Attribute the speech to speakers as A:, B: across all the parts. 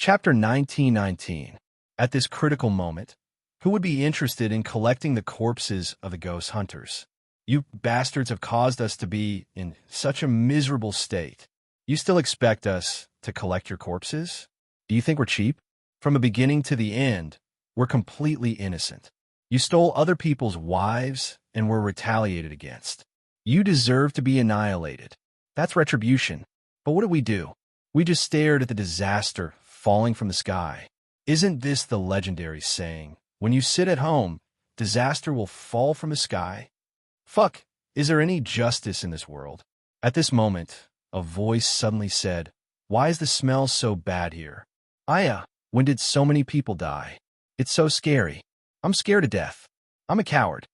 A: Chapter 1919. At this critical moment, who would be interested in collecting the corpses of the ghost hunters? You bastards have caused us to be in such a miserable state. You still expect us to collect your corpses? Do you think we're cheap? From the beginning to the end, we're completely innocent. You stole other people's wives and were retaliated against. You deserve to be annihilated. That's retribution. But what do? We just stared at the disaster falling from the sky. Isn't this the legendary saying, when you sit at home, disaster will fall from the sky? Fuck, is there any justice in this world? At this moment, a voice suddenly said, "Why is the smell so bad here? Aya, when did so many people die? It's so scary. I'm scared to death. I'm a coward."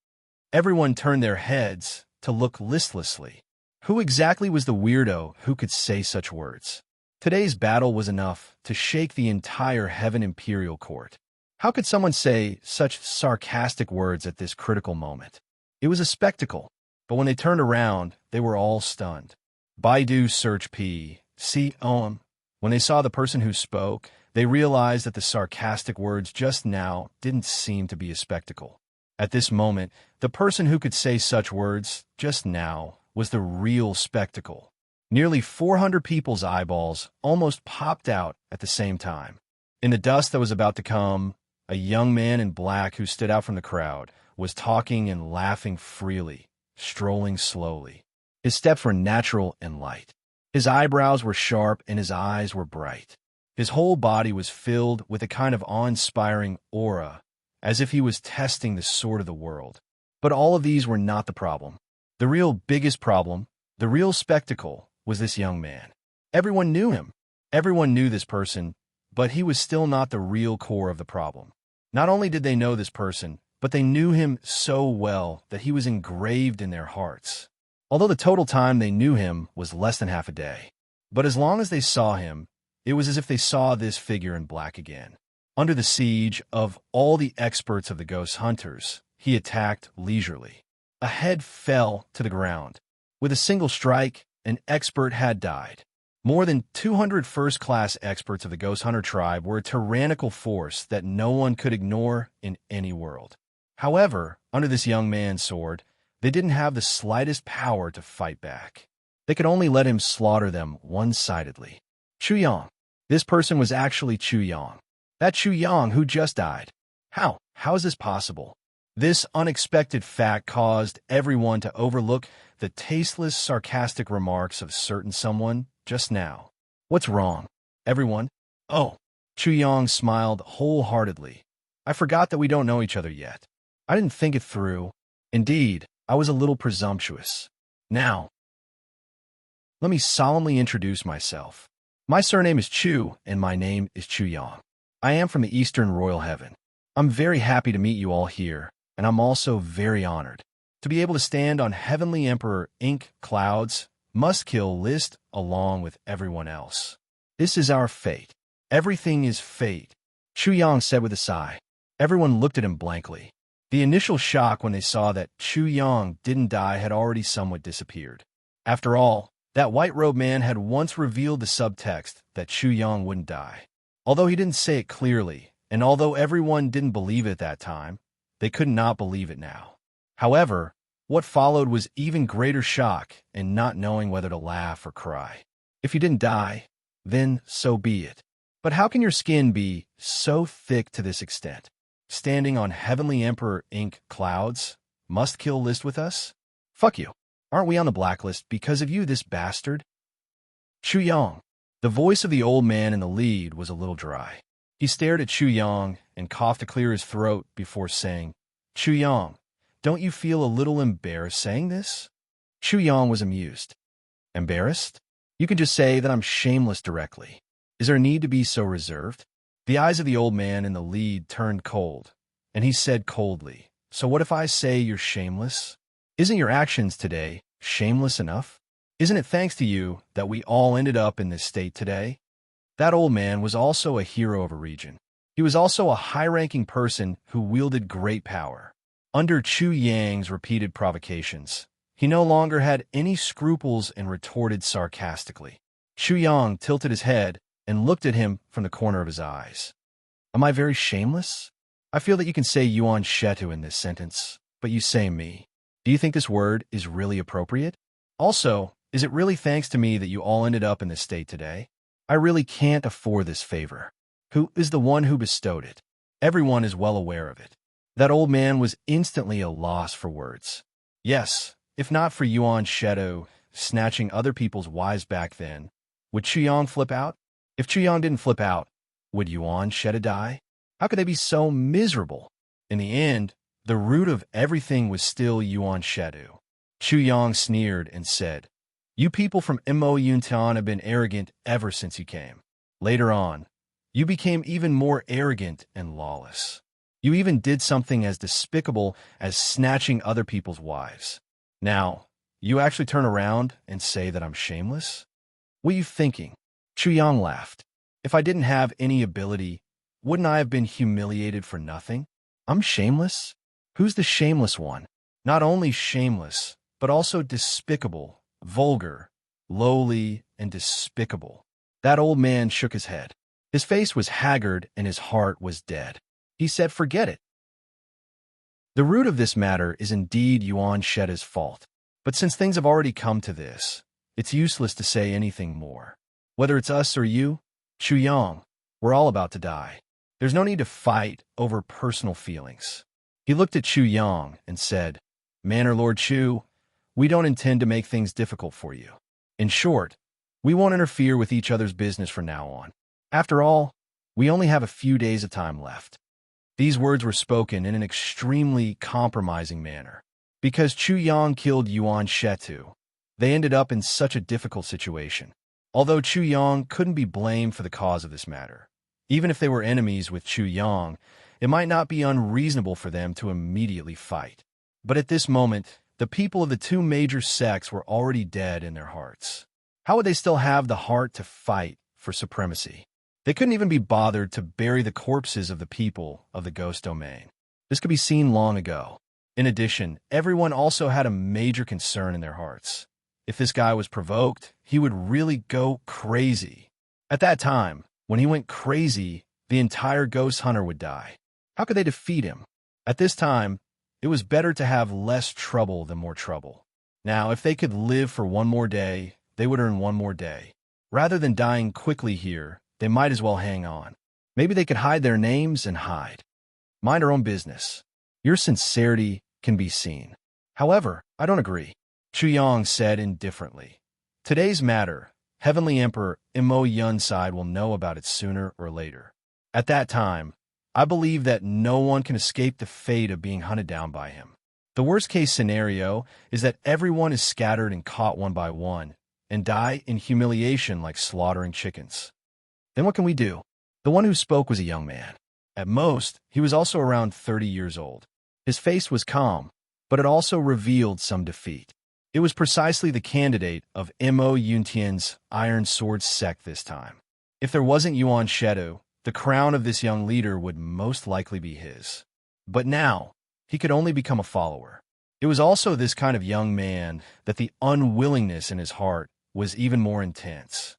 A: Everyone turned their heads to look listlessly. Who exactly was the weirdo who could say such words? Today's battle was enough to shake the entire Heaven Imperial Court. How could someone say such sarcastic words at this critical moment? It was a spectacle, but when they turned around, they were all stunned. Baidu search P.C.O.M. When they saw the person who spoke, they realized that the sarcastic words just now didn't seem to be a spectacle. At this moment, the person who could say such words just now was the real spectacle. Nearly 400 people's eyeballs almost popped out at the same time. In the dust that was about to come, a young man in black who stood out from the crowd was talking and laughing freely, strolling slowly. His steps were natural and light. His eyebrows were sharp and his eyes were bright. His whole body was filled with a kind of awe-inspiring aura, as if he was testing the sword of the world. But all of these were not the problem. The real biggest problem, the real spectacle, was this young man. Everyone knew him. Everyone knew this person, but he was still not the real core of the problem. Not only did they know this person, but they knew him so well that he was engraved in their hearts. Although the total time they knew him was less than half a day. But as long as they saw him, it was as if they saw this figure in black again. Under the siege of all the experts of the ghost hunters, he attacked leisurely. A head fell to the ground. With a single strike, an expert had died. More than 200 first-class experts of the ghost hunter tribe were a tyrannical force that no one could ignore in any world. However, under this young man's sword, they didn't have the slightest power to fight back. They could only let him slaughter them one-sidedly. Chu Yang. This person was actually Chu Yang. That Chu Yang who just died. How is this possible? This unexpected fact caused everyone to overlook the tasteless, sarcastic remarks of certain someone just now. What's wrong? Everyone? Oh. Chu Yang smiled wholeheartedly. I forgot that we don't know each other yet. I didn't think it through. Indeed, I was a little presumptuous. Now, let me solemnly introduce myself. My surname is Chu, and my name is Chu Yang. I am from the Eastern Royal Heaven. I'm very happy to meet you all here, and I'm also very honored to be able to stand on Heavenly Emperor Ink Cloud's must-kill list along with everyone else. This is our fate. Everything is fate, Chu Yang said with a sigh. Everyone looked at him blankly. The initial shock when they saw that Chu Yang didn't die had already somewhat disappeared. After all, that white-robed man had once revealed the subtext that Chu Yang wouldn't die. Although he didn't say it clearly, and although everyone didn't believe it at that time, they could not believe it now. However, what followed was even greater shock and not knowing whether to laugh or cry. If you didn't die, then so be it. But how can your skin be so thick to this extent? Standing on Heavenly Emperor Ink Cloud's must-kill list with us? Fuck you. Aren't we on the blacklist because of you, this bastard? Chu Yang. The voice of the old man in the lead was a little dry. He stared at Chu Yang and coughed to clear his throat before saying, Chu Yang, don't you feel a little embarrassed saying this? Chu Yang was amused. Embarrassed? You can just say that I'm shameless directly. Is there a need to be so reserved? The eyes of the old man in the lead turned cold, and he said coldly, So what if I say you're shameless? Isn't your actions today shameless enough? Isn't it thanks to you that we all ended up in this state today? That old man was also a hero of a region. He was also a high-ranking person who wielded great power. Under Chu Yang's repeated provocations, he no longer had any scruples and retorted sarcastically. Chu Yang tilted his head and looked at him from the corner of his eyes. Am I very shameless? I feel that you can say Yuan Shetu in this sentence, but you say me. Do you think this word is really appropriate? Also, is it really thanks to me that you all ended up in this state today? I really can't afford this favor. Who is the one who bestowed it? Everyone is well aware of it. That old man was instantly a loss for words. Yes, if not for Yuan Shetu snatching other people's wives back then, would Chuyang flip out? If Chuyang didn't flip out, would Yuan Shetu die? How could they be so miserable? In the end, the root of everything was still Yuan Shetu. Chuyang sneered and said, "You people from Mo Yuntian have been arrogant ever since you came. Later on, you became even more arrogant and lawless. You even did something as despicable as snatching other people's wives. Now, you actually turn around and say that I'm shameless? What are you thinking?" Chuyang laughed. "If I didn't have any ability, wouldn't I have been humiliated for nothing? I'm shameless? Who's the shameless one? Not only shameless, but also despicable, vulgar, lowly, and despicable." That old man shook his head. His face was haggard and his heart was dead. He said, "Forget it. The root of this matter is indeed Yuan Shetu's fault. But since things have already come to this, it's useless to say anything more. Whether it's us or you, Chuyang, we're all about to die. There's no need to fight over personal feelings." He looked at Chuyang and said, "Manor Lord Chu, we don't intend to make things difficult for you. In short, we won't interfere with each other's business from now on. After all, we only have a few days of time left." These words were spoken in an extremely compromising manner. Because Chuyang killed Yuan Shetu, they ended up in such a difficult situation. Although Chuyang couldn't be blamed for the cause of this matter. Even if they were enemies with Chuyang, it might not be unreasonable for them to immediately fight. But at this moment, the people of the two major sects were already dead in their hearts. How would they still have the heart to fight for supremacy? They couldn't even be bothered to bury the corpses of the people of the ghost domain. This could be seen long ago. In addition, everyone also had a major concern in their hearts. If this guy was provoked, he would really go crazy. At that time, when he went crazy, the entire ghost hunter would die. How could they defeat him? At this time, it was better to have less trouble than more trouble. Now, if they could live for one more day, they would earn one more day. Rather than dying quickly here, they might as well hang on. Maybe they could hide their names and hide. Mind our own business. Your sincerity can be seen. However, I don't agree. Chuyang said indifferently. Today's matter, Heavenly Emperor Mo Yun side will know about it sooner or later. At that time, I believe that no one can escape the fate of being hunted down by him. The worst-case scenario is that everyone is scattered and caught one by one and die in humiliation like slaughtering chickens. Then what can we do? The one who spoke was a young man. At most, he was also around 30 years old. His face was calm, but it also revealed some defeat. It was precisely the candidate of Mo Yuntian's Iron Sword sect this time. If there wasn't Yuan Shetu, the crown of this young leader would most likely be his. But now, he could only become a follower. It was also this kind of young man that the unwillingness in his heart was even more intense.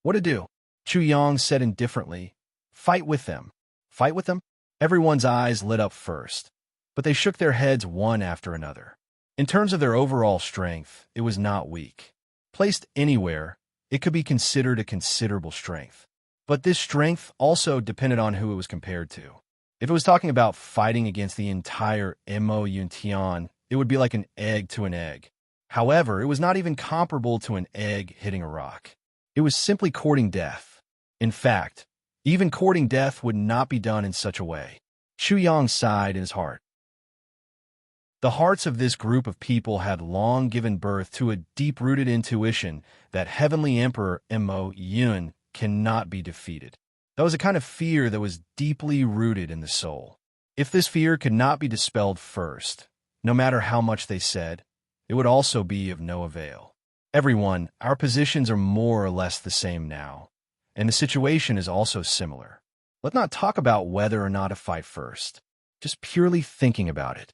A: What to do? Chuyang said indifferently, "Fight with them." Fight with them? Everyone's eyes lit up first, but they shook their heads one after another. In terms of their overall strength, it was not weak. Placed anywhere, it could be considered a considerable strength. But this strength also depended on who it was compared to. If it was talking about fighting against the entire Mo Yuntian, it would be like an egg to an egg. However, it was not even comparable to an egg hitting a rock. It was simply courting death. In fact, even courting death would not be done in such a way. Chuyang sighed in his heart. The hearts of this group of people had long given birth to a deep-rooted intuition that Heavenly Emperor Mo Yun cannot be defeated. That was a kind of fear that was deeply rooted in the soul. If this fear could not be dispelled first, no matter how much they said, it would also be of no avail. Everyone, our positions are more or less the same now, and the situation is also similar. Let's not talk about whether or not to fight first, just purely thinking about it.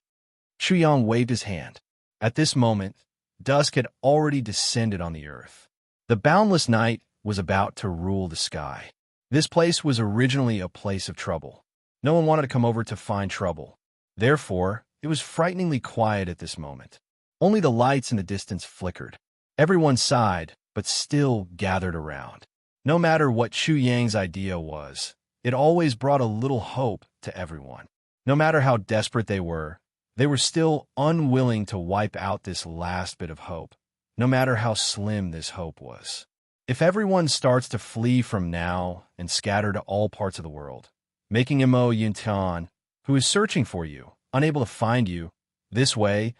A: Chuyang waved his hand. At this moment, dusk had already descended on the earth. The boundless night was about to rule the sky. This place was originally a place of trouble. No one wanted to come over to find trouble. Therefore, it was frighteningly quiet at this moment. Only the lights in the distance flickered. Everyone sighed, but still gathered around. No matter what Chu Yang's idea was, it always brought a little hope to everyone. No matter how desperate they were still unwilling to wipe out this last bit of hope, no matter how slim this hope was. If everyone starts to flee from now and scatter to all parts of the world, making Mo Yuntan, who is searching for you, unable to find you, this way,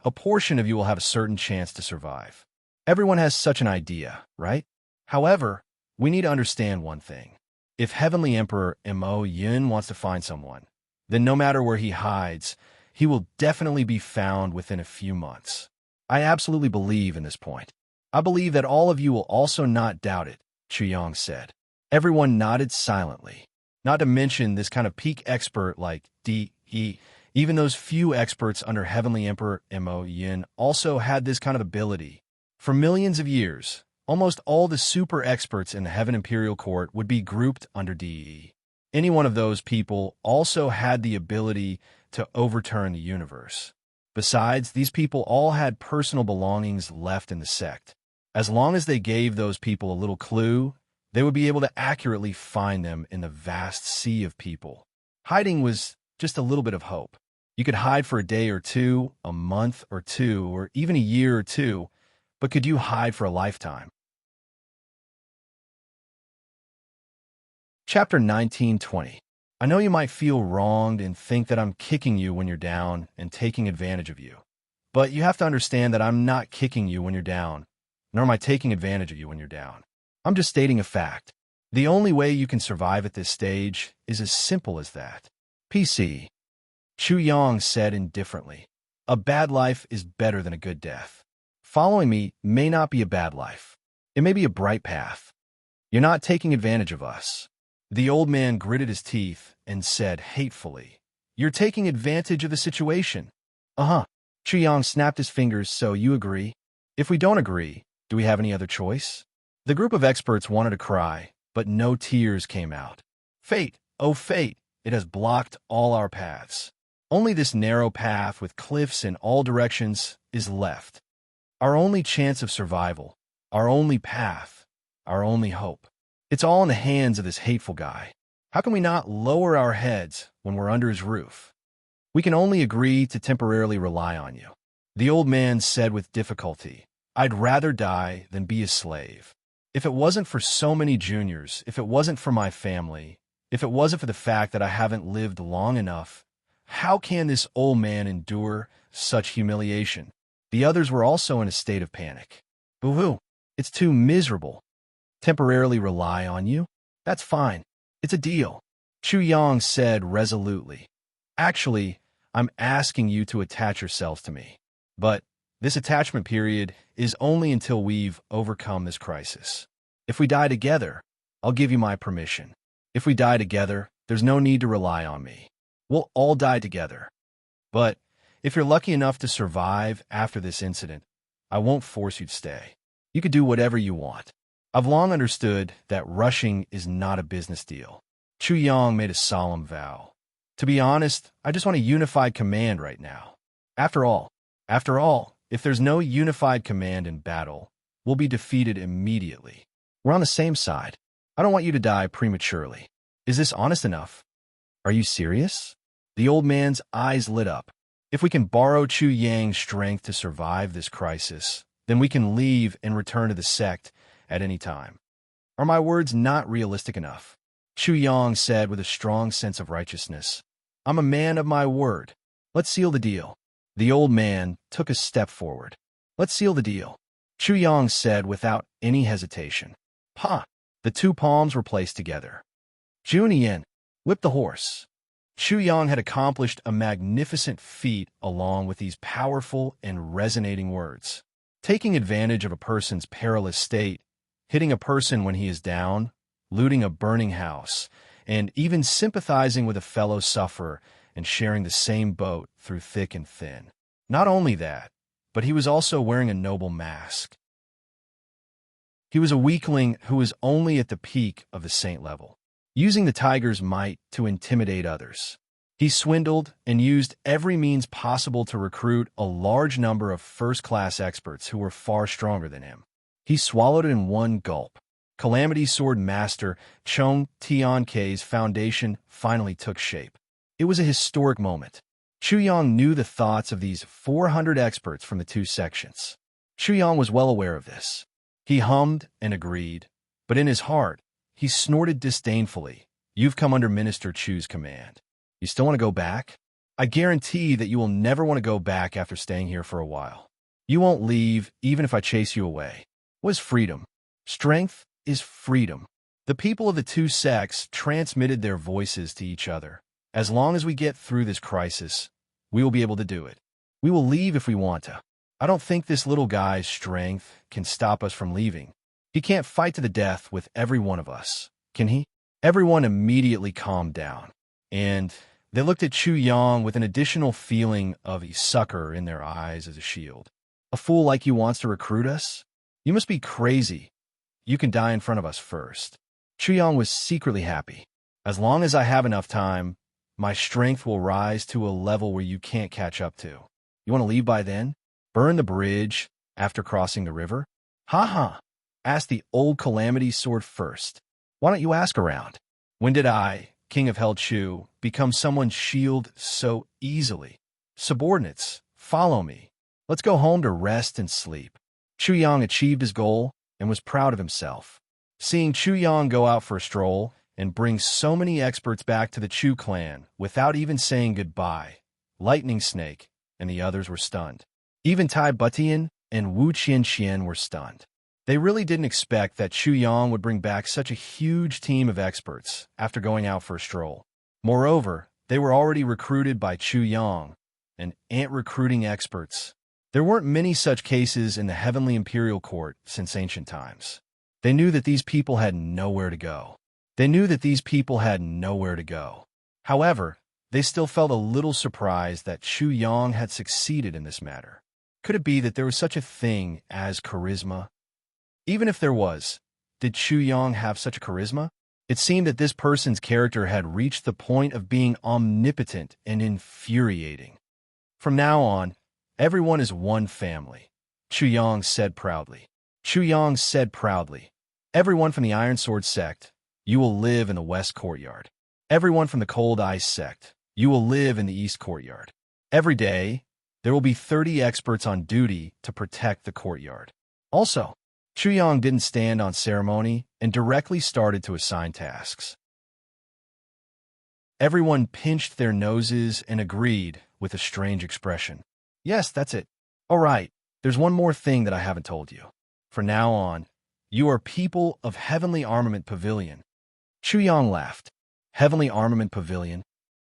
A: a portion of you will have a certain chance to survive. Everyone has such an idea, right? However, we need to understand one thing. If Heavenly Emperor Mo Yun wants to find someone, then no matter where he hides, he will definitely be found within a few months. I absolutely believe in this point. I believe that all of you will also not doubt it, Chu Yang said. Everyone nodded silently. Not to mention this kind of peak expert like D.E. Even those few experts under Heavenly Emperor Mo Yin also had this kind of ability. For millions of years, almost all the super experts in the Heaven Imperial Court would be grouped under D.E. Any one of those people also had the ability to overturn the universe. Besides, these people all had personal belongings left in the sect. As long as they gave those people a little clue, they would be able to accurately find them in the vast sea of people. Hiding was just a little bit of hope. You could hide for a day or two, a month or two, or even a year or two, but could you hide for a lifetime? Chapter 19:20. I know you might feel wronged and think that I'm kicking you when you're down and taking advantage of you. But you have to understand that I'm not kicking you when you're down, nor am I taking advantage of you when you're down. I'm just stating a fact. The only way you can survive at this stage is as simple as that. PC. Chu Yang said indifferently, a bad life is better than a good death. Following me may not be a bad life. It may be a bright path. You're not taking advantage of us. The old man gritted his teeth and said hatefully, you're taking advantage of the situation. Uh-huh. Chu Yang snapped his fingers. So you agree? If we don't agree, do we have any other choice? The group of experts wanted to cry, but no tears came out. Fate, oh fate, it has blocked all our paths. Only this narrow path with cliffs in all directions is left. Our only chance of survival, our only path, our only hope. It's all in the hands of this hateful guy. How can we not lower our heads when we're under his roof? We can only agree to temporarily rely on you. The old man said with difficulty, I'd rather die than be a slave. If it wasn't for so many juniors, if it wasn't for my family, if it wasn't for the fact that I haven't lived long enough, how can this old man endure such humiliation? The others were also in a state of panic. Boo-hoo, it's too miserable. Temporarily rely on you? That's fine. It's a deal. Chu Yang said resolutely. Actually, I'm asking you to attach yourselves to me. But this attachment period is only until we've overcome this crisis. If we die together, I'll give you my permission. If we die together, there's no need to rely on me. We'll all die together. But if you're lucky enough to survive after this incident, I won't force you to stay. You could do whatever you want. I've long understood that rushing is not a business deal. Chu Yang made a solemn vow. To be honest, I just want a unified command right now. After all, if there's no unified command in battle, we'll be defeated immediately. We're on the same side. I don't want you to die prematurely. Is this honest enough? Are you serious? The old man's eyes lit up. If we can borrow Chu Yang's strength to survive this crisis, then we can leave and return to the sect at any time. Are my words not realistic enough? Chu Yang said with a strong sense of righteousness. I'm a man of my word. Let's seal the deal. The old man took a step forward. Let's seal the deal. Chu Yang said without any hesitation. Pa! The two palms were placed together. Junyan, whip the horse. Chu Yang had accomplished a magnificent feat along with these powerful and resonating words. Taking advantage of a person's perilous state, hitting a person when he is down, looting a burning house, and even sympathizing with a fellow sufferer and sharing the same boat through thick and thin. Not only that, but he was also wearing a noble mask. He was a weakling who was only at the peak of the saint level, using the tiger's might to intimidate others. He swindled and used every means possible to recruit a large number of first-class experts who were far stronger than him. He swallowed it in one gulp. Calamity Sword Master Chong Tiankei's foundation finally took shape. It was a historic moment. Chu Yang knew the thoughts of these 400 experts from the two sections. Chu Yang was well aware of this. He hummed and agreed, but in his heart, he snorted disdainfully. You've come under Minister Chu's command. You still want to go back? I guarantee that you will never want to go back after staying here for a while. You won't leave, even if I chase you away. What is freedom? Strength is freedom. The people of the two sects transmitted their voices to each other. As long as we get through this crisis, we will be able to do it. We will leave if we want to. I don't think this little guy's strength can stop us from leaving. He can't fight to the death with every one of us, can he? Everyone immediately calmed down, and they looked at Chu Yang with an additional feeling of a sucker in their eyes as a shield. A fool like you wants to recruit us? You must be crazy. You can die in front of us first. Chu Yang was secretly happy. As long as I have enough time, my strength will rise to a level where you can't catch up to. You want to leave by then? Burn the bridge after crossing the river? Ha! Ask the old Calamity Sword first. Why don't you ask around? When did I, King of Hell Chu, become someone's shield so easily? Subordinates, follow me. Let's go home to rest and sleep. Chu Yang achieved his goal and was proud of himself. Seeing Chu Yang go out for a stroll and bring so many experts back to the Chu clan without even saying goodbye, Lightning Snake and the others were stunned. Even Tai Butian and Wu Qianxian were stunned. They really didn't expect that Chu Yang would bring back such a huge team of experts after going out for a stroll. Moreover, they were already recruited by Chu Yang and ant-recruiting experts. There weren't many such cases in the Heavenly Imperial Court since ancient times. They knew that these people had nowhere to go. However, they still felt a little surprised that Chu Yang had succeeded in this matter. Could it be that there was such a thing as charisma? Even if there was, did Chu Yang have such a charisma? It seemed that this person's character had reached the point of being omnipotent and infuriating. From now on, everyone is one family, Chu Yang said proudly. Everyone from the Iron Sword sect, you will live in the West Courtyard. Everyone from the Cold Ice sect, you will live in the East Courtyard. Every day, there will be 30 experts on duty to protect the courtyard. Also, Chu Yang didn't stand on ceremony and directly started to assign tasks. Everyone pinched their noses and agreed with a strange expression. Yes, that's it. All right, there's one more thing that I haven't told you. From now on, you are people of Heavenly Armament Pavilion. Chu Yang laughed. Heavenly Armament Pavilion?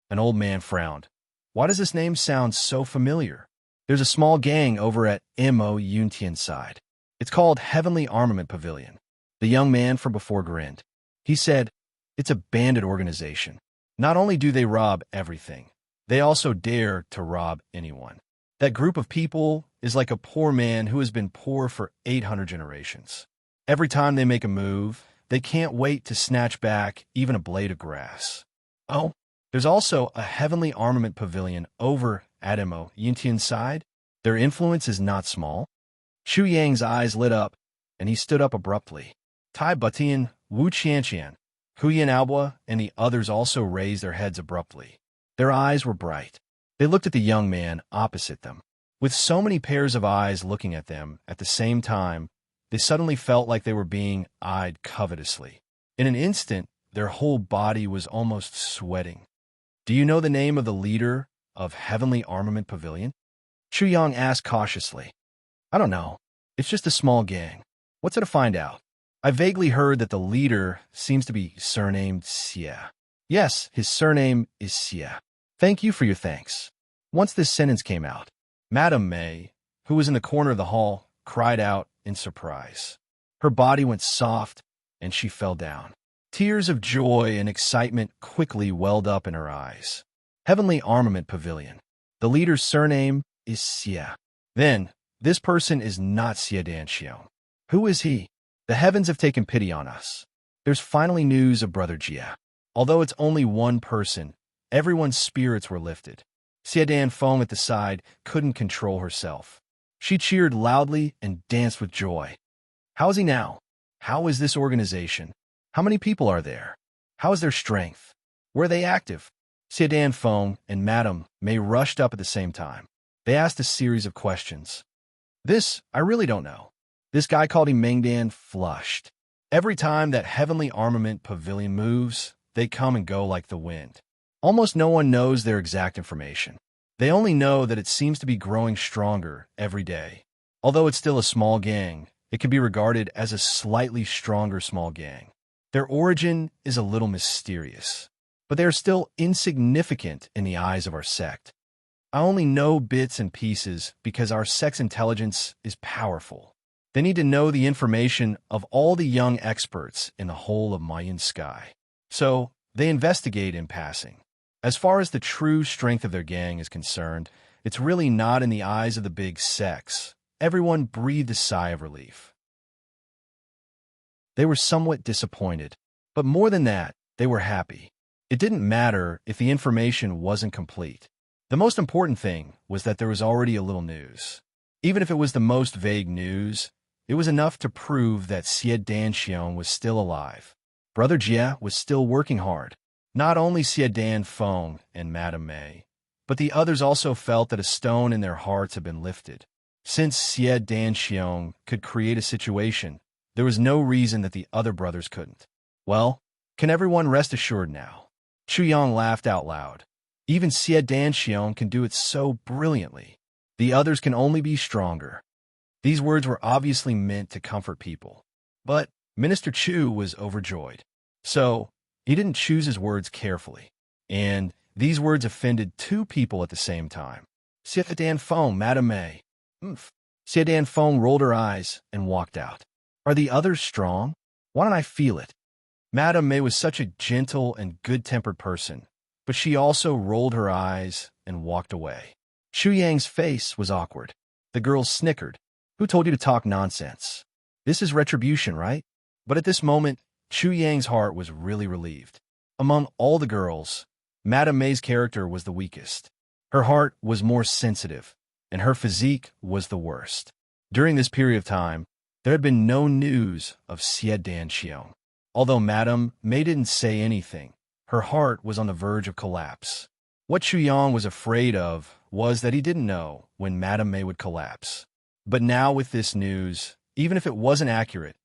A: An old man frowned. Why does this name sound so familiar? There's a small gang over at Mo Yuntian's side. It's called Heavenly Armament Pavilion. The young man from before grinned. He said, it's a bandit organization. Not only do they rob everything, they also dare to rob anyone. That group of people is like a poor man who has been poor for 800 generations. Every time they make a move, they can't wait to snatch back even a blade of grass. Oh, there's also a Heavenly Armament Pavilion over at Mo Yuntian's side. Their influence is not small. Chu Yang's eyes lit up, and he stood up abruptly. Tai Butian, Wu Qianxian, Huyan Albua, and the others also raised their heads abruptly. Their eyes were bright. They looked at the young man opposite them. With so many pairs of eyes looking at them at the same time, they suddenly felt like they were being eyed covetously. In an instant, their whole body was almost sweating. Do you know the name of the leader of Heavenly Armament Pavilion? Chu Yang asked cautiously. I don't know. It's just a small gang. What's it to find out? I vaguely heard that the leader seems to be surnamed Xie. Yes, his surname is Xie. Thank you for your thanks. Once this sentence came out, Madame May, who was in the corner of the hall, cried out in surprise. Her body went soft, and she fell down. Tears of joy and excitement quickly welled up in her eyes. Heavenly Armament Pavilion. The leader's surname is Xie. Then, this person is not Xie Danxiao. Who is he? The heavens have taken pity on us. There's finally news of Brother Jia. Although it's only one person, everyone's spirits were lifted. Xie Feng at the side couldn't control herself. She cheered loudly and danced with joy. How is he now? How is this organization? How many people are there? How is their strength? Were they active? Xie Feng and Madame Mei rushed up at the same time. They asked a series of questions. This, I really don't know. This guy called him Mengdan flushed. Every time that heavenly armament pavilion moves, they come and go like the wind. Almost no one knows their exact information. They only know that it seems to be growing stronger every day. Although it's still a small gang, it can be regarded as a slightly stronger small gang. Their origin is a little mysterious, but they are still insignificant in the eyes of our sect. I only know bits and pieces because our sect's intelligence is powerful. They need to know the information of all the young experts in the whole of Mayan sky. So, they investigate in passing. As far as the true strength of their gang is concerned, it's really not in the eyes of the big sects. Everyone breathed a sigh of relief. They were somewhat disappointed, but more than that, they were happy. It didn't matter if the information wasn't complete. The most important thing was that there was already a little news. Even if it was the most vague news, it was enough to prove that Xie Danxiong was still alive. Brother Jia was still working hard. Not only Xie Feng and Madame Mei, but the others also felt that a stone in their hearts had been lifted. Since Xie Danxiong could create a situation, there was no reason that the other brothers couldn't. Well, can everyone rest assured now? Chu Yang laughed out loud. Even Xie Danxiong can do it so brilliantly. The others can only be stronger. These words were obviously meant to comfort people. But Minister Chu was overjoyed. So, he didn't choose his words carefully. And these words offended two people at the same time. Xie Feng, Madame Mei. Xie Feng rolled her eyes and walked out. Are the others strong? Why don't I feel it? Madame Mei was such a gentle and good-tempered person, but she also rolled her eyes and walked away. Xu Yang's face was awkward. The girls snickered. Who told you to talk nonsense? This is retribution, right? But at this moment, Chu Yang's heart was really relieved. Among all the girls, Madame Mei's character was the weakest. Her heart was more sensitive, and her physique was the worst. During this period of time, there had been no news of Xie Danxiong. Although Madame Mei didn't say anything, her heart was on the verge of collapse. What Chu Yang was afraid of was that he didn't know when Madame Mei would collapse. But now with this news, even if it wasn't accurate,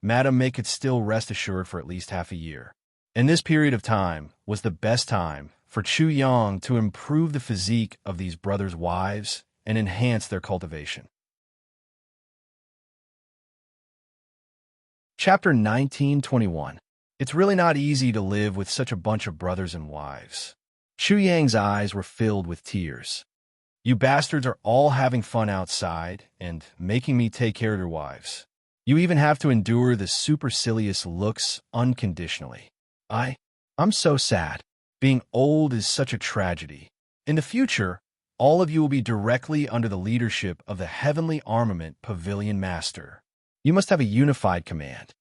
A: Madame Mei could still rest assured for at least half a year. And this period of time was the best time for Chu Yang to improve the physique of these brothers' wives and enhance their cultivation. Chapter 1921. It's really not easy to live with such a bunch of brothers and wives. Chu Yang's eyes were filled with tears. You bastards are all having fun outside and making me take care of your wives. You even have to endure the supercilious looks unconditionally. I'm so sad. Being old is such a tragedy. In the future, all of you will be directly under the leadership of the Heavenly Armament Pavilion Master. You must have a unified command.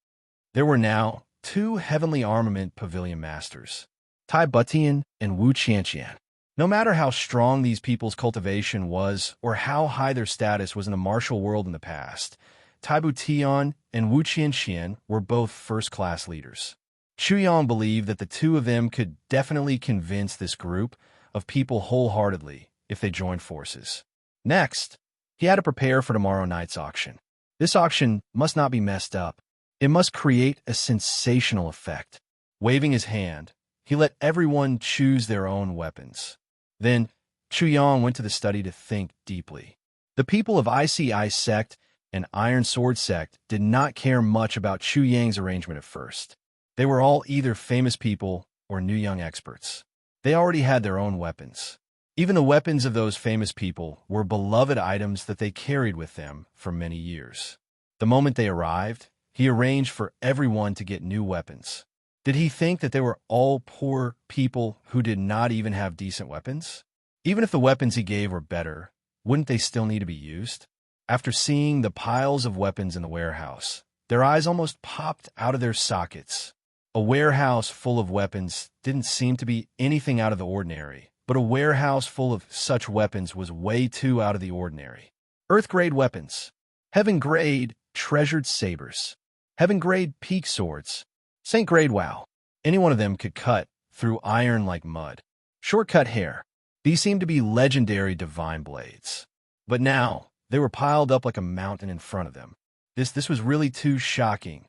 A: There were now 2 Heavenly Armament Pavilion Masters, Tai Butian and Wu Qianqian. No matter how strong these people's cultivation was or how high their status was in the martial world in the past, Tai Butian and Wu Qianqian were both first-class leaders. Chu Yang believed that the two of them could definitely convince this group of people wholeheartedly if they joined forces. Next, he had to prepare for tomorrow night's auction. This auction must not be messed up. It must create a sensational effect. Waving his hand, he let everyone choose their own weapons. Then, Chu Yang went to the study to think deeply. The people of ICI sect and Iron Sword sect did not care much about Chu Yang's arrangement at first. They were all either famous people or new young experts. They already had their own weapons. Even the weapons of those famous people were beloved items that they carried with them for many years. The moment they arrived, he arranged for everyone to get new weapons. Did he think that they were all poor people who did not even have decent weapons? Even if the weapons he gave were better, wouldn't they still need to be used? After seeing the piles of weapons in the warehouse, Their eyes almost popped out of their sockets. A warehouse full of weapons didn't seem to be anything out of the ordinary, but a warehouse full of such weapons was way too out of the ordinary. Earth-grade weapons. Heaven-grade treasured sabers. Heaven-grade peak swords. Saint-grade wow. Any one of them could cut through iron like mud. Shortcut hair. These seemed to be legendary divine blades. But now, they were piled up like a mountain in front of them. This was really too shocking.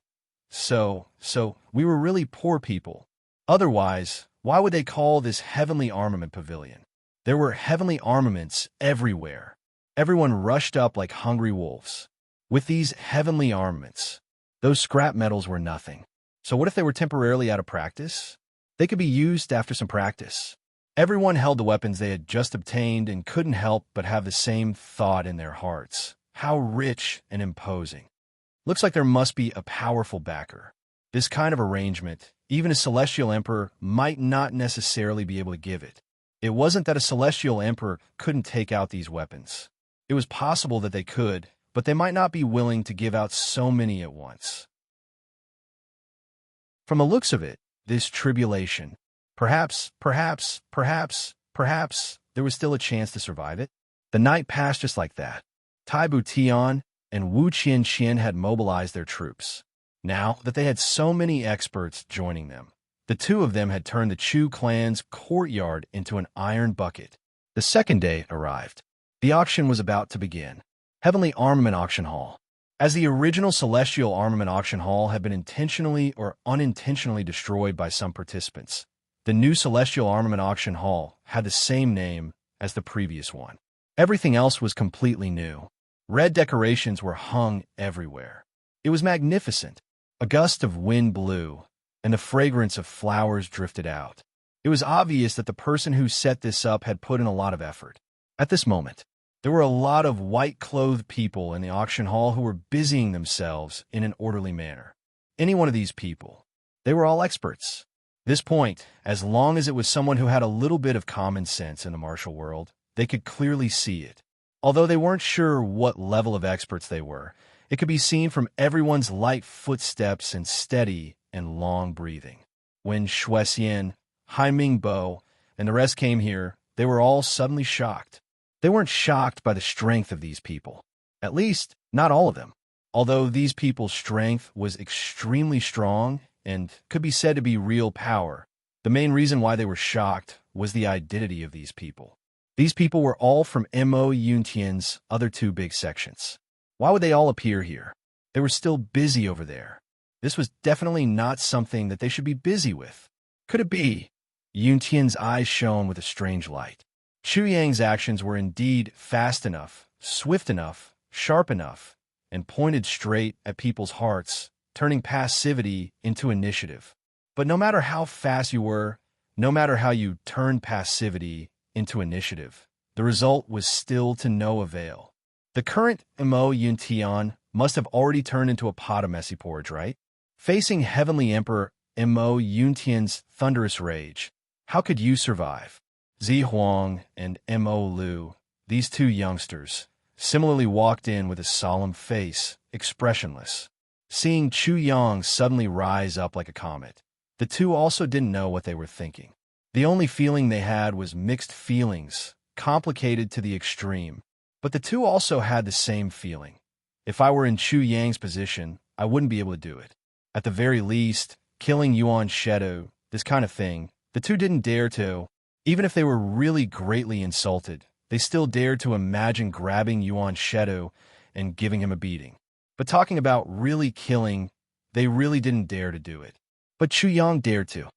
A: So, we were really poor people. Otherwise, why would they call this heavenly armament pavilion? There were heavenly armaments everywhere. Everyone rushed up like hungry wolves. With these heavenly armaments, those scrap metals were nothing. So what if they were temporarily out of practice? They could be used after some practice. Everyone held the weapons they had just obtained and couldn't help but have the same thought in their hearts. How rich and imposing. Looks like there must be a powerful backer. This kind of arrangement, even a celestial emperor might not necessarily be able to give it. It wasn't that a celestial emperor couldn't take out these weapons. It was possible that they could, but they might not be willing to give out so many at once. From the looks of it, this tribulation, perhaps, there was still a chance to survive it. The night passed just like that. Tai Bu Tian and Wu Qianqian had mobilized their troops. Now that they had so many experts joining them, the two of them had turned the Chu clan's courtyard into an iron bucket. The second day arrived. The auction was about to begin. Heavenly Armament Auction Hall. As the original Celestial Armament Auction Hall had been intentionally or unintentionally destroyed by some participants, the new Celestial Armament Auction Hall had the same name as the previous one. Everything else was completely new. Red decorations were hung everywhere. It was magnificent. A gust of wind blew, and the fragrance of flowers drifted out. It was obvious that the person who set this up had put in a lot of effort. At this moment, there were a lot of white-clothed people in the auction hall who were busying themselves in an orderly manner. Any one of these people. They were all experts. This point, as long as it was someone who had a little bit of common sense in the martial world, they could clearly see it. Although they weren't sure what level of experts they were, it could be seen from everyone's light footsteps and steady and long breathing. When Shuexian, Haiming Bo, and the rest came here, they were all suddenly shocked. They weren't shocked by the strength of these people. At least, not all of them. Although these people's strength was extremely strong and could be said to be real power, the main reason why they were shocked was the identity of these people. These people were all from Mo Yuntian's other two big sections. Why would they all appear here? They were still busy over there. This was definitely not something that they should be busy with. Could it be? Yuntian's eyes shone with a strange light. Chu Yang's actions were indeed fast enough, swift enough, sharp enough, and pointed straight at people's hearts, turning passivity into initiative. But no matter how fast you were, no matter how you turned passivity into initiative, the result was still to no avail. The current Mo Yuntian must have already turned into a pot of messy porridge, right? Facing Heavenly Emperor Mo Yuntian's thunderous rage, how could you survive? Zi Huang and Mo Lu, these two youngsters, similarly walked in with a solemn face, expressionless. Seeing Chu Yang suddenly rise up like a comet, the two also didn't know what they were thinking. The only feeling they had was mixed feelings, complicated to the extreme. But the two also had the same feeling. If I were in Chu Yang's position, I wouldn't be able to do it. At the very least, killing Yuan Shedu, this kind of thing, the two didn't dare to. Even if they were really greatly insulted, they still dared to imagine grabbing Yuan Shedu and giving him a beating. But talking about really killing, they really didn't dare to do it. But Chu Yang dared to.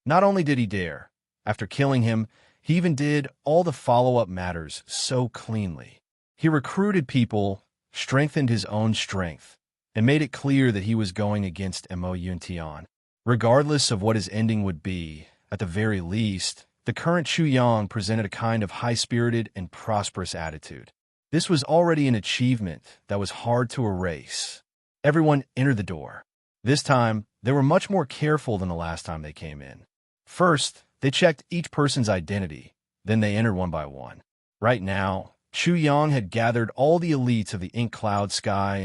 A: Not only did he dare, after killing him, he even did all the follow-up matters so cleanly. He recruited people, strengthened his own strength, and made it clear that he was going against Mo Yuntian. Regardless of what his ending would be, at the very least, the current Chu Yang presented a kind of high-spirited and prosperous attitude. This was already an achievement that was hard to erase. Everyone entered the door. This time, they were much more careful than the last time they came in. First, they checked each person's identity, then they entered one by one. Right now, Chu Yang had gathered all the elites of the Ink Cloud Sky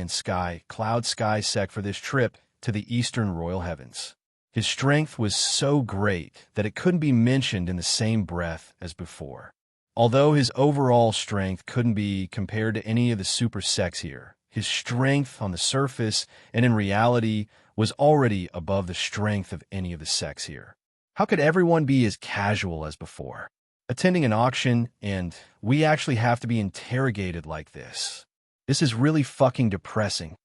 A: sect for this trip to the Eastern Royal Heavens. His strength was so great that it couldn't be mentioned in the same breath as before. Although his overall strength couldn't be compared to any of the super sects here, his strength on the surface and in reality was already above the strength of any of the sects here. How could everyone be as casual as before? Attending an auction, and we actually have to be interrogated like this. This is really fucking depressing.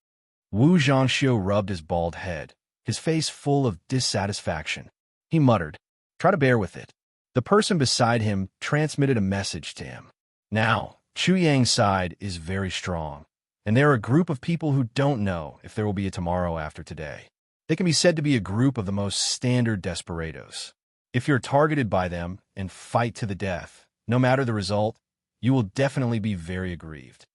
A: Wu Zhangxiu rubbed his bald head, his face full of dissatisfaction. He muttered, "Try to bear with it." The person beside him transmitted a message to him. Now, Chu Yang's side is very strong, and they're a group of people who don't know if there will be a tomorrow after today. They can be said to be a group of the most standard desperados. If you're targeted by them and fight to the death, no matter the result, you will definitely be very aggrieved.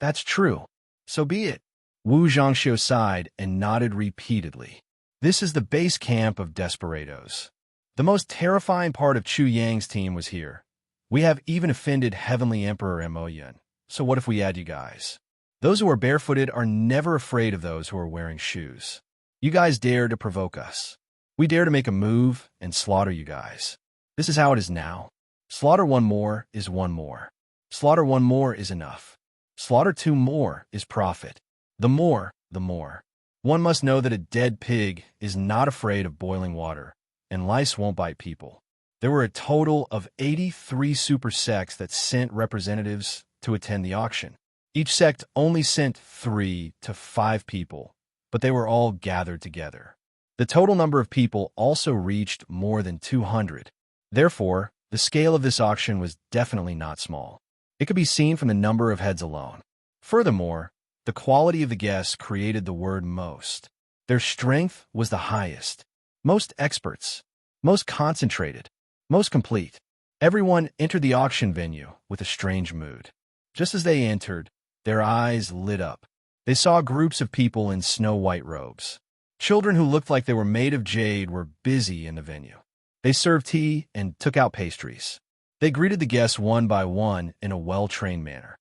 A: That's true. So be it. Wu Zhangxiu sighed and nodded repeatedly. This is the base camp of desperados. The most terrifying part of Chu Yang's team was here. We have even offended Heavenly Emperor Mo Yun. So what if we add you guys? Those who are barefooted are never afraid of those who are wearing shoes. You guys dare to provoke us. We dare to make a move and slaughter you guys. This is how it is now. Slaughter one more is one more. Slaughter one more is enough. Slaughter two more is profit. The more, the more. One must know that a dead pig is not afraid of boiling water, and lice won't bite people. There were a total of 83 super sects that sent representatives to attend the auction. Each sect only sent 3 to 5 people, but they were all gathered together. The total number of people also reached more than 200. Therefore, the scale of this auction was definitely not small. It could be seen from the number of heads alone. Furthermore, the quality of the guests created the word most. Their strength was the highest. Most experts, most concentrated, most complete. Everyone entered the auction venue with a strange mood. Just as they entered, their eyes lit up. They saw groups of people in snow-white robes. Children who looked like they were made of jade were busy in the venue. They served tea and took out pastries. They greeted the guests one by one in a well-trained manner.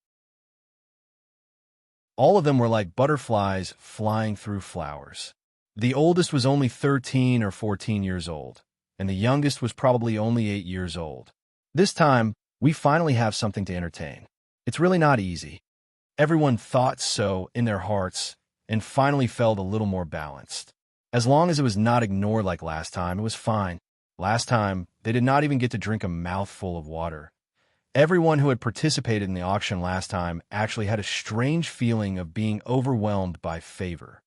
A: All of them were like butterflies flying through flowers. The oldest was only 13 or 14 years old, and the youngest was probably only 8 years old. This time, we finally have something to entertain. It's really not easy. Everyone thought so in their hearts and finally felt a little more balanced. As long as it was not ignored like last time, it was fine. Last time, they did not even get to drink a mouthful of water. Everyone who had participated in the auction last time actually had a strange feeling of being overwhelmed by favor.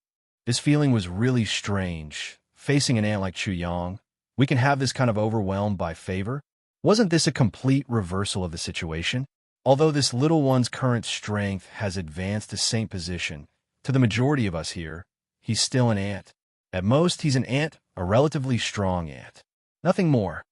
A: This feeling was really strange. Facing an ant like Chu Yang, we can have this kind of overwhelmed by favor? Wasn't this a complete reversal of the situation? Although this little one's current strength has advanced to saint position, to the majority of us here, he's still an ant. At most, he's an ant, a relatively strong ant. Nothing more.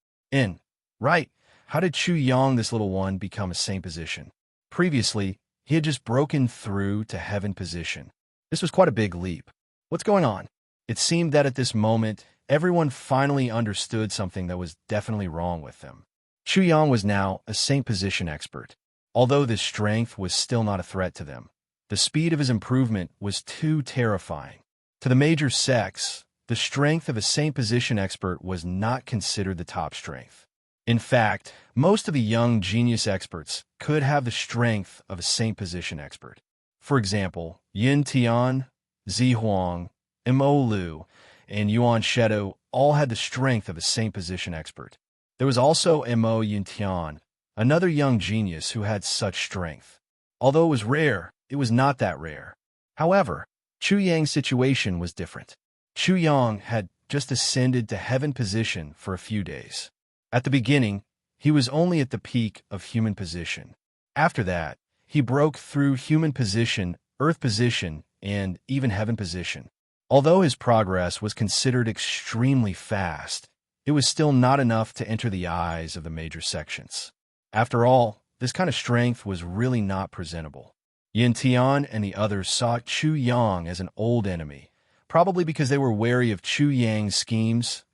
A: Right. How did Chu Yang, this little one, become a saint position? Previously, he had just broken through to heaven position. This was quite a big leap. What's going on? It seemed that at this moment, everyone finally understood something that was definitely wrong with them. Chu Yang was now a saint position expert. Although this strength was still not a threat to them, the speed of his improvement was too terrifying. To the major sects, the strength of a saint position expert was not considered the top strength. In fact, most of the young genius experts could have the strength of a saint position expert. For example, Yin Tian, Zi Huang, Mo Lu, and Yuan Shedo all had the strength of a saint position expert. There was also Mo Yin Tian, another young genius who had such strength. Although it was rare, it was not that rare. However, Chu Yang's situation was different. Chu Yang had just ascended to heaven position for a few days. At the beginning, he was only at the peak of human position. After that, he broke through human position, earth position, and even heaven position. Although his progress was considered extremely fast, it was still not enough to enter the eyes of the major sections. After all, this kind of strength was really not presentable. Yin Tian and the others saw Chu Yang as an old enemy, probably because they were wary of Chu Yang's schemes,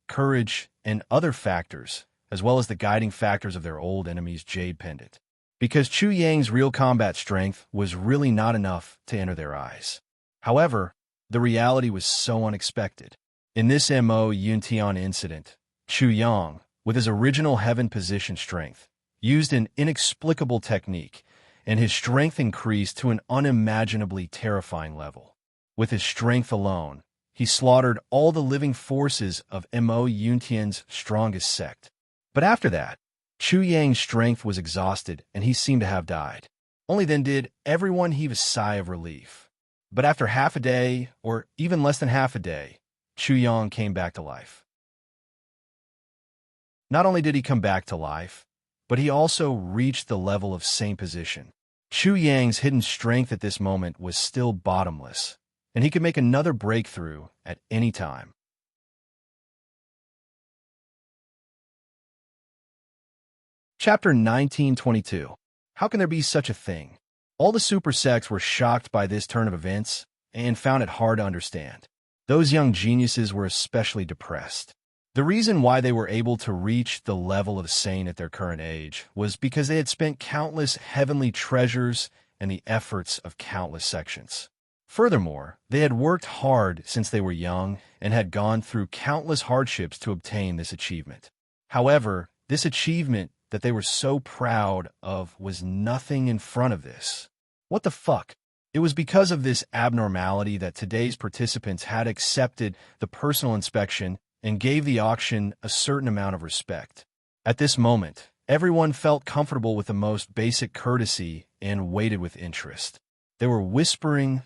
A: courage, and other factors, as well as the guiding factors of their old enemy's jade pendant. because Chu Yang's real combat strength was really not enough to enter their eyes. However, the reality was so unexpected. In this Mo Yuntian incident, Chu Yang, with his original heaven position strength, used an inexplicable technique, and his strength increased to an unimaginably terrifying level. With his strength alone, he slaughtered all the living forces of Mo Yuntian's strongest sect. But after that, Chu Yang's strength was exhausted and he seemed to have died. Only then did everyone heave a sigh of relief. But after half a day, or even less than half a day, Chu Yang came back to life. Not only did he come back to life, but he also reached the level of same position. Chu Yang's hidden strength at this moment was still bottomless, and he could make another breakthrough at any time. Chapter 1922. How can there be such a thing? All the super sects were shocked by this turn of events and found it hard to understand. Those young geniuses were especially depressed. The reason why they were able to reach the level of sane at their current age was because they had spent countless heavenly treasures and the efforts of countless sections. Furthermore, they had worked hard since they were young and had gone through countless hardships to obtain this achievement. However, this achievement that they were so proud of was nothing in front of this. What the fuck? It was because of this abnormality that today's participants had accepted the personal inspection and gave the auction a certain amount of respect. At this moment, everyone felt comfortable with the most basic courtesy and waited with interest. They were whispering,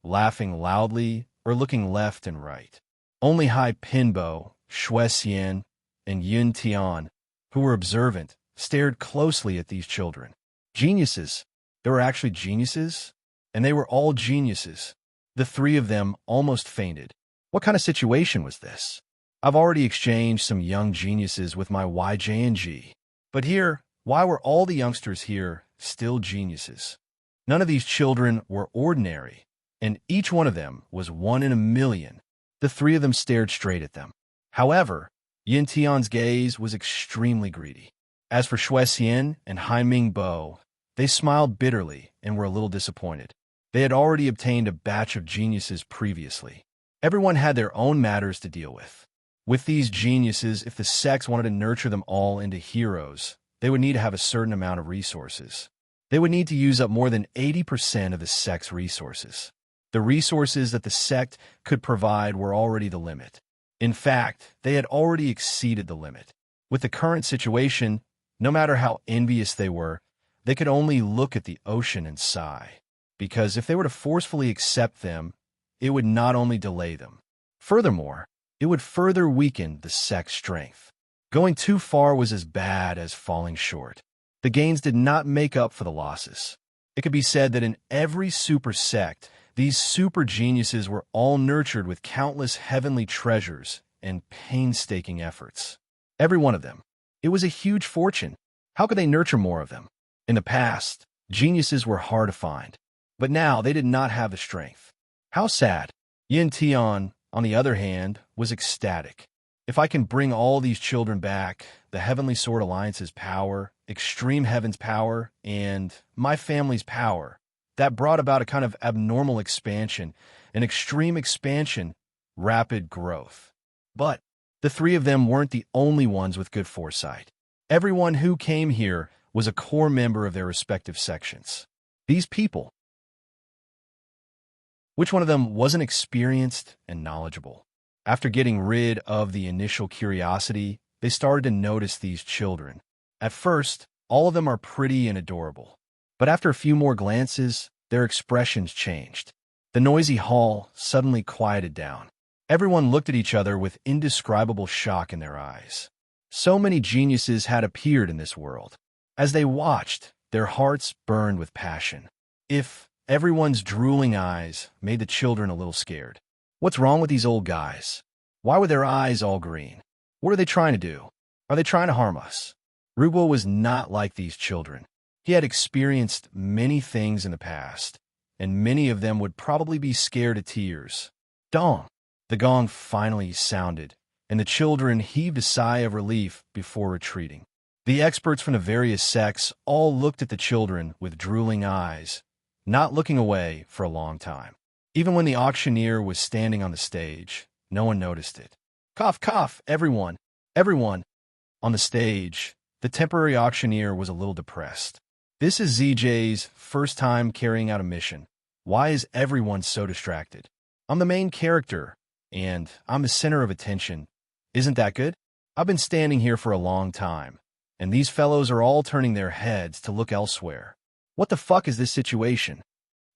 A: laughing loudly, or looking left and right. Only Hai Pinbo, Shui Xian, and Yun Tian, who were observant, stared closely at these children. Geniuses. They were actually geniuses, and they were all geniuses. The three of them almost fainted. What kind of situation was this? I've already exchanged some young geniuses with my YJNG. But here, why were all the youngsters here still geniuses? None of these children were ordinary, and each one of them was one in a million. The three of them stared straight at them. However, Yin Tian's gaze was extremely greedy. As for Shui Xian and Hai Mingbo, they smiled bitterly and were a little disappointed. They had already obtained a batch of geniuses previously. Everyone had their own matters to deal with. With these geniuses, if the sects wanted to nurture them all into heroes, they would need to have a certain amount of resources. They would need to use up more than 80% of the sect's resources. The resources that the sect could provide were already the limit. In fact, they had already exceeded the limit. With the current situation, no matter how envious they were, they could only look at the ocean and sigh. Because if they were to forcefully accept them, it would not only delay them. Furthermore, it would further weaken the sect's strength. Going too far was as bad as falling short. The gains did not make up for the losses. It could be said that in every super sect, these super geniuses were all nurtured with countless heavenly treasures and painstaking efforts. Every one of them. It was a huge fortune. How could they nurture more of them? In the past, geniuses were hard to find, but now they did not have the strength. How sad. Yin Tian, on the other hand, was ecstatic. If I can bring all these children back, the Heavenly Sword Alliance's power, Extreme Heaven's power, and my family's power, that brought about a kind of abnormal expansion, an extreme expansion, rapid growth. But the three of them weren't the only ones with good foresight. Everyone who came here was a core member of their respective sections. These people, which one of them wasn't experienced and knowledgeable? After getting rid of the initial curiosity, they started to notice these children. At first, all of them are pretty and adorable. But after a few more glances, their expressions changed. The noisy hall suddenly quieted down. Everyone looked at each other with indescribable shock in their eyes. So many geniuses had appeared in this world. As they watched, their hearts burned with passion. If everyone's drooling eyes made the children a little scared. What's wrong with these old guys? Why were their eyes all green? What are they trying to do? Are they trying to harm us? Rubo was not like these children. He had experienced many things in the past, and many of them would probably be scared to tears. Dong! The gong finally sounded, and the children heaved a sigh of relief before retreating. The experts from the various sects all looked at the children with drooling eyes, not looking away for a long time. Even when the auctioneer was standing on the stage, no one noticed it. Cough, cough, everyone, everyone. On the stage, the temporary auctioneer was a little depressed. This is ZJ's first time carrying out a mission. Why is everyone so distracted? I'm the main character, and I'm the center of attention. Isn't that good? I've been standing here for a long time, and these fellows are all turning their heads to look elsewhere. What the fuck is this situation?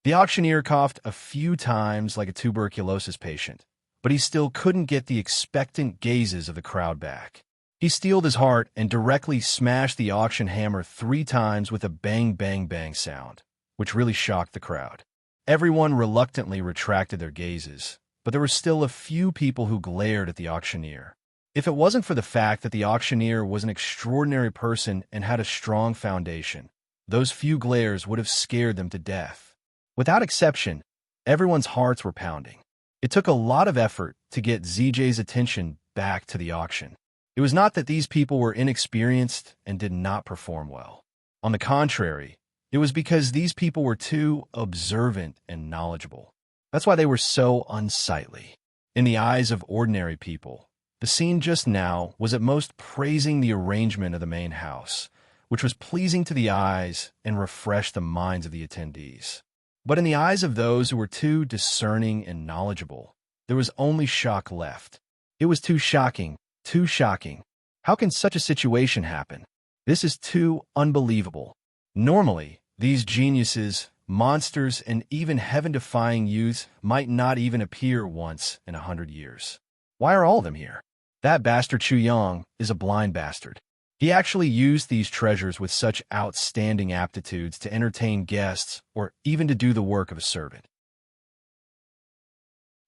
A: The auctioneer coughed a few times like a tuberculosis patient, but he still couldn't get the expectant gazes of the crowd back. He steeled his heart and directly smashed the auction hammer 3 times with a bang, bang, bang sound, which really shocked the crowd. Everyone reluctantly retracted their gazes, but there were still a few people who glared at the auctioneer. If it wasn't for the fact that the auctioneer was an extraordinary person and had a strong foundation, those few glares would have scared them to death. Without exception, everyone's hearts were pounding. It took a lot of effort to get ZJ's attention back to the auction. It was not that these people were inexperienced and did not perform well. On the contrary, it was because these people were too observant and knowledgeable. That's why they were so unsightly. In the eyes of ordinary people, the scene just now was at most praising the arrangement of the main house, which was pleasing to the eyes and refreshed the minds of the attendees. But in the eyes of those who were too discerning and knowledgeable, there was only shock left. It was too shocking, too shocking. How can such a situation happen? This is too unbelievable. Normally, these geniuses, monsters, and even heaven-defying youths might not even appear once in 100 years. Why are all of them here? That bastard Chu Yang is a blind bastard. He actually used these treasures with such outstanding aptitudes to entertain guests or even to do the work of a servant.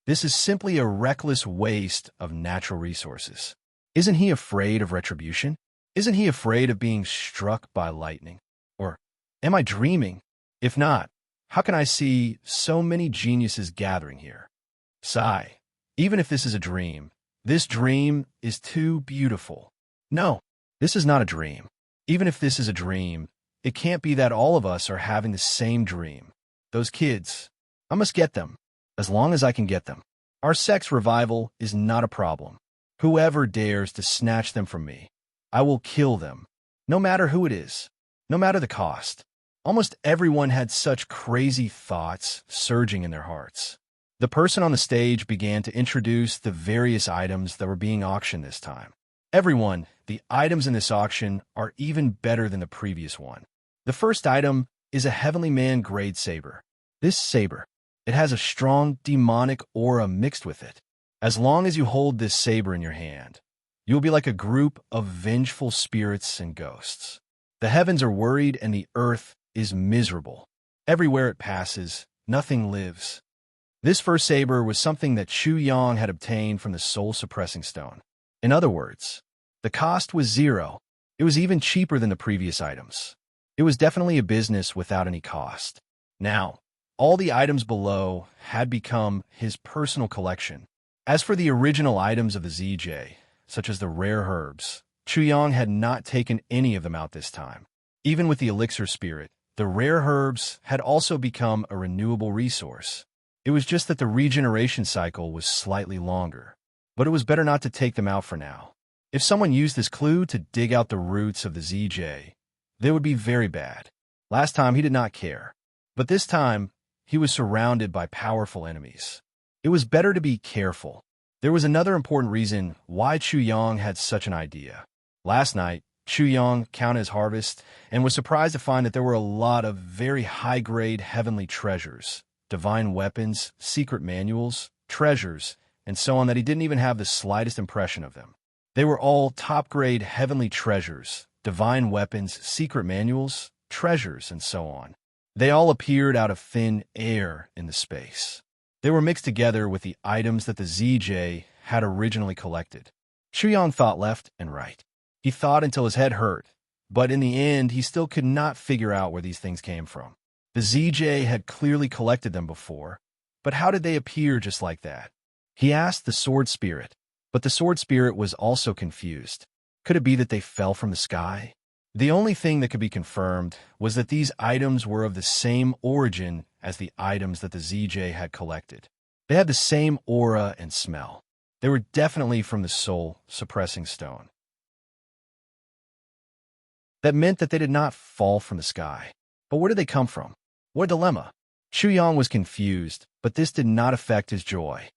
A: This is simply a reckless waste of natural resources. Isn't he afraid of retribution? Isn't he afraid of being struck by lightning? Or am I dreaming? If not, how can I see so many geniuses gathering here? Sigh. Even if this is a dream, this dream is too beautiful. No. This is not a dream. Even if this is a dream, it can't be that all of us are having the same dream. Those kids, I must get them, as long as I can get them. Our sex revival is not a problem. Whoever dares to snatch them from me, I will kill them, no matter who it is, no matter the cost. Almost everyone had such crazy thoughts surging in their hearts. The person on the stage began to introduce the various items that were being auctioned this time. Everyone, the items in this auction are even better than the previous one. The first item is a Heavenly Man grade saber. This saber, it has a strong demonic aura mixed with it. As long as you hold this saber in your hand, you will be like a group of vengeful spirits and ghosts. The heavens are worried and the earth is miserable. Everywhere it passes, nothing lives. This first saber was something that Chu Yang had obtained from the soul-suppressing stone. In other words, the cost was 0. It was even cheaper than the previous items. It was definitely a business without any cost. Now, all the items below had become his personal collection. As for the original items of the ZJ, such as the rare herbs, Chu Yang had not taken any of them out this time. Even with the elixir spirit, the rare herbs had also become a renewable resource. It was just that the regeneration cycle was slightly longer. But it was better not to take them out for now. If someone used this clue to dig out the roots of the ZJ, they would be very bad. Last time he did not care. But this time, he was surrounded by powerful enemies. It was better to be careful. There was another important reason why Chu Yang had such an idea. Last night, Chu Yang counted his harvest and was surprised to find that there were a lot of very high-grade heavenly treasures, divine weapons, secret manuals, treasures, and so on that he didn't even have the slightest impression of them. They were all top-grade heavenly treasures, divine weapons, secret manuals, treasures, and so on. They all appeared out of thin air in the space. They were mixed together with the items that the ZJ had originally collected. Chu Yang thought left and right. He thought until his head hurt, but in the end, he still could not figure out where these things came from. The ZJ had clearly collected them before, but how did they appear just like that? He asked the sword spirit, but the sword spirit was also confused. Could it be that they fell from the sky? The only thing that could be confirmed was that these items were of the same origin as the items that the ZJ had collected. They had the same aura and smell. They were definitely from the soul-suppressing stone. That meant that they did not fall from the sky. But where did they come from? What a dilemma. Chuyang was confused, but this did not affect his joy.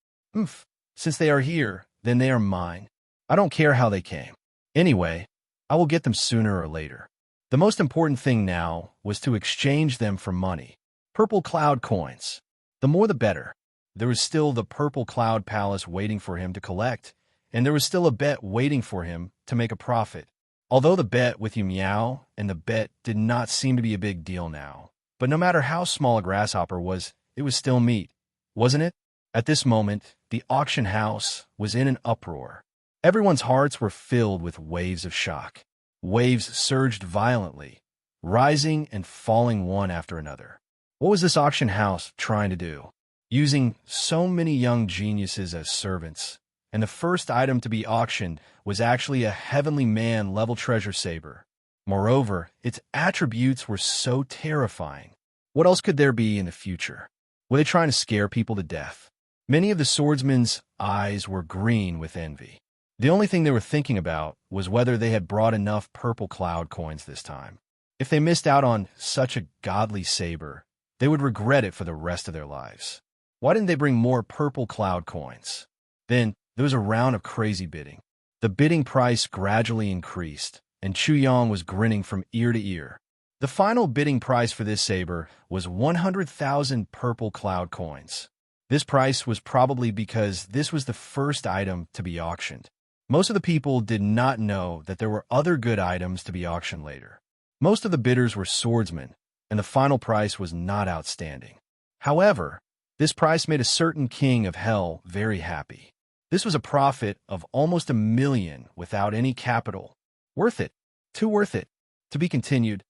A: Since they are here, then they are mine. I don't care how they came. Anyway, I will get them sooner or later. The most important thing now was to exchange them for money. Purple cloud coins. The more the better. There was still the Purple Cloud Palace waiting for him to collect, and there was still a bet waiting for him to make a profit. Although the bet with Yu Miao and the bet did not seem to be a big deal now. But no matter how small a grasshopper was, it was still meat, wasn't it? At this moment, the auction house was in an uproar. Everyone's hearts were filled with waves of shock. Waves surged violently, rising and falling one after another. What was this auction house trying to do? Using so many young geniuses as servants, and the first item to be auctioned was actually a heavenly man-level treasure saber. Moreover, its attributes were so terrifying. What else could there be in the future? Were they trying to scare people to death? Many of the swordsmen's eyes were green with envy. The only thing they were thinking about was whether they had brought enough purple cloud coins this time. If they missed out on such a godly saber, they would regret it for the rest of their lives. Why didn't they bring more purple cloud coins? Then there was a round of crazy bidding. The bidding price gradually increased, and Chuyang was grinning from ear to ear. The final bidding price for this saber was 100,000 purple cloud coins. This price was probably because this was the first item to be auctioned. Most of the people did not know that there were other good items to be auctioned later. Most of the bidders were swordsmen, and the final price was not outstanding. However, this price made a certain king of hell very happy. This was a profit of almost 1 million without any capital. Worth it. Too worth it. To be continued.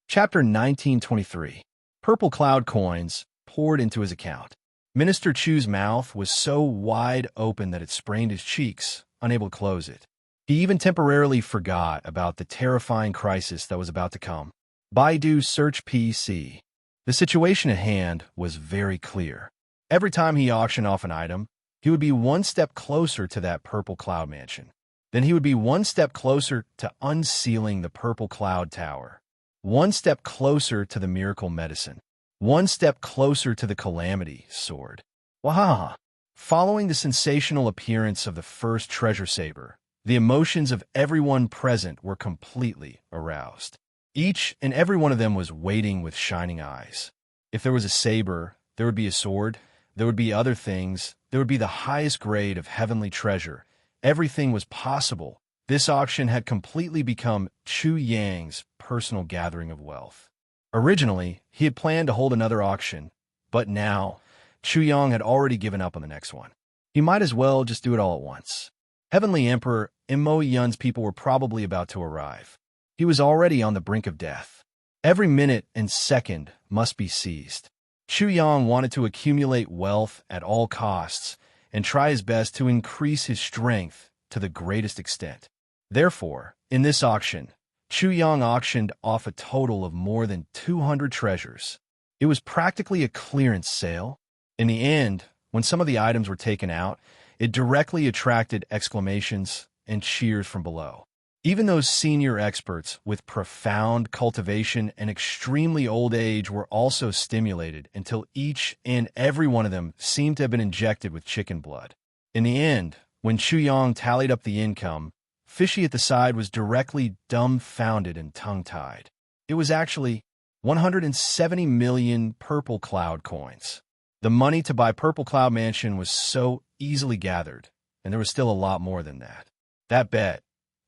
A: Chapter 1923. Purple cloud coins poured into his account. Minister Chu's mouth was so wide open that it sprained his cheeks, unable to close it. He even temporarily forgot about the terrifying crisis that was about to come. Baidu Search PC. The situation at hand was very clear. Every time he auctioned off an item, he would be one step closer to that purple cloud mansion. Then he would be one step closer to unsealing the purple cloud tower. One step closer to the miracle medicine. One step closer to the calamity sword. Wahaha! Following the sensational appearance of the first treasure saber, the emotions of everyone present were completely aroused. Each and every one of them was waiting with shining eyes. If there was a saber, there would be a sword, there would be other things, there would be the highest grade of heavenly treasure. Everything was possible. This auction had completely become Chu Yang's personal gathering of wealth. Originally, he had planned to hold another auction, but now, Chu Yang had already given up on the next one. He might as well just do it all at once. Heavenly Emperor Mo Yun's people were probably about to arrive. He was already on the brink of death. Every minute and second must be seized. Chu Yang wanted to accumulate wealth at all costs and try his best to increase his strength to the greatest extent. Therefore, in this auction, Chu Yang auctioned off a total of more than 200 treasures. It was practically a clearance sale. In the end, when some of the items were taken out, it directly attracted exclamations and cheers from below. Even those senior experts with profound cultivation and extremely old age were also stimulated until each and every one of them seemed to have been injected with chicken blood. In the end, when Chu Yang tallied up the income, Fishy at the side was directly dumbfounded and tongue-tied. It was actually 170 million purple cloud coins. The money to buy Purple Cloud Mansion was so easily gathered, and there was still a lot more than that. That bet.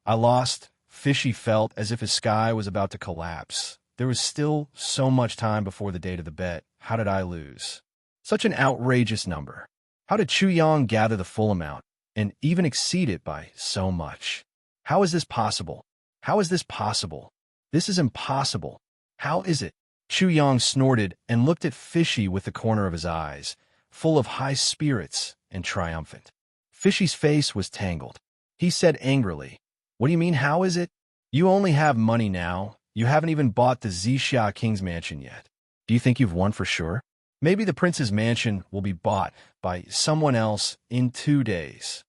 A: I lost. Fishy felt as if his sky was about to collapse. There was still so much time before the date of the bet. How did I lose? Such an outrageous number. How did Chu Yang gather the full amount, and even exceed it by so much? How is this possible? How is this possible? This is impossible. How is it? Chu Yang snorted and looked at Fishy with the corner of his eyes, full of high spirits and triumphant. Fishy's face was tangled. He said angrily, "What do you mean, how is it? You only have money now. You haven't even bought the Zixia King's mansion yet. Do you think you've won for sure? Maybe the prince's mansion will be bought by someone else in 2 days."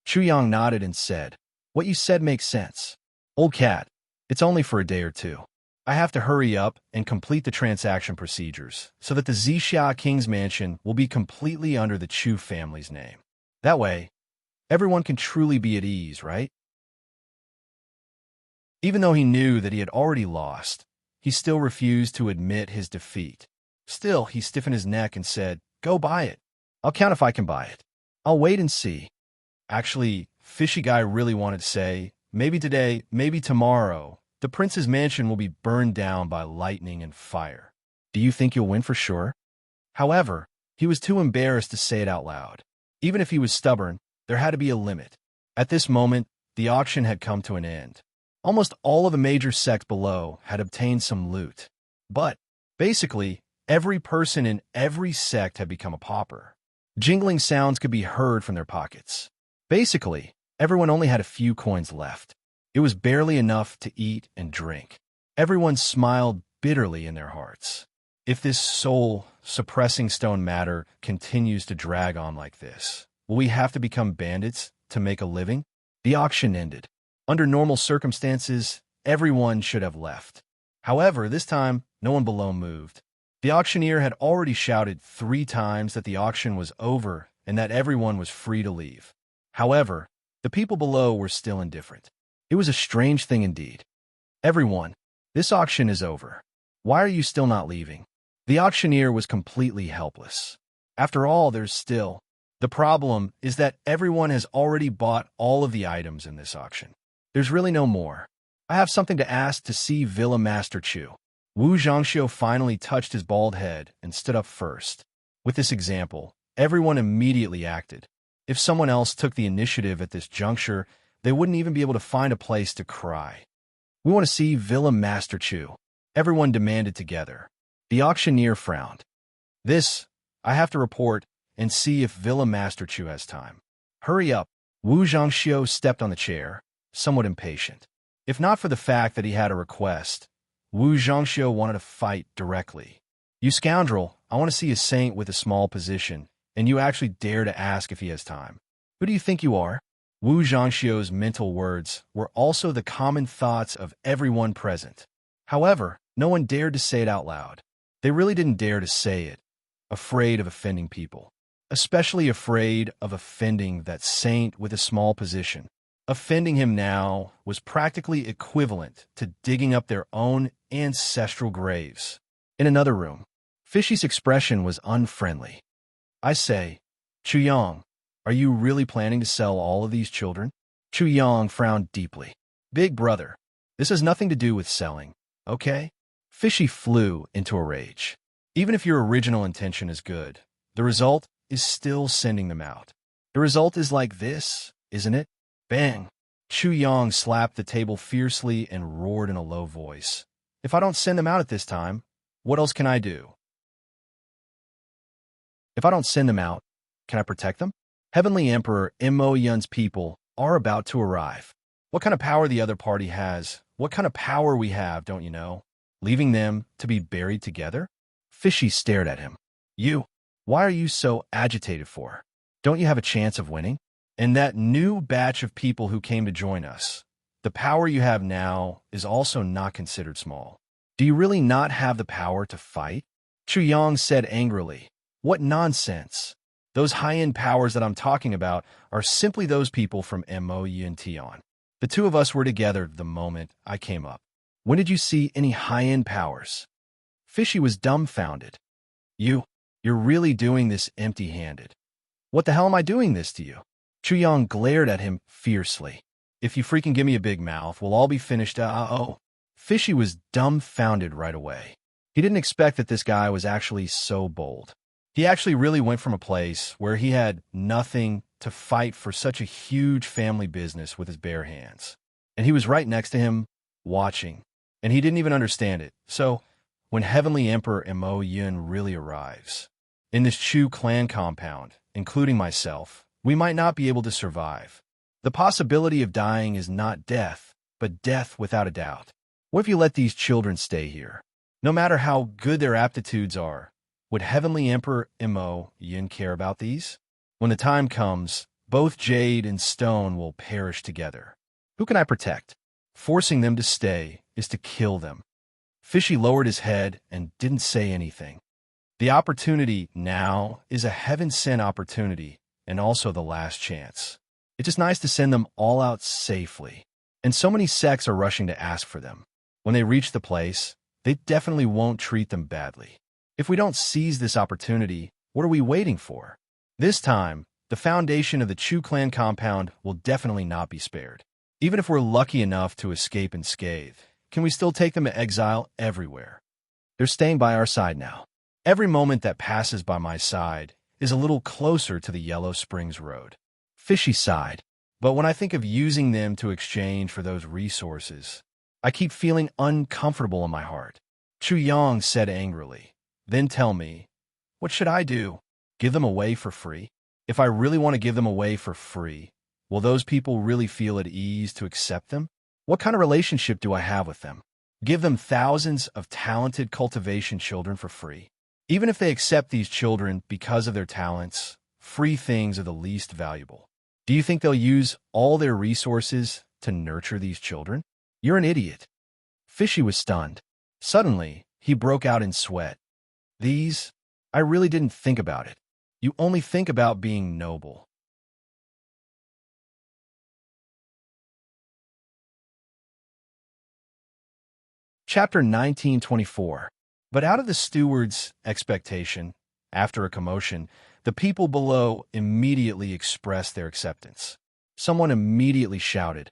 A: Chu Yang nodded and said, "What you said makes sense. Old cat, it's only for a day or two. I have to hurry up and complete the transaction procedures so that the Zixia King's mansion will be completely under the Chu family's name. That way, everyone can truly be at ease, right?" Even though he knew that he had already lost, he still refused to admit his defeat. Still, he stiffened his neck and said, "Go buy it. I'll count if I can buy it. I'll wait and see." Actually, Fishy Guy really wanted to say, maybe today, maybe tomorrow, the prince's mansion will be burned down by lightning and fire. Do you think you'll win for sure? However, he was too embarrassed to say it out loud. Even if he was stubborn, there had to be a limit. At this moment, the auction had come to an end. Almost all of the major sects below had obtained some loot. But, basically, every person in every sect had become a pauper. Jingling sounds could be heard from their pockets. Basically, everyone only had a few coins left. It was barely enough to eat and drink. Everyone smiled bitterly in their hearts. If this soul-suppressing stone matter continues to drag on like this, will we have to become bandits to make a living? The auction ended. Under normal circumstances, everyone should have left. However, this time, no one below moved. The auctioneer had already shouted 3 times that the auction was over and that everyone was free to leave. However, the people below were still indifferent. It was a strange thing indeed. "Everyone, this auction is over. Why are you still not leaving?" The auctioneer was completely helpless. After all, there's still... The problem is that everyone has already bought all of the items in this auction. There's really no more. I have something to ask to see Villa Master Chu. Wu Zhangxiu finally touched his bald head and stood up first. With this example, everyone immediately acted. If someone else took the initiative at this juncture, they wouldn't even be able to find a place to cry. "We want to see Villa Master Chu," everyone demanded together. The auctioneer frowned. "This, I have to report and see if Villa Master Chu has time." "Hurry up." Wu Zhangxiu stepped on the chair, somewhat impatient. If not for the fact that he had a request, Wu Zhangxiu wanted to fight directly. "You scoundrel, I want to see a saint with a small position, and you actually dare to ask if he has time. Who do you think you are?" Wu Zhangxiu's mental words were also the common thoughts of everyone present. However, no one dared to say it out loud. They really didn't dare to say it, afraid of offending people, especially afraid of offending that saint with a small position. Offending him now was practically equivalent to digging up their own ancestral graves. In another room, Fishy's expression was unfriendly. "I say, Chu Yang, are you really planning to sell all of these children?" Chu Yang frowned deeply. "Big brother, this has nothing to do with selling, okay?" Fishy flew into a rage. Even if your original intention is good, the result is still sending them out. The result is like this, isn't it? Bang! Chu Yang slapped the table fiercely and roared in a low voice. "If I don't send them out at this time, what else can I do? If I don't send them out, can I protect them? Heavenly Emperor Mo Yun's people are about to arrive. What kind of power the other party has, what kind of power we have, don't you know? Leaving them to be buried together?" Fishy stared at him. Why are you so agitated for? Don't you have a chance of winning? And that new batch of people who came to join us, the power you have now is also not considered small. Do you really not have the power to fight?" Chu Yang said angrily. "What nonsense! Those high-end powers that I'm talking about are simply those people from Mo Yun Tian. The two of us were together the moment I came up. When did you see any high-end powers?" Fishy was dumbfounded. You're really doing this empty-handed. What the hell am I doing this to you?" Chu Yang glared at him fiercely. "If you freaking give me a big mouth, we'll all be finished. Fishy was dumbfounded right away. He didn't expect that this guy was actually so bold. He actually really went from a place where he had nothing to fight for such a huge family business with his bare hands. And he was right next to him, watching. And he didn't even understand it. So, when Heavenly Emperor Mo Yun really arrives, in this Chu clan compound, including myself, we might not be able to survive. The possibility of dying is not death, but death without a doubt. What if you let these children stay here? No matter how good their aptitudes are, would Heavenly Emperor Mo Yin care about these? When the time comes, both jade and stone will perish together. Who can I protect? Forcing them to stay is to kill them. Fishy lowered his head and didn't say anything. The opportunity now is a heaven-sent opportunity and also the last chance. It's just nice to send them all out safely. And so many sects are rushing to ask for them. When they reach the place, they definitely won't treat them badly. If we don't seize this opportunity, what are we waiting for? This time, the foundation of the Chu clan compound will definitely not be spared. Even if we're lucky enough to escape unscathed, can we still take them to exile everywhere? They're staying by our side now. Every moment that passes by my side is a little closer to the Yellow Springs Road. Fishy sighed. But when I think of using them to exchange for those resources, I keep feeling uncomfortable in my heart. Chu Yang said angrily, "Then tell me, what should I do? Give them away for free? If I really want to give them away for free, will those people really feel at ease to accept them? What kind of relationship do I have with them? Give them thousands of talented cultivation children for free? Even if they accept these children because of their talents, free things are the least valuable. Do you think they'll use all their resources to nurture these children? You're an idiot." Fishy was stunned. Suddenly, he broke out in sweat. I really didn't think about it. You only think about being noble. Chapter 1924. But out of the steward's expectation, after a commotion, the people below immediately expressed their acceptance. Someone immediately shouted,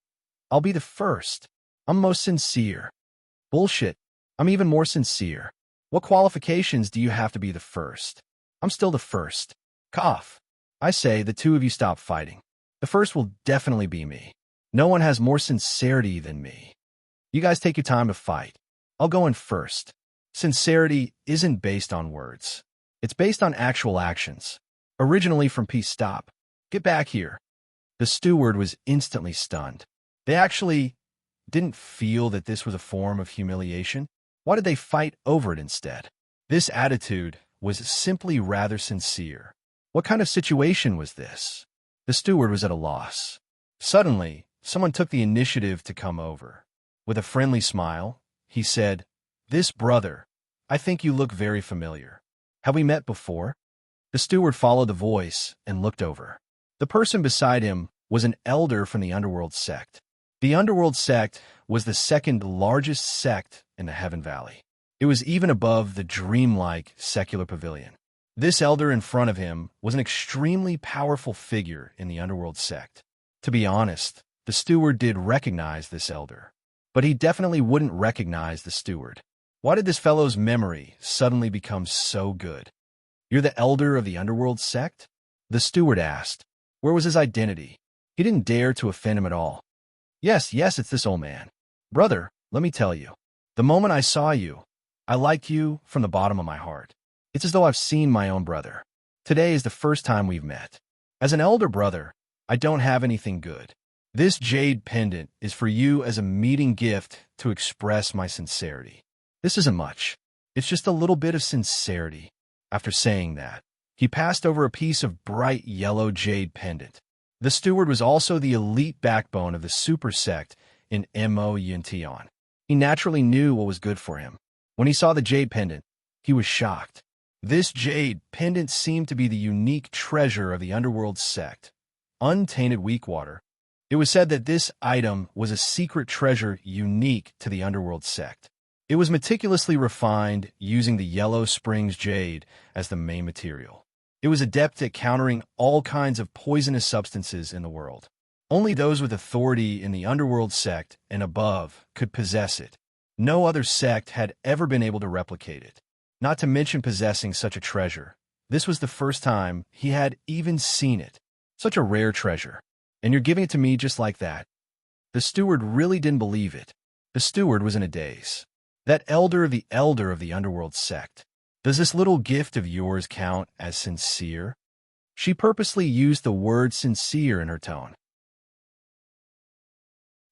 A: "I'll be the first. I'm most sincere." "Bullshit. I'm even more sincere. What qualifications do you have to be the first? I'm still the first." Cough. "I say the two of you stop fighting. The first will definitely be me. No one has more sincerity than me. You guys take your time to fight. I'll go in first." Sincerity isn't based on words. It's based on actual actions. Originally from Peace Stop. "Get back here." The steward was instantly stunned. They actually didn't feel that this was a form of humiliation. Why did they fight over it instead? This attitude was simply rather sincere. What kind of situation was this? The steward was at a loss. Suddenly, someone took the initiative to come over. With a friendly smile, he said, "This brother, I think you look very familiar. Have we met before?" The steward followed the voice and looked over. The person beside him was an elder from the underworld sect. The underworld sect was the second largest sect in the Heaven Valley. It was even above the dreamlike secular pavilion. This elder in front of him was an extremely powerful figure in the underworld sect. To be honest, the steward did recognize this elder, but he definitely wouldn't recognize the steward. Why did this fellow's memory suddenly become so good? "You're the elder of the underworld sect?" The steward asked. Where was his identity? He didn't dare to offend him at all. Yes, it's this old man. "Brother, let me tell you, the moment I saw you, I liked you from the bottom of my heart. It's as though I've seen my own brother. Today is the first time we've met. As an elder brother, I don't have anything good. This jade pendant is for you as a meeting gift to express my sincerity. This isn't much. It's just a little bit of sincerity." After saying that, he passed over a piece of bright yellow jade pendant. The steward was also the elite backbone of the super sect in Mo Yintian. He naturally knew what was good for him. When he saw the jade pendant, he was shocked. This jade pendant seemed to be the unique treasure of the underworld sect. Untainted weak water. It was said that this item was a secret treasure unique to the underworld sect. It was meticulously refined using the Yellow Springs jade as the main material. It was adept at countering all kinds of poisonous substances in the world. Only those with authority in the underworld sect and above could possess it. No other sect had ever been able to replicate it. Not to mention possessing such a treasure. This was the first time he had even seen it. Such a rare treasure. And you're giving it to me just like that. The steward really didn't believe it. The steward was in a daze. That elder of the underworld sect. Does this little gift of yours count as sincere? She purposely used the word sincere in her tone.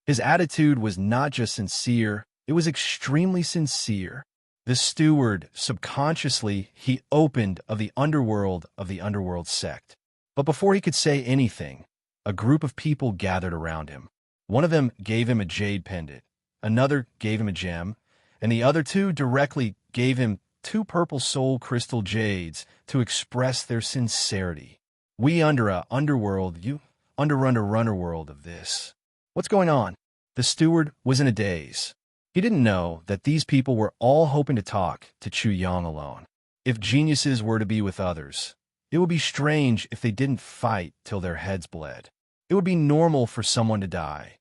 A: His attitude was not just sincere, it was extremely sincere. The steward, subconsciously, he opened of the underworld sect. But before he could say anything, a group of people gathered around him. One of them gave him a jade pendant, another gave him a gem, and the other two directly gave him 2 purple soul crystal jades to express their sincerity. We underworld, you runner world of this. What's going on? The steward was in a daze. He didn't know that these people were all hoping to talk to Chu Yang alone. If geniuses were to be with others, it would be strange if they didn't fight till their heads bled. It would be normal for someone to die.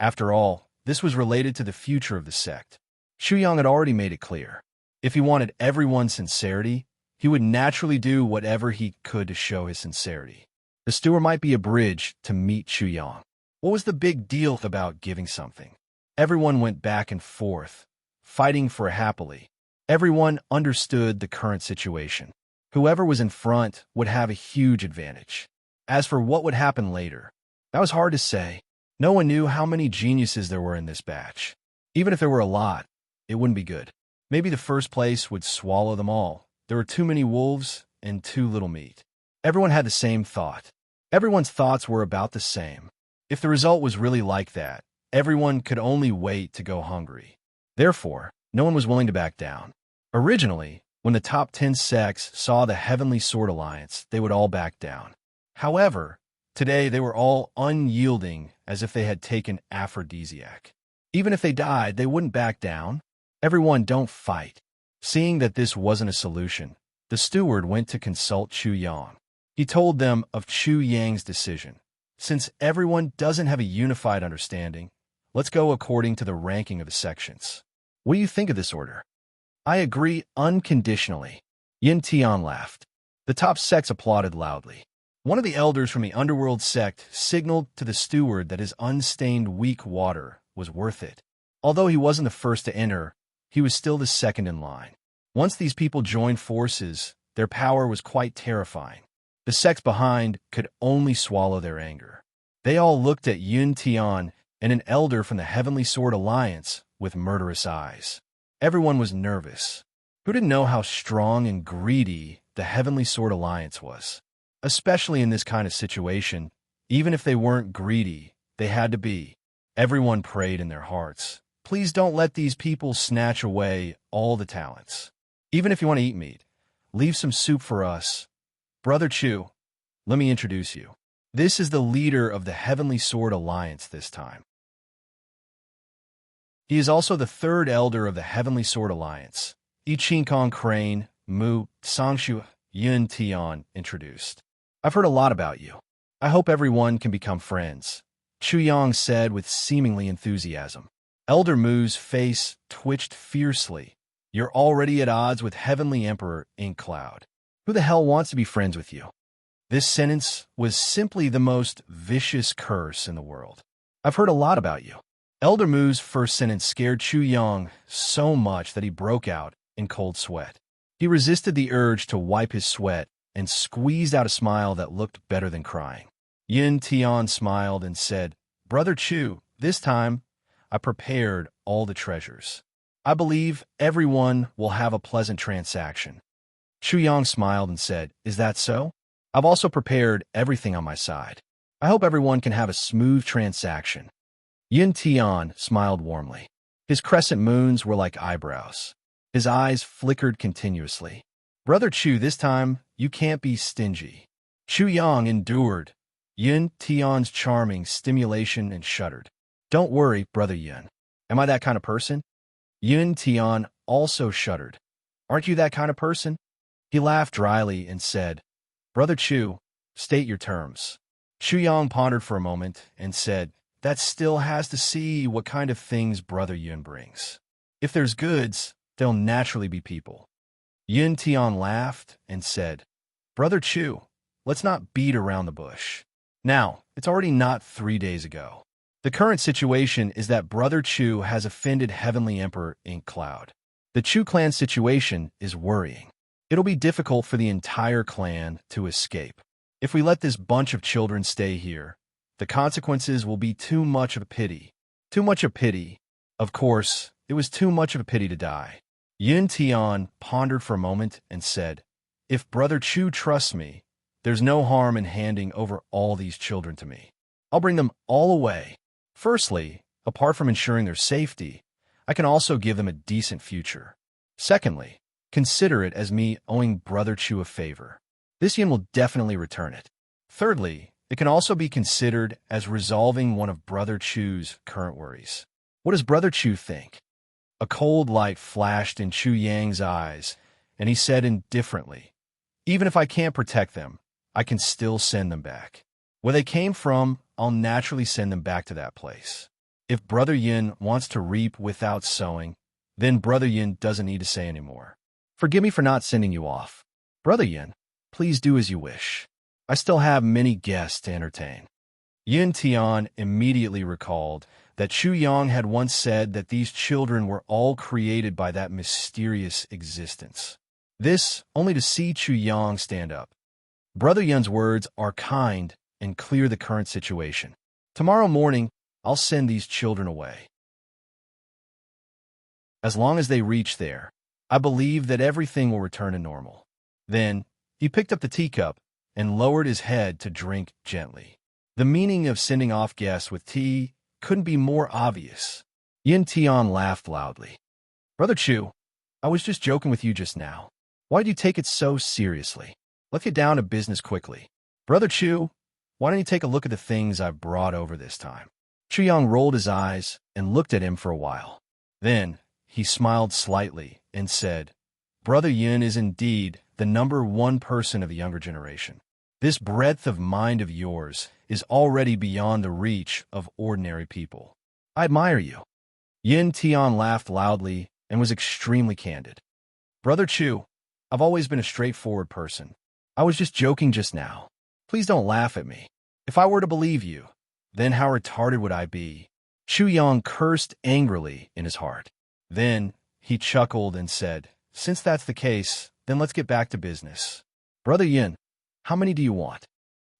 A: After all, this was related to the future of the sect. Chu Yang had already made it clear. If he wanted everyone's sincerity, he would naturally do whatever he could to show his sincerity. The steward might be a bridge to meet Chu Yang. What was the big deal about giving something? Everyone went back and forth, fighting for happily. Everyone understood the current situation. Whoever was in front would have a huge advantage. As for what would happen later, that was hard to say. No one knew how many geniuses there were in this batch. Even if there were a lot, it wouldn't be good. Maybe the first place would swallow them all. There were too many wolves and too little meat. Everyone had the same thought. Everyone's thoughts were about the same. If the result was really like that, everyone could only wait to go hungry. Therefore, no one was willing to back down. Originally, when the top 10 sects saw the Heavenly Sword Alliance, they would all back down. However, today they were all unyielding as if they had taken aphrodisiac. Even if they died, they wouldn't back down. Everyone don't fight. Seeing that this wasn't a solution, the steward went to consult Chu Yang. He told them of Chu Yang's decision. Since everyone doesn't have a unified understanding, let's go according to the ranking of the sections. What do you think of this order? I agree unconditionally. Yin Tian laughed. The top sects applauded loudly. One of the elders from the underworld sect signaled to the steward that his unstained weak water was worth it. Although he wasn't the first to enter, he was still the second in line. Once these people joined forces, their power was quite terrifying. The sects behind could only swallow their anger. They all looked at Yun Tian and an elder from the Heavenly Sword Alliance with murderous eyes. Everyone was nervous. Who didn't know how strong and greedy the Heavenly Sword Alliance was? Especially in this kind of situation, even if they weren't greedy, they had to be. Everyone prayed in their hearts. Please don't let these people snatch away all the talents. Even if you want to eat meat, leave some soup for us. Brother Chu, let me introduce you. This is the leader of the Heavenly Sword Alliance this time. He is also the third elder of the Heavenly Sword Alliance. I Ching Kong Crane, Mu, Sangshu, Yun Tian introduced. I've heard a lot about you. I hope everyone can become friends, Chu Yang said with seemingly enthusiasm. Elder Mu's face twitched fiercely. You're already at odds with Heavenly Emperor Ink Cloud. Who the hell wants to be friends with you? This sentence was simply the most vicious curse in the world. I've heard a lot about you. Elder Mu's first sentence scared Chu Yang so much that he broke out in cold sweat. He resisted the urge to wipe his sweat and squeezed out a smile that looked better than crying. Yin Tian smiled and said, Brother Chu, this time I prepared all the treasures. I believe everyone will have a pleasant transaction. Chu Yang smiled and said, Is that so? I've also prepared everything on my side. I hope everyone can have a smooth transaction. Yin Tian smiled warmly. His crescent moons were like eyebrows. His eyes flickered continuously. Brother Chu, this time you can't be stingy. Chu Yang endured Yin Tian's charming stimulation and shuddered. Don't worry, Brother Yin. Am I that kind of person? Yin Tian also shuddered. Aren't you that kind of person? He laughed dryly and said, Brother Chu, state your terms. Chu Yang pondered for a moment and said, That still has to see what kind of things Brother Yun brings. If there's goods, there'll naturally be people. Yin Tian laughed and said, Brother Chu, let's not beat around the bush. Now, it's already not 3 days ago. The current situation is that Brother Chu has offended Heavenly Emperor Ink Cloud. The Chu clan situation is worrying. It'll be difficult for the entire clan to escape. If we let this bunch of children stay here, the consequences will be too much of a pity. Too much a pity. Of course, it was too much of a pity to die. Yun Tian pondered for a moment and said, "If Brother Chu trusts me, there's no harm in handing over all these children to me. I'll bring them all away. Firstly, apart from ensuring their safety, I can also give them a decent future. Secondly, consider it as me owing Brother Chu a favor. This yin will definitely return it. Thirdly, it can also be considered as resolving one of Brother Chu's current worries. What does Brother Chu think?" A cold light flashed in Chu Yang's eyes, and he said indifferently, "Even if I can't protect them, I can still send them back. Where they came from, I'll naturally send them back to that place. If Brother Yin wants to reap without sowing, then Brother Yin doesn't need to say anymore. Forgive me for not sending you off. Brother Yin, please do as you wish. I still have many guests to entertain." Yin Tian immediately recalled that Chu Yang had once said that these children were all created by that mysterious existence. This only to see Chu Yang stand up. Brother Yun's words are kind and clear the current situation. Tomorrow morning, I'll send these children away. As long as they reach there, I believe that everything will return to normal. Then, he picked up the teacup and lowered his head to drink gently. The meaning of sending off guests with tea couldn't be more obvious. Yin Tian laughed loudly. "Brother Chu, I was just joking with you just now. Why did you take it so seriously? Let's get down to business quickly. Brother Chu, why don't you take a look at the things I've brought over this time?" Chu Yang rolled his eyes and looked at him for a while. Then, he smiled slightly and said, "Brother Yin is indeed the #1 person of the younger generation. This breadth of mind of yours is already beyond the reach of ordinary people. I admire you." Yin Tian laughed loudly and was extremely candid. "Brother Chu, I've always been a straightforward person. I was just joking just now. Please don't laugh at me. If I were to believe you, then how retarded would I be?" Chu Yang cursed angrily in his heart. Then he chuckled and said, "Since that's the case, then let's get back to business. Brother Yin, how many do you want?"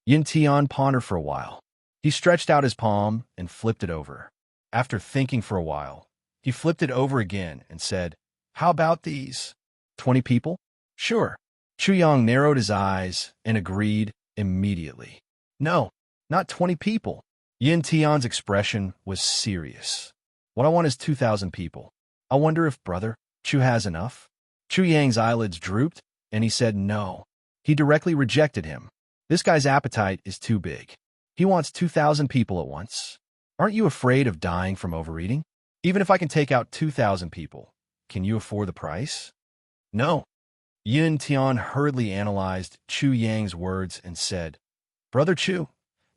A: Yin Tian pondered for a while. He stretched out his palm and flipped it over. After thinking for a while, he flipped it over again and said, "How about these? 20 people? Sure." Chu Yang narrowed his eyes and agreed immediately. "No, not 20 people." Yin Tian's expression was serious. "What I want is 2,000 people. I wonder if Brother Chu has enough?" Chu Yang's eyelids drooped, and he said no. He directly rejected him. This guy's appetite is too big. He wants 2,000 people at once. Aren't you afraid of dying from overeating? Even if I can take out 2,000 people, can you afford the price? No. Yin Tian hurriedly analyzed Chu Yang's words and said, "Brother Chu,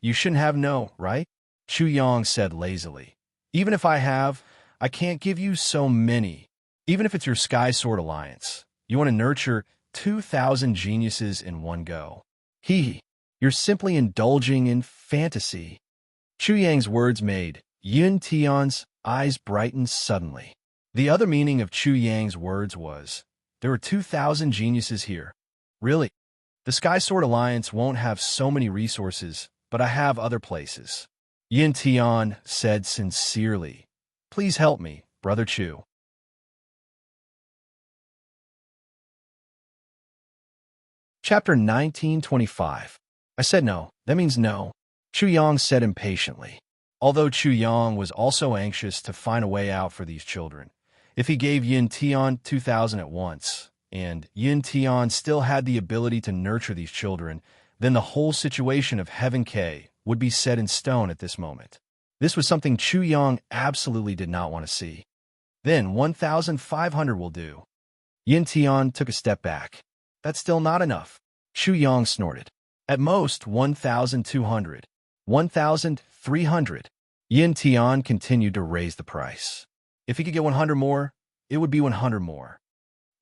A: you shouldn't have no, right?" Chu Yang said lazily, "Even if I have, I can't give you so many. Even if it's your Sky Sword Alliance, you want to nurture 2,000 geniuses in one go. You're simply indulging in fantasy." Chu Yang's words made Yin Tian's eyes brighten suddenly. The other meaning of Chu Yang's words was, there are 2,000 geniuses here. Really? The Sky Sword Alliance won't have so many resources, but I have other places. Yin Tian said sincerely, "Please help me, Brother Chu." Chapter 1925. I said no. That means no. Chu Yang said impatiently. Although Chu Yang was also anxious to find a way out for these children, if he gave Yin Tian 2,000 at once, and Yin Tian still had the ability to nurture these children, then the whole situation of Heaven K would be set in stone at this moment. This was something Chu Yang absolutely did not want to see. Then 1,500 will do. Yin Tian took a step back. That's still not enough. Chu Yang snorted. At most 1,200. 1,300. Yin Tian continued to raise the price. If he could get 100 more, it would be 100 more.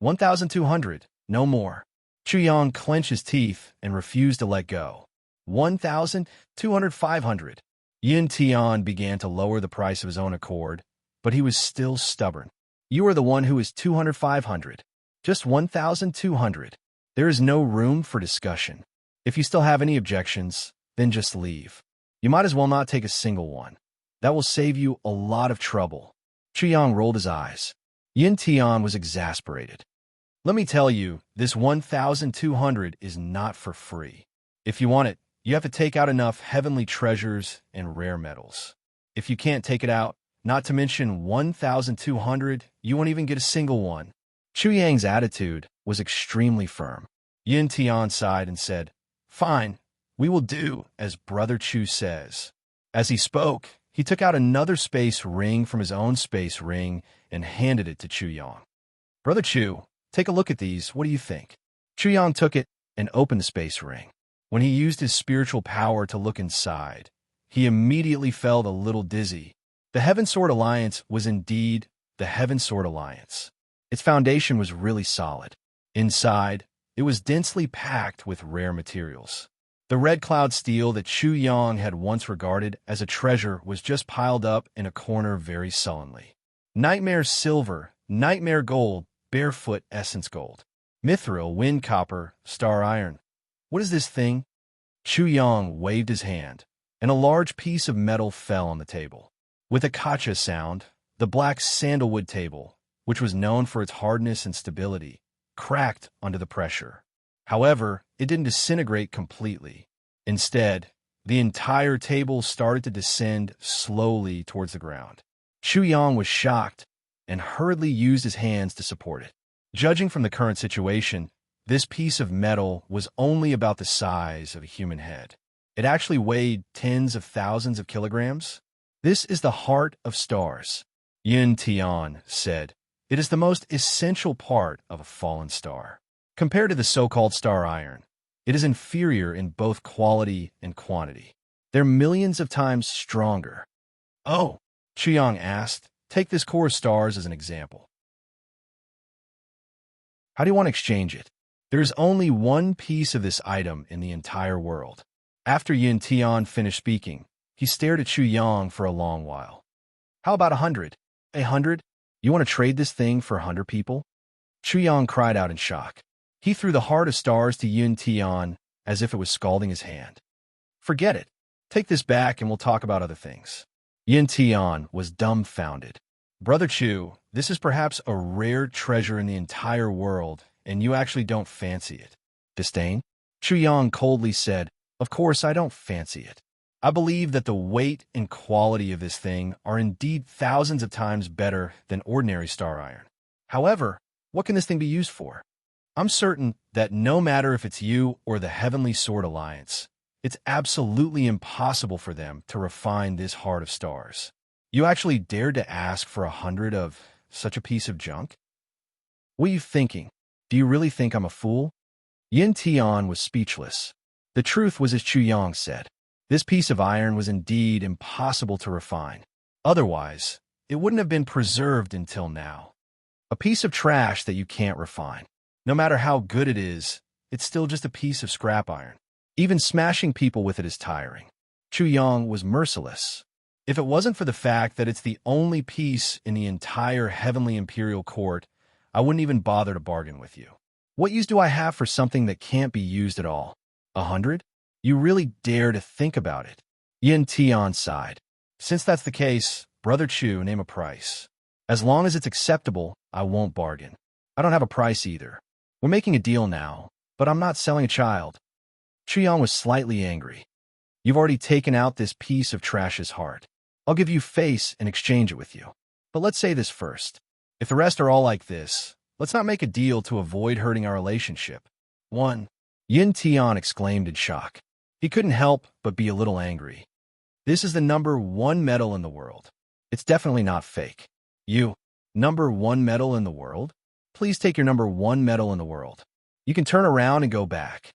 A: 1,200, no more. Chu Yang clenched his teeth and refused to let go. 1,200, 500. Yin Tian began to lower the price of his own accord, but he was still stubborn. You are the one who is 200, 500. Just 1,200. There is no room for discussion. If you still have any objections, then just leave. You might as well not take a single one. That will save you a lot of trouble. Chuyang rolled his eyes. Yin Tian was exasperated. Let me tell you, this 1,200 is not for free. If you want it, you have to take out enough heavenly treasures and rare metals. If you can't take it out, not to mention 1,200, you won't even get a single one. Chu Yang's attitude was extremely firm. Yin Tian sighed and said, "Fine, we will do as Brother Chu says." As he spoke, he took out another space ring from his own space ring and handed it to Chu Yang. "Brother Chu, take a look at these. What do you think?" Chu Yang took it and opened the space ring. When he used his spiritual power to look inside, he immediately felt a little dizzy. The Heaven Sword Alliance was indeed the Heaven Sword Alliance. Its foundation was really solid. Inside, it was densely packed with rare materials. The red cloud steel that Chu Yang had once regarded as a treasure was just piled up in a corner very sullenly. Nightmare silver, nightmare gold, barefoot essence gold, mithril, wind copper, star iron. What is this thing? Chu Yang waved his hand, and a large piece of metal fell on the table. With a kacha sound, the black sandalwood table, which was known for its hardness and stability, cracked under the pressure. However, it didn't disintegrate completely. Instead, the entire table started to descend slowly towards the ground. Chu Yang was shocked and hurriedly used his hands to support it. Judging from the current situation, this piece of metal was only about the size of a human head. It actually weighed tens of thousands of kilograms. "This is the heart of stars," Yin Tian said. "It is the most essential part of a fallen star. Compared to the so-called star iron, it is inferior in both quality and quantity. They're millions of times stronger." "Oh," Chuyang asked, "take this core of stars as an example. How do you want to exchange it?" "There is only one piece of this item in the entire world." After Yin Tian finished speaking, he stared at Chu Yang for a long while. "How about 100? 100? You want to trade this thing for 100 people?" Chu Yang cried out in shock. He threw the heart of stars to Yin Tian as if it was scalding his hand. "Forget it. Take this back and we'll talk about other things." Yin Tian was dumbfounded. "Brother Chu, this is perhaps a rare treasure in the entire world, and you actually don't fancy it." "Disdain?" Chu Yang coldly said, "Of course I don't fancy it. I believe that the weight and quality of this thing are indeed thousands of times better than ordinary star iron. However, what can this thing be used for? I'm certain that no matter if it's you or the Heavenly Sword Alliance, it's absolutely impossible for them to refine this heart of stars. You actually dared to ask for 100 of such a piece of junk? What are you thinking? Do you really think I'm a fool?" Yin Tian was speechless. The truth was as Chu Yang said. This piece of iron was indeed impossible to refine. Otherwise, it wouldn't have been preserved until now. A piece of trash that you can't refine. No matter how good it is, it's still just a piece of scrap iron. Even smashing people with it is tiring. Chu Yang was merciless. "If it wasn't for the fact that it's the only piece in the entire Heavenly Imperial Court, I wouldn't even bother to bargain with you. What use do I have for something that can't be used at all? 100? You really dare to think about it?" Yin Tian sighed. "Since that's the case, Brother Chu, name a price. As long as it's acceptable, I won't bargain. I don't have a price either. We're making a deal now, but I'm not selling a child." Chu Yang was slightly angry. "You've already taken out this piece of trash's heart. I'll give you face and exchange it with you. But let's say this first. If the rest are all like this, let's not make a deal to avoid hurting our relationship." "One," Yin Tian exclaimed in shock. He couldn't help but be a little angry. "This is the #1 medal in the world. It's definitely not fake. You, #1 medal in the world? Please take your #1 medal in the world. You can turn around and go back."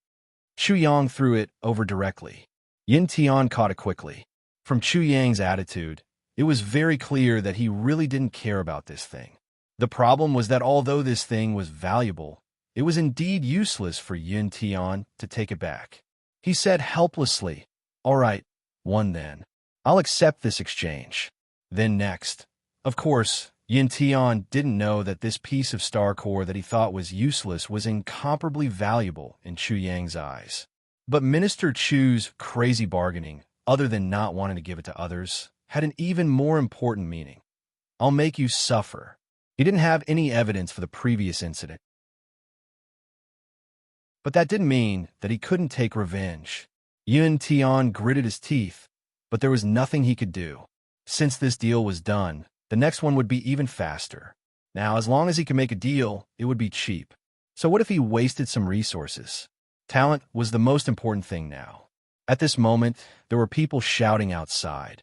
A: Chu Yang threw it over directly. Yin Tian caught it quickly. From Chu Yang's attitude, it was very clear that he really didn't care about this thing. The problem was that although this thing was valuable, it was indeed useless for Yin Tian to take it back. He said helplessly, "All right, 1 then. I'll accept this exchange." Then next. Of course, Yin Tian didn't know that this piece of star core that he thought was useless was incomparably valuable in Chu Yang's eyes. But Minister Chu's crazy bargaining, other than not wanting to give it to others, had an even more important meaning. I'll make you suffer. He didn't have any evidence for the previous incident. But that didn't mean that he couldn't take revenge. Yun Tian gritted his teeth, but there was nothing he could do. Since this deal was done, the next one would be even faster. Now, as long as he could make a deal, it would be cheap. So what if he wasted some resources? Talent was the most important thing now. At this moment, there were people shouting outside.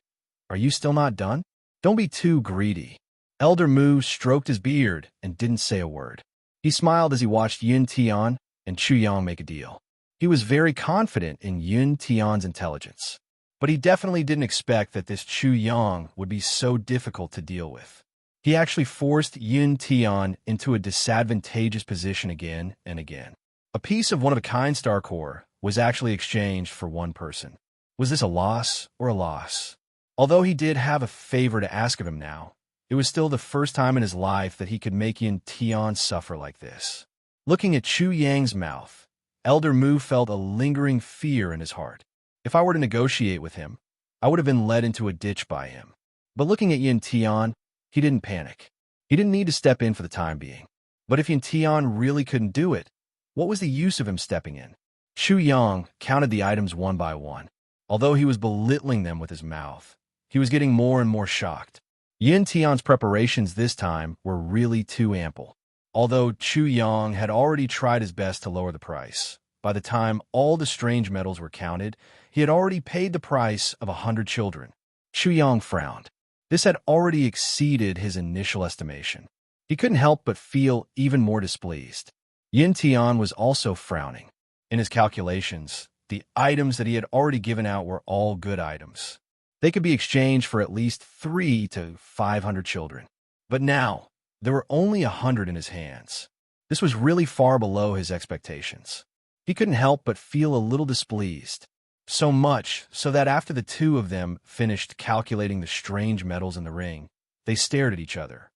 A: Are you still not done? Don't be too greedy. Elder Mu stroked his beard and didn't say a word. He smiled as he watched Yun Tian and Chu Yang make a deal. He was very confident in Yun Tian's intelligence, but he definitely didn't expect that this Chu Yang would be so difficult to deal with. He actually forced Yun Tian into a disadvantageous position again and again. A piece of one-of-a-kind star core was actually exchanged for one person. Was this a loss or a loss? Although he did have a favor to ask of him now, it was still the first time in his life that he could make Yun Tian suffer like this. Looking at Chu Yang's mouth, Elder Mu felt a lingering fear in his heart. If I were to negotiate with him, I would have been led into a ditch by him. But looking at Yun Tian, he didn't panic. He didn't need to step in for the time being. But if Yun Tian really couldn't do it, what was the use of him stepping in? Chu Yang counted the items one by one. Although he was belittling them with his mouth, he was getting more and more shocked. Yun Tian's preparations this time were really too ample. Although Chu Yang had already tried his best to lower the price, by the time all the strange metals were counted, he had already paid the price of 100 children. Chu Yang frowned. This had already exceeded his initial estimation. He couldn't help but feel even more displeased. Yun Tian was also frowning. In his calculations, the items that he had already given out were all good items. They could be exchanged for at least 300 to 500 children. But now, there were only 100 in his hands. This was really far below his expectations. He couldn't help but feel a little displeased. So much so that after the two of them finished calculating the strange metals in the ring, they stared at each other.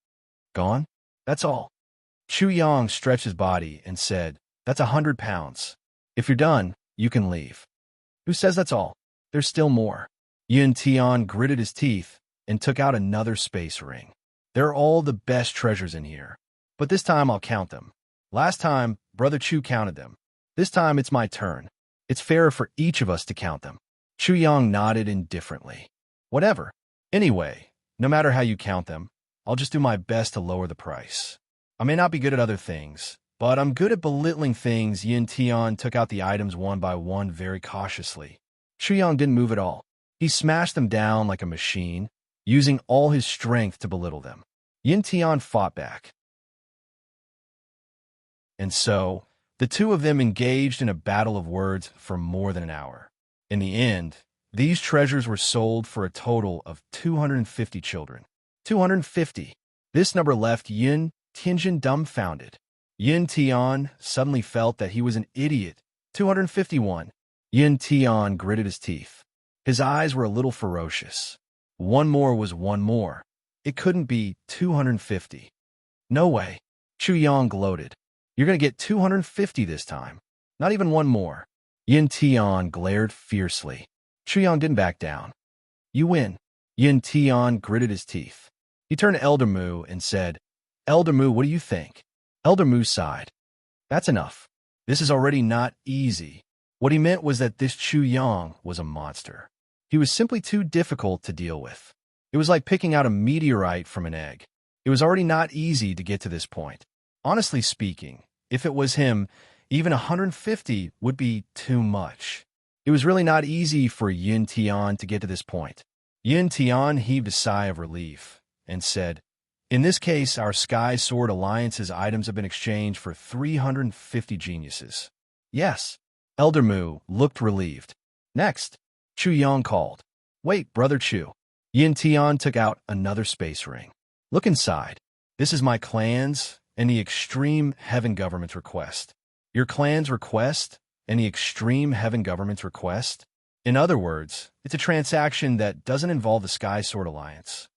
A: Gone? That's all. Chu Yang stretched his body and said, That's 100 pounds. If you're done, you can leave. Who says that's all? There's still more. Yun Tian gritted his teeth and took out another space ring. There are all the best treasures in here. But this time I'll count them. Last time, Brother Chu counted them. This time it's my turn. It's fairer for each of us to count them. Chu Yang nodded indifferently. Whatever. Anyway, no matter how you count them, I'll just do my best to lower the price. I may not be good at other things, but I'm good at belittling things. Yun Tian took out the items one by one very cautiously. Chu Yang didn't move at all. He smashed them down like a machine, using all his strength to belittle them. Yun Tian fought back. And so, the two of them engaged in a battle of words for more than an hour. In the end, these treasures were sold for a total of 250 children. 250. This number left Yun Tianjin dumbfounded. Yun Tian suddenly felt that he was an idiot. 251. Yun Tian gritted his teeth. His eyes were a little ferocious. One more was one more. It couldn't be 250. No way. Chu Yang gloated. You're going to get 250 this time. Not even one more. Yun Tian glared fiercely. Chu Yang didn't back down. You win. Yun Tian gritted his teeth. He turned to Elder Mu and said, Elder Mu, what do you think? Elder Mu sighed. That's enough. This is already not easy. What he meant was that this Chu Yang was a monster. He was simply too difficult to deal with. It was like picking out a meteorite from an egg. It was already not easy to get to this point. Honestly speaking, if it was him, even 150 would be too much. It was really not easy for Yun Tian to get to this point. Yun Tian heaved a sigh of relief and said, In this case, our Sky Sword Alliance's items have been exchanged for 350 geniuses. Yes. Elder Mu looked relieved. Next, Chu Yang called. Wait, Brother Chu. Yun Tian took out another space ring. Look inside. This is my clan's and the Extreme Heaven Government's request. Your clan's request and the Extreme Heaven Government's request? In other words, it's a transaction that doesn't involve the Sky Sword Alliance.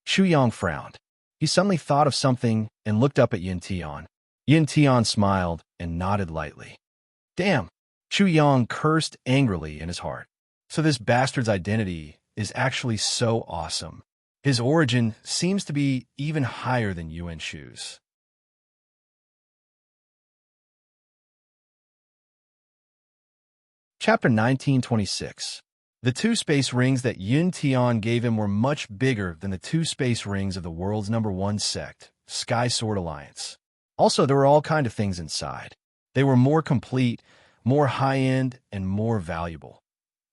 A: Chu Yang frowned. He suddenly thought of something and looked up at Yun Tian. Yun Tian smiled and nodded lightly. Damn, Chu Yang cursed angrily in his heart. So this bastard's identity is actually so awesome. His origin seems to be even higher than Yuan Shu's. Chapter 1926. The two space rings that Yun Tian gave him were much bigger than the two space rings of the world's #1 sect, Sky Sword Alliance. Also, there were all kinds of things inside. They were more complete, more high-end, and more valuable,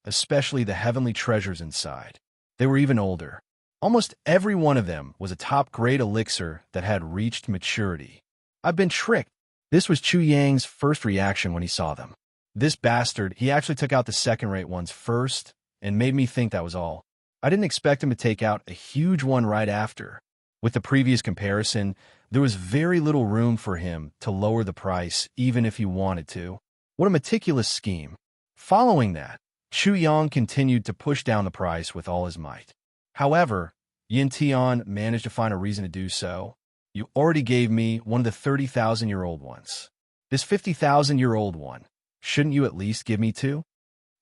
A: especially the heavenly treasures inside. They were even older. Almost every one of them was a top-grade elixir that had reached maturity. I've been tricked. This was Chu Yang's first reaction when he saw them. This bastard, he actually took out the second-rate ones first and made me think that was all. I didn't expect him to take out a huge one right after. With the previous comparison, there was very little room for him to lower the price even if he wanted to. What a meticulous scheme. Following that, Chu Yang continued to push down the price with all his might. However, Yin Tian managed to find a reason to do so. You already gave me one of the 30,000-year-old ones. This 50,000-year-old one, shouldn't you at least give me two?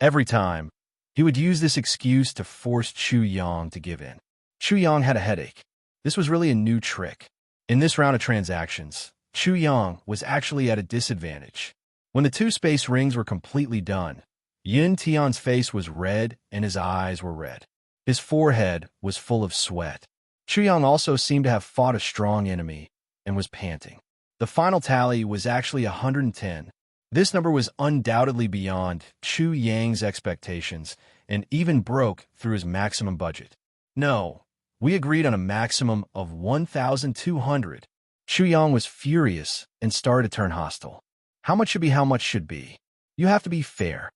A: Every time, he would use this excuse to force Chu Yang to give in. Chu Yang had a headache. This was really a new trick. In this round of transactions, Chu Yang was actually at a disadvantage. When the two space rings were completely done, Yin Tian's face was red and his eyes were red. His forehead was full of sweat. Chu Yang also seemed to have fought a strong enemy and was panting. The final tally was actually 110. This number was undoubtedly beyond Chu Yang's expectations and even broke through his maximum budget. No, we agreed on a maximum of 1,200. Chu Yang was furious and started to turn hostile. How much should be how much should be? You have to be fair.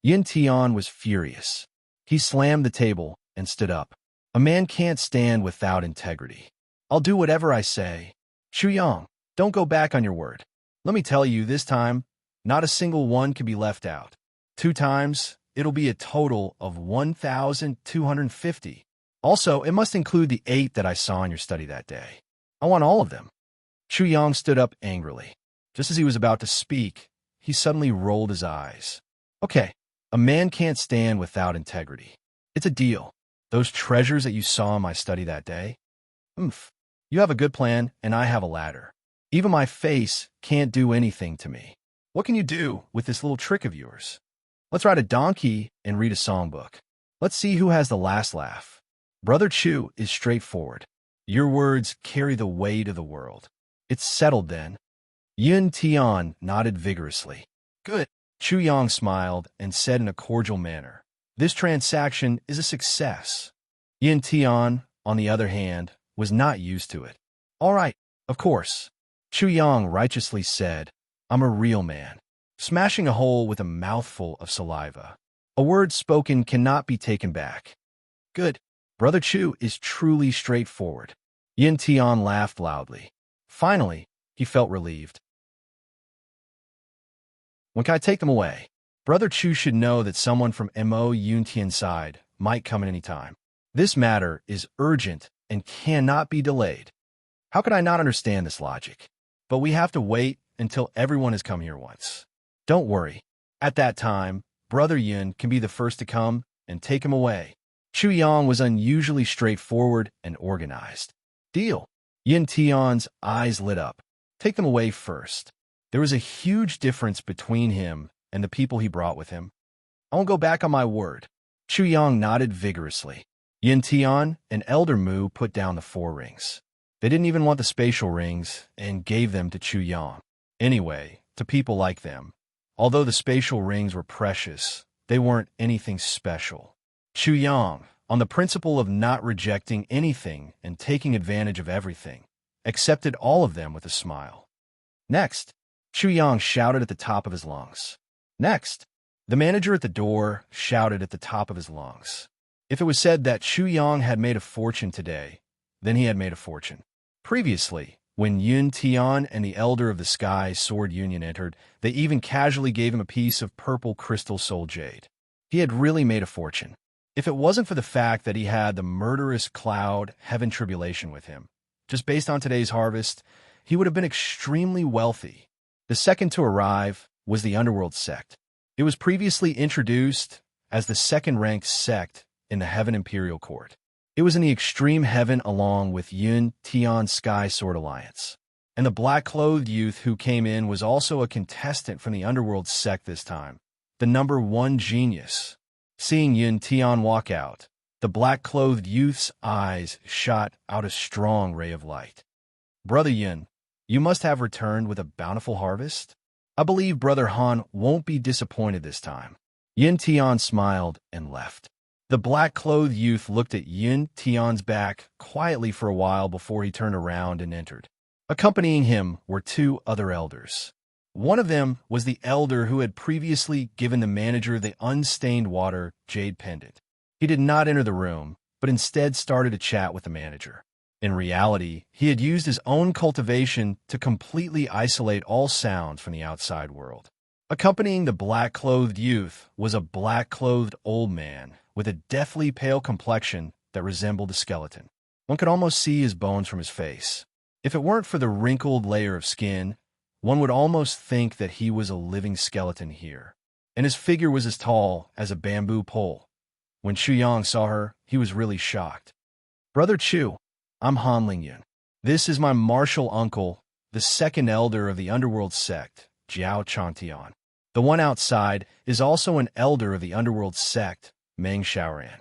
A: Yin Tian was furious. He slammed the table and stood up. A man can't stand without integrity. I'll do whatever I say. Chu Yang, don't go back on your word. Let me tell you, this time, not a single one can be left out. 2 times, it'll be a total of 1,250. Also, it must include the 8 that I saw in your study that day. I want all of them. Chu Yang stood up angrily. Just as he was about to speak, he suddenly rolled his eyes. Okay, a man can't stand without integrity. It's a deal. Those treasures that you saw in my study that day? Oomph. You have a good plan, and I have a ladder. Even my face can't do anything to me. What can you do with this little trick of yours? Let's ride a donkey and read a songbook. Let's see who has the last laugh. Brother Chu is straightforward. Your words carry the weight of the world. It's settled then. Yun Tian nodded vigorously. Good. Chu Yang smiled and said in a cordial manner, this transaction is a success. Yin Tian, on the other hand, was not used to it. All right, of course. Chu Yang righteously said, I'm a real man, smashing a hole with a mouthful of saliva. A word spoken cannot be taken back. Good. Brother Chu is truly straightforward. Yin Tian laughed loudly. Finally, he felt relieved. When can I take them away? Brother Chu should know that someone from Mo Yun Tian's side might come at any time. This matter is urgent and cannot be delayed. How could I not understand this logic? But we have to wait until everyone has come here once. Don't worry. At that time, Brother Yun can be the first to come and take him away. Chu Yang was unusually straightforward and organized. Deal. Yin Tian's eyes lit up. Take them away first. There was a huge difference between him and the people he brought with him. I won't go back on my word. Chu Yang nodded vigorously. Yin Tian and Elder Mu put down the 4 rings. They didn't even want the spatial rings and gave them to Chu Yang. Anyway, to people like them, although the spatial rings were precious, they weren't anything special. Chu Yang, on the principle of not rejecting anything and taking advantage of everything, accepted all of them with a smile. Next, Chu Yang shouted at the top of his lungs. Next, the manager at the door shouted at the top of his lungs. If it was said that Chu Yang had made a fortune today, then he had made a fortune. Previously, when Yun Tian and the Elder of the Sky Sword Union entered, they even casually gave him a piece of purple crystal soul jade. He had really made a fortune. If it wasn't for the fact that he had the murderous cloud heaven tribulation with him, just based on today's harvest, he would have been extremely wealthy. The second to arrive was the underworld sect. It was previously introduced as the second-ranked sect in the Heaven Imperial Court. It was in the extreme heaven along with Yun Tian Sky Sword Alliance. And the black-clothed youth who came in was also a contestant from the underworld sect this time, the number one genius. Seeing Yun Tian walk out, the black-clothed youth's eyes shot out a strong ray of light. Brother Yun, you must have returned with a bountiful harvest? I believe Brother Han won't be disappointed this time. Yun Tian smiled and left. The black-clothed youth looked at Yun Tian's back quietly for a while before he turned around and entered. Accompanying him were two other elders. One of them was the elder who had previously given the manager the unstained water jade pendant. He did not enter the room, but instead started a chat with the manager. In reality, he had used his own cultivation to completely isolate all sounds from the outside world. Accompanying the black-clothed youth was a black-clothed old man with a deathly pale complexion that resembled a skeleton. One could almost see his bones from his face. If it weren't for the wrinkled layer of skin, one would almost think that he was a living skeleton here. And his figure was as tall as a bamboo pole. When Chu Yang saw her, he was really shocked. Brother Chu, I'm Han Lingyun. This is my martial uncle, the second elder of the underworld sect, Jiao Changtian. The one outside is also an elder of the underworld sect, Meng Xiaoran.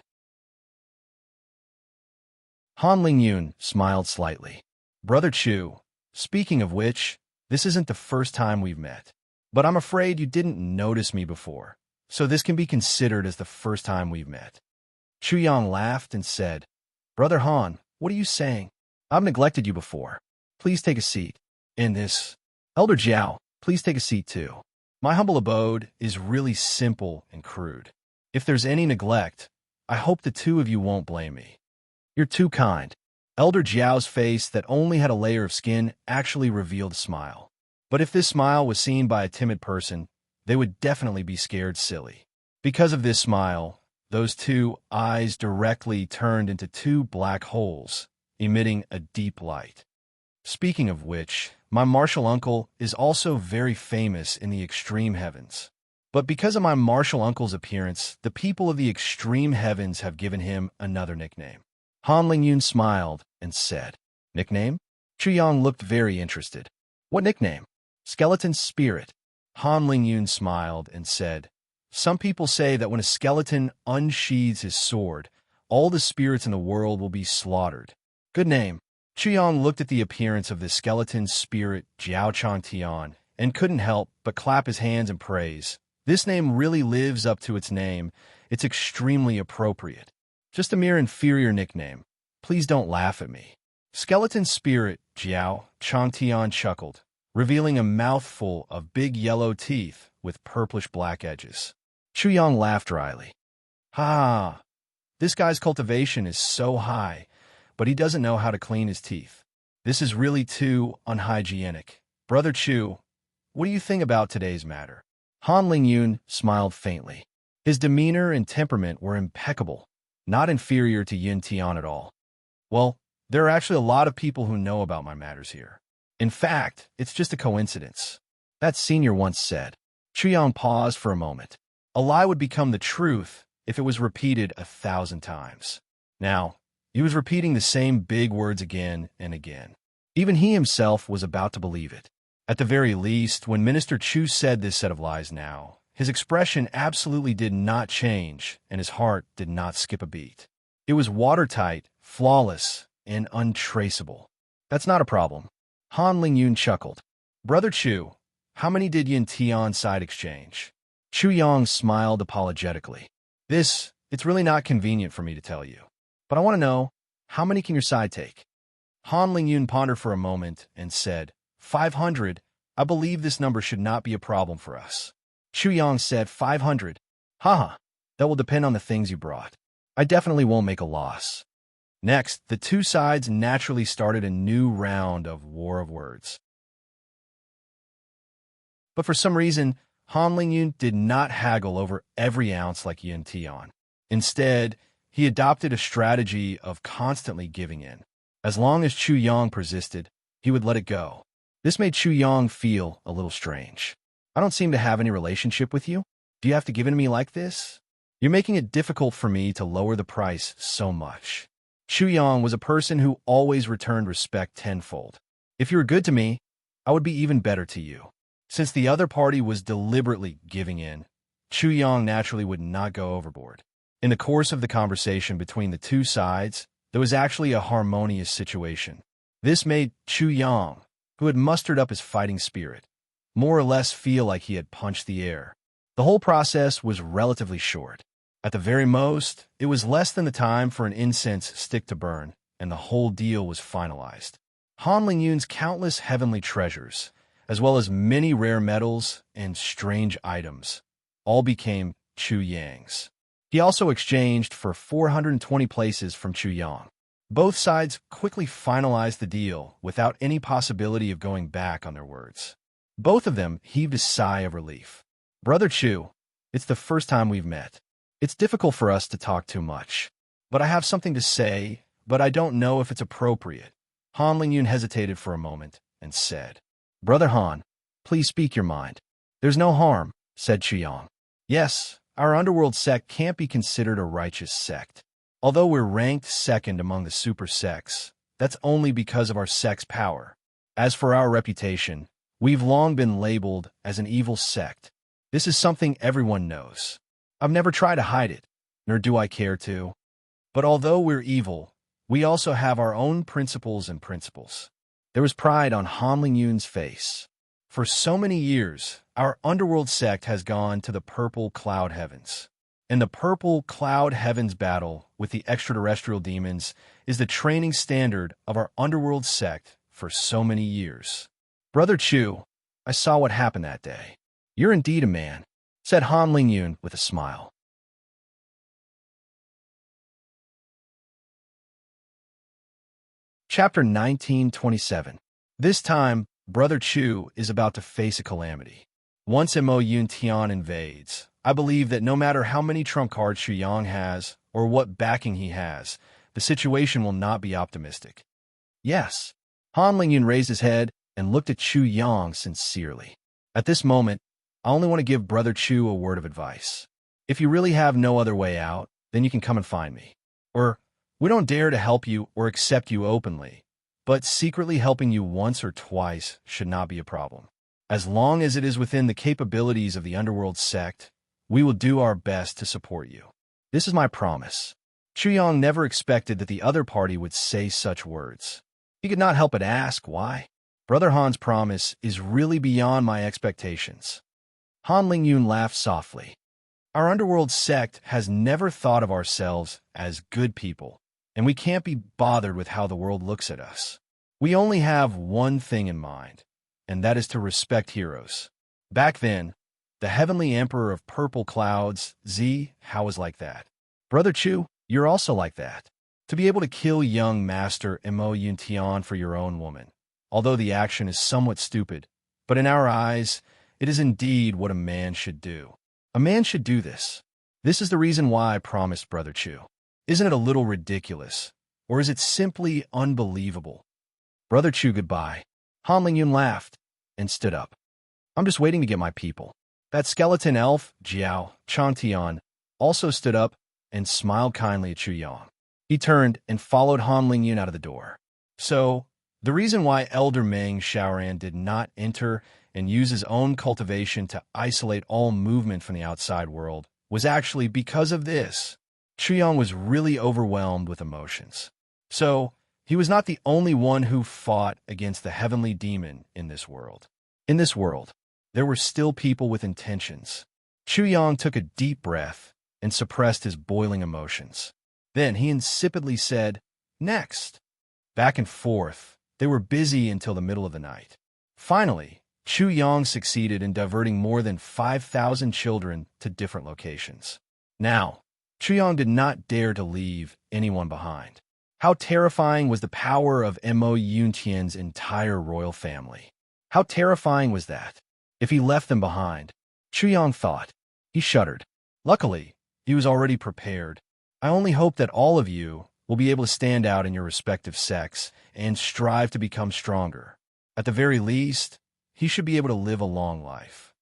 A: Han Lingyun smiled slightly. Brother Chu, speaking of which, this isn't the first time we've met. But I'm afraid you didn't notice me before, so this can be considered as the first time we've met. Chu Yang laughed and said, Brother Han, what are you saying? I've neglected you before. Please take a seat. In this, Elder Jiao, please take a seat too. My humble abode is really simple and crude. If there's any neglect, I hope the two of you won't blame me. You're too kind. Elder Jiao's face that only had a layer of skin actually revealed a smile. But if this smile was seen by a timid person, they would definitely be scared silly. Because of this smile, those two eyes directly turned into two black holes, emitting a deep light. Speaking of which, my martial uncle is also very famous in the extreme heavens. But because of my martial uncle's appearance, the people of the extreme heavens have given him another nickname. Han Lingyun smiled and said, Nickname? Chu Yang looked very interested. What nickname? Skeleton Spirit. Han Lingyun smiled and said, Some people say that when a skeleton unsheathes his sword, all the spirits in the world will be slaughtered. Good name. Chu Yang looked at the appearance of the skeleton spirit Jiao Changtian and couldn't help but clap his hands in praise. This name really lives up to its name. It's extremely appropriate. Just a mere inferior nickname. Please don't laugh at me. Skeleton Spirit Jiao Changtian chuckled, revealing a mouthful of big yellow teeth with purplish-black edges. Chu Yang laughed dryly. Ha! This guy's cultivation is so high, but he doesn't know how to clean his teeth. This is really too unhygienic. Brother Chu, what do you think about today's matter? Han Lingyun smiled faintly. His demeanor and temperament were impeccable, not inferior to Yun Tian at all. Well, there are actually a lot of people who know about my matters here. In fact, it's just a coincidence. That senior once said. Chu Yang paused for a moment. A lie would become the truth if it was repeated 1,000 times. Now, he was repeating the same big words again and again. Even he himself was about to believe it. At the very least, when Minister Chu said this set of lies now, his expression absolutely did not change, and his heart did not skip a beat. It was watertight, flawless, and untraceable. That's not a problem. Han Lingyun chuckled. Brother Chu, how many did Yun Tian side exchange? Chu Yang smiled apologetically. It's really not convenient for me to tell you. But I want to know, how many can your side take? Han Lingyun pondered for a moment and said, 500. I believe this number should not be a problem for us. Chu Yang said 500. Haha, that will depend on the things you brought. I definitely won't make a loss. Next, the two sides naturally started a new round of war of words. But for some reason, Han Lingyun did not haggle over every ounce like Yun Tian. Instead, he adopted a strategy of constantly giving in. As long as Chu Yang persisted, he would let it go. This made Chu Yang feel a little strange. I don't seem to have any relationship with you? Do you have to give in to me like this? You're making it difficult for me to lower the price so much. Chu Yang was a person who always returned respect tenfold. If you were good to me, I would be even better to you. Since the other party was deliberately giving in, Chu Yang naturally would not go overboard. In the course of the conversation between the two sides, there was actually a harmonious situation. This made Chu Yang, who had mustered up his fighting spirit, more or less feel like he had punched the air. The whole process was relatively short. At the very most, it was less than the time for an incense stick to burn, and the whole deal was finalized. Han Lingyun's countless heavenly treasures, as well as many rare metals and strange items, all became Chu Yang's. He also exchanged for 420 places from Chu Yang. Both sides quickly finalized the deal without any possibility of going back on their words. Both of them heaved a sigh of relief. Brother Chu, it's the first time we've met. It's difficult for us to talk too much. But I have something to say, but I don't know if it's appropriate. Han Lingyun hesitated for a moment and said, Brother Han, please speak your mind. There's no harm, said Chu Yang. Yes, our underworld sect can't be considered a righteous sect. Although we're ranked second among the super sects, that's only because of our sect's power. As for our reputation, we've long been labeled as an evil sect. This is something everyone knows. I've never tried to hide it, nor do I care to. But although we're evil, we also have our own principles and principles. There was pride on Han Lingyun's face. For so many years, our underworld sect has gone to the purple cloud heavens. And the purple cloud heavens battle with the extraterrestrial demons is the training standard of our underworld sect for so many years. Brother Chu, I saw what happened that day. You're indeed a man, said Han Lingyun with a smile. Chapter 1927. This time, Brother Chu is about to face a calamity. Once Mo Yun Tian invades, I believe that no matter how many trump cards Chu Yang has, or what backing he has, the situation will not be optimistic. Yes. Han Lingyun raised his head and looked at Chu Yang sincerely. At this moment, I only want to give Brother Chu a word of advice. If you really have no other way out, then you can come and find me. Or, we don't dare to help you or accept you openly, but secretly helping you once or twice should not be a problem. As long as it is within the capabilities of the underworld sect, we will do our best to support you. This is my promise. Chu Yang never expected that the other party would say such words. He could not help but ask why. Brother Han's promise is really beyond my expectations. Han Lingyun laughed softly. Our underworld sect has never thought of ourselves as good people, and we can't be bothered with how the world looks at us. We only have one thing in mind, and that is to respect heroes. Back then, the heavenly emperor of purple clouds, Hao was like that. Brother Chu, you're also like that. To be able to kill young master Mo Yun Tian for your own woman, although the action is somewhat stupid, but in our eyes, it is indeed what a man should do. A man should do this. This is the reason why I promised Brother Chu. Isn't it a little ridiculous, or is it simply unbelievable? Brother Chu, goodbye. Han Lingyun laughed and stood up. I'm just waiting to get my people. That skeleton elf, Jiao Changtian, also stood up and smiled kindly at Chu Yang. He turned and followed Han Lingyun out of the door. So, the reason why Elder Meng Xiaoran did not enter and use his own cultivation to isolate all movement from the outside world was actually because of this. Chu Yang was really overwhelmed with emotions. So, he was not the only one who fought against the heavenly demon in this world. In this world, there were still people with intentions. Chu Yang took a deep breath and suppressed his boiling emotions. Then he insipidly said, "Next." Back and forth, they were busy until the middle of the night. Finally, Chu Yang succeeded in diverting more than 5,000 children to different locations. Now, Chu Yang did not dare to leave anyone behind. How terrifying was the power of Mo Yuntian's entire royal family. How terrifying was that? If he left them behind, Chu Yang thought. He shuddered. Luckily, he was already prepared. I only hope that all of you will be able to stand out in your respective sects and strive to become stronger. At the very least, he should be able to live a long life.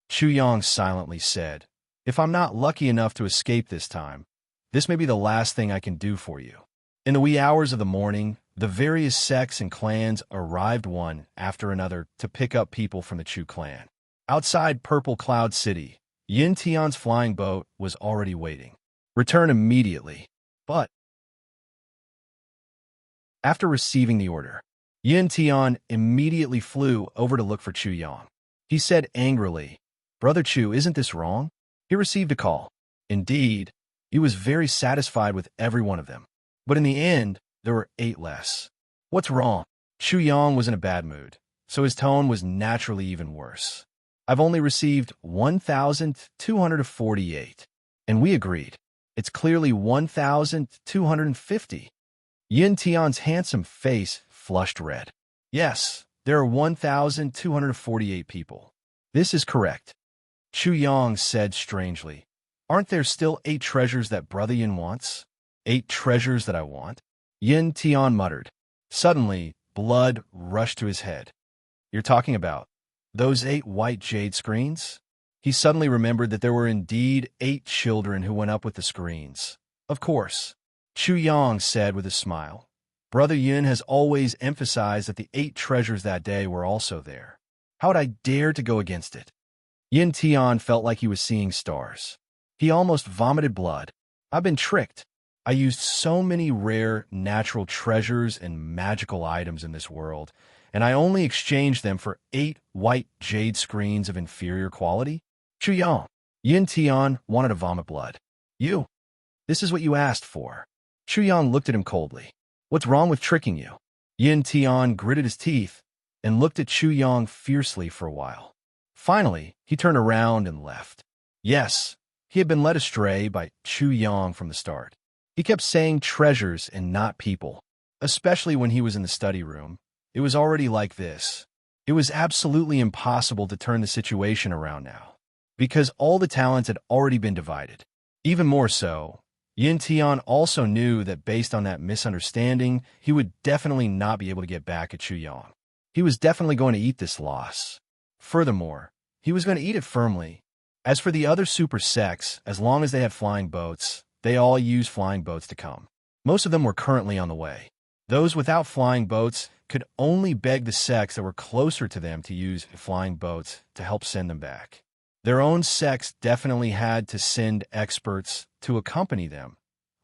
A: Chu Yang silently said, If I'm not lucky enough to escape this time, this may be the last thing I can do for you. In the wee hours of the morning, the various sects and clans arrived one after another to pick up people from the Chu clan. Outside Purple Cloud City, Yin Tian's flying boat was already waiting. Return immediately. But after receiving the order, Yin Tian immediately flew over to look for Chu Yang. He said angrily, "Brother Chu, isn't this wrong?" He received a call. Indeed, he was very satisfied with every one of them. But in the end, there were 8 less. What's wrong? Chu Yang was in a bad mood, so his tone was naturally even worse. I've only received 1,248. And we agreed. It's clearly 1,250. Yin Tian's handsome face flushed red. Yes, there are 1,248 people. This is correct. Chu Yang said strangely, "Aren't there still 8 treasures that Brother Yin wants?" 8 treasures that I want? Yin Tian muttered. Suddenly, blood rushed to his head. You're talking about those 8 white jade screens? He suddenly remembered that there were indeed 8 children who went up with the screens. Of course, Chu Yang said with a smile. Brother Yin has always emphasized that the 8 treasures that day were also there. How would I dare to go against it? Yin Tian felt like he was seeing stars. He almost vomited blood. I've been tricked. I used so many rare natural treasures and magical items in this world, and I only exchanged them for 8 white jade screens of inferior quality? Chu Yang. Yin Tian wanted to vomit blood. This is what you asked for. Chu Yang looked at him coldly. What's wrong with tricking you? Yin Tian gritted his teeth and looked at Chu Yang fiercely for a while. Finally, he turned around and left. Yes, he had been led astray by Chu Yang from the start. He kept saying treasures and not people, especially when he was in the study room. It was already like this. It was absolutely impossible to turn the situation around now, because all the talents had already been divided. Even more so, Yin Tian also knew that based on that misunderstanding, he would definitely not be able to get back at Chu Yang. He was definitely going to eat this loss. Furthermore, he was going to eat it firmly. As for the other super sects, as long as they had flying boats, they all used flying boats to come. Most of them were currently on the way. Those without flying boats could only beg the sects that were closer to them to use flying boats to help send them back. Their own sects definitely had to send experts to accompany them,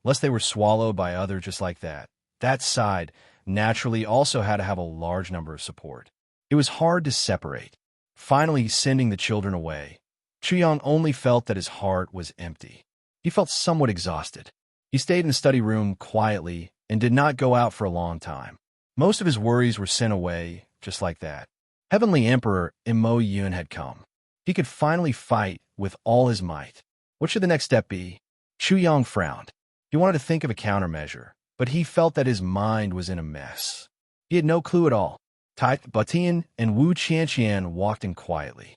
A: lest they were swallowed by others just like that. That side naturally also had to have a large number of support. It was hard to separate. Finally sending the children away, Chu Yang only felt that his heart was empty. He felt somewhat exhausted. He stayed in the study room quietly and did not go out for a long time. Most of his worries were sent away just like that. Heavenly Emperor Imo Yun had come. He could finally fight with all his might. What should the next step be? Chu Yang frowned. He wanted to think of a countermeasure, but he felt that his mind was in a mess. He had no clue at all. Tai Butian and Wu Qianqian walked in quietly.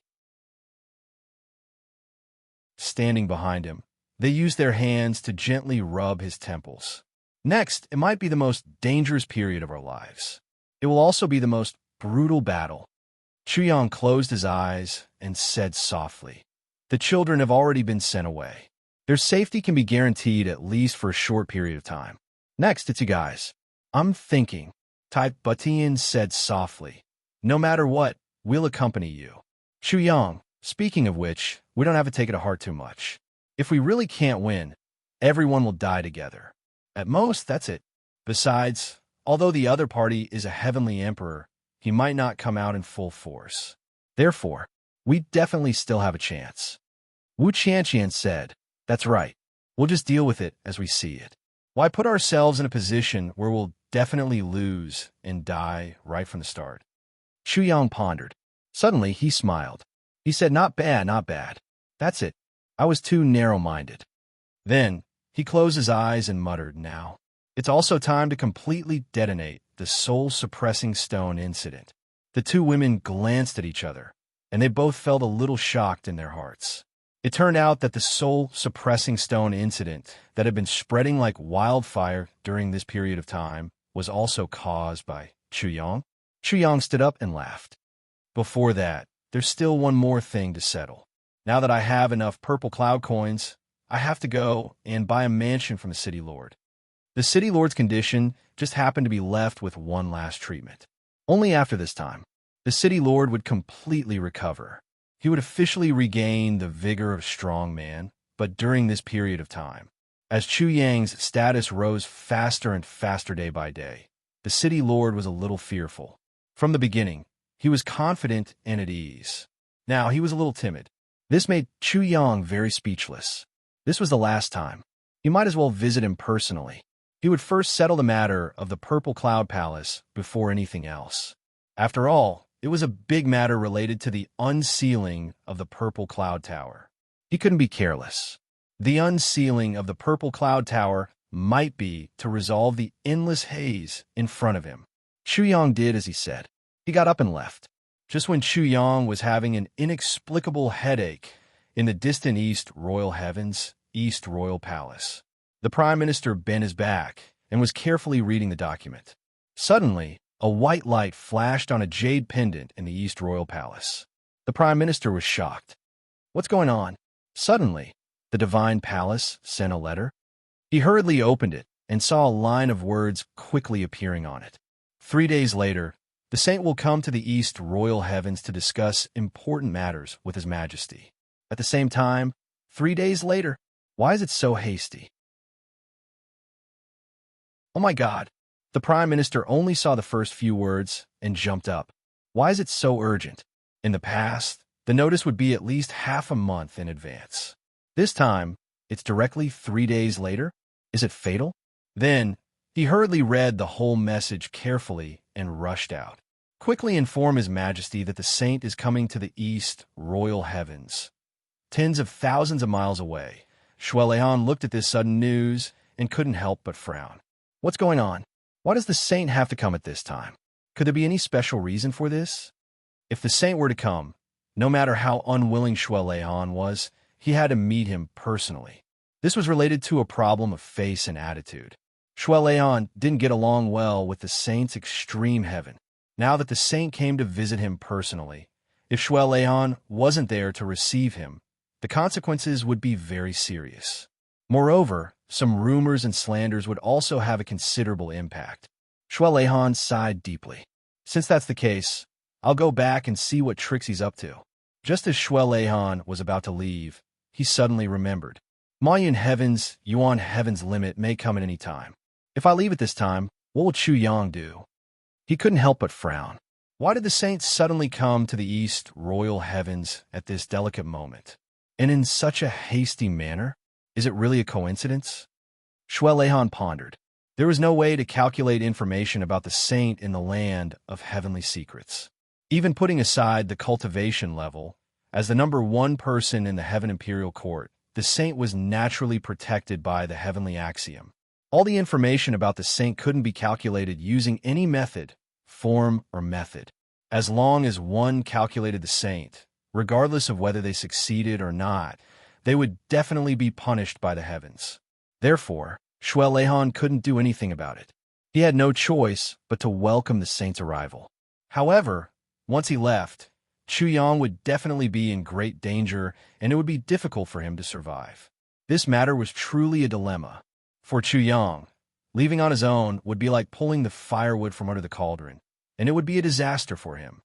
A: Standing behind him, they used their hands to gently rub his temples. Next, it might be the most dangerous period of our lives. It will also be the most brutal battle. Chu Yang closed his eyes and said softly, "The children have already been sent away. Their safety can be guaranteed at least for a short period of time. Next, it's you guys. I'm thinking," Tai Butian said softly. "No matter what, we'll accompany you. Chu Yang, speaking of which, we don't have to take it to heart too much. If we really can't win, everyone will die together. At most, that's it. Besides, although the other party is a heavenly emperor, he might not come out in full force. Therefore, we definitely still have a chance." Wu Qianqian said, "That's right. We'll just deal with it as we see it. Why put ourselves in a position where we'll definitely lose and die right from the start?" Chu Yang pondered. Suddenly, he smiled. He said, "Not bad, not bad. That's it. I was too narrow-minded." Then, he closed his eyes and muttered, "Now, it's also time to completely detonate the soul-suppressing stone incident." The 2 women glanced at each other, and they both felt a little shocked in their hearts. It turned out that the soul-suppressing stone incident that had been spreading like wildfire during this period of time was also caused by Chu Yang. Chu Yang stood up and laughed. "Before that, there's still one more thing to settle. Now that I have enough purple cloud coins, I have to go and buy a mansion from the city lord. The city lord's condition just happened to be left with one last treatment. Only after this time, the city lord would completely recover. He would officially regain the vigor of a strong man, but during this period of time, as Chu Yang's status rose faster and faster day by day, the city lord was a little fearful. From the beginning, he was confident and at ease. Now he was a little timid. This made Chu Yang very speechless. This was the last time. He might as well visit him personally. He would first settle the matter of the Purple Cloud Palace before anything else. After all, it was a big matter related to the unsealing of the Purple Cloud Tower. He couldn't be careless. The unsealing of the Purple Cloud Tower might be to resolve the endless haze in front of him. Chu Yang did as he said. He got up and left. Just when Chu Yang was having an inexplicable headache in the distant East Royal Heavens, East Royal Palace, the Prime Minister bent his back and was carefully reading the document. Suddenly, a white light flashed on a jade pendant in the East Royal Palace. The Prime Minister was shocked. What's going on? Suddenly, the Divine Palace sent a letter. He hurriedly opened it and saw a line of words quickly appearing on it. 3 days later, the saint will come to the East Royal Heavens to discuss important matters with His Majesty. At the same time, 3 days later, why is it so hasty? Oh my God! The Prime Minister only saw the first few words and jumped up. Why is it so urgent? In the past, the notice would be at least half a month in advance. This time, it's directly 3 days later? Is it fatal? Then, he hurriedly read the whole message carefully and rushed out. Quickly inform His Majesty that the saint is coming to the East Royal Heavens. Tens of thousands of miles away, Shuelehan looked at this sudden news and couldn't help but frown. What's going on? Why does the saint have to come at this time? Could there be any special reason for this? If the saint were to come, no matter how unwilling Shuelehan was, he had to meet him personally. This was related to a problem of face and attitude. Shuelehan didn't get along well with the saint's extreme heaven. Now that the saint came to visit him personally, if Shuelehan wasn't there to receive him, the consequences would be very serious. Moreover, some rumors and slanders would also have a considerable impact. Shuelehan sighed deeply. Since that's the case, I'll go back and see what tricks he's up to. Just as Shuelehan was about to leave, he suddenly remembered. Mayun Heaven's Yuan Heaven's limit may come at any time. If I leave at this time, what will Chu Yang do? He couldn't help but frown. Why did the saint suddenly come to the East Royal Heavens at this delicate moment? And in such a hasty manner? Is it really a coincidence? Shuelehan pondered. There was no way to calculate information about the saint in the land of heavenly secrets. Even putting aside the cultivation level, as the number one person in the Heaven Imperial Court, the saint was naturally protected by the heavenly axiom. All the information about the saint couldn't be calculated using any method, form, or method. As long as one calculated the saint, regardless of whether they succeeded or not, they would definitely be punished by the heavens. Therefore, Shuelehan couldn't do anything about it. He had no choice but to welcome the saint's arrival. However, once he left, Chu Yang would definitely be in great danger, and it would be difficult for him to survive. This matter was truly a dilemma. For Chu Yang, leaving on his own would be like pulling the firewood from under the cauldron, and it would be a disaster for him.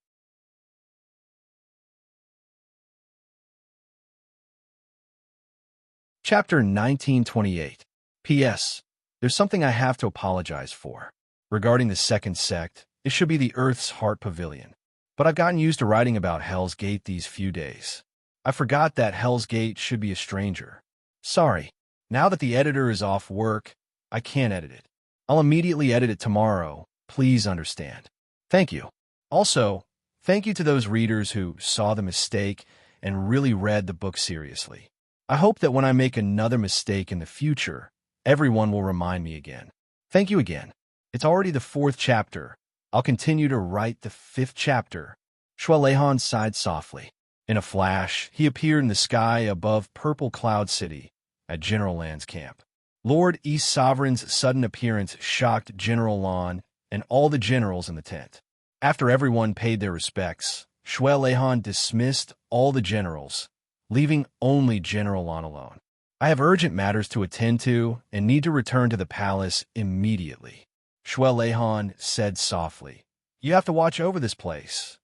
A: Chapter 1928. P.S. There's something I have to apologize for. Regarding the second sect, it should be the Earth's Heart Pavilion. But I've gotten used to writing about Hell's Gate these few days. I forgot that Hell's Gate should be a stranger. Sorry. Now that the editor is off work, I can't edit it. I'll immediately edit it tomorrow. Please understand. Thank you. Also, thank you to those readers who saw the mistake and really read the book seriously. I hope that when I make another mistake in the future, everyone will remind me again. Thank you again. It's already the 4th chapter. I'll continue to write the 5th chapter. Shuelehan sighed softly. In a flash, he appeared in the sky above Purple Cloud City at General Lan's camp. Lord East Sovereign's sudden appearance shocked General Lan and all the generals in the tent. After everyone paid their respects, Shuelehan dismissed all the generals, leaving only General Lan alone. I have urgent matters to attend to and need to return to the palace immediately, Shuai Leihan said softly. You have to watch over this place.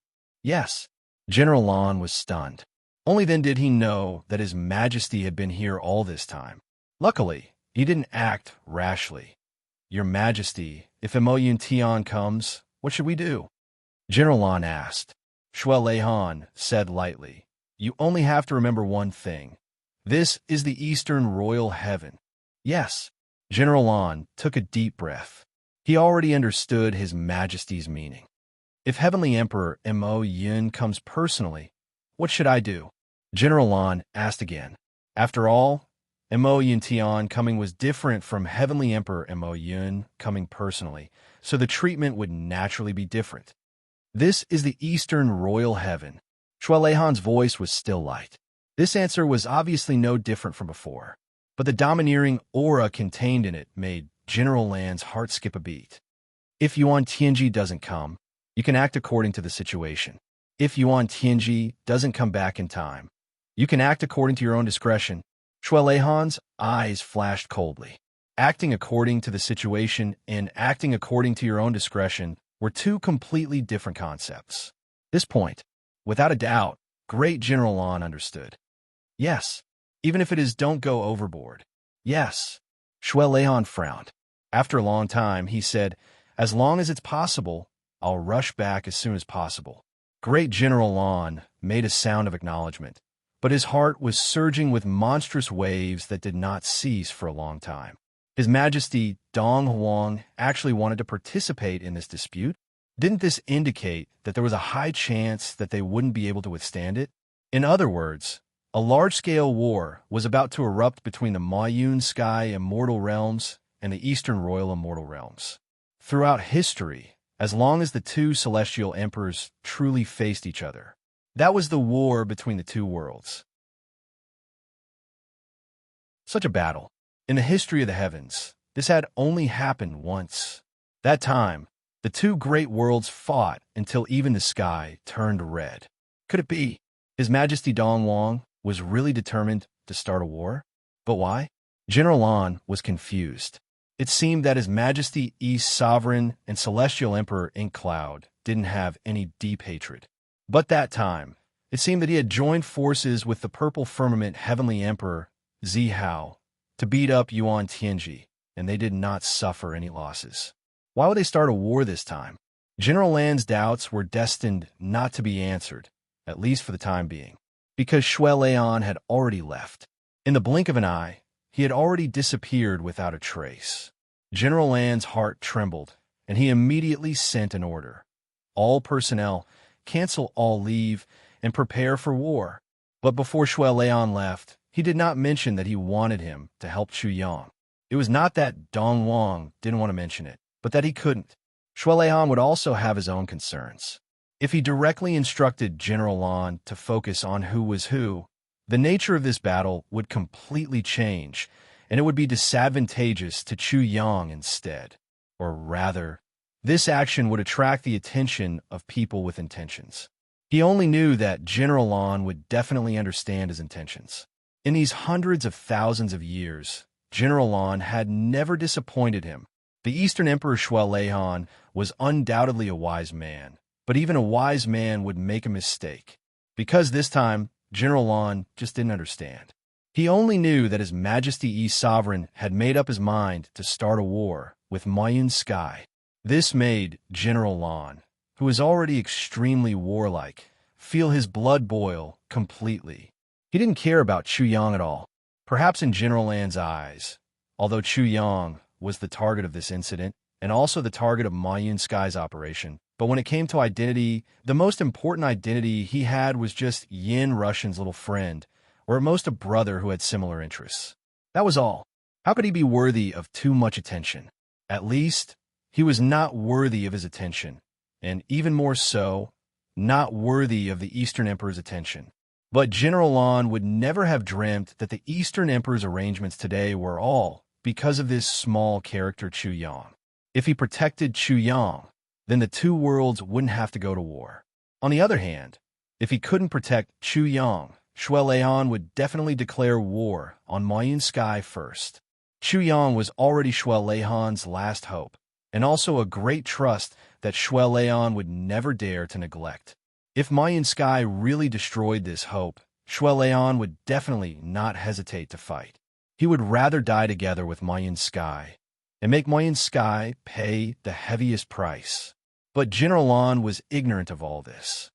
A: Yes. General Lan was stunned. Only then did he know that His Majesty had been here all this time. Luckily, he didn't act rashly. Your Majesty, if Mo Yun Tian comes, what should we do? General Lan asked. Shuai Leihan said lightly, You only have to remember one thing. This is the Eastern Royal Heaven. Yes. General Lan took a deep breath. He already understood His Majesty's meaning. If Heavenly Emperor Mo Yun comes personally, what should I do? General Lan asked again. After all, Mo Yun Tian coming was different from Heavenly Emperor Mo Yun coming personally, so the treatment would naturally be different. This is the Eastern Royal Heaven. Shuai Leihan's voice was still light. This answer was obviously no different from before, but the domineering aura contained in it made General Lan's heart skip a beat. If Yuan Tianji doesn't come, you can act according to the situation. If Yuan Tianji doesn't come back in time, you can act according to your own discretion. Shuai Leihan's eyes flashed coldly. Acting according to the situation and acting according to your own discretion were two completely different concepts. This point, without a doubt, great General Lan understood. Yes, even if it is don't go overboard. Yes. Shuai Leihan frowned. After a long time, he said, As long as it's possible, I'll rush back as soon as possible. Great General Lan made a sound of acknowledgement, but his heart was surging with monstrous waves that did not cease for a long time. His Majesty Dong Huang actually wanted to participate in this dispute. Didn't this indicate that there was a high chance that they wouldn't be able to withstand it? In other words, a large-scale war was about to erupt between the Mayun Sky Immortal Realms and the Eastern Royal Immortal Realms. Throughout history, as long as the two celestial emperors truly faced each other, that was the war between the two worlds. Such a battle. In the history of the heavens, this had only happened once. That time, the two great worlds fought until even the sky turned red. Could it be His Majesty Dong Huang was really determined to start a war? But why? General Lan was confused. It seemed that His Majesty East Sovereign and Celestial Emperor Ink Cloud didn't have any deep hatred. But that time, it seemed that he had joined forces with the Purple Firmament Heavenly Emperor Zi Hao to beat up Yuan Tianji, and they did not suffer any losses. Why would they start a war this time? General Lan's doubts were destined not to be answered, at least for the time being, because Shuai Leihan had already left. In the blink of an eye, he had already disappeared without a trace. General Lan's heart trembled, and he immediately sent an order. All personnel, cancel all leave, and prepare for war. But before Shuai Leihan left, he did not mention that he wanted him to help Chu Yang. It was not that Dong Huang didn't want to mention it, but that he couldn't. Shuai Leihan would also have his own concerns. If he directly instructed General Lan to focus on who was who, the nature of this battle would completely change, and it would be disadvantageous to Chu Yang instead. Or rather, this action would attract the attention of people with intentions. He only knew that General Lan would definitely understand his intentions. In these hundreds of thousands of years, General Lan had never disappointed him. The Eastern Emperor Shuai Leihan was undoubtedly a wise man, but even a wise man would make a mistake. Because this time, General Lan just didn't understand. He only knew that His Majesty East Sovereign had made up his mind to start a war with Mayun Sky. This made General Lan, who was already extremely warlike, feel his blood boil completely. He didn't care about Chu Yang at all. Perhaps in General Lan's eyes, although Chu Yang was the target of this incident and also the target of Mayun Sky's operation, but when it came to identity, the most important identity he had was just Yin Russian's little friend, or at most a brother who had similar interests. That was all. How could he be worthy of too much attention? At least, he was not worthy of his attention, and even more so, not worthy of the Eastern Emperor's attention. But General Lan would never have dreamt that the Eastern Emperor's arrangements today were all because of this small character Chu Yang. If he protected Chu Yang, then the two worlds wouldn't have to go to war. On the other hand, if he couldn't protect Chu Yang, Shuai would definitely declare war on Mayun Sky first. Chu Yang was already Shuai last hope, and also a great trust that Shuai would never dare to neglect. If Mayun Sky really destroyed this hope, Shuai would definitely not hesitate to fight. He would rather die together with Mayun Sky and make Mayun Sky pay the heaviest price. But General An was ignorant of all this.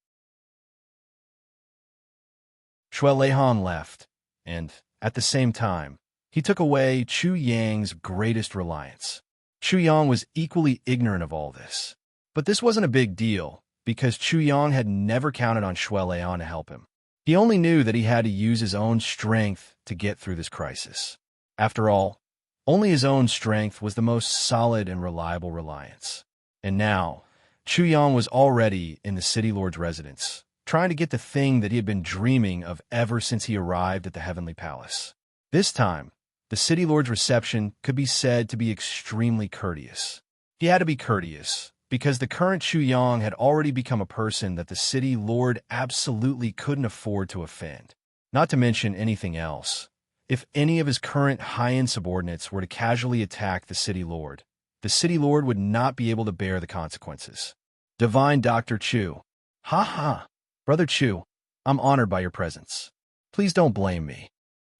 A: Shuai left, and, at the same time, he took away Chu Yang's greatest reliance. Chu Yang was equally ignorant of all this. But this wasn't a big deal, because Chu Yang had never counted on Shuai to help him. He only knew that he had to use his own strength to get through this crisis. After all, only his own strength was the most solid and reliable reliance. And now, Chu Yang was already in the City Lord's residence, trying to get the thing that he had been dreaming of ever since he arrived at the Heavenly Palace. This time, the City Lord's reception could be said to be extremely courteous. He had to be courteous, because the current Chu Yang had already become a person that the City Lord absolutely couldn't afford to offend. Not to mention anything else. If any of his current high-end subordinates were to casually attack the City Lord would not be able to bear the consequences. Divine Dr. Chu. Ha ha. Brother Chu, I'm honored by your presence. Please don't blame me.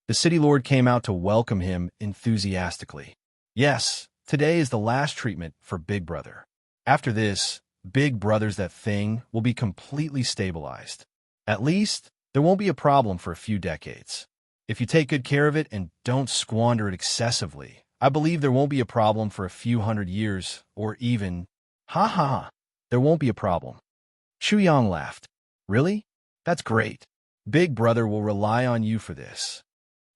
A: The City Lord came out to welcome him enthusiastically. Yes, today is the last treatment for Big Brother. After this, Big Brother's that thing will be completely stabilized. At least, there won't be a problem for a few decades. If you take good care of it and don't squander it excessively, I believe there won't be a problem for a few hundred years, or even, ha ha ha, there won't be a problem. Chu Yang laughed. Really? That's great. Big Brother will rely on you for this.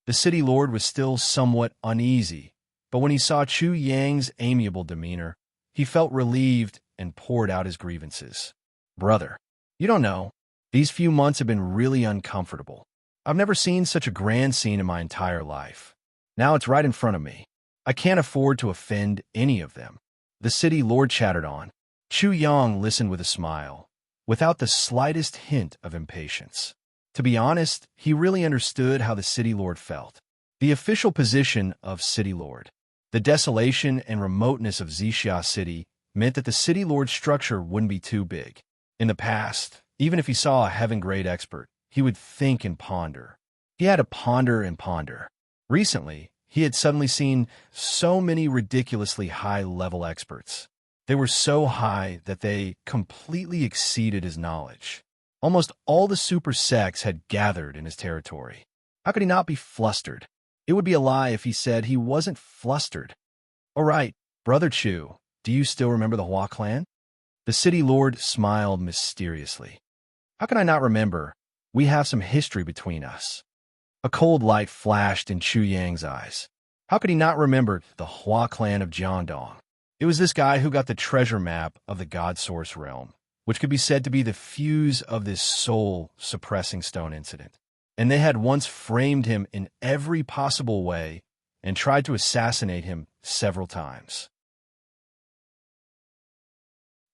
A: The City Lord was still somewhat uneasy, but when he saw Chu Yang's amiable demeanor, he felt relieved and poured out his grievances. Brother, you don't know, these few months have been really uncomfortable. I've never seen such a grand scene in my entire life. Now it's right in front of me. I can't afford to offend any of them. The City Lord chattered on. Chu Yang listened with a smile, without the slightest hint of impatience. To be honest, he really understood how the City Lord felt. The official position of City Lord, the desolation and remoteness of Xixia City, meant that the City Lord's structure wouldn't be too big. In the past, even if he saw a heaven-grade expert, he would think and ponder. He had to ponder and ponder. Recently, he had suddenly seen so many ridiculously high-level experts. They were so high that they completely exceeded his knowledge. Almost all the super sects had gathered in his territory. How could he not be flustered? It would be a lie if he said he wasn't flustered. All right, Brother Chu, do you still remember the Hua clan? The City Lord smiled mysteriously. How can I not remember? We have some history between us. A cold light flashed in Chu Yang's eyes. How could he not remember the Hua clan of Jiangdong? It was this guy who got the treasure map of the God Source realm, which could be said to be the fuse of this soul-suppressing stone incident. And they had once framed him in every possible way and tried to assassinate him several times.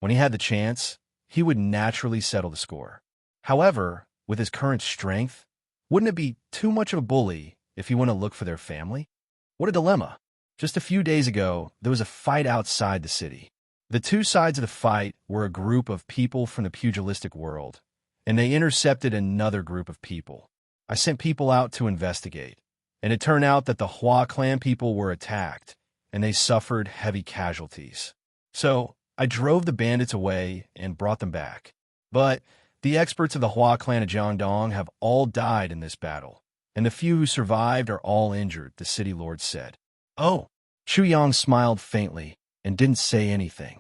A: When he had the chance, he would naturally settle the score. However, with his current strength, wouldn't it be too much of a bully if he went to look for their family? What a dilemma. Just a few days ago, there was a fight outside the city. The two sides of the fight were a group of people from the pugilistic world, and they intercepted another group of people. I sent people out to investigate, and it turned out that the Hua clan people were attacked, and they suffered heavy casualties. So, I drove the bandits away and brought them back. But the experts of the Hua clan of Jiangdong have all died in this battle, and the few who survived are all injured, the City Lord said. Oh, Chu Yang smiled faintly and didn't say anything.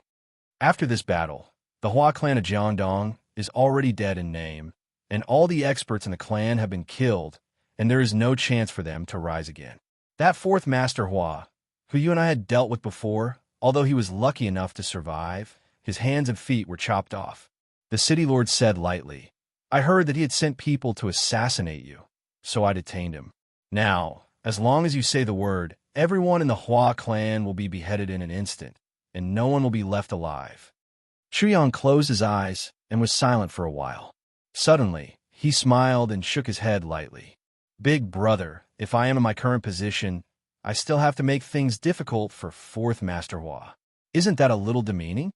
A: After this battle, the Hua clan of Jiangdong is already dead in name, and all the experts in the clan have been killed, and there is no chance for them to rise again. That fourth Master Hua, who you and I had dealt with before, although he was lucky enough to survive, his hands and feet were chopped off. The City Lord said lightly, I heard that he had sent people to assassinate you, so I detained him. Now, as long as you say the word, everyone in the Hua clan will be beheaded in an instant, and no one will be left alive. Chu Yang closed his eyes and was silent for a while. Suddenly, He smiled and shook his head lightly. Big brother, if I am in my current position, I still have to make things difficult for fourth Master Hua. Isn't that a little demeaning?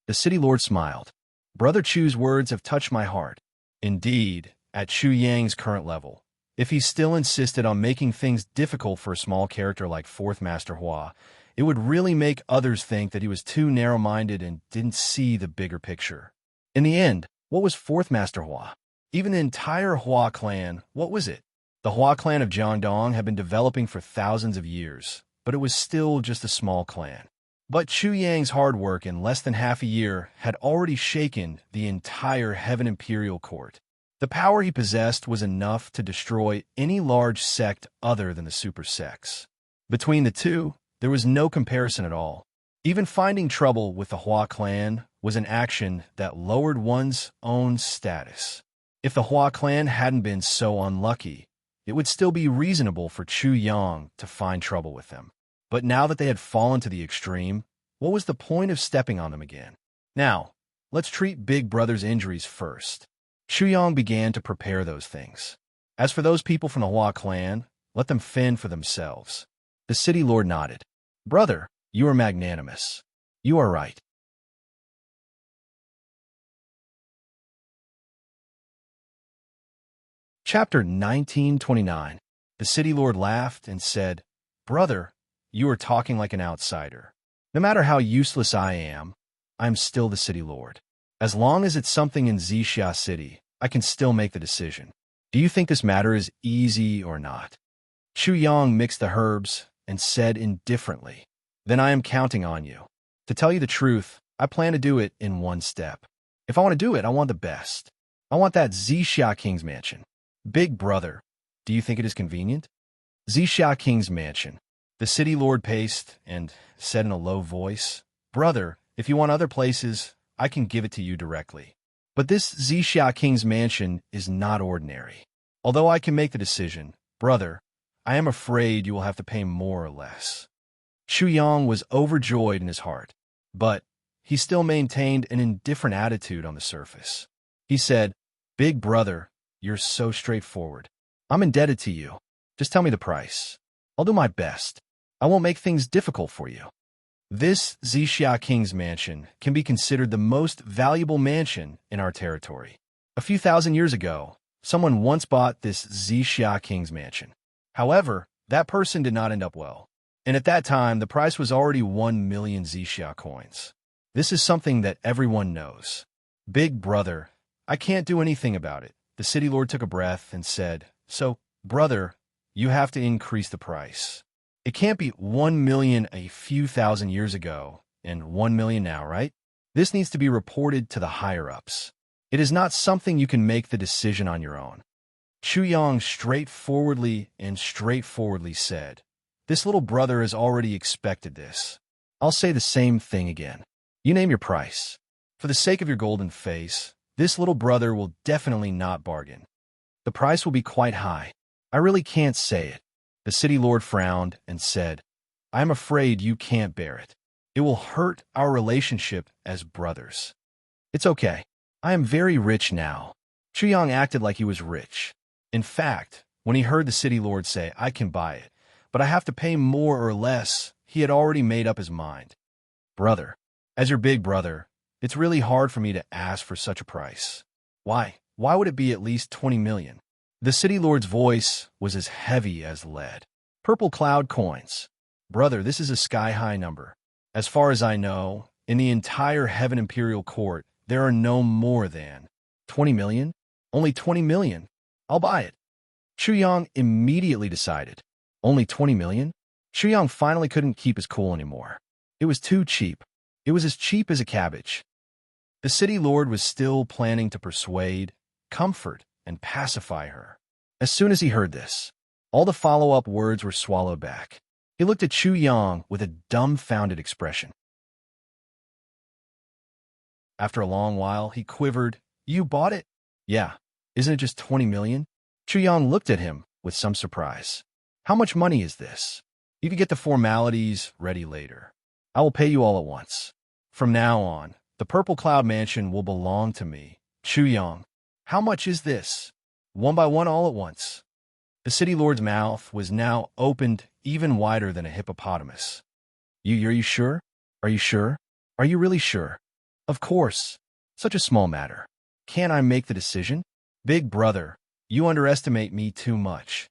A: The city lord smiled. Brother Chu's words have touched my heart. Indeed, at Chu Yang's current level, if he still insisted on making things difficult for a small character like fourth Master Hua, it would really make others think that he was too narrow-minded and didn't see the bigger picture. In the end, what was fourth Master Hua? Even the entire Hua clan, what was it? The Hua clan of Jiangdong had been developing for thousands of years, but it was still just a small clan. But Chu Yang's hard work in less than half a year had already shaken the entire Heaven Imperial Court. The power he possessed was enough to destroy any large sect other than the super sects. Between the two, there was no comparison at all. Even finding trouble with the Hua clan was an action that lowered one's own status. If the Hua clan hadn't been so unlucky, it would still be reasonable for Chu Yang to find trouble with them. But now that they had fallen to the extreme, what was the point of stepping on them again? Now, let's treat Big Brother's injuries first. Chu Yang began to prepare those things. As for those people from the Hua clan, let them fend for themselves. The city lord nodded. Brother, you are magnanimous. You are right. Chapter 1929. The city lord laughed and said, Brother, you are talking like an outsider. No matter how useless I am still the city lord. As long as it's something in Zixia City, I can still make the decision. Do you think this matter is easy or not? Chu Yang mixed the herbs and said indifferently, Then I am counting on you. To tell you the truth, I plan to do it in one step. If I want to do it, I want the best. I want that Zixia King's mansion. Big brother, do you think it is convenient? Zixia King's mansion. The city lord paced and said in a low voice, Brother, if you want other places, I can give it to you directly. But this Zixia King's mansion is not ordinary. Although I can make the decision, brother, I am afraid you will have to pay more or less. Chu Yang was overjoyed in his heart, but he still maintained an indifferent attitude on the surface. He said, Big brother, you're so straightforward. I'm indebted to you. Just tell me the price. I'll do my best. I won't make things difficult for you. This Zixia King's mansion can be considered the most valuable mansion in our territory. A few thousand years ago, someone once bought this Zixia King's mansion. However, that person did not end up well. And at that time, the price was already 1 million Zixia coins. This is something that everyone knows. Big brother, I can't do anything about it. The city lord took a breath and said, So, brother, you have to increase the price. It can't be 1 million a few thousand years ago and 1 million now, right? This needs to be reported to the higher-ups. It is not something you can make the decision on your own. Chu Yang straightforwardly said, This little brother has already expected this. I'll say the same thing again. You name your price. For the sake of your golden face, this little brother will definitely not bargain. The price will be quite high. I really can't say it. The city lord frowned and said, I am afraid you can't bear it. It will hurt our relationship as brothers. It's okay. I am very rich now. Chu Yang acted like he was rich. In fact, when he heard the city lord say, I can buy it, but I have to pay more or less, he had already made up his mind. Brother, as your big brother, it's really hard for me to ask for such a price. Why? Why would it be at least 20 million? The city lord's voice was as heavy as lead. Purple cloud coins. Brother, this is a sky-high number. As far as I know, in the entire Heaven Imperial Court, there are no more than 20 million? Only 20 million. I'll buy it. Chu Yang immediately decided. Only 20 million? Chu Yang finally couldn't keep his cool anymore. It was too cheap. It was as cheap as a cabbage. The city lord was still planning to persuade, comfort, and pacify her. As soon as he heard this, all the follow-up words were swallowed back. He looked at Chu Yang with a dumbfounded expression. After a long while, he quivered. You bought it? Yeah. Isn't it just 20 million? Chu Yang looked at him with some surprise. How much money is this? You can get the formalities ready later. I will pay you all at once. From now on, the Purple Cloud Mansion will belong to me. Chu Yang, how much is this? one by one all at once. The city lord's mouth was now opened even wider than a hippopotamus. Are you sure? Are you sure? Are you really sure? Of course. Such a small matter. Can't I make the decision? Big brother, you underestimate me too much.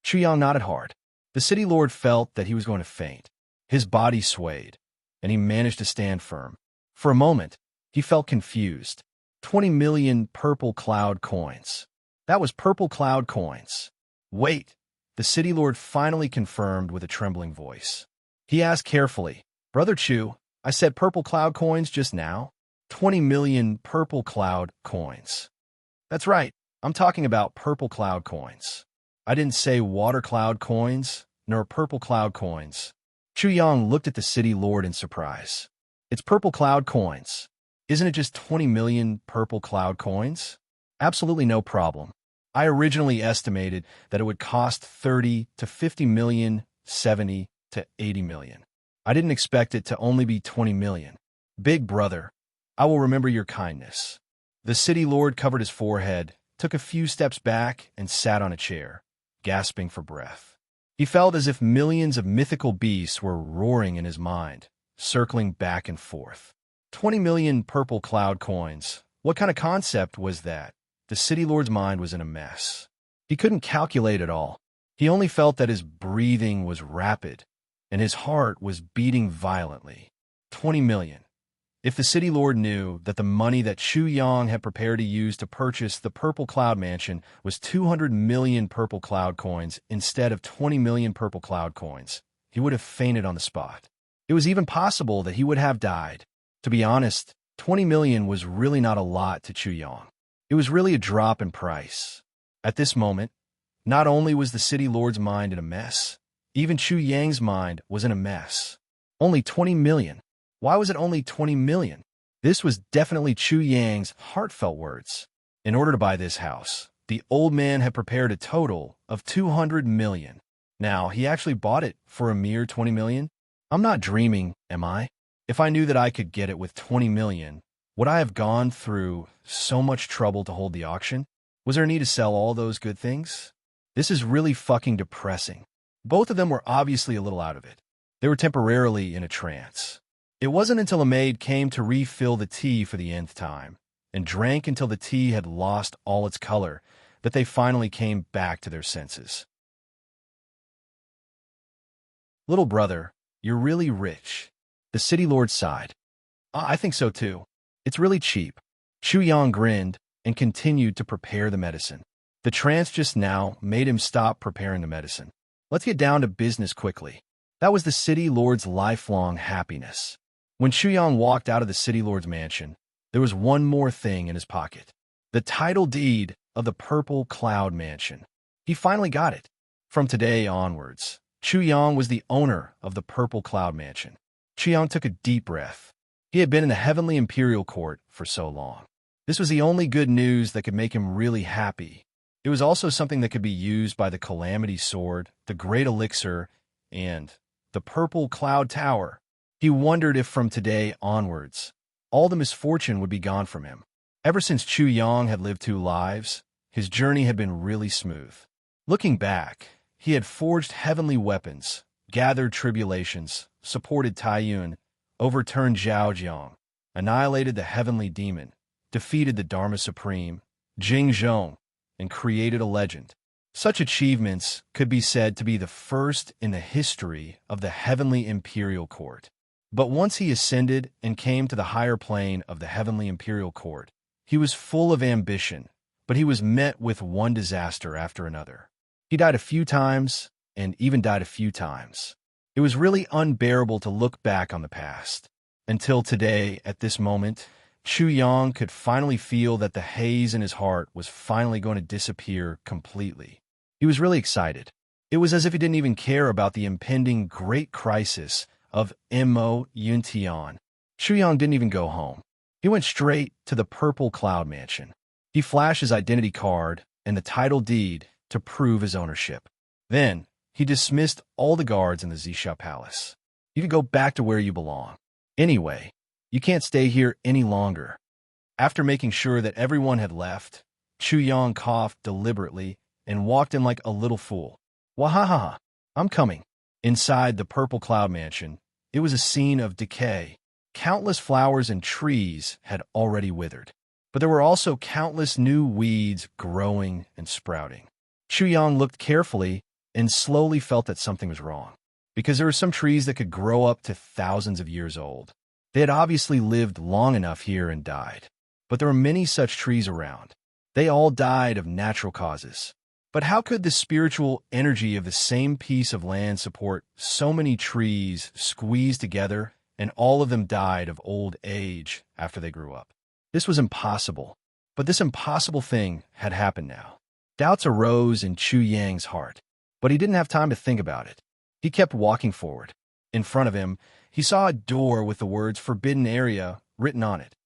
A: Chu Yang nodded hard. The city lord felt that he was going to faint. His body swayed, and he managed to stand firm. For a moment, he felt confused. 20 million purple cloud coins. That was purple cloud coins. Wait, the city lord finally confirmed with a trembling voice. He asked carefully, Brother Chu, I said purple cloud coins just now? 20 million purple cloud coins. That's right, I'm talking about purple cloud coins. I didn't say water cloud coins, nor purple cloud coins. Chu Yang looked at the city lord in surprise. It's purple cloud coins. Isn't it just 20 million purple cloud coins? Absolutely no problem. I originally estimated that it would cost 30 to 50 million, 70 to 80 million. I didn't expect it to only be 20 million. Big brother, I will remember your kindness. The city lord covered his forehead, took a few steps back, and sat on a chair, gasping for breath. He felt as if millions of mythical beasts were roaring in his mind, circling back and forth. 20 million purple cloud coins. What kind of concept was that? The city lord's mind was in a mess. He couldn't calculate it all. He only felt that his breathing was rapid, and his heart was beating violently. 20 million. If the city lord knew that the money that Chu Yang had prepared to use to purchase the Purple Cloud Mansion was 200 million purple cloud coins instead of 20 million purple cloud coins, he would have fainted on the spot. It was even possible that he would have died. To be honest, 20 million was really not a lot to Chu Yang. It was really a drop in price. At this moment, not only was the city lord's mind in a mess, even Chu Yang's mind was in a mess. Only 20 million. Why was it only 20 million? This was definitely Chu Yang's heartfelt words. In order to buy this house, the old man had prepared a total of 200 million. Now, he actually bought it for a mere 20 million? I'm not dreaming, am I? If I knew that I could get it with 20 million, would I have gone through so much trouble to hold the auction? Was there a need to sell all those good things? This is really fucking depressing. Both of them were obviously a little out of it. They were temporarily in a trance. It wasn't until a maid came to refill the tea for the nth time, and drank until the tea had lost all its color, that they finally came back to their senses. Little brother, you're really rich. The city lord sighed. I think so too. It's really cheap. Chu Yang grinned and continued to prepare the medicine. The trance just now made him stop preparing the medicine. Let's get down to business quickly. That was the city lord's lifelong happiness. When Chu Yang walked out of the city lord's mansion, there was one more thing in his pocket. The title deed of the Purple Cloud Mansion. He finally got it. From today onwards, Chu Yang was the owner of the Purple Cloud Mansion. Chu Yang took a deep breath. He had been in the Heavenly Imperial Court for so long. This was the only good news that could make him really happy. It was also something that could be used by the Calamity Sword, the Great Elixir, and the Purple Cloud Tower. He wondered if from today onwards, all the misfortune would be gone from him. Ever since Chu Yang had lived 2 lives, his journey had been really smooth. Looking back, he had forged heavenly weapons, gathered tribulations, supported Taiyun, overturned Zhaojiang, annihilated the heavenly demon, defeated the Dharma Supreme, Jing Zhong, and created a legend. Such achievements could be said to be the first in the history of the Heavenly Imperial Court. But once he ascended and came to the higher plane of the Heavenly Imperial Court, he was full of ambition, but he was met with one disaster after another. He died a few times, and even died a few times. It was really unbearable to look back on the past. Until today, at this moment, Chu Yang could finally feel that the haze in his heart was finally going to disappear completely. He was really excited. It was as if he didn't even care about the impending great crisis of Mo Yuntian. Chu Yang didn't even go home. He went straight to the Purple Cloud Mansion. He flashed his identity card and the title deed to prove his ownership. Then, he dismissed all the guards in the Zisha Palace. You can go back to where you belong. Anyway, you can't stay here any longer. After making sure that everyone had left, Chu Yang coughed deliberately and walked in like a little fool. Wahaha, I'm coming. Inside the purple cloud mansion, it was a scene of decay. Countless flowers and trees had already withered, but there were also countless new weeds growing and sprouting. Chu Yang looked carefully and slowly felt that something was wrong, because there were some trees that could grow up to thousands of years old. They had obviously lived long enough here and died, but there were many such trees around. They all died of natural causes. But how could the spiritual energy of the same piece of land support so many trees squeezed together and all of them died of old age after they grew up? This was impossible, but this impossible thing had happened now. Doubts arose in Chu Yang's heart, but he didn't have time to think about it. He kept walking forward. In front of him, he saw a door with the words "Forbidden Area" written on it.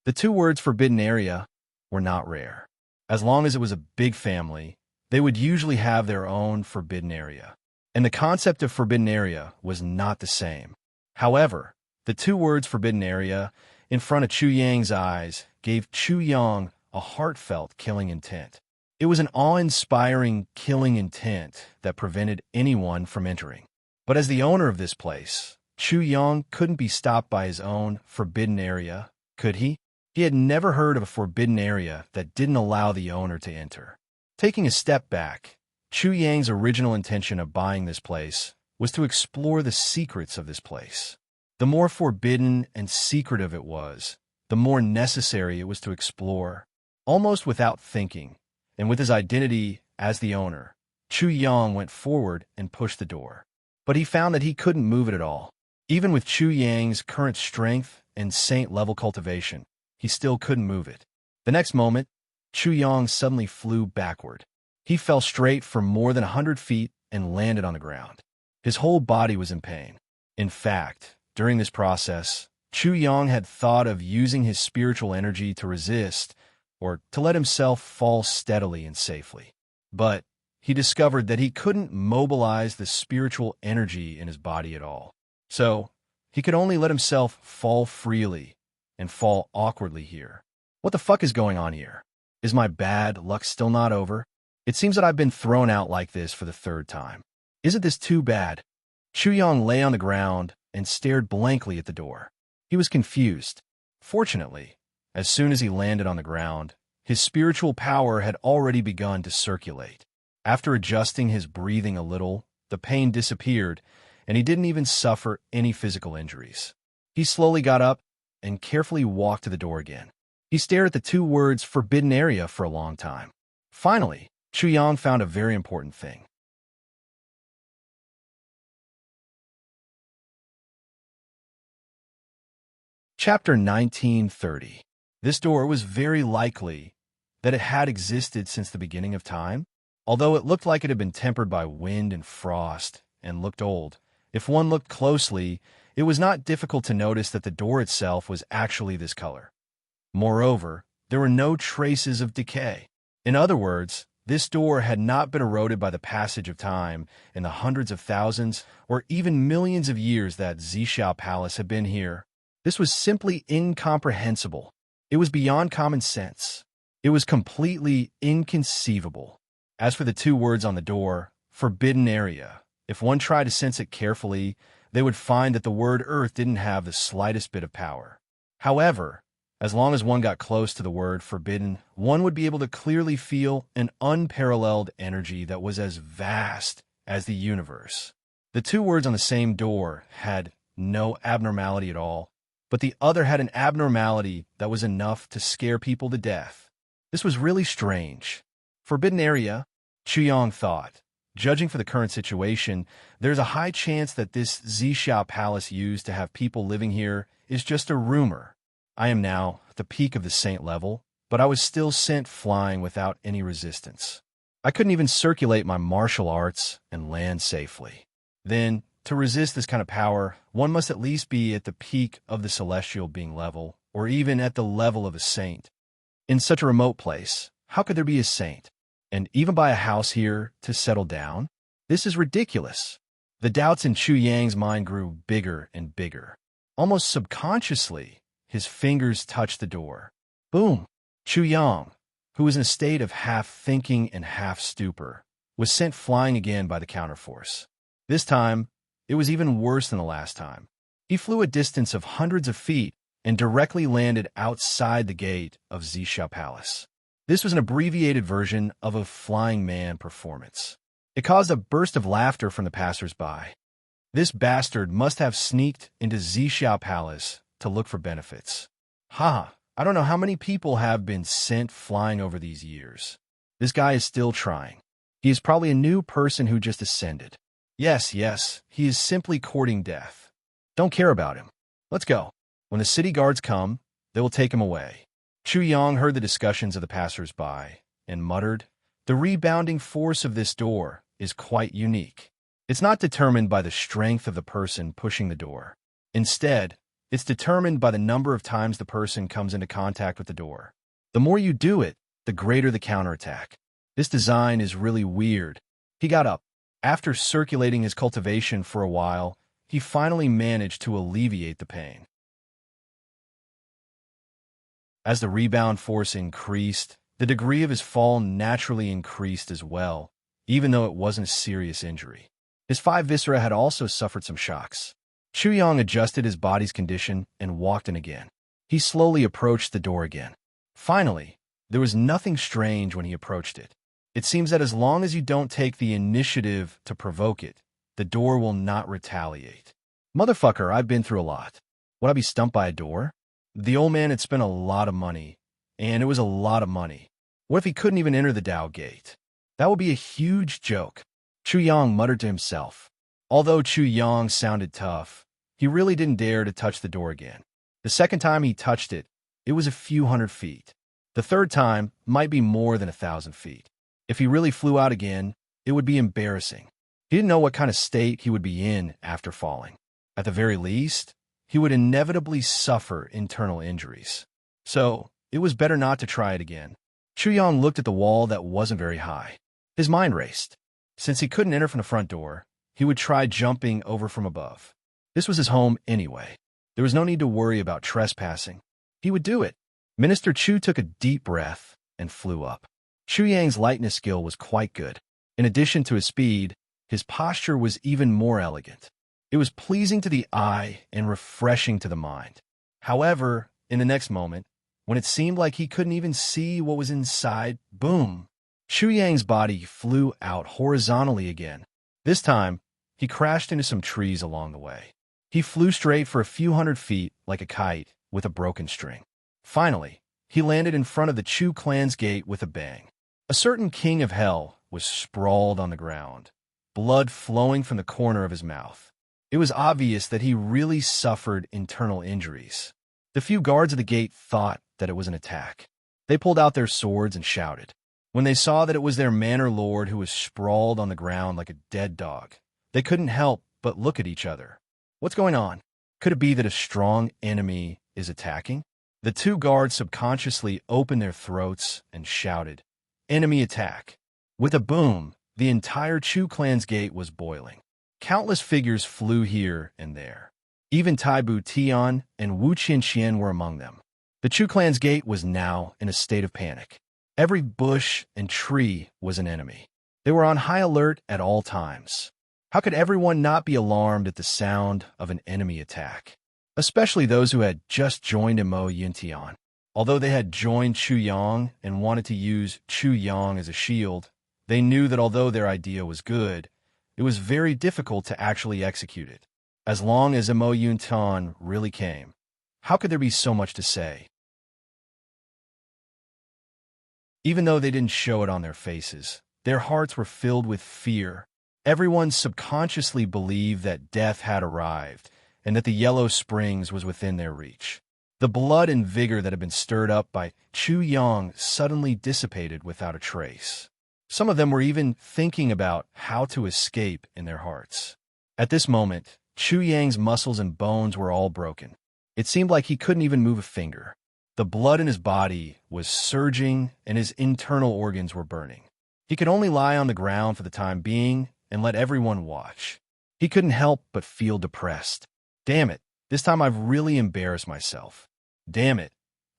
A: The two words "Forbidden Area" were not rare. As long as it was a big family, they would usually have their own forbidden area. And the concept of forbidden area was not the same. However, the two words "forbidden area" in front of Chu Yang's eyes gave Chu Yang a heartfelt killing intent. It was an awe-inspiring killing intent that prevented anyone from entering. But as the owner of this place, Chu Yang couldn't be stopped by his own forbidden area, could he? He had never heard of a forbidden area that didn't allow the owner to enter. Taking a step back, Chu Yang's original intention of buying this place was to explore the secrets of this place. The more forbidden and secretive it was, the more necessary it was to explore. Almost without thinking, and with his identity as the owner, Chu Yang went forward and pushed the door. But he found that he couldn't move it at all. Even with Chu Yang's current strength and saint-level cultivation, he still couldn't move it. The next moment, Chu Yang suddenly flew backward. He fell straight for more than 100 feet and landed on the ground. His whole body was in pain. In fact, during this process, Chu Yang had thought of using his spiritual energy to resist or to let himself fall steadily and safely. But he discovered that he couldn't mobilize the spiritual energy in his body at all. So he could only let himself fall freely and fall awkwardly here. What the fuck is going on here? Is my bad luck still not over? It seems that I've been thrown out like this for the third time. Isn't this too bad? Chu Yang lay on the ground and stared blankly at the door. He was confused. Fortunately, as soon as he landed on the ground, his spiritual power had already begun to circulate. After adjusting his breathing a little, the pain disappeared, and he didn't even suffer any physical injuries. He slowly got up and carefully walked to the door again. He stared at the two words "forbidden area" for a long time. Finally, Chu Yang found a very important thing. Chapter 1930. This door was very likely that it had existed since the beginning of time, although it looked like it had been tempered by wind and frost and looked old. If one looked closely, it was not difficult to notice that the door itself was actually this color. Moreover, there were no traces of decay. In other words, this door had not been eroded by the passage of time in the hundreds of thousands or even millions of years that Zhixiao Palace had been here. This was simply incomprehensible. It was beyond common sense. It was completely inconceivable. As for the two words on the door, "forbidden area," if one tried to sense it carefully, they would find that the word Earth didn't have the slightest bit of power. However, as long as one got close to the word "forbidden," one would be able to clearly feel an unparalleled energy that was as vast as the universe. The two words on the same door had no abnormality at all, but the other had an abnormality that was enough to scare people to death. This was really strange. Forbidden area, Chu Yang thought. Judging for the current situation, there's a high chance that this Zhixiao Palace used to have people living here is just a rumor. I am now at the peak of the saint level, but I was still sent flying without any resistance. I couldn't even circulate my martial arts and land safely. Then, to resist this kind of power, one must at least be at the peak of the celestial being level, or even at the level of a saint. In such a remote place, how could there be a saint? And even buy a house here to settle down? This is ridiculous. The doubts in Chu Yang's mind grew bigger and bigger. Almost subconsciously, his fingers touched the door. Boom! Chu Yang, who was in a state of half thinking and half stupor, was sent flying again by the counterforce. This time, it was even worse than the last time. He flew a distance of hundreds of feet and directly landed outside the gate of Zixia Palace. This was an abbreviated version of a flying man performance. It caused a burst of laughter from the passers-by. This bastard must have sneaked into Zixia Palace to look for benefits. Ha! I don't know how many people have been sent flying over these years. This guy is still trying. He is probably a new person who just ascended. Yes, he is simply courting death. Don't care about him. Let's go. When the city guards come, they will take him away. Chu Yang heard the discussions of the passers-by and muttered, "The rebounding force of this door is quite unique. It's not determined by the strength of the person pushing the door. Instead, it's determined by the number of times the person comes into contact with the door. The more you do it, the greater the counterattack. This design is really weird." He got up. After circulating his cultivation for a while, he finally managed to alleviate the pain. As the rebound force increased, the degree of his fall naturally increased as well, even though it wasn't a serious injury. His 5 viscera had also suffered some shocks. Chu Yang adjusted his body's condition and walked in again. He slowly approached the door again. Finally, there was nothing strange when he approached it. It seems that as long as you don't take the initiative to provoke it, the door will not retaliate. Motherfucker, I've been through a lot. Would I be stumped by a door? The old man had spent a lot of money, and it was a lot of money. What if he couldn't even enter the Dao Gate? That would be a huge joke. Chu Yang muttered to himself. Although Chu Yang sounded tough, he really didn't dare to touch the door again. The second time he touched it, it was a few hundred feet. The third time might be more than 1,000 feet. If he really flew out again, it would be embarrassing. He didn't know what kind of state he would be in after falling. At the very least, he would inevitably suffer internal injuries. So, it was better not to try it again. Chu Yang looked at the wall that wasn't very high. His mind raced. Since he couldn't enter from the front door, he would try jumping over from above. This was his home anyway. There was no need to worry about trespassing. He would do it. Minister Chu took a deep breath and flew up. Chu Yang's lightness skill was quite good. In addition to his speed, his posture was even more elegant. It was pleasing to the eye and refreshing to the mind. However, in the next moment, when it seemed like he couldn't even see what was inside, boom! Chu Yang's body flew out horizontally again. This time, he crashed into some trees along the way. He flew straight for a few hundred feet like a kite with a broken string. Finally, he landed in front of the Chu clan's gate with a bang. A certain king of hell was sprawled on the ground, blood flowing from the corner of his mouth. It was obvious that he really suffered internal injuries. The few guards at the gate thought that it was an attack. They pulled out their swords and shouted. When they saw that it was their manor lord who was sprawled on the ground like a dead dog, they couldn't help but look at each other. What's going on? Could it be that a strong enemy is attacking? The 2 guards subconsciously opened their throats and shouted, "Enemy attack." With a boom, the entire Chu clan's gate was boiling. Countless figures flew here and there. Even Tai Bu Tian and Wu Qianxian were among them. The Chu clan's gate was now in a state of panic. Every bush and tree was an enemy. They were on high alert at all times. How could everyone not be alarmed at the sound of an enemy attack? Especially those who had just joined Mo Yuntian. Although they had joined Chu Yang and wanted to use Chu Yang as a shield, they knew that although their idea was good, it was very difficult to actually execute it. As long as Mo Yuntian really came, how could there be so much to say? Even though they didn't show it on their faces, their hearts were filled with fear. Everyone subconsciously believed that death had arrived and that the Yellow Springs was within their reach. The blood and vigor that had been stirred up by Chu Yang suddenly dissipated without a trace. Some of them were even thinking about how to escape in their hearts. At this moment, Chu Yang's muscles and bones were all broken. It seemed like he couldn't even move a finger. The blood in his body was surging and his internal organs were burning. He could only lie on the ground for the time being and let everyone watch. He couldn't help but feel depressed. Damn it, this time I've really embarrassed myself. Damn it,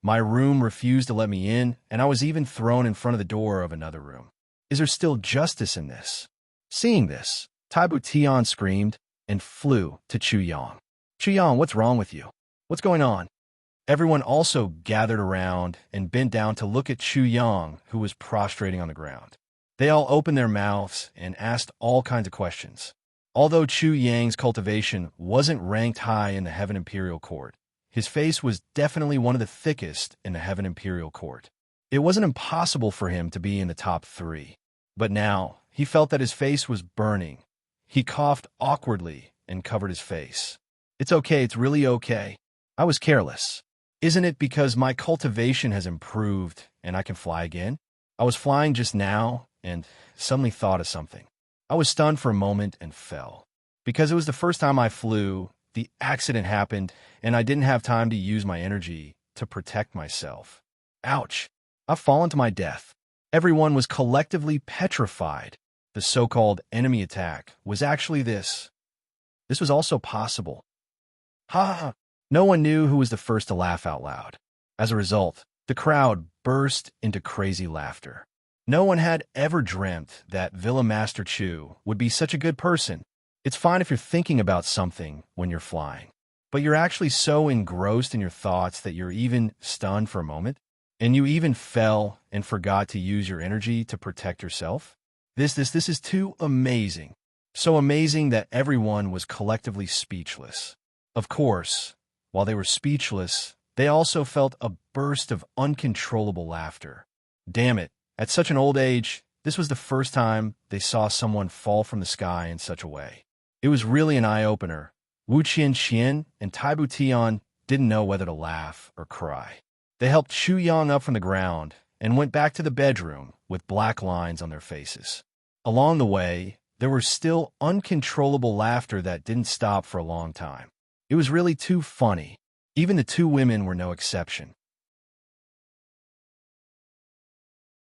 A: My room refused to let me in, and I was even thrown in front of the door of another room. Is there still justice in this? Seeing this, Taibu Tian screamed and flew to Chu Yang. Chu Yang, what's wrong with you? What's going on? Everyone also gathered around and bent down to look at Chu Yang, who was prostrating on the ground. They all opened their mouths and asked all kinds of questions. Although Chu Yang's cultivation wasn't ranked high in the Heaven Imperial Court, his face was definitely one of the thickest in the Heaven Imperial Court. It wasn't impossible for him to be in the top 3. But now, he felt that his face was burning. He coughed awkwardly and covered his face. It's okay, it's really okay. I was careless. Isn't it because my cultivation has improved and I can fly again? I was flying just now and suddenly thought of something. I was stunned for a moment and fell. Because it was the first time I flew, the accident happened, and I didn't have time to use my energy to protect myself. Ouch! I've fallen to my death. Everyone was collectively petrified. The so-called enemy attack was actually this. This was also possible. Ha ha! No one knew who was the first to laugh out loud. As a result, the crowd burst into crazy laughter. No one had ever dreamt that Villa Master Chu would be such a good person. It's fine if you're thinking about something when you're flying, but you're actually so engrossed in your thoughts that you're even stunned for a moment, and you even fell and forgot to use your energy to protect yourself. This is too amazing. So amazing that everyone was collectively speechless. Of course, while they were speechless, they also felt a burst of uncontrollable laughter. Damn it, at such an old age, this was the first time they saw someone fall from the sky in such a way. It was really an eye-opener. Wu Qian and Taibu Tian didn't know whether to laugh or cry. They helped Chu Yang up from the ground and went back to the bedroom with black lines on their faces. Along the way, there was still uncontrollable laughter that didn't stop for a long time. It was really too funny. Even the 2 women were no exception.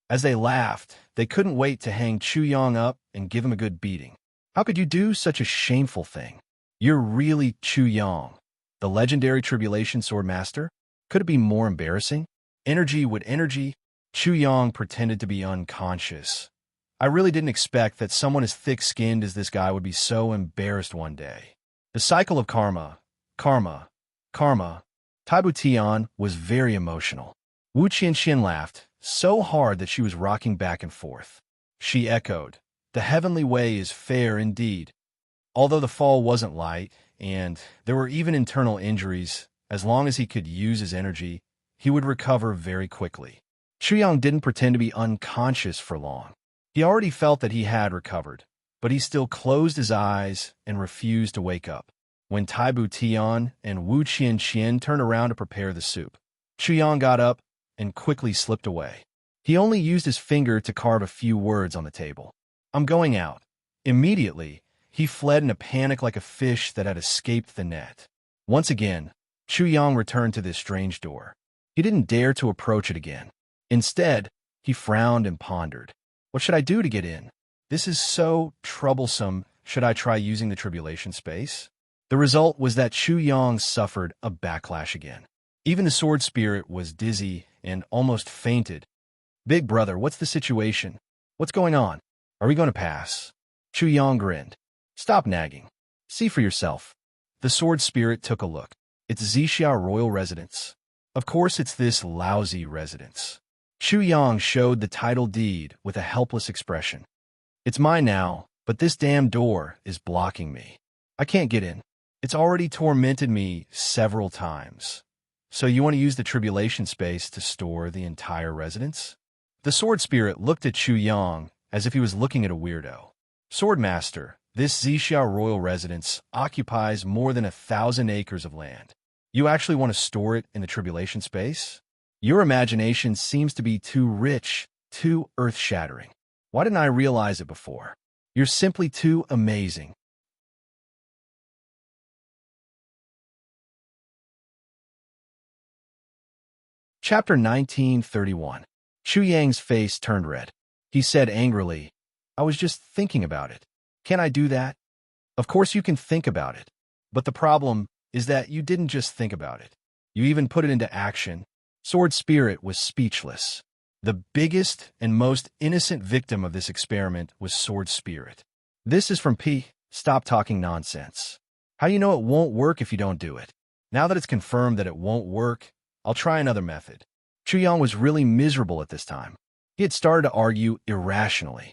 A: As they laughed, they couldn't wait to hang Chu Yang up and give him a good beating. How could you do such a shameful thing? You're really Chu Yang, the legendary Tribulation Sword Master? Could it be more embarrassing? Energy with energy, Chu Yang pretended to be unconscious. I really didn't expect that someone as thick-skinned as this guy would be so embarrassed one day. The cycle of karma. Taibu Tian was very emotional. Wu Qian laughed so hard that she was rocking back and forth. She echoed, "The heavenly way is fair indeed." Although the fall wasn't light, and there were even internal injuries, as long as he could use his energy, he would recover very quickly. Chu Yang didn't pretend to be unconscious for long. He already felt that he had recovered, but he still closed his eyes and refused to wake up. When Taibu Tian and Wu Qian turned around to prepare the soup, Chu Yang got up and quickly slipped away. He only used his finger to carve a few words on the table. "I'm going out." Immediately, he fled in a panic like a fish that had escaped the net. Once again, Chu Yang returned to this strange door. He didn't dare to approach it again. Instead, he frowned and pondered. What should I do to get in? This is so troublesome. Should I try using the tribulation space? The result was that Chu Yang suffered a backlash again. Even the sword spirit was dizzy and almost fainted. "Big brother, what's the situation? What's going on? Are we going to pass?" Chu Yang grinned. "Stop nagging. See for yourself." The sword spirit took a look. "It's Zixia Royal Residence. Of course it's this lousy residence." Chu Yang showed the title deed with a helpless expression. "It's mine now, but this damn door is blocking me. I can't get in. It's already tormented me several times. So you want to use the tribulation space to store the entire residence?" The sword spirit looked at Chu Yang as if he was looking at a weirdo. "Swordmaster, this Zixia Royal Residence occupies more than 1,000 acres of land. You actually want to store it in the tribulation space? Your imagination seems to be too rich, too earth-shattering. Why didn't I realize it before? You're simply too amazing." Chapter 1931. Chu Yang's face turned red. He said angrily, "I was just thinking about it. Can I do that?" "Of course you can think about it. But the problem is that you didn't just think about it. You even put it into action. Sword Spirit was speechless. The biggest and most innocent victim of this experiment was Sword Spirit. This is from P. Stop talking nonsense. How do you know it won't work if you don't do it? Now that it's confirmed that it won't work, I'll try another method. Chuyang was really miserable at this time. He had started to argue irrationally.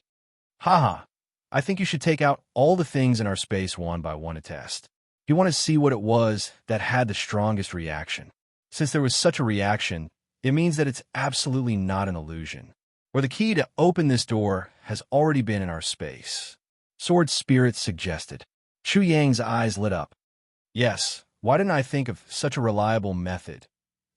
A: Haha, I think you should take out all the things in our space one by one to test. You want to see what it was that had the strongest reaction. Since there was such a reaction, it means that it's absolutely not an illusion. Or the key to open this door has already been in our space. Sword Spirit suggested. Chu Yang's eyes lit up. Yes, why didn't I think of such a reliable method?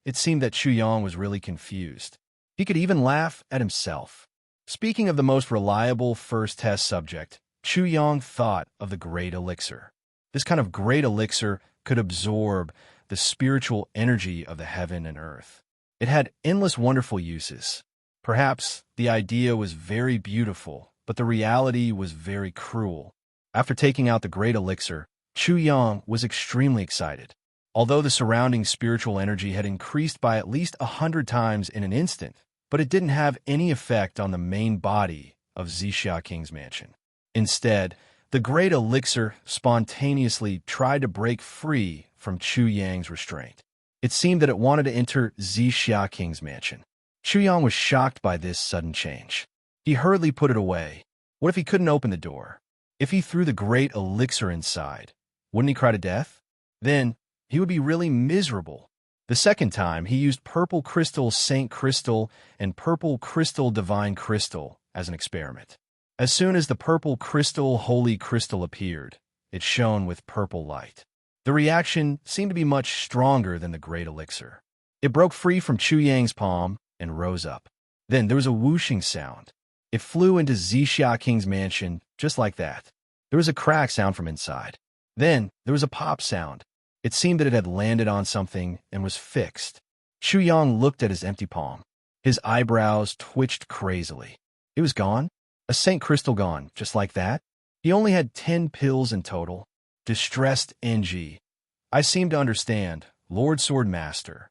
A: It seemed that Chu Yang was really confused. He could even laugh at himself. Speaking of the most reliable first test subject, Chu Yang thought of the Great Elixir. This kind of great elixir could absorb the spiritual energy of the heaven and earth. It had endless wonderful uses. Perhaps the idea was very beautiful, but the reality was very cruel. After taking out the great elixir, Chu Yang was extremely excited. Although the surrounding spiritual energy had increased by at least 100 times in an instant, but it didn't have any effect on the main body of Zixia King's mansion. Instead, the great elixir spontaneously tried to break free from Chu Yang's restraint. It seemed that it wanted to enter Zixia King's mansion. Chu Yang was shocked by this sudden change. He hurriedly put it away. What if he couldn't open the door? If he threw the great elixir inside, wouldn't he cry to death? Then he would be really miserable. The second time, he used purple crystal Saint Crystal and purple crystal Divine Crystal as an experiment. As soon as the purple crystal Holy Crystal appeared, it shone with purple light. The reaction seemed to be much stronger than the great elixir. It broke free from Chu Yang's palm and rose up. Then there was a whooshing sound. It flew into Zixia King's mansion just like that. There was a crack sound from inside. Then there was a pop sound. It seemed that it had landed on something and was fixed. Chu Yang looked at his empty palm. His eyebrows twitched crazily. It was gone. A Saint Crystal gone, just like that. He only had 10 pills in total. Distressed NG. I seem to understand, Lord Sword Master.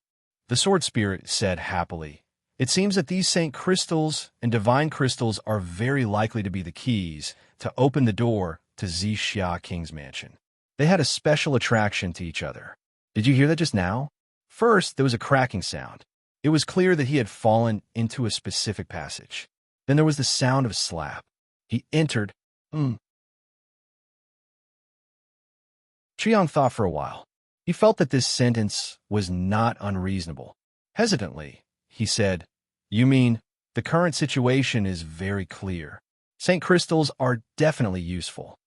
A: The Sword Spirit said happily. It seems that these Saint Crystals and Divine Crystals are very likely to be the keys to open the door to Zixia King's mansion. They had a special attraction to each other. Did you hear that just now? First, there was a cracking sound. It was clear that he had fallen into a specific passage. Then there was the sound of a slap. He entered. Chiang thought for a while. He felt that this sentence was not unreasonable. Hesitantly, he said, You mean, the current situation is very clear. Saint Crystals are definitely useful.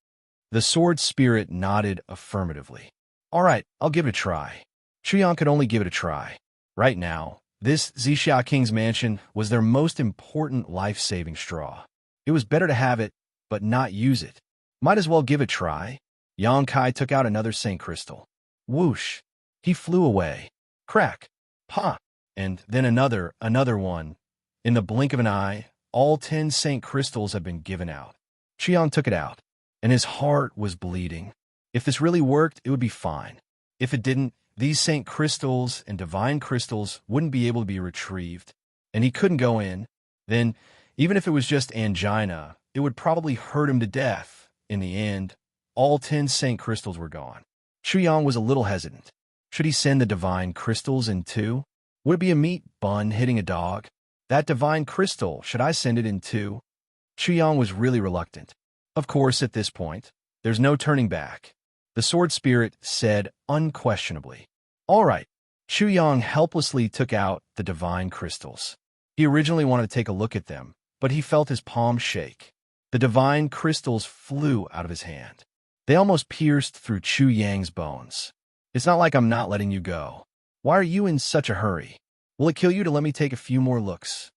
A: The Sword Spirit nodded affirmatively. All right, I'll give it a try. Chiang could only give it a try. Right now, this Zixia King's mansion was their most important life-saving straw. It was better to have it, but not use it. Might as well give it a try. Yang Kai took out another Saint Crystal. Whoosh! He flew away. Crack! Pa! And then another one. In the blink of an eye, all 10 Saint Crystals had been given out. Chiang took it out, and his heart was bleeding. If this really worked, it would be fine. If it didn't, these Saint Crystals and Divine Crystals wouldn't be able to be retrieved, and he couldn't go in. Then, even if it was just angina, it would probably hurt him to death. In the end, all 10 Saint Crystals were gone. Chuyang was a little hesitant. Should he send the Divine Crystals in too? Would it be a meat bun hitting a dog? That Divine Crystal, should I send it in too? Chuyang was really reluctant. Of course, at this point, there's no turning back. The Sword Spirit said unquestionably. All right. Chuyang helplessly took out the Divine Crystals. He originally wanted to take a look at them, but he felt his palm shake. The Divine Crystals flew out of his hand. They almost pierced through Chu Yang's bones. It's not like I'm not letting you go. Why are you in such a hurry? Will it kill you to let me take a few more looks?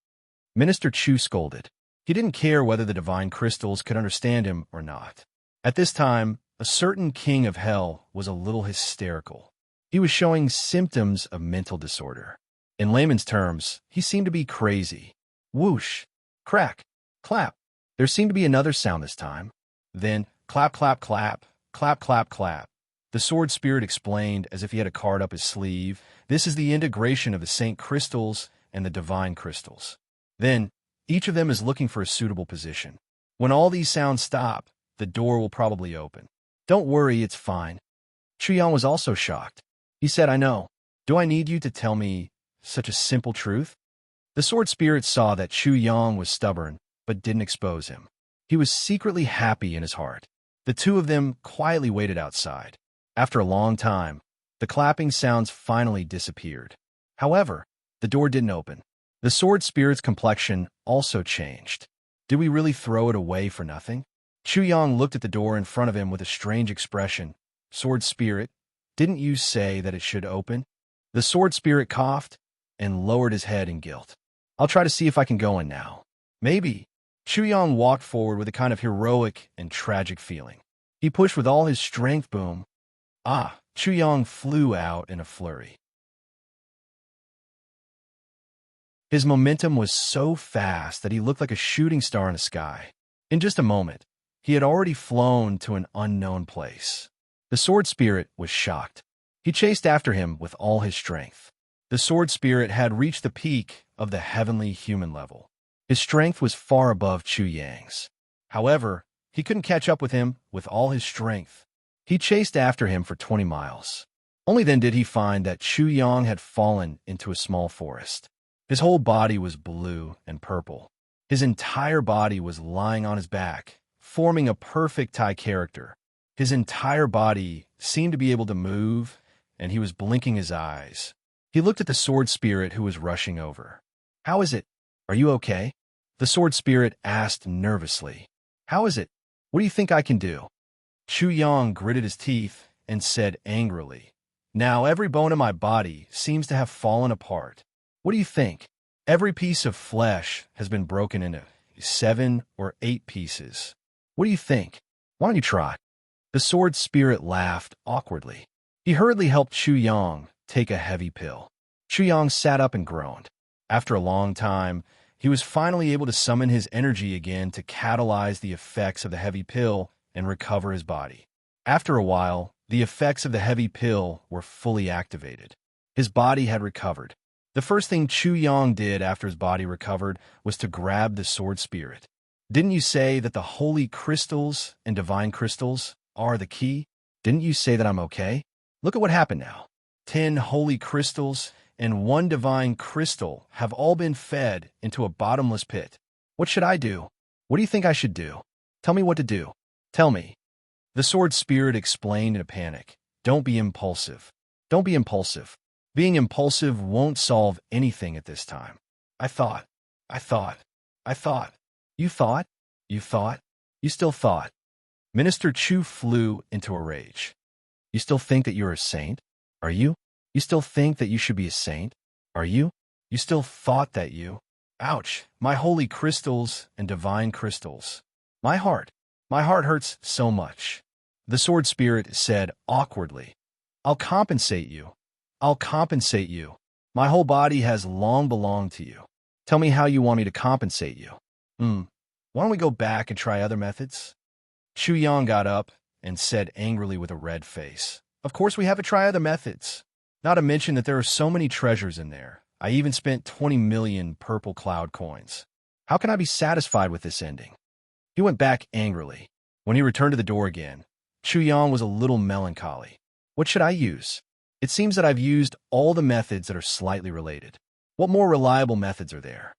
A: Minister Chu scolded. He didn't care whether the Divine Crystals could understand him or not. At this time, a certain king of hell was a little hysterical. He was showing symptoms of mental disorder. In layman's terms, he seemed to be crazy. Whoosh! Crack! Clap! There seemed to be another sound this time. Then, clap, clap, clap, clap, clap, clap. The sword spirit explained as if he had a card up his sleeve. This is the integration of the saint crystals and the divine crystals. Then, each of them is looking for a suitable position. When all these sounds stop, the door will probably open. Don't worry, it's fine. Chuyang was also shocked. He said, I know. Do I need you to tell me such a simple truth? The sword spirit saw that Chuyang was stubborn, but didn't expose him. He was secretly happy in his heart. The two of them quietly waited outside. After a long time, the clapping sounds finally disappeared. However, the door didn't open. The sword spirit's complexion also changed. Did we really throw it away for nothing? Chuyang looked at the door in front of him with a strange expression. Sword spirit, didn't you say that it should open? The sword spirit coughed and lowered his head in guilt. I'll try to see if I can go in now. Maybe. Chuyang walked forward with a kind of heroic and tragic feeling. He pushed with all his strength. Boom. Chuyang flew out in a flurry. His momentum was so fast that he looked like a shooting star in the sky. In just a moment, he had already flown to an unknown place. The sword spirit was shocked. He chased after him with all his strength. The sword spirit had reached the peak of the heavenly human level. His strength was far above Chuyang's. However, he couldn't catch up with him with all his strength. He chased after him for 20 miles. Only then did he find that Chuyang had fallen into a small forest. His whole body was blue and purple. His entire body was lying on his back, forming a perfect Thai character. His entire body seemed to be able to move, and he was blinking his eyes. He looked at the sword spirit who was rushing over. How is it? Are you okay? The sword spirit asked nervously. How is it? What do you think I can do? Chuyang gritted his teeth and said angrily, Now every bone in my body seems to have fallen apart. What do you think? Every piece of flesh has been broken into 7 or 8 pieces. What do you think? Why don't you try? The sword spirit laughed awkwardly. He hurriedly helped Chuyang take a heavy pill. Chuyang sat up and groaned. After a long time, he was finally able to summon his energy again to catalyze the effects of the heavy pill and recover his body. After a while, the effects of the heavy pill were fully activated. His body had recovered. The first thing Chuyang did after his body recovered was to grab the sword spirit. Didn't you say that the holy crystals and divine crystals are the key? Didn't you say that I'm okay? Look at what happened now. 10 holy crystals and 1 divine crystal have all been fed into a bottomless pit. What should I do? What do you think I should do? Tell me what to do. Tell me. The sword spirit explained in a panic. Don't be impulsive. Don't be impulsive. Being impulsive won't solve anything at this time. I thought. You thought? You thought? You still thought. Minister Chu flew into a rage. You still think that you're a saint? Are you? You still think that you should be a saint? Are you? You still thought that you? Ouch, my holy crystals and divine crystals. My heart hurts so much. The sword spirit said awkwardly, I'll compensate you. I'll compensate you. My whole body has long belonged to you. Tell me how you want me to compensate you. Why don't we go back and try other methods? Chuyang got up and said angrily with a red face, Of course we have to try other methods. Not to mention that there are so many treasures in there. I even spent 20 million purple cloud coins. How can I be satisfied with this ending? He went back angrily. When he returned to the door again, Chuyang was a little melancholy. What should I use? It seems that I've used all the methods that are slightly related. What more reliable methods are there?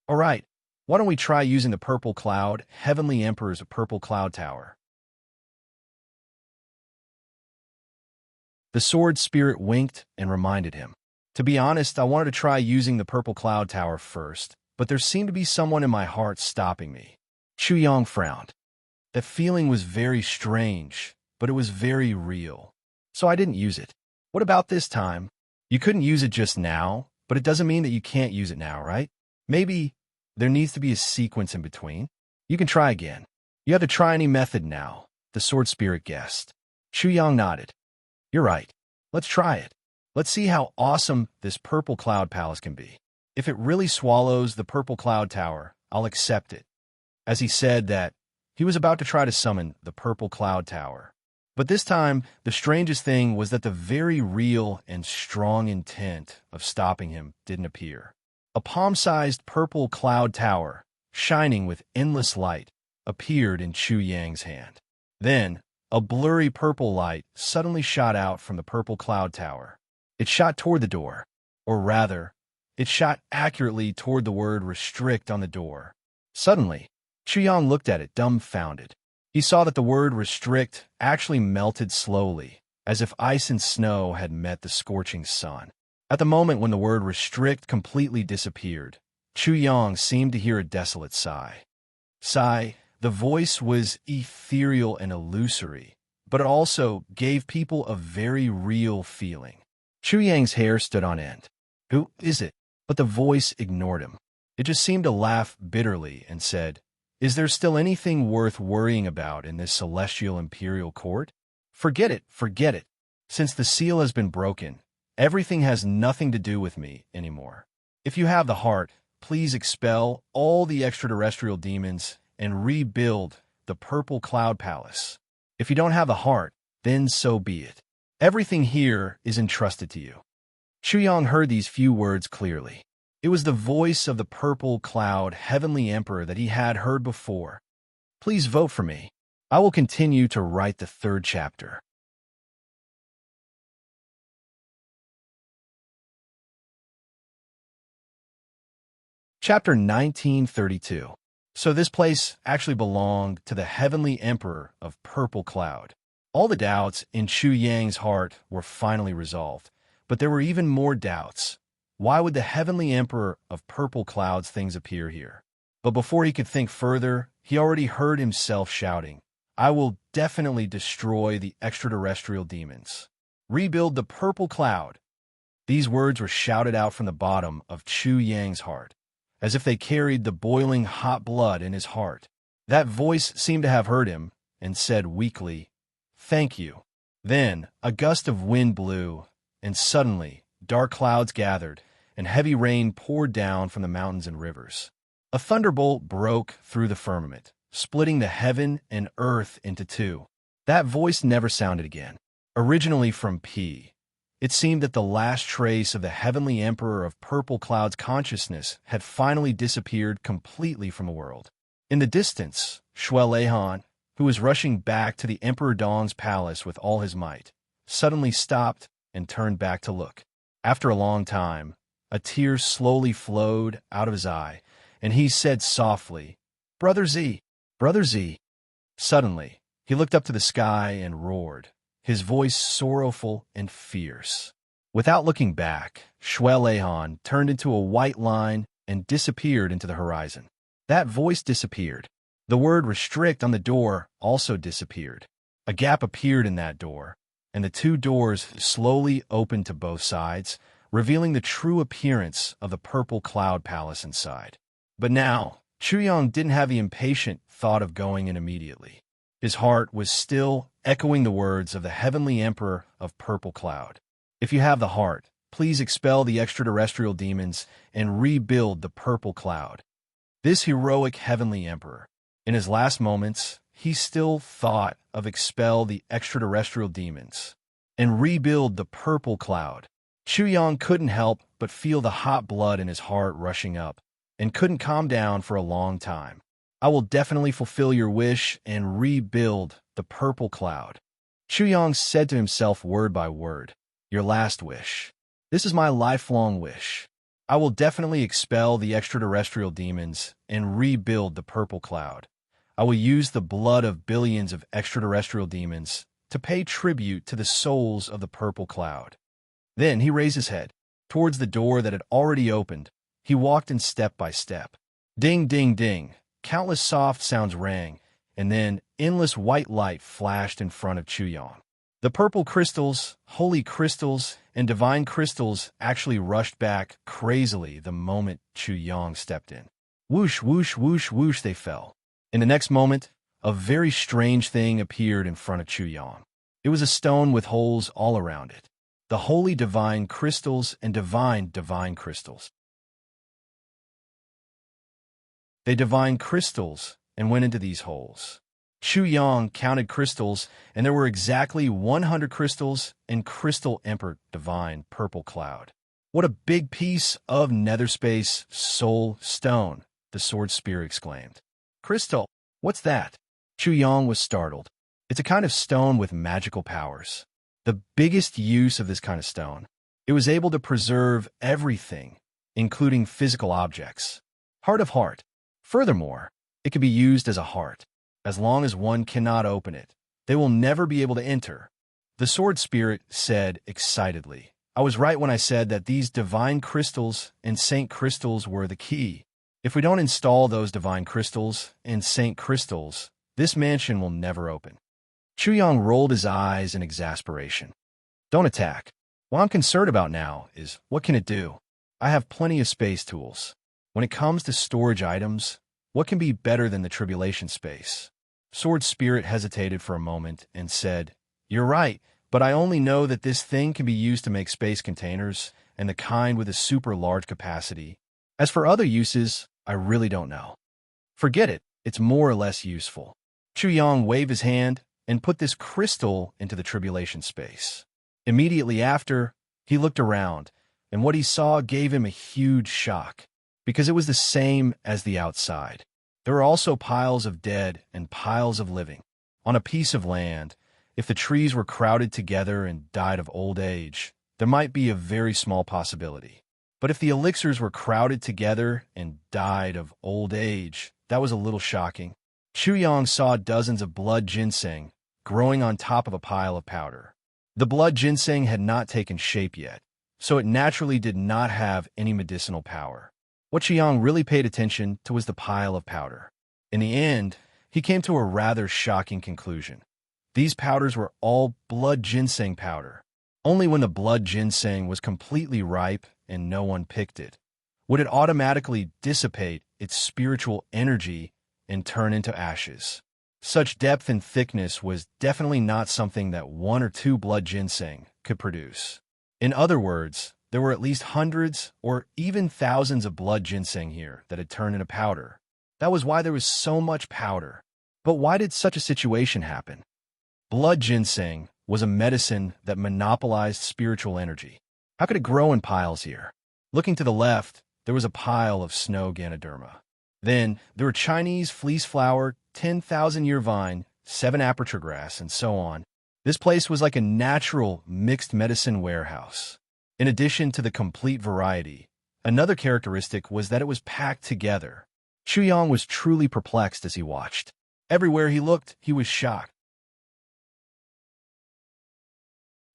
A: All right, why don't we try using the purple cloud, Heavenly Emperor's purple cloud tower? The sword spirit winked and reminded him. To be honest, I wanted to try using the purple cloud tower first, but there seemed to be someone in my heart stopping me. Chuyang frowned. That feeling was very strange, but it was very real. So I didn't use it. What about this time? You couldn't use it just now, but it doesn't mean that you can't use it now, right? Maybe there needs to be a sequence in between. You can try again. You have to try any method now, the sword spirit guessed. Chuyang nodded. You're right. Let's try it. Let's see how awesome this purple cloud palace can be. If it really swallows the purple cloud tower, I'll accept it. As he said that, he was about to try to summon the purple cloud tower. But this time, the strangest thing was that the very real and strong intent of stopping him didn't appear. A palm-sized purple cloud tower, shining with endless light, appeared in Chu Yang's hand. Then, a blurry purple light suddenly shot out from the purple cloud tower. It shot toward the door, or rather, it shot accurately toward the word restrict on the door. Suddenly, Chu Yang looked at it dumbfounded. He saw that the word restrict actually melted slowly, as if ice and snow had met the scorching sun. At the moment when the word restrict completely disappeared, Chu Yang seemed to hear a desolate sigh. Sigh, the voice was ethereal and illusory, but it also gave people a very real feeling. Chu Yang's hair stood on end. Who is it? But the voice ignored him. It just seemed to laugh bitterly and said, "Is there still anything worth worrying about in this celestial imperial court? Forget it, forget it. Since the seal has been broken, everything has nothing to do with me anymore. If you have the heart, please expel all the extraterrestrial demons and rebuild the purple cloud palace. If you don't have the heart, then so be it. Everything here is entrusted to you." Chu Yang heard these few words clearly. It was the voice of the purple cloud heavenly emperor that he had heard before. "Please vote for me. I will continue to write the third chapter." Chapter 1932. So this place actually belonged to the heavenly emperor of Purple Cloud. All the doubts in Chu Yang's heart were finally resolved, but there were even more doubts. Why would the heavenly emperor of Purple Cloud's things appear here? But before he could think further, he already heard himself shouting, "I will definitely destroy the extraterrestrial demons. Rebuild the Purple Cloud." These words were shouted out from the bottom of Chu Yang's heart, as if they carried the boiling hot blood in his heart. That voice seemed to have heard him and said weakly, "Thank you." Then a gust of wind blew, and suddenly dark clouds gathered, and heavy rain poured down from the mountains and rivers. A thunderbolt broke through the firmament, splitting the heaven and earth into two. That voice never sounded again. Originally from P, it seemed that the last trace of the heavenly emperor of Purple Cloud's consciousness had finally disappeared completely from the world. In the distance, Shuai Leihan, who was rushing back to the Emperor Dong's palace with all his might, suddenly stopped and turned back to look. After a long time, a tear slowly flowed out of his eye, and he said softly, "Brother Z, Brother Z." Suddenly, he looked up to the sky and roared, his voice sorrowful and fierce. Without looking back, Shuai Leihan turned into a white line and disappeared into the horizon. That voice disappeared. The word restrict on the door also disappeared. A gap appeared in that door, and the two doors slowly opened to both sides, revealing the true appearance of the Purple Cloud Palace inside. But now, Chu Yang didn't have the impatient thought of going in immediately. His heart was still echoing the words of the heavenly emperor of Purple Cloud. "If you have the heart, please expel the extraterrestrial demons and rebuild the Purple Cloud." This heroic heavenly emperor, in his last moments, he still thought of expel the extraterrestrial demons and rebuild the Purple Cloud. Chu Yang couldn't help but feel the hot blood in his heart rushing up, and couldn't calm down for a long time. "I will definitely fulfill your wish and rebuild the Purple Cloud." Chu Yang said to himself word by word, "Your last wish. This is my lifelong wish. I will definitely expel the extraterrestrial demons and rebuild the Purple Cloud. I will use the blood of billions of extraterrestrial demons to pay tribute to the souls of the Purple Cloud." Then he raised his head towards the door that had already opened. He walked in step by step. Ding, ding, ding. Countless soft sounds rang, and then endless white light flashed in front of Chu Yang. The purple crystals, holy crystals, and divine crystals actually rushed back crazily the moment Chu Yang stepped in. Whoosh, whoosh, whoosh, whoosh, they fell. In the next moment, a very strange thing appeared in front of Chu Yang. It was a stone with holes all around it. The holy divine crystals and divine crystals. They divined crystals and went into these holes. Chu Yang counted crystals, and there were exactly 100 crystals in Crystal Emperor Divine Purple Cloud. What a big piece of nether space soul stone, the sword spirit exclaimed. Crystal, what's that? Chu Yang was startled. It's a kind of stone with magical powers. The biggest use of this kind of stone. It was able to preserve everything, including physical objects. Heart of heart. Furthermore, it could be used as a heart. As long as one cannot open it, they will never be able to enter. The sword spirit said excitedly. I was right when I said that these divine crystals and saint crystals were the key. If we don't install those divine crystals and saint crystals, this mansion will never open. Chu Yang rolled his eyes in exasperation. Don't attack. What I'm concerned about now is, what can it do? I have plenty of space tools. When it comes to storage items, what can be better than the tribulation space? Sword Spirit hesitated for a moment and said, You're right, but I only know that this thing can be used to make space containers, and the kind with a super large capacity. As for other uses, I really don't know. Forget it, it's more or less useful. Chu Yang waved his hand and put this crystal into the tribulation space. Immediately after, he looked around, and what he saw gave him a huge shock, because it was the same as the outside. There were also piles of dead and piles of living. On a piece of land, if the trees were crowded together and died of old age, there might be a very small possibility. But if the elixirs were crowded together and died of old age, that was a little shocking. Chu Yang saw dozens of blood ginseng growing on top of a pile of powder. The blood ginseng had not taken shape yet, so it naturally did not have any medicinal power. What Chu Yang really paid attention to was the pile of powder. In the end, he came to a rather shocking conclusion. These powders were all blood ginseng powder. Only when the blood ginseng was completely ripe and no one picked it would it automatically dissipate its spiritual energy and turn into ashes. Such depth and thickness was definitely not something that 1 or 2 blood ginseng could produce. In other words, there were at least hundreds or even thousands of blood ginseng here that had turned into powder. That was why there was so much powder. But why did such a situation happen? Blood ginseng was a medicine that monopolized spiritual energy. How could it grow in piles here? Looking to the left, there was a pile of snow Ganoderma. Then, there were Chinese fleece flower, 10,000-year vine, 7 aperture grass, and so on. This place was like a natural mixed medicine warehouse. In addition to the complete variety, another characteristic was that it was packed together. Chu Yang was truly perplexed as he watched. Everywhere he looked, he was shocked.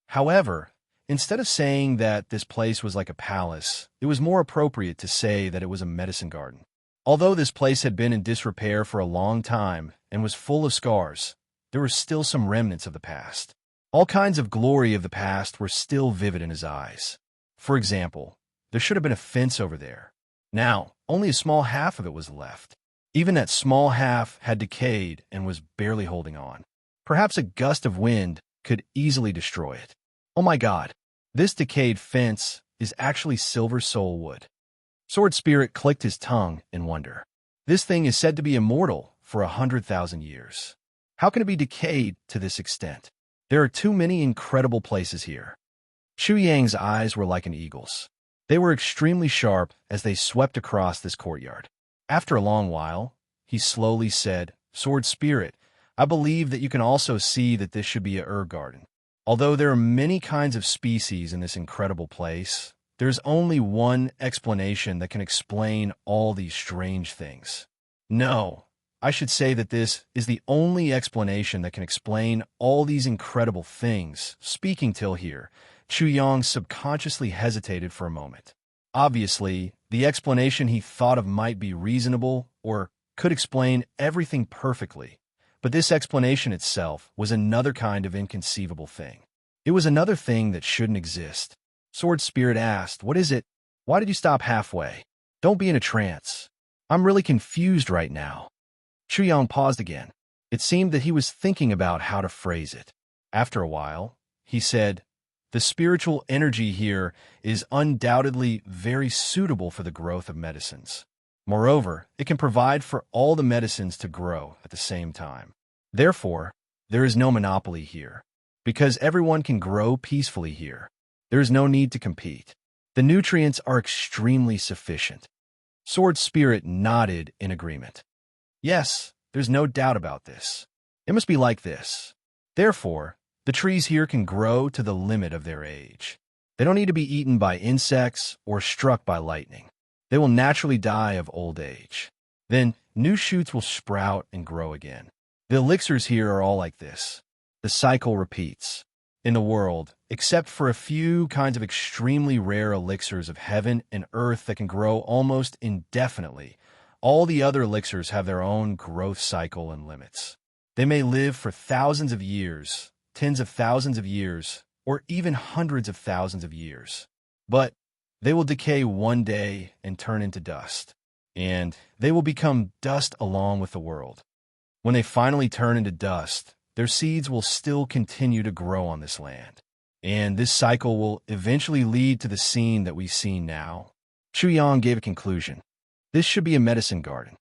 A: However, instead of saying that this place was like a palace, it was more appropriate to say that it was a medicine garden. Although this place had been in disrepair for a long time and was full of scars, there were still some remnants of the past. All kinds of glory of the past were still vivid in his eyes. For example, there should have been a fence over there. Now, only a small half of it was left. Even that small half had decayed and was barely holding on. Perhaps a gust of wind could easily destroy it. Oh my God, this decayed fence is actually silver soul wood. Sword Spirit clicked his tongue in wonder. This thing is said to be immortal for 100,000 years. How can it be decayed to this extent? There are too many incredible places here. Chu Yang's eyes were like an eagle's. They were extremely sharp as they swept across this courtyard. After a long while, he slowly said, Sword Spirit, I believe that you can also see that this should be a herb garden. Although there are many kinds of species in this incredible place, there's only one explanation that can explain all these strange things. No, I should say that this is the only explanation that can explain all these incredible things. Speaking till here, Chu Yang subconsciously hesitated for a moment. Obviously, the explanation he thought of might be reasonable or could explain everything perfectly, but this explanation itself was another kind of inconceivable thing. It was another thing that shouldn't exist. Sword Spirit asked, What is it? Why did you stop halfway? Don't be in a trance. I'm really confused right now. Chu Yang paused again. It seemed that he was thinking about how to phrase it. After a while, he said, The spiritual energy here is undoubtedly very suitable for the growth of medicines. Moreover, it can provide for all the medicines to grow at the same time. Therefore, there is no monopoly here. Because everyone can grow peacefully here, there is no need to compete. The nutrients are extremely sufficient. Sword Spirit nodded in agreement. Yes, there's no doubt about this. It must be like this. Therefore, the trees here can grow to the limit of their age. They don't need to be eaten by insects or struck by lightning. They will naturally die of old age. Then, new shoots will sprout and grow again. The elixirs here are all like this. The cycle repeats. In the world, except for a few kinds of extremely rare elixirs of heaven and earth that can grow almost indefinitely, all the other elixirs have their own growth cycle and limits. They may live for thousands of years, tens of thousands of years, or even hundreds of thousands of years. But they will decay one day and turn into dust, and they will become dust along with the world. When they finally turn into dust, their seeds will still continue to grow on this land, and this cycle will eventually lead to the scene that we see now. Chuyang gave a conclusion. This should be a medicine garden.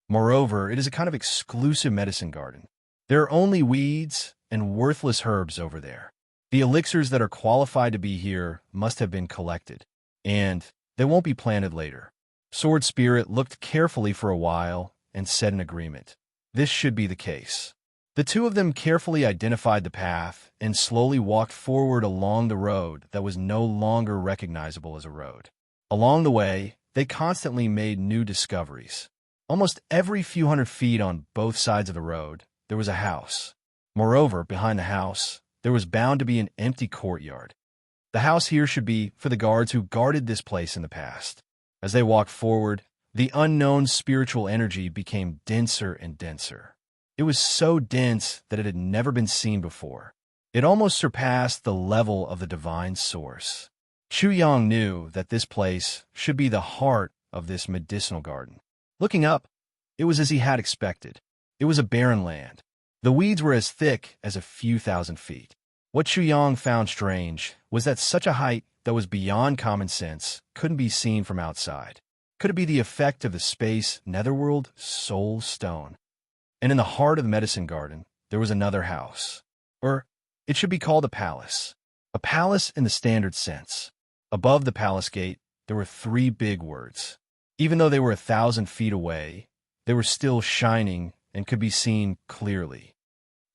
A: Moreover, it is a kind of exclusive medicine garden. There are only weeds and worthless herbs over there. The elixirs that are qualified to be here must have been collected, and they won't be planted later. Sword Spirit looked carefully for a while and said in agreement. This should be the case. The two of them carefully identified the path and slowly walked forward along the road that was no longer recognizable as a road. Along the way, they constantly made new discoveries. Almost every few hundred feet on both sides of the road, there was a house. Moreover, behind the house, there was bound to be an empty courtyard. The house here should be for the guards who guarded this place in the past. As they walked forward, the unknown spiritual energy became denser and denser. It was so dense that it had never been seen before. It almost surpassed the level of the divine source. Chuyang knew that this place should be the heart of this medicinal garden. Looking up, it was as he had expected. It was a barren land. The weeds were as thick as a few thousand feet. What Chuyang found strange was that such a height that was beyond common sense couldn't be seen from outside. Could it be the effect of the space netherworld soul stone? And in the heart of the medicine garden, there was another house. Or it should be called a palace. A palace in the standard sense. Above the palace gate, there were 3 big words. Even though they were 1,000 feet away, they were still shining and could be seen clearly.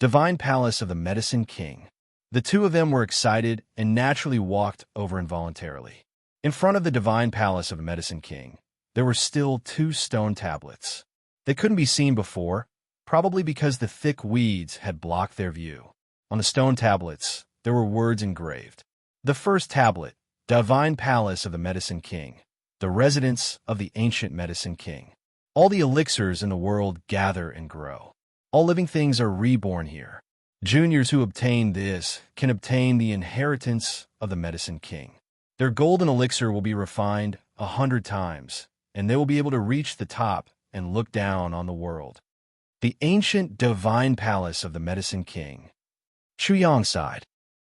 A: Divine Palace of the Medicine King. The two of them were excited and naturally walked over involuntarily. In front of the Divine Palace of the Medicine King, there were still 2 stone tablets. They couldn't be seen before, probably because the thick weeds had blocked their view. On the stone tablets, there were words engraved. The first tablet, Divine Palace of the Medicine King, the residence of the ancient Medicine King. All the elixirs in the world gather and grow. All living things are reborn here. Juniors who obtain this can obtain the inheritance of the Medicine King. Their golden elixir will be refined 100 times, and they will be able to reach the top and look down on the world. The ancient divine palace of the Medicine King. Chuyang sighed.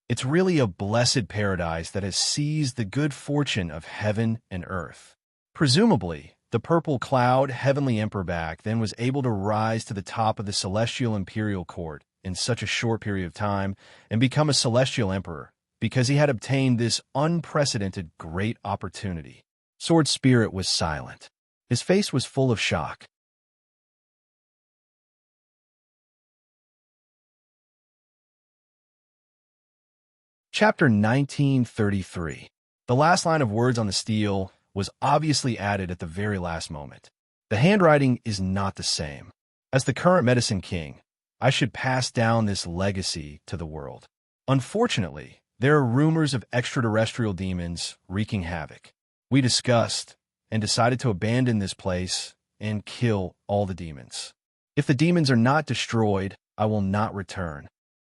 A: It's really a blessed paradise that has seized the good fortune of heaven and earth. Presumably, the purple cloud heavenly emperor back then was able to rise to the top of the celestial imperial court in such a short period of time and become a celestial emperor because he had obtained this unprecedented great opportunity. Sword Spirit was silent. His face was full of shock. Chapter 1933. The last line of words on the steel was obviously added at the very last moment. The handwriting is not the same. As the current Medicine King, I should pass down this legacy to the world. Unfortunately, there are rumors of extraterrestrial demons wreaking havoc. We discussed and decided to abandon this place and kill all the demons. If the demons are not destroyed, I will not return.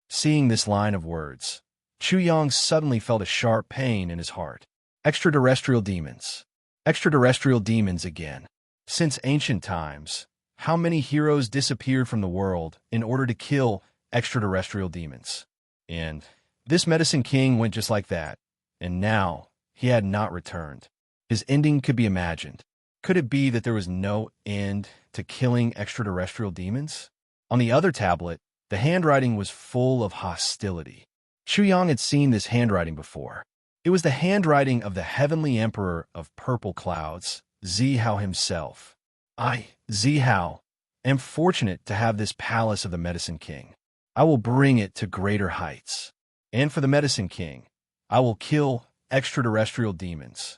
A: Seeing this line of words, Chuyang suddenly felt a sharp pain in his heart. Extraterrestrial demons. Extraterrestrial demons again. Since ancient times, how many heroes disappeared from the world in order to kill extraterrestrial demons? And this Medicine King went just like that, and now he had not returned. His ending could be imagined. Could it be that there was no end to killing extraterrestrial demons? On the other tablet, the handwriting was full of hostility. Chuyang had seen this handwriting before. It was the handwriting of the heavenly emperor of purple clouds, Zihao himself. I, Zihao, am fortunate to have this palace of the Medicine King. I will bring it to greater heights. And for the Medicine King, I will kill extraterrestrial demons.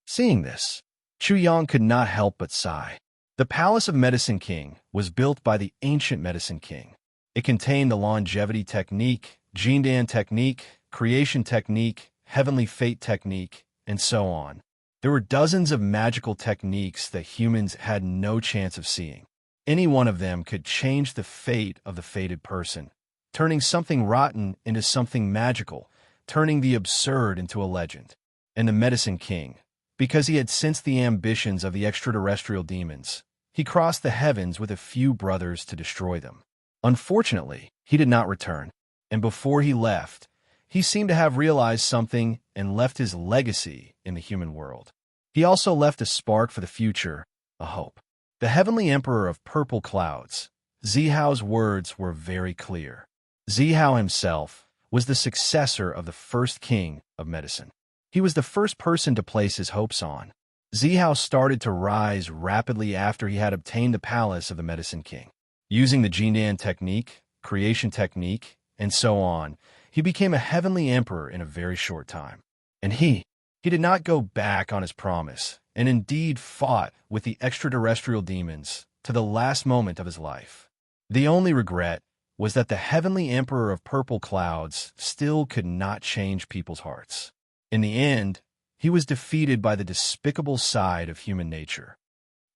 A: Seeing this, Chuyang could not help but sigh. The Palace of Medicine King was built by the ancient Medicine King. It contained the longevity technique, Jindan technique, creation technique, heavenly fate technique, and so on. There were dozens of magical techniques that humans had no chance of seeing. Any one of them could change the fate of the fated person, turning something rotten into something magical, turning the absurd into a legend. And the Medicine King, because he had sensed the ambitions of the extraterrestrial demons, he crossed the heavens with a few brothers to destroy them. Unfortunately, he did not return, and before he left, he seemed to have realized something and left his legacy in the human world. He also left a spark for the future, a hope. The heavenly emperor of purple clouds, Zihao's words were very clear. Zihao himself was the successor of the first king of medicine. He was the first person to place his hopes on. Zihao started to rise rapidly after he had obtained the palace of the Medicine King. Using the Jindan technique, creation technique, and so on, he became a heavenly emperor in a very short time. And he did not go back on his promise, and indeed fought with the extraterrestrial demons to the last moment of his life. The only regret was that the heavenly emperor of purple clouds still could not change people's hearts. In the end, he was defeated by the despicable side of human nature.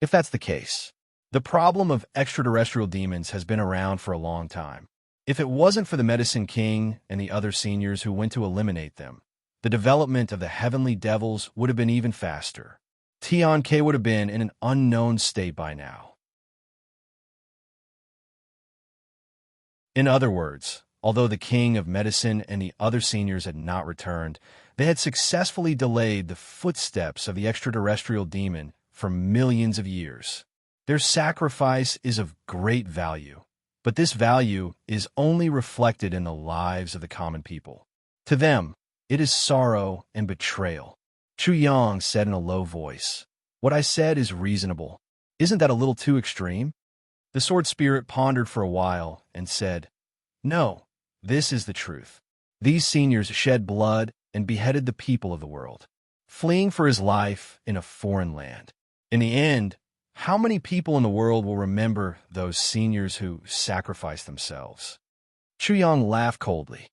A: If that's the case, the problem of extraterrestrial demons has been around for a long time. If it wasn't for the Medicine King and the other seniors who went to eliminate them, the development of the heavenly devils would have been even faster. Tian-Ke would have been in an unknown state by now. In other words, although the king of medicine and the other seniors had not returned, they had successfully delayed the footsteps of the extraterrestrial demon for millions of years. Their sacrifice is of great value, but this value is only reflected in the lives of the common people. To them, it is sorrow and betrayal. Chuyang said in a low voice, "What I said is reasonable. Isn't that a little too extreme?" The sword spirit pondered for a while and said, "No, this is the truth. These seniors shed blood and beheaded the people of the world, fleeing for his life in a foreign land. In the end, how many people in the world will remember those seniors who sacrificed themselves?" Chuyang laughed coldly.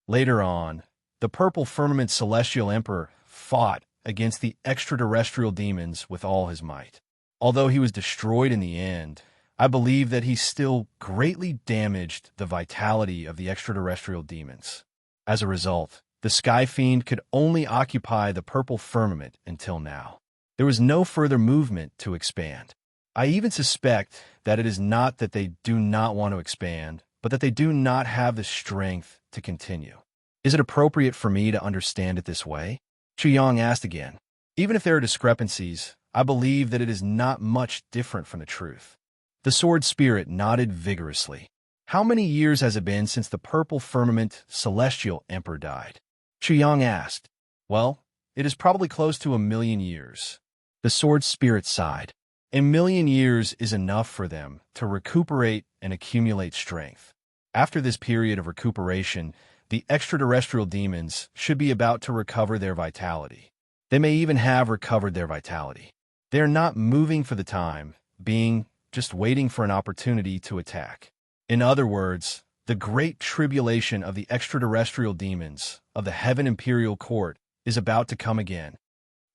A: Later on, the purple firmament celestial emperor fought against the extraterrestrial demons with all his might. Although he was destroyed in the end, I believe that he still greatly damaged the vitality of the extraterrestrial demons. As a result, the Sky Fiend could only occupy the purple firmament until now. There was no further movement to expand. I even suspect that it is not that they do not want to expand, but that they do not have the strength to continue. Is it appropriate for me to understand it this way? Chuyang asked again. Even if there are discrepancies, I believe that it is not much different from the truth. The sword spirit nodded vigorously. How many years has it been since the purple firmament celestial emperor died? Chuyang asked. Well, it is probably close to 1,000,000 years. The sword spirit sighed. 1,000,000 years is enough for them to recuperate and accumulate strength. After this period of recuperation, the extraterrestrial demons should be about to recover their vitality. They may even have recovered their vitality. They are not moving for the time being, just waiting for an opportunity to attack. In other words, the great tribulation of the extraterrestrial demons of the Heaven Imperial Court is about to come again.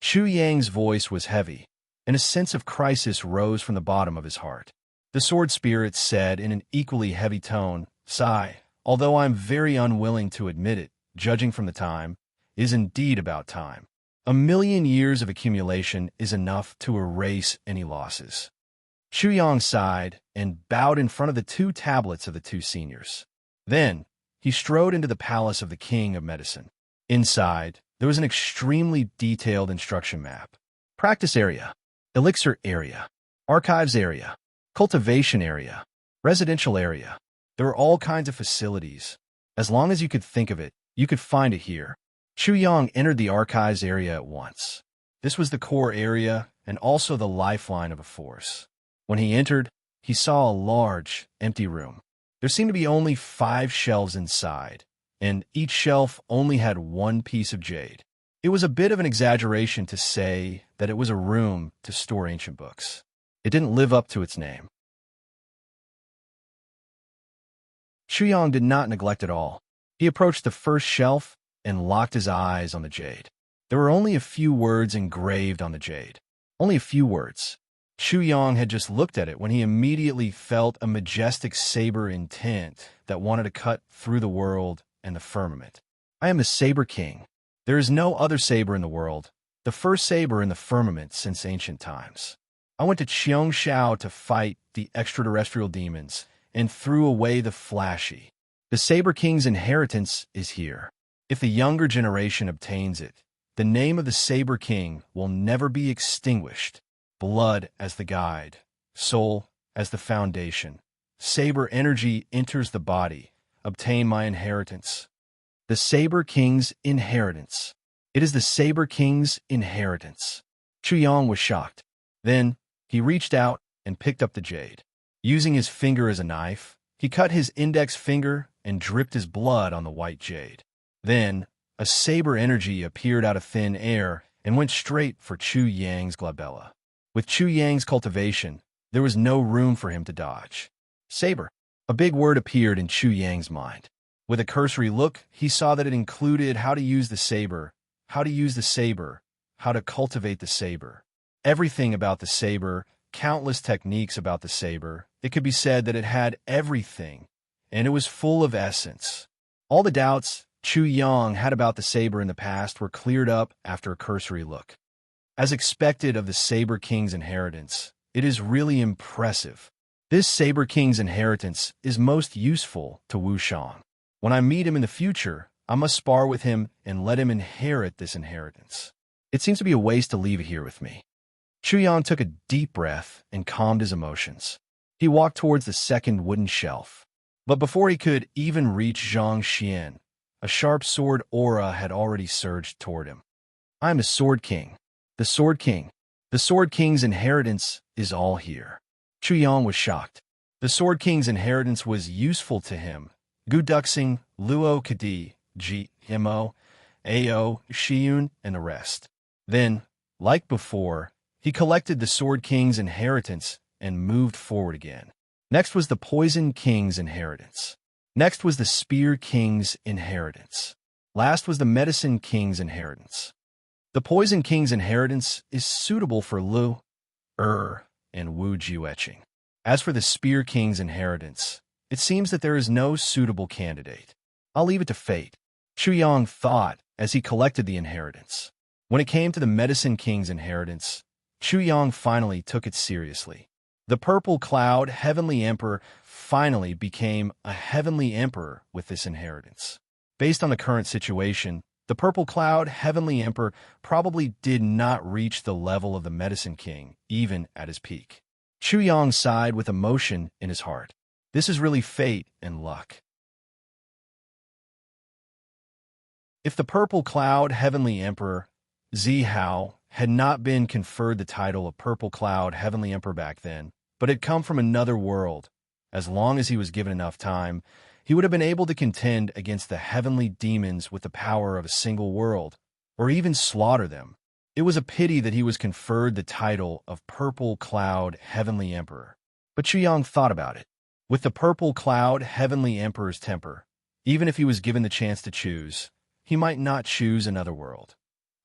A: Chuyang's voice was heavy, and a sense of crisis rose from the bottom of his heart. The sword spirit said in an equally heavy tone, "Sigh, although I am very unwilling to admit it, judging from the time, is indeed about time. 1,000,000 years of accumulation is enough to erase any losses." Chuyang sighed and bowed in front of the 2 tablets of the 2 seniors. Then, he strode into the palace of the King of Medicine. Inside, there was an extremely detailed instruction map. Practice area. elixir area, archives area, cultivation area, residential area. There were all kinds of facilities. As long as you could think of it, you could find it here. Chu Yang entered the archives area at once. This was the core area and also the lifeline of a force. When he entered, he saw a large, empty room. There seemed to be only 5 shelves inside, and each shelf only had one piece of jade. It was a bit of an exaggeration to say that it was a room to store ancient books. It didn't live up to its name. Chu Yang did not neglect it all. He approached the first shelf and locked his eyes on the jade. There were only a few words engraved on the jade. Only a few words. Chu Yang had just looked at it when he immediately felt a majestic saber intent that wanted to cut through the world and the firmament. I am the Saber King. There is no other saber in the world, the first saber in the firmament since ancient times. I went to Qiongshao to fight the extraterrestrial demons and threw away the flashy. The Saber King's inheritance is here. If the younger generation obtains it, the name of the Saber King will never be extinguished. Blood as the guide, soul as the foundation. Saber energy enters the body. Obtain my inheritance. The Saber King's inheritance. It is the Saber King's inheritance. Chu Yang was shocked. Then, he reached out and picked up the jade. Using his finger as a knife, he cut his index finger and dripped his blood on the white jade. Then, a saber energy appeared out of thin air and went straight for Chu Yang's glabella. With Chu Yang's cultivation, there was no room for him to dodge. Saber. A big word appeared in Chu Yang's mind. With a cursory look, he saw that it included how to use the saber, how to cultivate the saber. Everything about the saber, countless techniques about the saber. It could be said that it had everything, and it was full of essence. All the doubts Chu Yang had about the saber in the past were cleared up after a cursory look. As expected of the Saber King's inheritance, it is really impressive. This Saber King's inheritance is most useful to Wu Shang. When I meet him in the future, I must spar with him and let him inherit this inheritance. It seems to be a waste to leave it here with me. Chu Yang took a deep breath and calmed his emotions. He walked towards the second wooden shelf. But before he could even reach Zhang Xian, a sharp sword aura had already surged toward him. I am the Sword King. The Sword King. The Sword King's inheritance is all here. Chu Yang was shocked. The Sword King's inheritance was useful to him. Gu Duxing, Luo Kadi, Ji, Mo, Ao, Shiyun, and the rest. Then, like before, he collected the Sword King's inheritance and moved forward again. Next was the Poison King's inheritance. Next was the Spear King's inheritance. Last was the Medicine King's inheritance. The Poison King's inheritance is suitable for Lu, and Wu Jiuetching. As for the Spear King's inheritance, it seems that there is no suitable candidate. I'll leave it to fate, Chu Yang thought as he collected the inheritance. When it came to the Medicine King's inheritance, Chu Yang finally took it seriously. The Purple Cloud Heavenly Emperor finally became a Heavenly Emperor with this inheritance. Based on the current situation, the Purple Cloud Heavenly Emperor probably did not reach the level of the Medicine King, even at his peak. Chu Yang sighed with emotion in his heart. This is really fate and luck. If the Purple Cloud Heavenly Emperor, Zihao, had not been conferred the title of Purple Cloud Heavenly Emperor back then, but had come from another world, as long as he was given enough time, he would have been able to contend against the heavenly demons with the power of a single world, or even slaughter them. It was a pity that he was conferred the title of Purple Cloud Heavenly Emperor. But Chu Yang thought about it. With the Purple Cloud Heavenly Emperor's temper, even if he was given the chance to choose, he might not choose another world,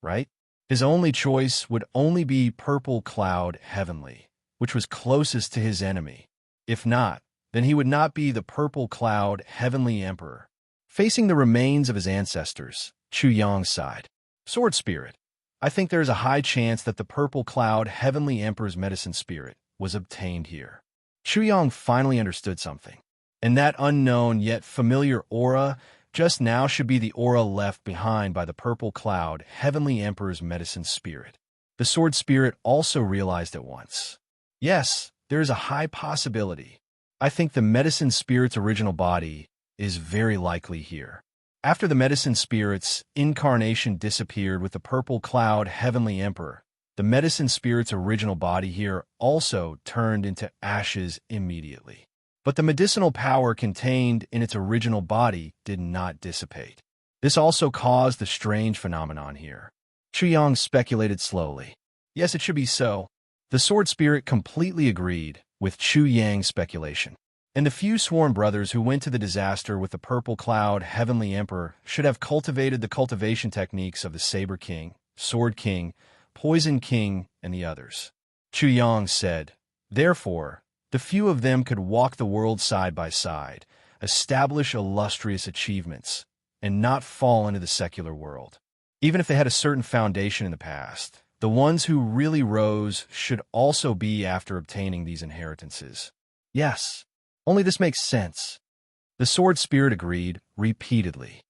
A: right? His only choice would only be Purple Cloud Heavenly, which was closest to his enemy. If not, then he would not be the Purple Cloud Heavenly Emperor. Facing the remains of his ancestors, Chu Yang sighed. Sword Spirit. I think there is a high chance that the Purple Cloud Heavenly Emperor's medicine spirit was obtained here. Chu Yang finally understood something. And that unknown yet familiar aura just now should be the aura left behind by the Purple Cloud Heavenly Emperor's medicine spirit. The sword spirit also realized at once. Yes, there is a high possibility. I think the medicine spirit's original body is very likely here. After the medicine spirit's incarnation disappeared with the purple cloud heavenly emperor, the medicine spirit's original body here also turned into ashes immediately. But the medicinal power contained in its original body did not dissipate. This also caused the strange phenomenon here. Chuyang speculated slowly. Yes, it should be so. The sword spirit completely agreed with Chu Yang's speculation. And the few sworn brothers who went to the disaster with the purple cloud heavenly emperor should have cultivated the cultivation techniques of the Saber King, Sword King, Poison King, and the others. Chu Yang said, therefore, the few of them could walk the world side by side, establish illustrious achievements, and not fall into the secular world. Even if they had a certain foundation in the past, the ones who really rose should also be after obtaining these inheritances. Yes, only this makes sense. The sword spirit agreed repeatedly.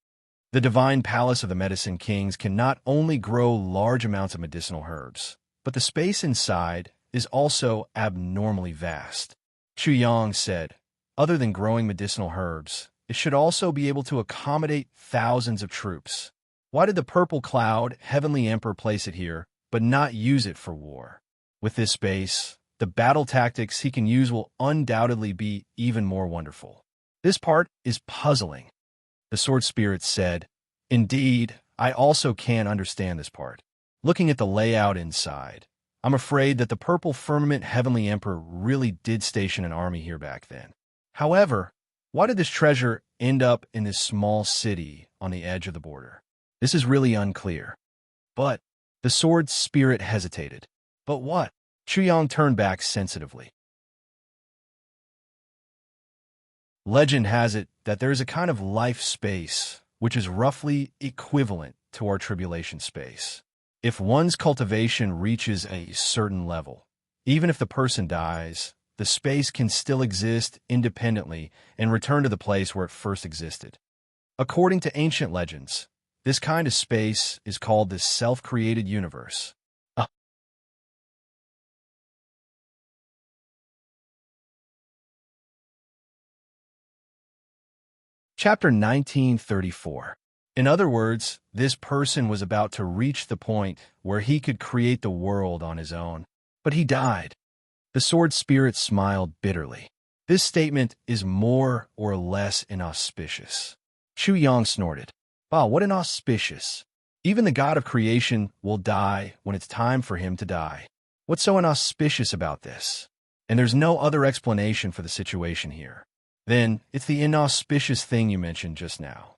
A: The divine palace of the medicine kings can not only grow large amounts of medicinal herbs, but the space inside is also abnormally vast. Chu Yang said, other than growing medicinal herbs, it should also be able to accommodate thousands of troops. Why did the purple cloud heavenly emperor place it here, but not use it for war? With this space, the battle tactics he can use will undoubtedly be even more wonderful. This part is puzzling. The sword spirit said, indeed, I also can't understand this part. Looking at the layout inside, I'm afraid that the purple firmament heavenly emperor really did station an army here back then. However, why did this treasure end up in this small city on the edge of the border? This is really unclear. But the sword spirit hesitated. But what? Chuyang turned back sensitively. Legend has it that there is a kind of life space which is roughly equivalent to our tribulation space. If one's cultivation reaches a certain level, even if the person dies, the space can still exist independently and return to the place where it first existed. According to ancient legends, this kind of space is called the self-created universe. Chapter 1934. In other words, this person was about to reach the point where he could create the world on his own, but he died. The sword spirit smiled bitterly. This statement is more or less inauspicious. Chu Yang snorted. Wow, what inauspicious. Even the god of creation will die when it's time for him to die. What's so inauspicious about this? And there's no other explanation for the situation here. Then, it's the inauspicious thing you mentioned just now.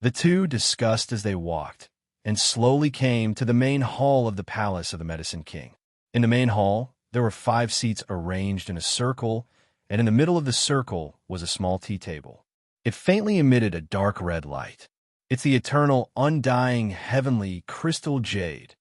A: The two discussed as they walked, and slowly came to the main hall of the palace of the Medicine King. In the main hall, there were 5 seats arranged in a circle, and in the middle of the circle was a small tea table. It faintly emitted a dark red light. It's the eternal, undying, heavenly crystal jade.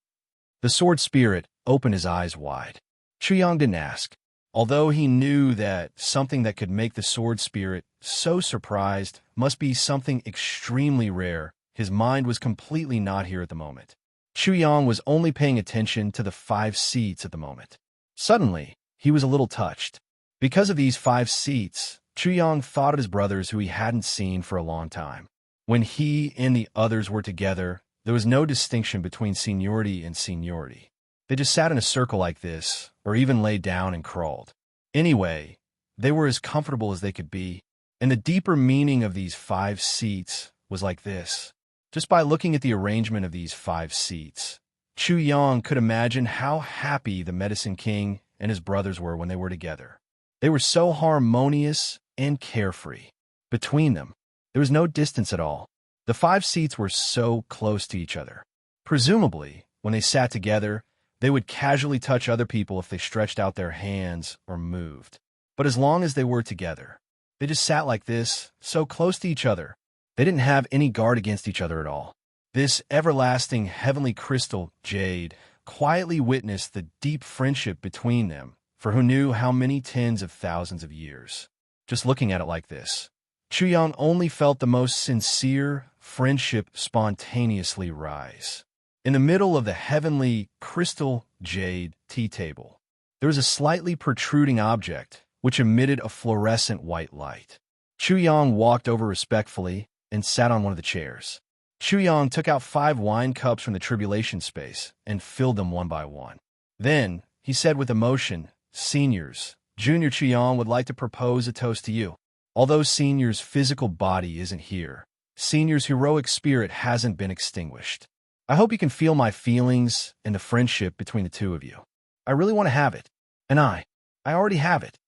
A: The sword spirit opened his eyes wide. Chuyang didn't ask, although he knew that something that could make the sword spirit so surprised must be something extremely rare. His mind was completely not here at the moment. Chuyang was only paying attention to the 5 seats at the moment. Suddenly, he was a little touched. Because of these 5 seats, Chuyang thought of his brothers who he hadn't seen for a long time. When he and the others were together, there was no distinction between seniority and seniority. They just sat in a circle like this, or even lay down and crawled. Anyway, they were as comfortable as they could be, and the deeper meaning of these 5 seats was like this. Just by looking at the arrangement of these 5 seats, Chu Yang could imagine how happy the Medicine King and his brothers were when they were together. They were so harmonious and carefree. Between them, there was no distance at all. The 5 seats were so close to each other. Presumably, when they sat together, they would casually touch other people if they stretched out their hands or moved. But as long as they were together, they just sat like this, so close to each other. They didn't have any guard against each other at all. This everlasting heavenly crystal, jade, quietly witnessed the deep friendship between them, for who knew how many tens of thousands of years. Just looking at it like this, Chuyang only felt the most sincere friendship spontaneously rise. In the middle of the heavenly crystal jade tea table, there was a slightly protruding object which emitted a fluorescent white light. Chu Yang walked over respectfully and sat on one of the chairs. Chu Yang took out 5 wine cups from the tribulation space and filled them one by one. Then, he said with emotion, "Seniors, Junior Chu Yang would like to propose a toast to you. Although Senior's physical body isn't here, Senior's heroic spirit hasn't been extinguished. I hope you can feel my feelings and the friendship between the two of you. I really want to have it. And I already have it.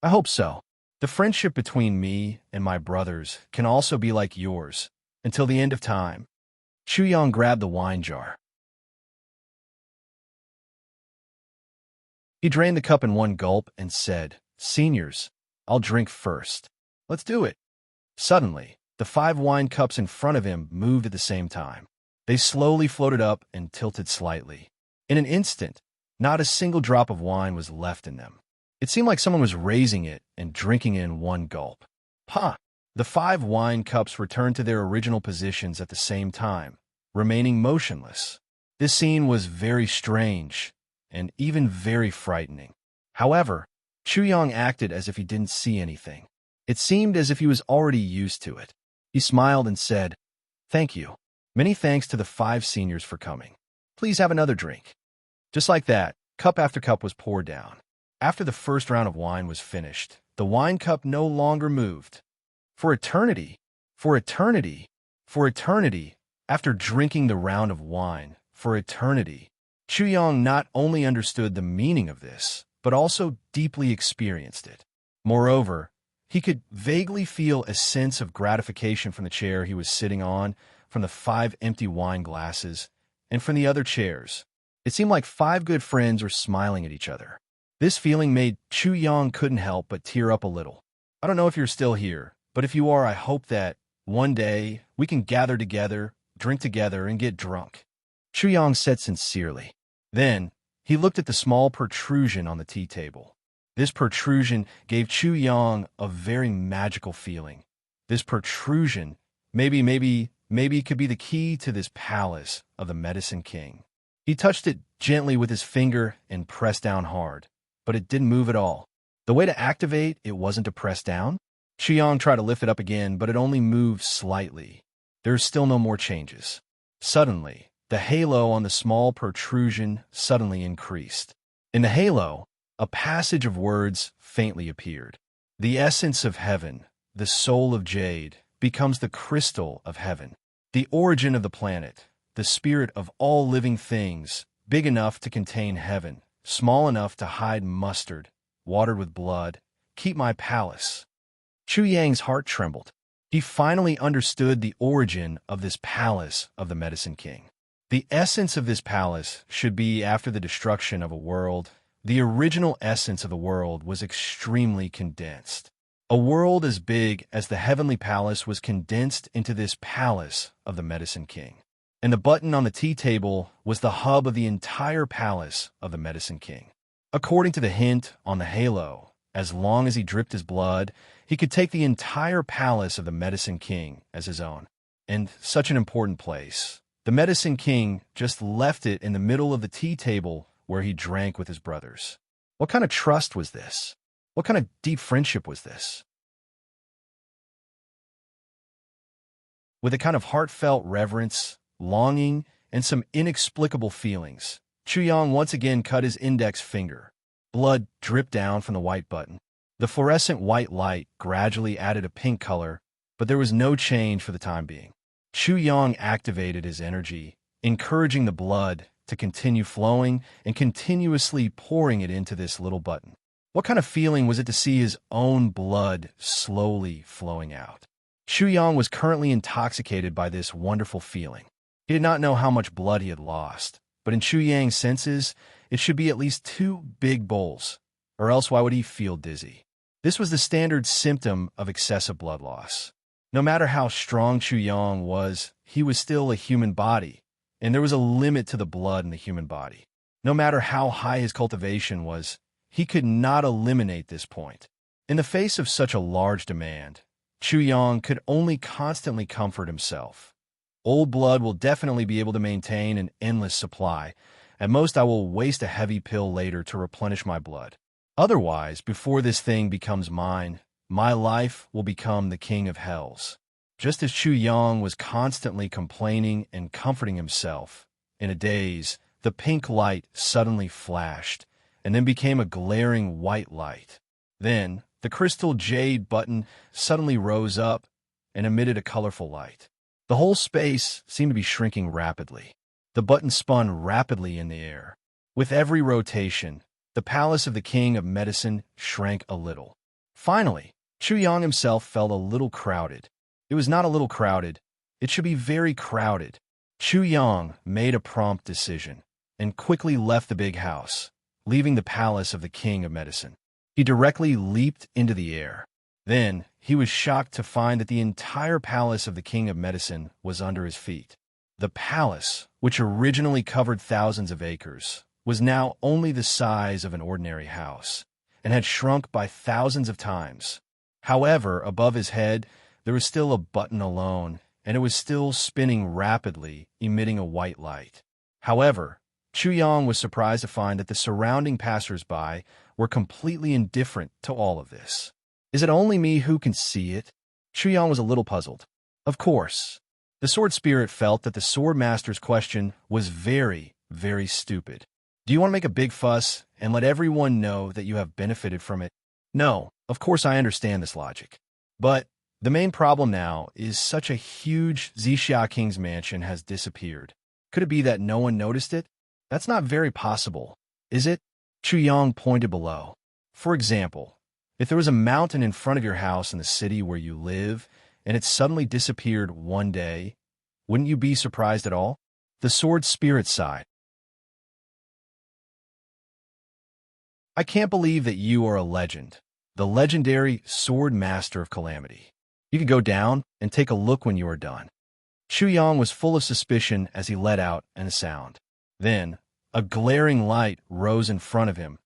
A: I hope so. The friendship between me and my brothers can also be like yours until the end of time." Chu Yang grabbed the wine jar. He drained the cup in one gulp and said, "Seniors, I'll drink first. Let's do it." Suddenly, the 5 wine cups in front of him moved at the same time. They slowly floated up and tilted slightly. In an instant, not a single drop of wine was left in them. It seemed like someone was raising it and drinking it in one gulp. Ha! The 5 wine cups returned to their original positions at the same time, remaining motionless. This scene was very strange and even very frightening. However, Chu Yang acted as if he didn't see anything. It seemed as if he was already used to it. He smiled and said, "Thank you. Many thanks to the 5 seniors for coming. Please have another drink." Just like that, cup after cup was poured down. After the first round of wine was finished, the wine cup no longer moved. For eternity, for eternity, for eternity, after drinking the round of wine, for eternity, Chu Yang not only understood the meaning of this, but also deeply experienced it. Moreover, he could vaguely feel a sense of gratification from the chair he was sitting on, from the 5 empty wine glasses, and from the other chairs. It seemed like 5 good friends were smiling at each other. This feeling made Chu Yang couldn't help but tear up a little. I don't know if you're still here, but if you are, I hope that one day we can gather together, drink together, and get drunk. Chu Yang said sincerely. Then, he looked at the small protrusion on the tea table. This protrusion gave Chu Yang a very magical feeling. This protrusion, maybe it could be the key to this palace of the Medicine King. He touched it gently with his finger and pressed down hard, but it didn't move at all. The way to activate it wasn't to press down. Chu Yang tried to lift it up again, but it only moved slightly. There are still no more changes. Suddenly, the halo on the small protrusion suddenly increased. In the halo, a passage of words faintly appeared. The essence of heaven, the soul of jade, becomes the crystal of heaven. The origin of the planet, the spirit of all living things, big enough to contain heaven, small enough to hide mustard, watered with blood, keep my palace. Chu Yang's heart trembled. He finally understood the origin of this palace of the Medicine King. The essence of this palace should be after the destruction of a world. The original essence of the world was extremely condensed. A world as big as the heavenly palace was condensed into this palace of the Medicine King. And the button on the tea table was the hub of the entire palace of the Medicine King. According to the hint on the halo, as long as he dripped his blood, he could take the entire palace of the Medicine King as his own. And such an important place. The Medicine King just left it in the middle of the tea table where he drank with his brothers. What kind of trust was this? What kind of deep friendship was this? With a kind of heartfelt reverence, longing, and some inexplicable feelings, Chu Yang once again cut his index finger. Blood dripped down from the white button. The fluorescent white light gradually added a pink color, but there was no change for the time being. Chu Yang activated his energy, encouraging the blood to continue flowing and continuously pouring it into this little button. What kind of feeling was it to see his own blood slowly flowing out? Chu Yang was currently intoxicated by this wonderful feeling. He did not know how much blood he had lost, but in Chu Yang's senses, it should be at least 2 big bowls, or else why would he feel dizzy? This was the standard symptom of excessive blood loss. No matter how strong Chu Yang was, he was still a human body, and there was a limit to the blood in the human body. No matter how high his cultivation was, he could not eliminate this point. In the face of such a large demand, Chu Yang could only constantly comfort himself. Old blood will definitely be able to maintain an endless supply. At most, I will waste a heavy pill later to replenish my blood. Otherwise, before this thing becomes mine, my life will become the king of hells. Just as Chu Yang was constantly complaining and comforting himself, in a daze, the pink light suddenly flashed, and then became a glaring white light. Then, the crystal jade button suddenly rose up and emitted a colorful light. The whole space seemed to be shrinking rapidly. The button spun rapidly in the air. With every rotation, the palace of the king of medicine shrank a little. Finally, Chu Yang himself felt a little crowded. It was not a little crowded. It should be very crowded. Chu Yang made a prompt decision and quickly left the big house, leaving the palace of the king of medicine. He directly leaped into the air. Then, he was shocked to find that the entire palace of the king of medicine was under his feet. The palace, which originally covered thousands of acres, was now only the size of an ordinary house, and had shrunk by thousands of times. However, above his head, there was still a button alone, and it was still spinning rapidly, emitting a white light. However, Chu Yang was surprised to find that the surrounding passers-by were completely indifferent to all of this. Is it only me who can see it? Chu Yang was a little puzzled. Of course. The sword spirit felt that the sword master's question was very, very stupid. Do you want to make a big fuss and let everyone know that you have benefited from it? No, of course I understand this logic. But the main problem now is such a huge Zixia King's mansion has disappeared. Could it be that no one noticed it? That's not very possible, is it? Chu Yang pointed below. For example, if there was a mountain in front of your house in the city where you live, and it suddenly disappeared one day, wouldn't you be surprised at all? The sword spirit sighed. I can't believe that you are a legend, the legendary sword master of calamity. You can go down and take a look when you are done. Chu Yang was full of suspicion as he let out a sound. Then, a glaring light rose in front of him,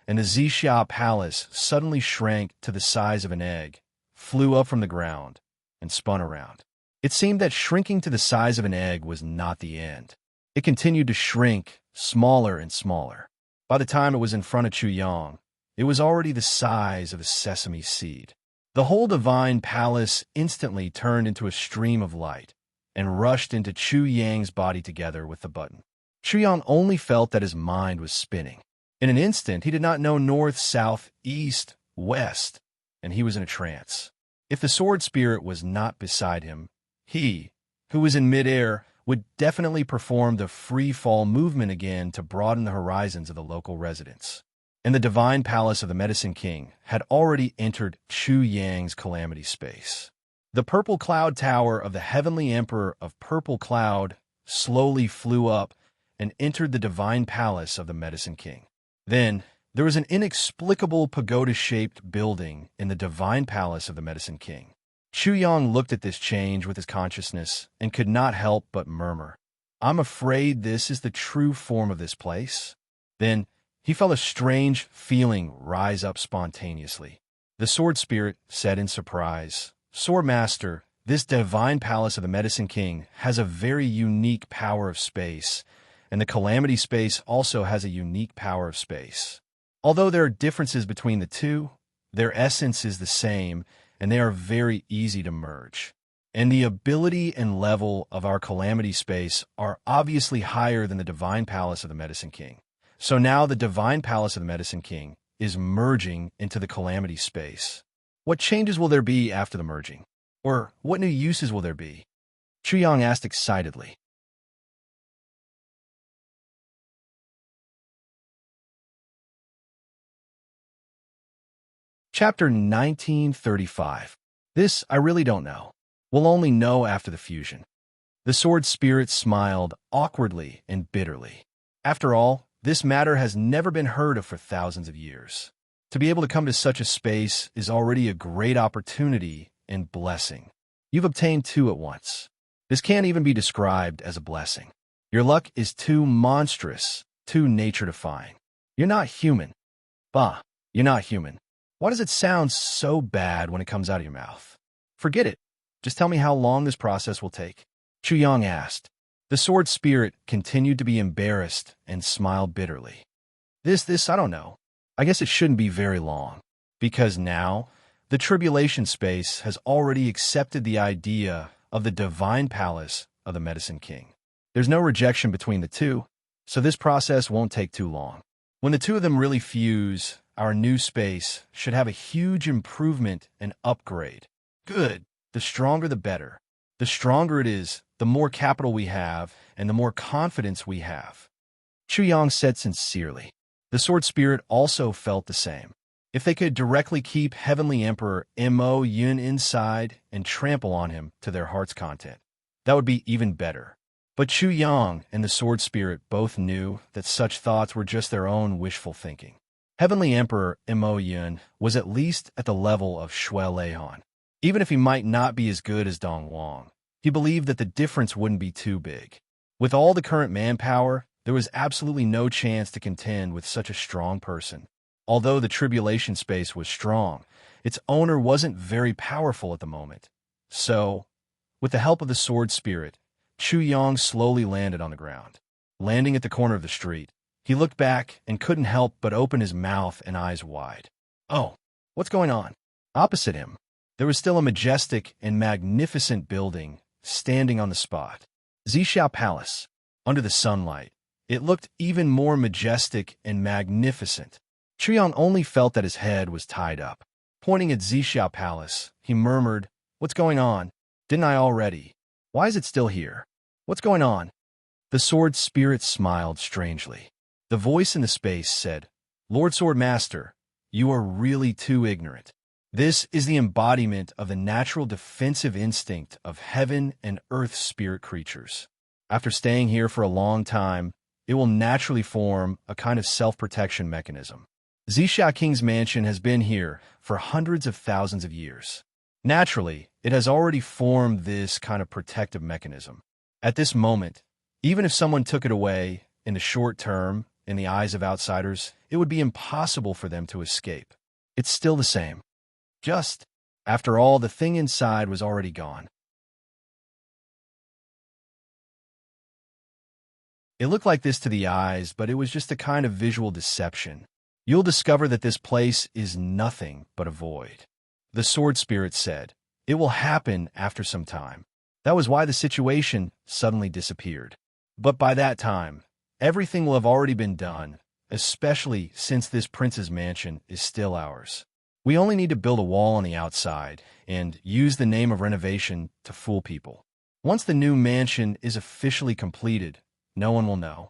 A: and the Zixia palace suddenly shrank to the size of an egg, flew up from the ground, and spun around. It seemed that shrinking to the size of an egg was not the end. It continued to shrink, smaller and smaller. By the time it was in front of Chu Yang, it was already the size of a sesame seed. The whole divine palace instantly turned into a stream of light and rushed into Chu Yang's body together with the button. Chu Yang only felt that his mind was spinning. In an instant, he did not know north, south, east, west, and he was in a trance. If the sword spirit was not beside him, he, who was in midair, would definitely perform the free-fall movement again to broaden the horizons of the local residents. And the divine palace of the Medicine King had already entered Chu Yang's calamity space. The purple cloud tower of the heavenly emperor of Purple Cloud slowly flew up and entered the divine palace of the Medicine King. Then, there was an inexplicable pagoda-shaped building in the divine palace of the Medicine King. Chu Yang looked at this change with his consciousness and could not help but murmur, "I'm afraid this is the true form of this place." Then, he felt a strange feeling rise up spontaneously. The sword spirit said in surprise, "Sword Master, this divine palace of the Medicine King has a very unique power of space, and the calamity space also has a unique power of space. Although there are differences between the two, their essence is the same, and they are very easy to merge. And the ability and level of our calamity space are obviously higher than the divine palace of the Medicine King. So now the divine palace of the Medicine King is merging into the calamity space. What changes will there be after the merging? Or what new uses will there be?" Chu Yang asked excitedly. Chapter 1935. This I really don't know. We'll only know after the fusion. The sword spirit smiled awkwardly and bitterly. After all, this matter has never been heard of for thousands of years. To be able to come to such a space is already a great opportunity and blessing. You've obtained two at once. This can't even be described as a blessing. Your luck is too monstrous, too nature-defying. You're not human. Bah, you're not human. Why does it sound so bad when it comes out of your mouth? Forget it. Just tell me how long this process will take." Chu Yang asked. The sword spirit continued to be embarrassed and smiled bitterly. I don't know. I guess it shouldn't be very long. Because now, the tribulation space has already accepted the idea of the divine palace of the Medicine King. There's no rejection between the two, so this process won't take too long. When the two of them really fuse, our new space should have a huge improvement and upgrade. Good. The stronger the better. The stronger it is, the more capital we have, and the more confidence we have. Chu Yang said sincerely. The sword spirit also felt the same. If they could directly keep Heavenly Emperor Mo Yun inside and trample on him to their heart's content, that would be even better. But Chu Yang and the sword spirit both knew that such thoughts were just their own wishful thinking. Heavenly Emperor Mo Yun was at least at the level of Shui Leihan. Even if he might not be as good as Dong Wang, he believed that the difference wouldn't be too big. With all the current manpower, there was absolutely no chance to contend with such a strong person. Although the tribulation space was strong, its owner wasn't very powerful at the moment. So, with the help of the sword spirit, Chu Yang slowly landed on the ground. Landing at the corner of the street, he looked back and couldn't help but open his mouth and eyes wide. Oh, what's going on? Opposite him, there was still a majestic and magnificent building standing on the spot. Zixia Palace. Under the sunlight, it looked even more majestic and magnificent. Chu Yang only felt that his head was tied up. Pointing at Zixia Palace, he murmured, "What's going on? Didn't I already? Why is it still here? What's going on?" The sword spirit smiled strangely. The voice in the space said, "Lord Sword Master, you are really too ignorant. This is the embodiment of the natural defensive instinct of heaven and earth spirit creatures. After staying here for a long time, it will naturally form a kind of self-protection mechanism. Zixia King's mansion has been here for hundreds of thousands of years. Naturally, it has already formed this kind of protective mechanism. At this moment, even if someone took it away in the short term, in the eyes of outsiders, it would be impossible for them to escape. It's still the same. Just, after all, the thing inside was already gone." It looked like this to the eyes, but it was just a kind of visual deception. You'll discover that this place is nothing but a void. The sword spirit said, "It will happen after some time." That was why the situation suddenly disappeared. But by that time, everything will have already been done, especially since this prince's mansion is still ours. We only need to build a wall on the outside and use the name of renovation to fool people. Once the new mansion is officially completed, no one will know.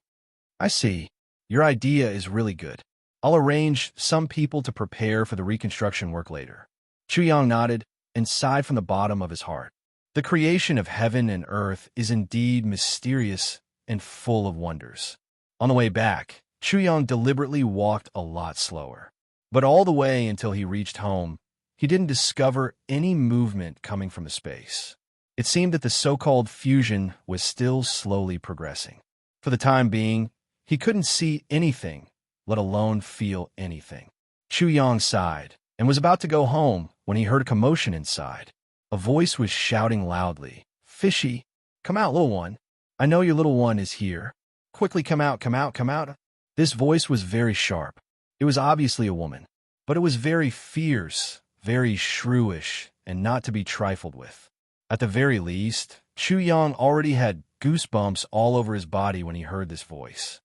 A: I see. Your idea is really good. I'll arrange some people to prepare for the reconstruction work later. Chu Yang nodded and sighed from the bottom of his heart. The creation of heaven and earth is indeed mysterious and full of wonders. On the way back, Chu Yang deliberately walked a lot slower. But all the way until he reached home, he didn't discover any movement coming from the space. It seemed that the so-called fusion was still slowly progressing. For the time being, he couldn't see anything, let alone feel anything. Chu Yang sighed and was about to go home when he heard a commotion inside. A voice was shouting loudly, "Fishy, come out, little one. I know your little one is here. Quickly come out, come out, come out." This voice was very sharp. It was obviously a woman, but it was very fierce, very shrewish, and not to be trifled with. At the very least, Chu Yang already had goosebumps all over his body when he heard this voice.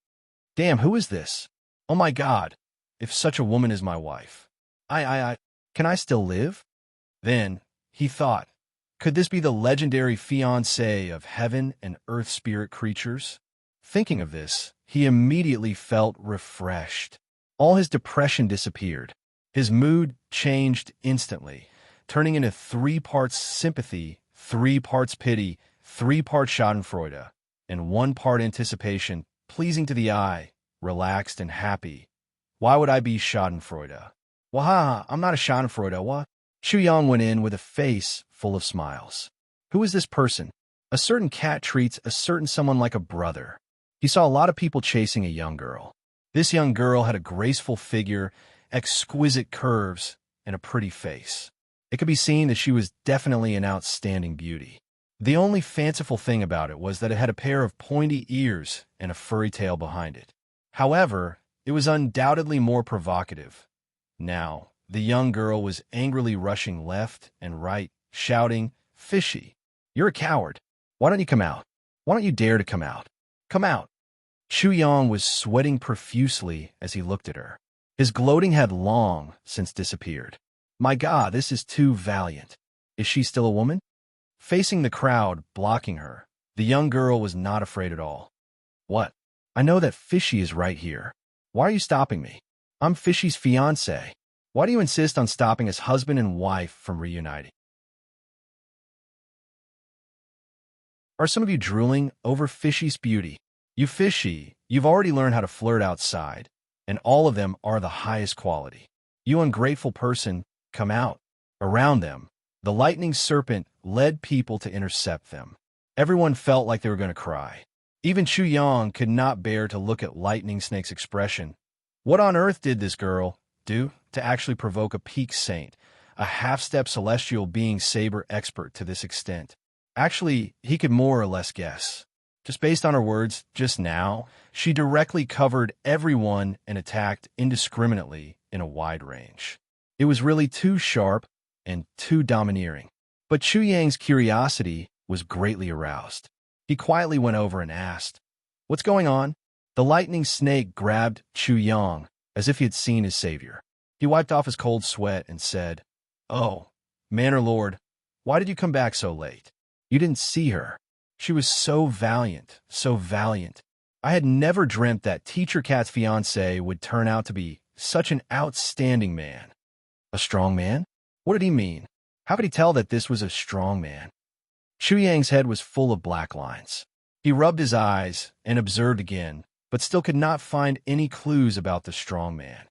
A: Damn, who is this? Oh my God, if such a woman is my wife. Can I still live? Then, he thought, could this be the legendary fiancée of heaven and earth spirit creatures? Thinking of this, he immediately felt refreshed. All his depression disappeared. His mood changed instantly, turning into 3 parts sympathy, 3 parts pity, 3 parts schadenfreude, and 1 part anticipation, pleasing to the eye, relaxed and happy. Why would I be schadenfreude? Wahaha, I'm not a schadenfreude, what? Chu Yang went in with a face full of smiles. Who is this person? A certain cat treats a certain someone like a brother. He saw a lot of people chasing a young girl. This young girl had a graceful figure, exquisite curves, and a pretty face. It could be seen that she was definitely an outstanding beauty. The only fanciful thing about it was that it had a pair of pointy ears and a furry tail behind it. However, it was undoubtedly more provocative. Now, the young girl was angrily rushing left and right, shouting, "Fishy! You're a coward! Why don't you come out? Why don't you dare to come out? Come out!" Chu Yang was sweating profusely as he looked at her. His gloating had long since disappeared. My God, this is too valiant. Is she still a woman? Facing the crowd, blocking her, the young girl was not afraid at all. What? I know that Fishy is right here. Why are you stopping me? I'm Fishy's fiancé. Why do you insist on stopping us husband and wife from reuniting? Are some of you drooling over Fishy's beauty? You Fishy, you've already learned how to flirt outside, and all of them are the highest quality. You ungrateful person, come out. Around them, the lightning serpent led people to intercept them. Everyone felt like they were going to cry. Even Chu Yang could not bear to look at Lightning Snake's expression. What on earth did this girl do to actually provoke a peak saint, a half-step celestial being saber expert to this extent? Actually, he could more or less guess. Just based on her words just now, she directly covered everyone and attacked indiscriminately in a wide range. It was really too sharp and too domineering. But Chu Yang's curiosity was greatly aroused. He quietly went over and asked, "What's going on?" The lightning snake grabbed Chu Yang as if he had seen his savior. He wiped off his cold sweat and said, "Oh, Manor Lord, why did you come back so late? You didn't see her. She was so valiant, so valiant. I had never dreamt that Teacher Cat's fiancé would turn out to be such an outstanding man." A strong man? What did he mean? How could he tell that this was a strong man? Chu Yang's head was full of black lines. He rubbed his eyes and observed again, but still could not find any clues about the strong man.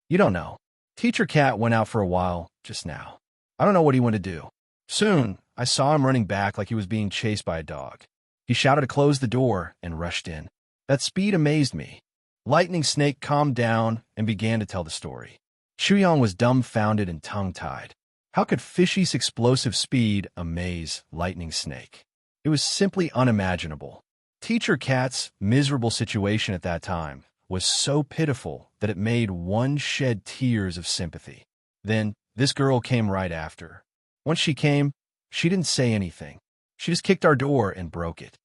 A: You don't know. Teacher Cat went out for a while just now. I don't know what he went to do. Soon, I saw him running back like he was being chased by a dog. He shouted to close the door and rushed in. That speed amazed me. Lightning Snake calmed down and began to tell the story. Chu Yang was dumbfounded and tongue-tied. How could Fishy's explosive speed amaze Lightning Snake? It was simply unimaginable. Teacher Cat's miserable situation at that time was so pitiful that it made one shed tears of sympathy. Then, this girl came right after. Once she came, she didn't say anything. She just kicked our door and broke it.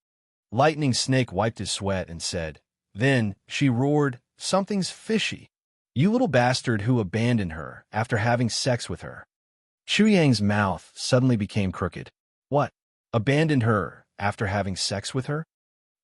A: Lightning Snake wiped his sweat and said, then she roared, "Something's fishy. You little bastard who abandoned her after having sex with her." Chu Yang's mouth suddenly became crooked. What? Abandoned her after having sex with her?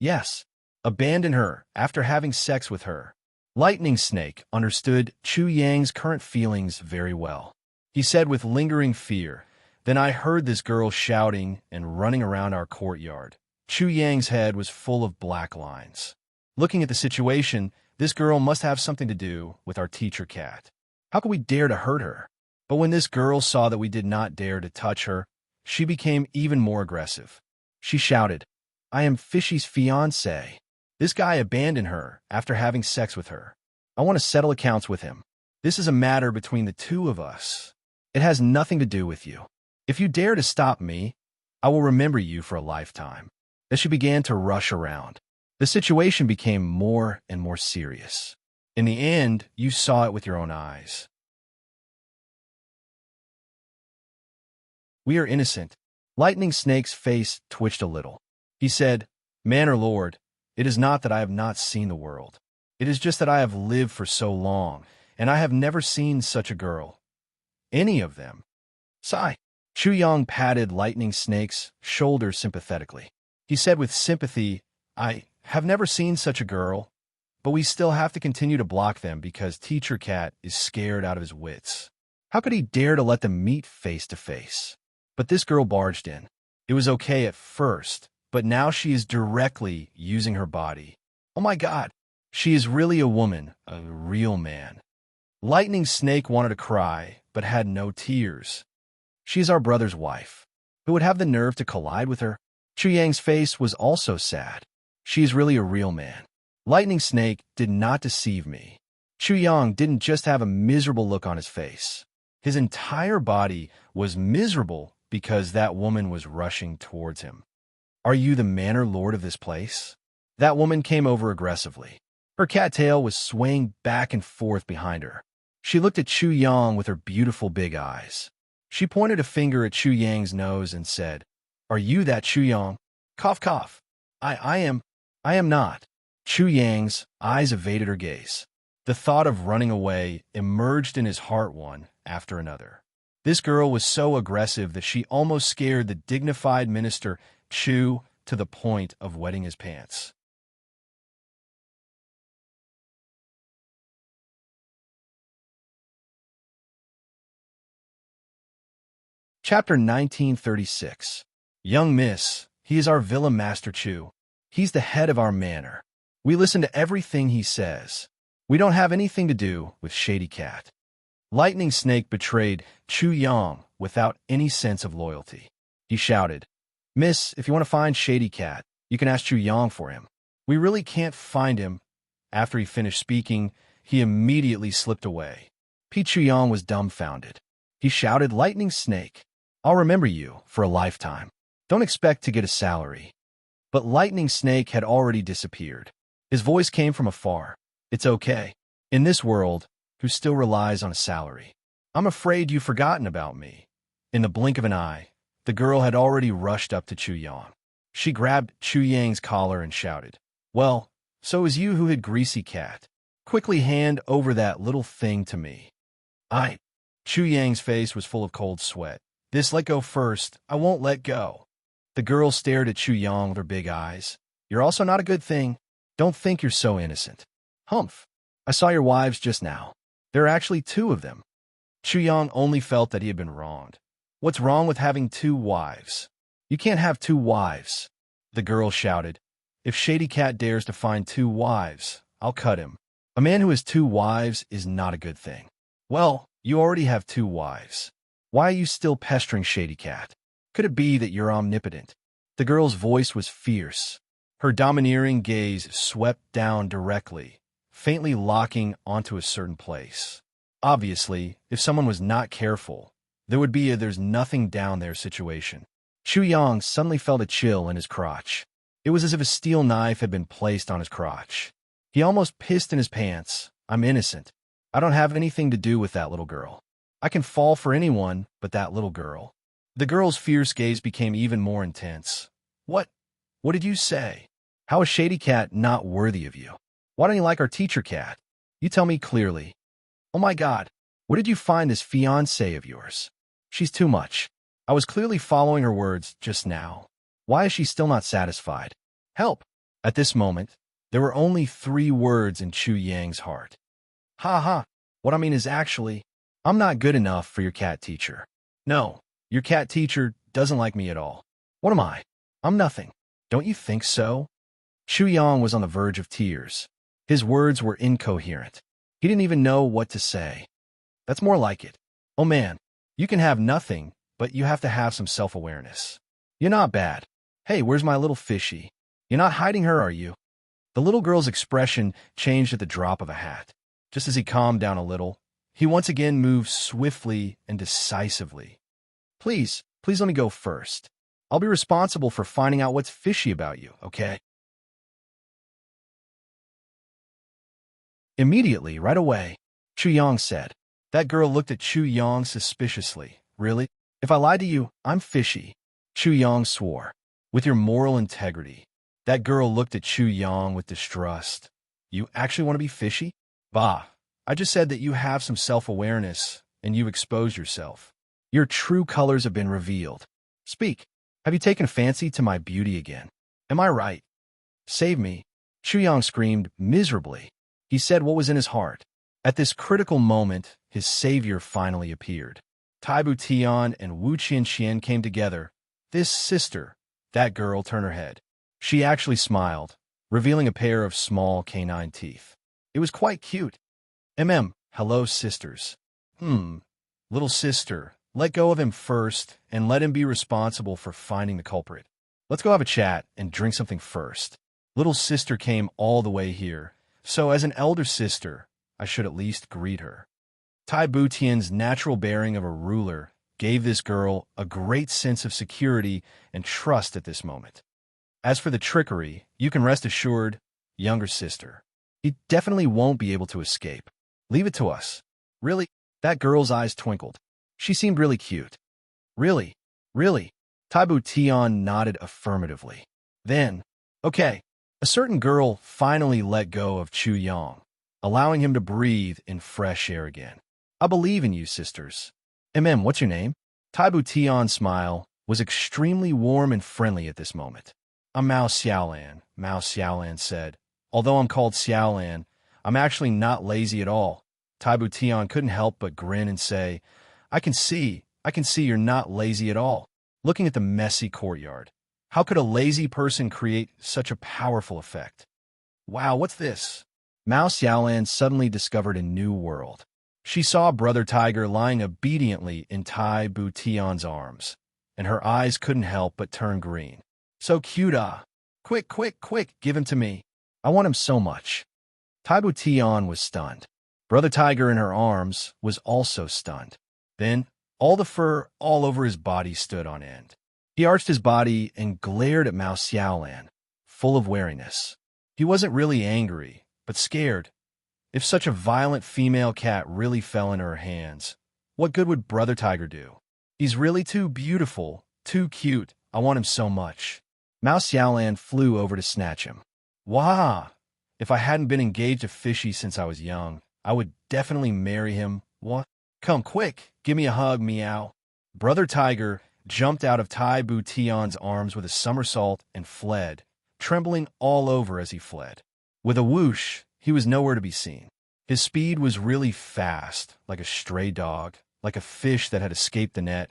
A: Yes, abandoned her after having sex with her. Lightning Snake understood Chu Yang's current feelings very well. He said with lingering fear, "Then I heard this girl shouting and running around our courtyard." Chu Yang's head was full of black lines. Looking at the situation, this girl must have something to do with our Teacher Cat. How could we dare to hurt her? But when this girl saw that we did not dare to touch her, she became even more aggressive. She shouted, "I am Fishy's fiancé. This guy abandoned her after having sex with her. I want to settle accounts with him. This is a matter between the two of us. It has nothing to do with you. If you dare to stop me, I will remember you for a lifetime." As she began to rush around, the situation became more and more serious. In the end, you saw it with your own eyes. "We are innocent." Lightning Snake's face twitched a little. He said, "Manor Lord, it is not that I have not seen the world. It is just that I have lived for so long, and I have never seen such a girl. Any of them." Sigh. Chu Yang patted Lightning Snake's shoulder sympathetically. He said with sympathy, "I have never seen such a girl, but we still have to continue to block them because Teacher Cat is scared out of his wits. How could he dare to let them meet face to face? But this girl barged in. It was okay at first, but now she is directly using her body. Oh my God, she is really a woman, a real man." Lightning Snake wanted to cry, but had no tears. She is our brother's wife. Who would have the nerve to collide with her? Chu Yang's face was also sad. She is really a real man. Lightning Snake did not deceive me. Chu Yang didn't just have a miserable look on his face. His entire body was miserable because that woman was rushing towards him. Are you the manor lord of this place? That woman came over aggressively. Her cattail was swaying back and forth behind her. She looked at Chu Yang with her beautiful big eyes. She pointed a finger at Chu Yang's nose and said, "Are you that Chu Yang?" Cough, cough. I am not. Chu Yang's eyes evaded her gaze. The thought of running away emerged in his heart one after another. This girl was so aggressive that she almost scared the dignified minister Chu to the point of wetting his pants. Chapter 1936. Young Miss, he is our villa master Chu. He's the head of our manor. We listen to everything he says. We don't have anything to do with Shady Cat. Lightning Snake betrayed Chu Yang without any sense of loyalty. He shouted, "Miss, if you want to find Shady Cat, you can ask Chu Yang for him. We really can't find him." After he finished speaking, he immediately slipped away. Chu Yang was dumbfounded. He shouted, "Lightning Snake, I'll remember you for a lifetime. Don't expect to get a salary." But Lightning Snake had already disappeared. His voice came from afar. "It's okay. In this world, who still relies on a salary? I'm afraid you've forgotten about me." In the blink of an eye, the girl had already rushed up to Chu Yang. She grabbed Chu Yang's collar and shouted, "Well, so is you who hid Greasy Cat. Quickly hand over that little thing to me." Chu Yang's face was full of cold sweat. "This, let go first. I won't let go." The girl stared at Chu Yang with her big eyes. "You're also not a good thing. Don't think you're so innocent." "Humph. I saw your wives just now. There are actually two of them." Chu Yang only felt that he had been wronged. "What's wrong with having two wives?" "You can't have two wives," the girl shouted. "If Shady Cat dares to find two wives, I'll cut him. A man who has two wives is not a good thing." "Well, you already have two wives. Why are you still pestering Shady Cat? Could it be that you're omnipotent?" The girl's voice was fierce. Her domineering gaze swept down directly, faintly locking onto a certain place. Obviously, if someone was not careful, there would be a "there's nothing down there" situation. Chu Yang suddenly felt a chill in his crotch. It was as if a steel knife had been placed on his crotch. He almost pissed in his pants. "I'm innocent. I don't have anything to do with that little girl. I can fall for anyone but that little girl." The girl's fierce gaze became even more intense. What did you say? How is Shady Cat not worthy of you? Why don't you like our teacher cat? You tell me clearly." "Oh my God, where did you find this fiancée of yours? She's too much." I was clearly following her words just now. Why is she still not satisfied? Help! At this moment, there were only 3 words in Chu Yang's heart. "Ha ha, what I mean is actually, I'm not good enough for your cat teacher. No, your cat teacher doesn't like me at all. What am I? I'm nothing. Don't you think so?" Chu Yang was on the verge of tears. His words were incoherent. He didn't even know what to say. "That's more like it. Oh man, you can have nothing, but you have to have some self-awareness. You're not bad. Hey, where's my little fishy? You're not hiding her, are you?" The little girl's expression changed at the drop of a hat. Just as he calmed down a little, he once again moved swiftly and decisively. Please let me go first. I'll be responsible for finding out what's fishy about you, okay?" Immediately, right away, Chu Yang said. That girl looked at Chu Yang suspiciously. "Really? If I lied to you, I'm fishy." Chu Yang swore. "With your moral integrity." That girl looked at Chu Yang with distrust. "You actually want to be fishy?" "Bah, I just said that you have some self-awareness, and you exposed yourself. Your true colors have been revealed. Speak. Have you taken a fancy to my beauty again? Am I right? Save me." Chu Yang screamed miserably. He said what was in his heart. At this critical moment, his savior finally appeared. Taibu Tian and Wu Qianqian came together. "This sister." That girl turned her head. She actually smiled, revealing a pair of small canine teeth. It was quite cute. Hello, sisters." Little sister, let go of him first and let him be responsible for finding the culprit. Let's go have a chat and drink something first." Little sister came all the way here, so as an elder sister, I should at least greet her. Tai Butian's natural bearing of a ruler gave this girl a great sense of security and trust at this moment. As for the trickery, you can rest assured, younger sister, he definitely won't be able to escape. Leave it to us. Really? That girl's eyes twinkled. She seemed really cute. Really? Really? Taibu Tian nodded affirmatively. Then, okay. A certain girl finally let go of Chu Yang, allowing him to breathe in fresh air again. I believe in you, sisters. What's your name? Taibu Tian's smile was extremely warm and friendly at this moment. I'm Mao Xiaolan, Mao Xiaolan said. Although I'm called Xiaolan, I'm actually not lazy at all. Taibu Tian couldn't help but grin and say, I can see you're not lazy at all. Looking at the messy courtyard. How could a lazy person create such a powerful effect? Wow, what's this? Mao Xiaolan suddenly discovered a new world. She saw Brother Tiger lying obediently in Tai Bu Tian's arms, and her eyes couldn't help but turn green. So cute, ah. Quick, quick, quick, give him to me. I want him so much. Tai Bu Tian was stunned. Brother Tiger in her arms was also stunned. Then, all the fur all over his body stood on end. He arched his body and glared at Mao Xiaolan, full of wariness. He wasn't really angry, but scared. If such a violent female cat really fell into her hands, what good would Brother Tiger do? He's really too beautiful, too cute. I want him so much. Mao Xiaolan flew over to snatch him. Wah! If I hadn't been engaged to Fishy since I was young, I would definitely marry him. What? Come quick, give me a hug, meow. Brother Tiger jumped out of Tai Bu Tian's arms with a somersault and fled, trembling all over as he fled. With a whoosh, he was nowhere to be seen. His speed was really fast, like a stray dog, like a fish that had escaped the net,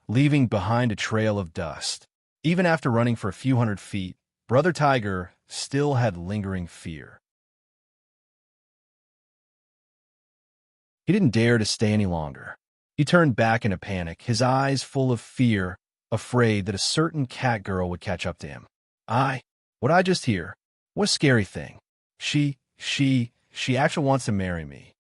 A: leaving behind a trail of dust. Even after running for a few hundred feet, Brother Tiger still had lingering fear. He didn't dare to stay any longer. He turned back in a panic, his eyes full of fear, afraid that a certain cat girl would catch up to him. What I just hear? What a scary thing. She actually wants to marry me.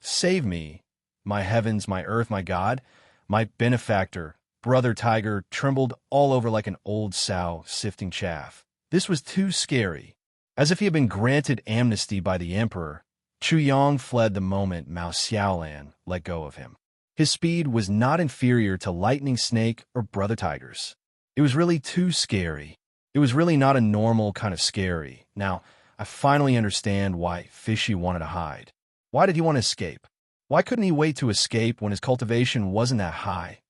A: Save me. My heavens, my earth, my God, my benefactor. Brother Tiger trembled all over like an old sow sifting chaff. This was too scary. As if he had been granted amnesty by the emperor, Chu Yang fled the moment Mao Xiaolan let go of him. His speed was not inferior to Lightning Snake or Brother Tiger's. It was really too scary. It was really not a normal kind of scary. Now, I finally understand why Fishy wanted to hide. Why did he want to escape? Why couldn't he wait to escape when his cultivation wasn't that high?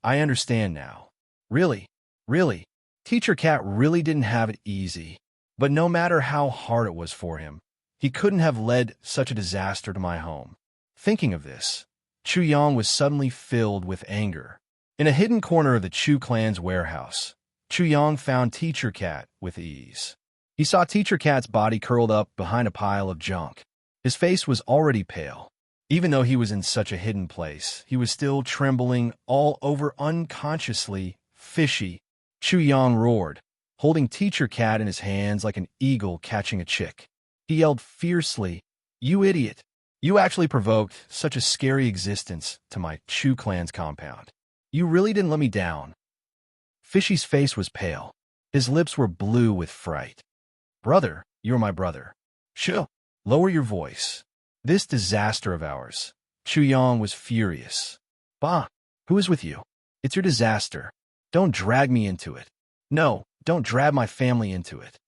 A: I understand now. Really, Teacher Cat really didn't have it easy. But no matter how hard it was for him, he couldn't have led such a disaster to my home. Thinking of this, Chu Yang was suddenly filled with anger. In a hidden corner of the Chu clan's warehouse, Chu Yang found Teacher Cat with ease. He saw Teacher Cat's body curled up behind a pile of junk. His face was already pale. Even though he was in such a hidden place, he was still trembling all over unconsciously. Fishy, Chu Yang roared, holding Teacher Cat in his hands like an eagle catching a chick. He yelled fiercely, "You idiot! You actually provoked such a scary existence to my Chu clan's compound. You really didn't let me down." Fishy's face was pale. His lips were blue with fright. "Brother, you're my brother. Shh! Lower your voice. This disaster of ours." Chu Yang was furious. "Bah! Who is with you? It's your disaster. Don't drag me into it. No, don't drag my family into it."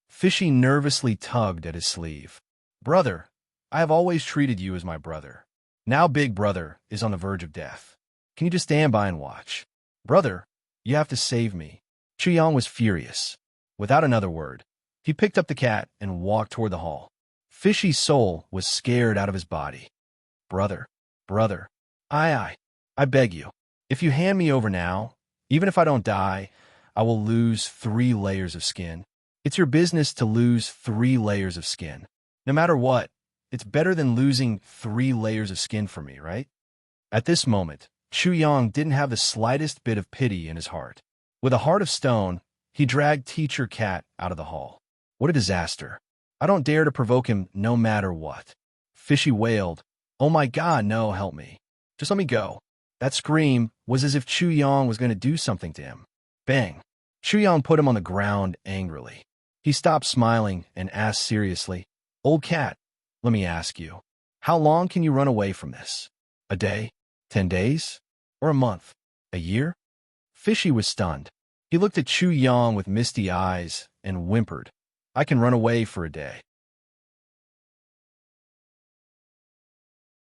A: Fishy nervously tugged at his sleeve. "Brother, I have always treated you as my brother. Now Big Brother is on the verge of death. Can you just stand by and watch? Brother, you have to save me." Chu Yang was furious. Without another word, he picked up the cat and walked toward the hall. Fishy's soul was scared out of his body. Brother, I beg you, if you hand me over now, even if I don't die, I will lose 3 layers of skin. It's your business to lose 3 layers of skin. No matter what, it's better than losing 3 layers of skin for me, right? At this moment, Chu Yang didn't have the slightest bit of pity in his heart. With a heart of stone, he dragged Teacher Cat out of the hall. What a disaster. I don't dare to provoke him no matter what. Fishy wailed, "Oh my God, no, help me. Just let me go. That scream was as if Chu Yang was going to do something to him. Bang! Chu Yang put him on the ground angrily. He stopped smiling and asked seriously, "Old cat, let me ask you, how long can you run away from this? A day? 10 days? Or a month? A year?" Fishy was stunned. He looked at Chu Yang with misty eyes and whimpered, "I can run away for a day."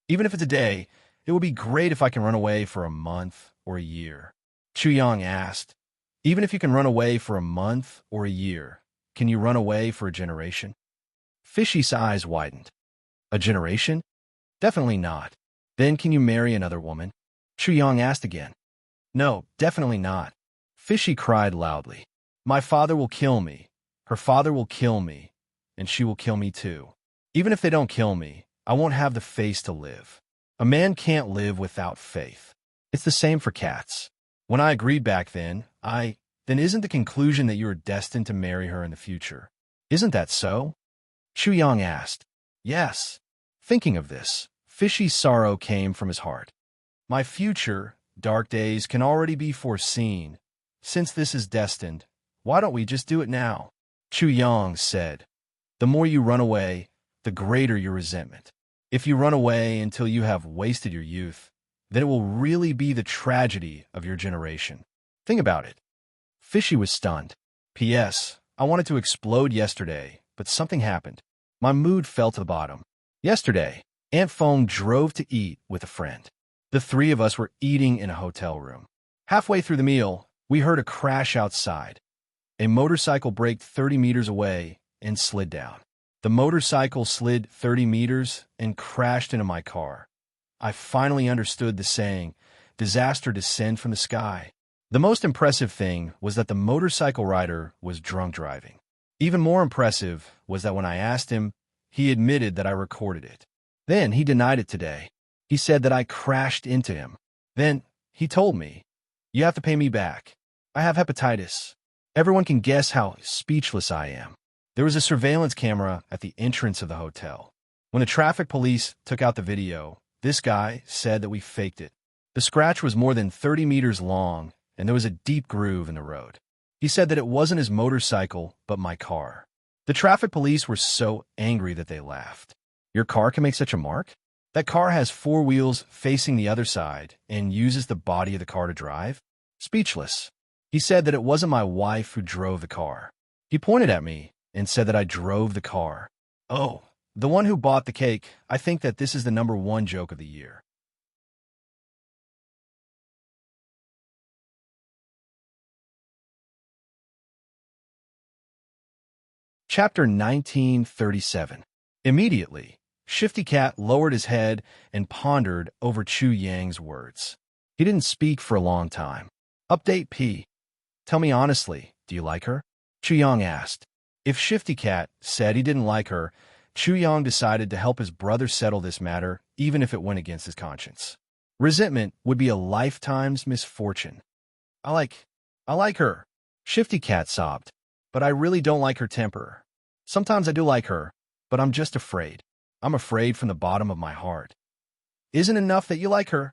A: Even if it's a day, it would be great if I can run away for a month or a year. Chu Yang asked, "Even if you can run away for a month or a year, can you run away for a generation?" Fishy's eyes widened. "A generation? Definitely not." "Then can you marry another woman?" Chu Yang asked again. "No, definitely not." Fishy cried loudly. "My father will kill me, her father will kill me, and she will kill me too. Even if they don't kill me, I won't have the face to live. A man can't live without faith. It's the same for cats. When I agreed back then isn't the conclusion that you are destined to marry her in the future? Isn't that so?" Chu Yang asked. "Yes." Thinking of this, Fishy's sorrow came from his heart. "My future, dark days can already be foreseen. Since this is destined, why don't we just do it now?" Chu Yang said, "The more you run away, the greater your resentment. If you run away until you have wasted your youth, then it will really be the tragedy of your generation. Think about it." Fishy was stunned. "P.S. I wanted to explode yesterday, but something happened. My mood fell to the bottom. Yesterday, Aunt Foam drove to eat with a friend. The three of us were eating in a hotel room. Halfway through the meal, we heard a crash outside. A motorcycle braked 30 meters away and slid down. The motorcycle slid 30 meters and crashed into my car. I finally understood the saying, 'Disaster descend from the sky.' The most impressive thing was that the motorcycle rider was drunk driving. Even more impressive was that when I asked him, he admitted that I recorded it. Then he denied it today. He said that I crashed into him. Then he told me, 'You have to pay me back. I have hepatitis.' Everyone can guess how speechless I am. There was a surveillance camera at the entrance of the hotel. When the traffic police took out the video, this guy said that we faked it. The scratch was more than 30 meters long, and there was a deep groove in the road. He said that it wasn't his motorcycle, but my car. The traffic police were so angry that they laughed. Your car can make such a mark? That car has 4 wheels facing the other side and uses the body of the car to drive? Speechless. He said that it wasn't my wife who drove the car. He pointed at me and said that I drove the car. Oh, the one who bought the cake. I think that this is the #1 joke of the year." Chapter 1937. Immediately, Shifty Cat lowered his head and pondered over Chu Yang's words. He didn't speak for a long time. Update P. "Tell me honestly, do you like her?" Chu Yang asked. If Shifty Cat said he didn't like her, Chu Yang decided to help his brother settle this matter, even if it went against his conscience. Resentment would be a lifetime's misfortune. I like her," Shifty Cat sobbed, "but I really don't like her temper. Sometimes I do like her, but I'm just afraid. I'm afraid from the bottom of my heart." "Isn't enough that you like her?"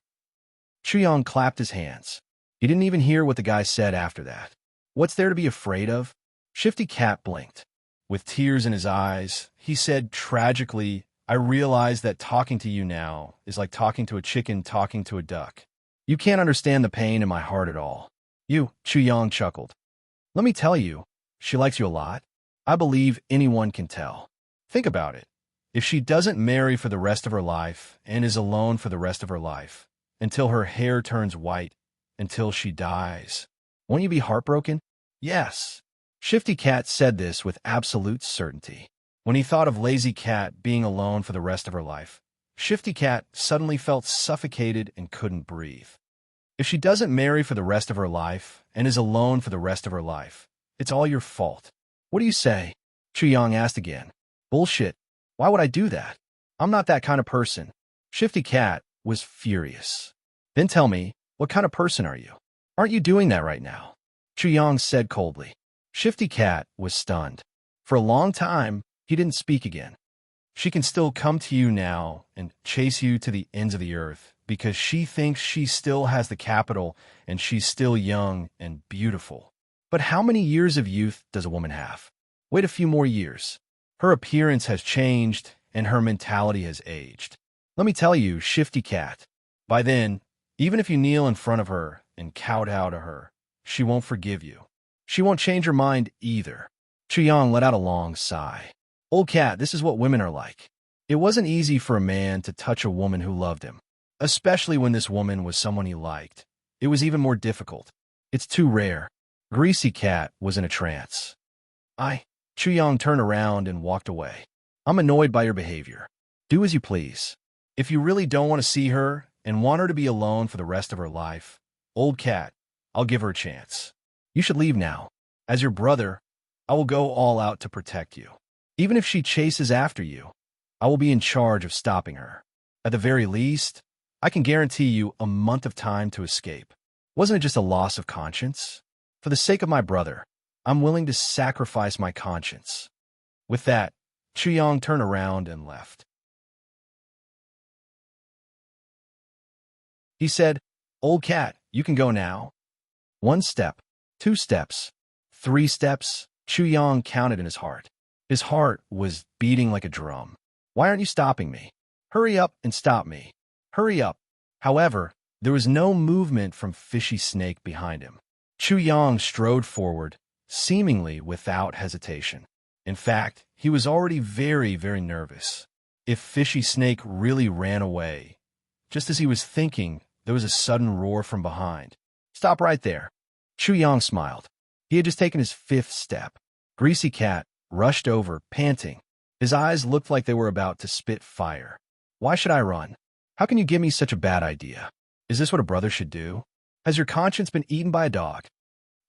A: Chu Yang clapped his hands. He didn't even hear what the guy said after that. "What's there to be afraid of?" Shifty Cat blinked. With tears in his eyes, he said tragically, "I realize that talking to you now is like talking to a chicken talking to a duck. You can't understand the pain in my heart at all." Chu Yang chuckled. "Let me tell you, she likes you a lot. I believe anyone can tell. Think about it. If she doesn't marry for the rest of her life and is alone for the rest of her life, until her hair turns white, until she dies, won't you be heartbroken?" "Yes." Shifty Cat said this with absolute certainty. When he thought of Lazy Cat being alone for the rest of her life, Shifty Cat suddenly felt suffocated and couldn't breathe. "If she doesn't marry for the rest of her life and is alone for the rest of her life, it's all your fault." "What do you say?" Chu Yang asked again. "Bullshit. Why would I do that? I'm not that kind of person." Shifty Cat was furious. "Then tell me, what kind of person are you? Aren't you doing that right now?" Chu Yang said coldly. Shifty Cat was stunned. For a long time, he didn't speak again. "She can still come to you now and chase you to the ends of the earth because she thinks she still has the capital and she's still young and beautiful. But how many years of youth does a woman have? Wait a few more years. Her appearance has changed and her mentality has aged. Let me tell you, shifty cat. By then, even if you kneel in front of her and kowtow to her, she won't forgive you. She won't change her mind either. Chuyang let out a long sigh. Old cat, this is what women are like. It wasn't easy for a man to touch a woman who loved him, especially when this woman was someone he liked. It was even more difficult. It's too rare. Greasy cat was in a trance. Chuyang turned around and walked away. I'm annoyed by your behavior. Do as you please. If you really don't want to see her and want her to be alone for the rest of her life, old cat, I'll give her a chance. You should leave now. As your brother, I will go all out to protect you. Even if she chases after you, I will be in charge of stopping her. At the very least, I can guarantee you a month of time to escape. Wasn't it just a loss of conscience? For the sake of my brother, I'm willing to sacrifice my conscience. With that, Chuyang turned around and left. He said, Old cat, you can go now. 1 step, 2 steps, 3 steps, Chuyang counted in his heart. His heart was beating like a drum. Why aren't you stopping me? Hurry up and stop me. Hurry up. However, there was no movement from Fishy Snake behind him. Chuyang strode forward, seemingly without hesitation. In fact, he was already very, very nervous. If Fishy Snake really ran away, just as he was thinking, there was a sudden roar from behind. Stop right there. Chuyang smiled. He had just taken his 5th step. Greasy Cat rushed over, panting. His eyes looked like they were about to spit fire. Why should I run? How can you give me such a bad idea? Is this what a brother should do? Has your conscience been eaten by a dog?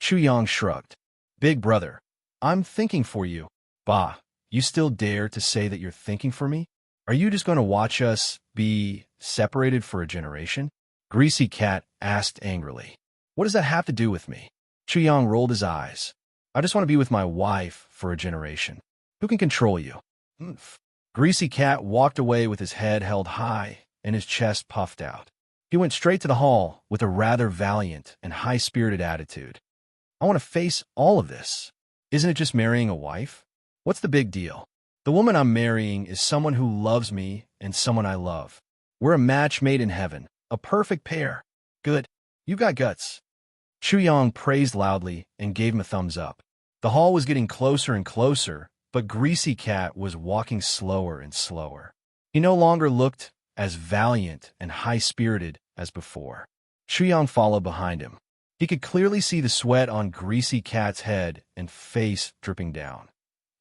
A: Chuyang shrugged. Big brother, I'm thinking for you. Bah, you still dare to say that you're thinking for me? Are you just going to watch us be separated for a generation? Greasy Cat asked angrily. What does that have to do with me? Chuyang rolled his eyes. I just want to be with my wife for a generation. Who can control you? Greasy Cat walked away with his head held high and his chest puffed out. He went straight to the hall with a rather valiant and high-spirited attitude. I want to face all of this. Isn't it just marrying a wife? What's the big deal? The woman I'm marrying is someone who loves me and someone I love. We're a match made in heaven, a perfect pair. Good. You've got guts. Chuyang praised loudly and gave him a thumbs up. The hall was getting closer and closer, but Greasy Cat was walking slower and slower. He no longer looked as valiant and high-spirited as before. Chuyang followed behind him. He could clearly see the sweat on Greasy Cat's head and face dripping down.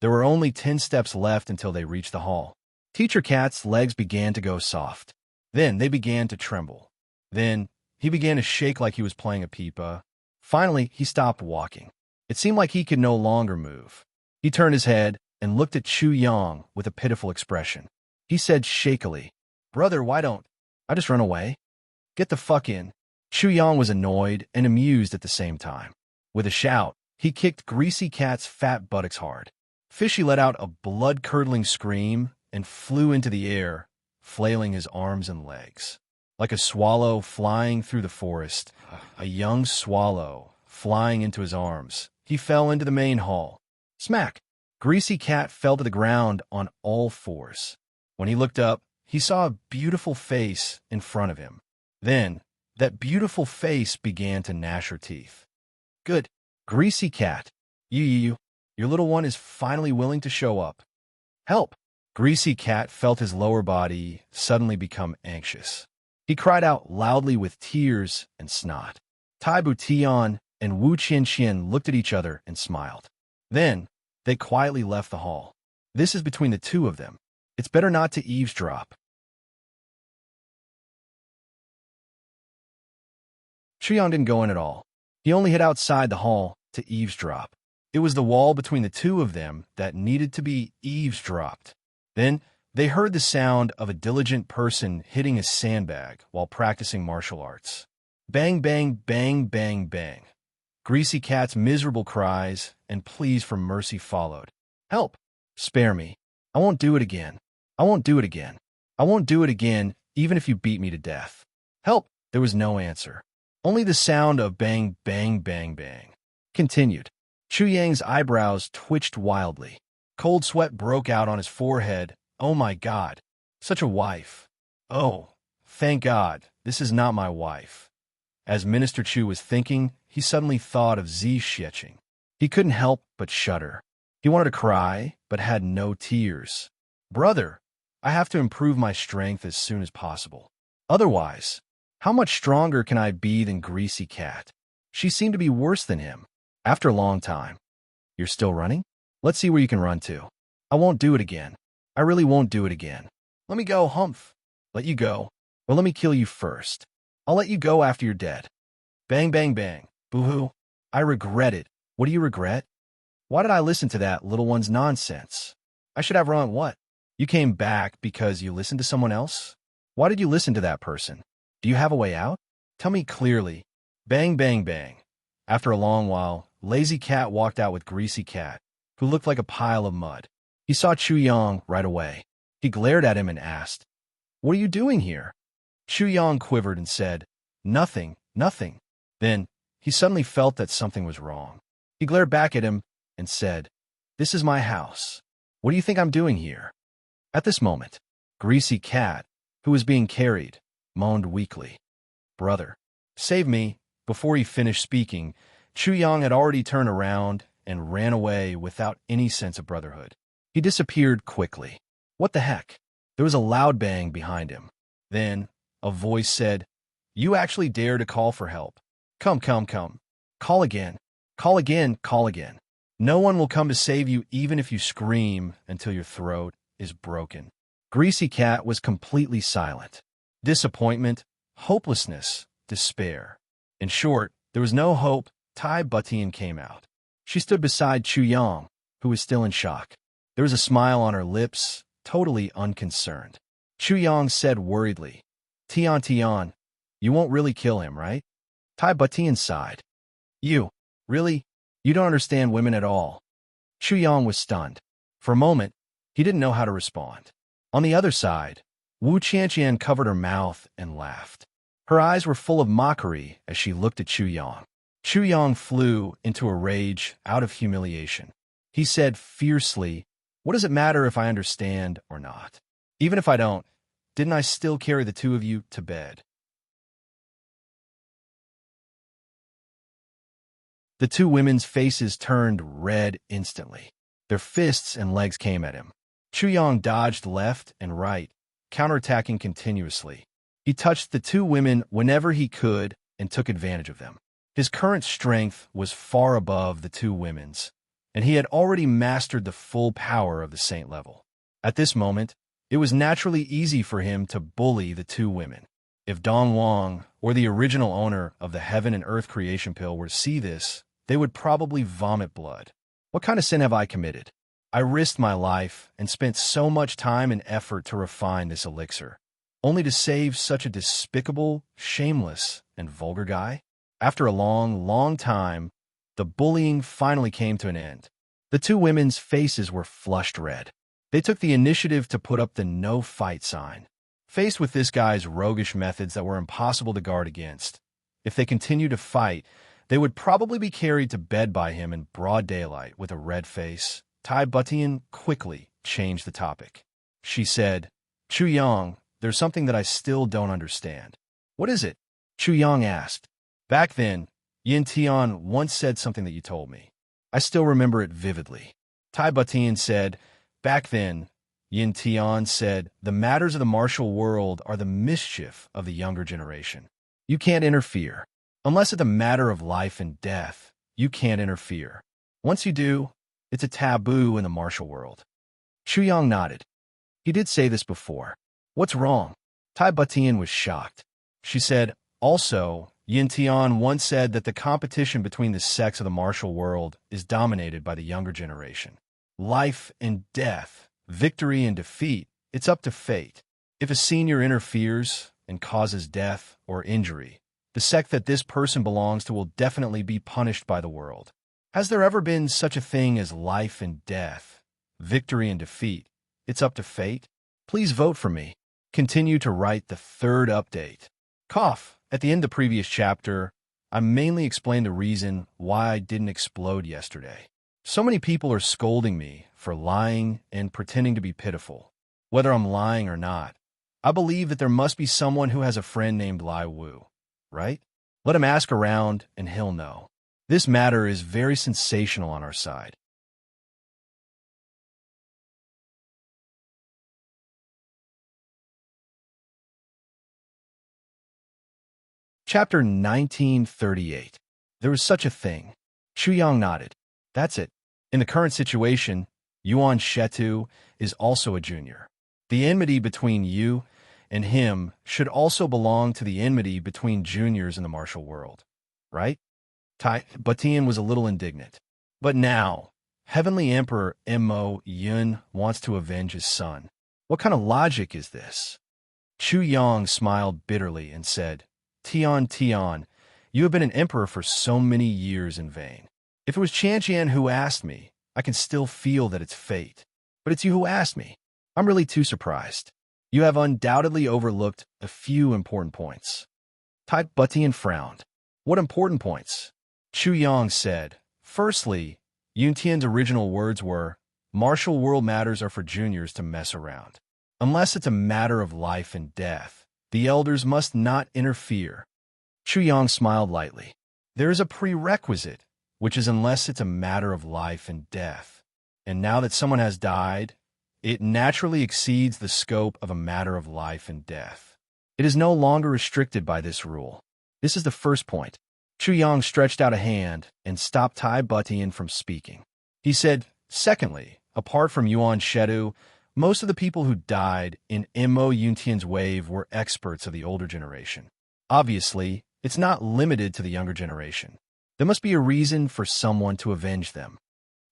A: There were only 10 steps left until they reached the hall. Teacher Cat's legs began to go soft. Then they began to tremble. Then he began to shake like he was playing a pipa. Finally, he stopped walking. It seemed like he could no longer move. He turned his head and looked at Chuyang with a pitiful expression. He said shakily, Brother, why don't I just run away? Get the fuck in. Chuyang was annoyed and amused at the same time. With a shout, he kicked Greasy Cat's fat buttocks hard. Fishy let out a blood-curdling scream and flew into the air, flailing his arms and legs. Like a swallow flying through the forest, a young swallow flying into his arms, he fell into the main hall. Smack! Greasy Cat fell to the ground on all fours. When he looked up, he saw a beautiful face in front of him. Then, that beautiful face began to gnash her teeth. Good. Greasy Cat. Your little one is finally willing to show up. Help! Greasy Cat felt his lower body suddenly become anxious. He cried out loudly with tears and snot. Tai Butian and Wu Qianqian looked at each other and smiled. Then, they quietly left the hall. This is between the two of them. It's better not to eavesdrop. Chuyang didn't go in at all. He only hid outside the hall to eavesdrop. It was the wall between the two of them that needed to be eavesdropped. Then, they heard the sound of a diligent person hitting a sandbag while practicing martial arts. Bang, bang, bang, bang, bang. Greasy Cat's miserable cries and pleas for mercy followed. Help! Spare me. I won't do it again. I won't do it again. I won't do it again, even if you beat me to death. Help! There was no answer. Only the sound of bang, bang, bang, bang. Continued. Chu Yang's eyebrows twitched wildly. Cold sweat broke out on his forehead. Oh my God! Such a wife! Oh, thank God, this is not my wife. As Minister Chu was thinking, he suddenly thought of Zi Xieching. He couldn't help but shudder. He wanted to cry, but had no tears. Brother, I have to improve my strength as soon as possible. Otherwise, how much stronger can I be than Greasy Cat? She seemed to be worse than him. After a long time. You're still running? Let's see where you can run to. I won't do it again. I really won't do it again. Let me go, humph. Let you go. Or let me kill you first. I'll let you go after you're dead. Bang, bang, bang. Boo-hoo. I regret it. What do you regret? Why did I listen to that little one's nonsense? I should have run what? You came back because you listened to someone else? Why did you listen to that person? Do you have a way out? Tell me clearly. Bang, bang, bang. After a long while, Lazy Cat walked out with Greasy Cat, who looked like a pile of mud. He saw Chu Yang right away. He glared at him and asked, "What are you doing here?" Chu Yang quivered and said, "Nothing, nothing." Then, he suddenly felt that something was wrong. He glared back at him and said, "This is my house. What do you think I'm doing here?" At this moment, Greasy Cat, who was being carried, moaned weakly. "Brother, save me." Before he finished speaking, Chu Yang had already turned around and ran away without any sense of brotherhood. He disappeared quickly. What the heck? There was a loud bang behind him. Then, a voice said, "You actually dare to call for help? Come, come, come. Call again. Call again, call again. No one will come to save you even if you scream until your throat is broken." Greasy Cat was completely silent. Disappointment, hopelessness, despair. In short, there was no hope. Tai Butian came out. She stood beside Chu Yang, who was still in shock. There was a smile on her lips, totally unconcerned. Chu Yang said worriedly, Tian Tian, you won't really kill him, right?" Tai Butian sighed. "You, really? You don't understand women at all." Chu Yang was stunned. For a moment, he didn't know how to respond. On the other side, Wu Qianqian covered her mouth and laughed. Her eyes were full of mockery as she looked at Chu Yang. Chu Yang flew into a rage out of humiliation. He said fiercely, "What does it matter if I understand or not? Even if I don't, didn't I still carry the two of you to bed?" The two women's faces turned red instantly. Their fists and legs came at him. Chu Yang dodged left and right, counterattacking continuously. He touched the two women whenever he could and took advantage of them. His current strength was far above the two women's, and he had already mastered the full power of the saint level. At this moment, it was naturally easy for him to bully the two women. If Dong Wang, or the original owner of the Heaven and Earth Creation Pill, were to see this, they would probably vomit blood. What kind of sin have I committed? I risked my life and spent so much time and effort to refine this elixir, only to save such a despicable, shameless, and vulgar guy? After a long, long time, the bullying finally came to an end. The two women's faces were flushed red. They took the initiative to put up the no-fight sign. Faced with this guy's roguish methods that were impossible to guard against, if they continued to fight, they would probably be carried to bed by him in broad daylight with a red face. Tai Butian quickly changed the topic. She said, "Chu Yang, there's something that I still don't understand." "What is it?" Chu Yang asked. "Back then, Yin Tian once said something that you told me. I still remember it vividly." Tai Butian said, "Back then, Yin Tian said, the matters of the martial world are the mischief of the younger generation. You can't interfere. Unless it's a matter of life and death, you can't interfere. Once you do, it's a taboo in the martial world." Chu Yang nodded. He did say this before. What's wrong? Tai Butian was shocked. She said, also, Yin Tian once said that the competition between the sects of the martial world is dominated by the younger generation. Life and death, victory and defeat, it's up to fate. If a senior interferes and causes death or injury, the sect that this person belongs to will definitely be punished by the world. Has there ever been such a thing as life and death, victory and defeat? It's up to fate. Please vote for me. Continue to write the third update. Cough. At the end of the previous chapter, I mainly explained the reason why I didn't explode yesterday. So many people are scolding me for lying and pretending to be pitiful. Whether I'm lying or not, I believe that there must be someone who has a friend named Lai Wu, right? Let him ask around and he'll know. This matter is very sensational on our side. Chapter 1938. There was such a thing. Chu Yang nodded. That's it. In the current situation, Yuan Shetu is also a junior. The enmity between you and him should also belong to the enmity between juniors in the martial world, right? Tai Butian was a little indignant. But now, Heavenly Emperor Mo Yun wants to avenge his son. What kind of logic is this? Chu Yang smiled bitterly and said, Tian, you have been an emperor for so many years in vain. If it was Qian who asked me, I can still feel that it's fate. But it's you who asked me. I'm really too surprised. You have undoubtedly overlooked a few important points. Tai Butian frowned. What important points? Chu Yang said, firstly, Yun Tian's original words were, martial world matters are for juniors to mess around. Unless it's a matter of life and death, the elders must not interfere. Chu Yang smiled lightly. There is a prerequisite, which is unless it's a matter of life and death. And now that someone has died, it naturally exceeds the scope of a matter of life and death. It is no longer restricted by this rule. This is the first point. Chu Yang stretched out a hand and stopped Tai Butian from speaking. He said, secondly, apart from Yuan Shetu, most of the people who died in Mo Yuntian's wave were experts of the older generation. Obviously, it's not limited to the younger generation. There must be a reason for someone to avenge them.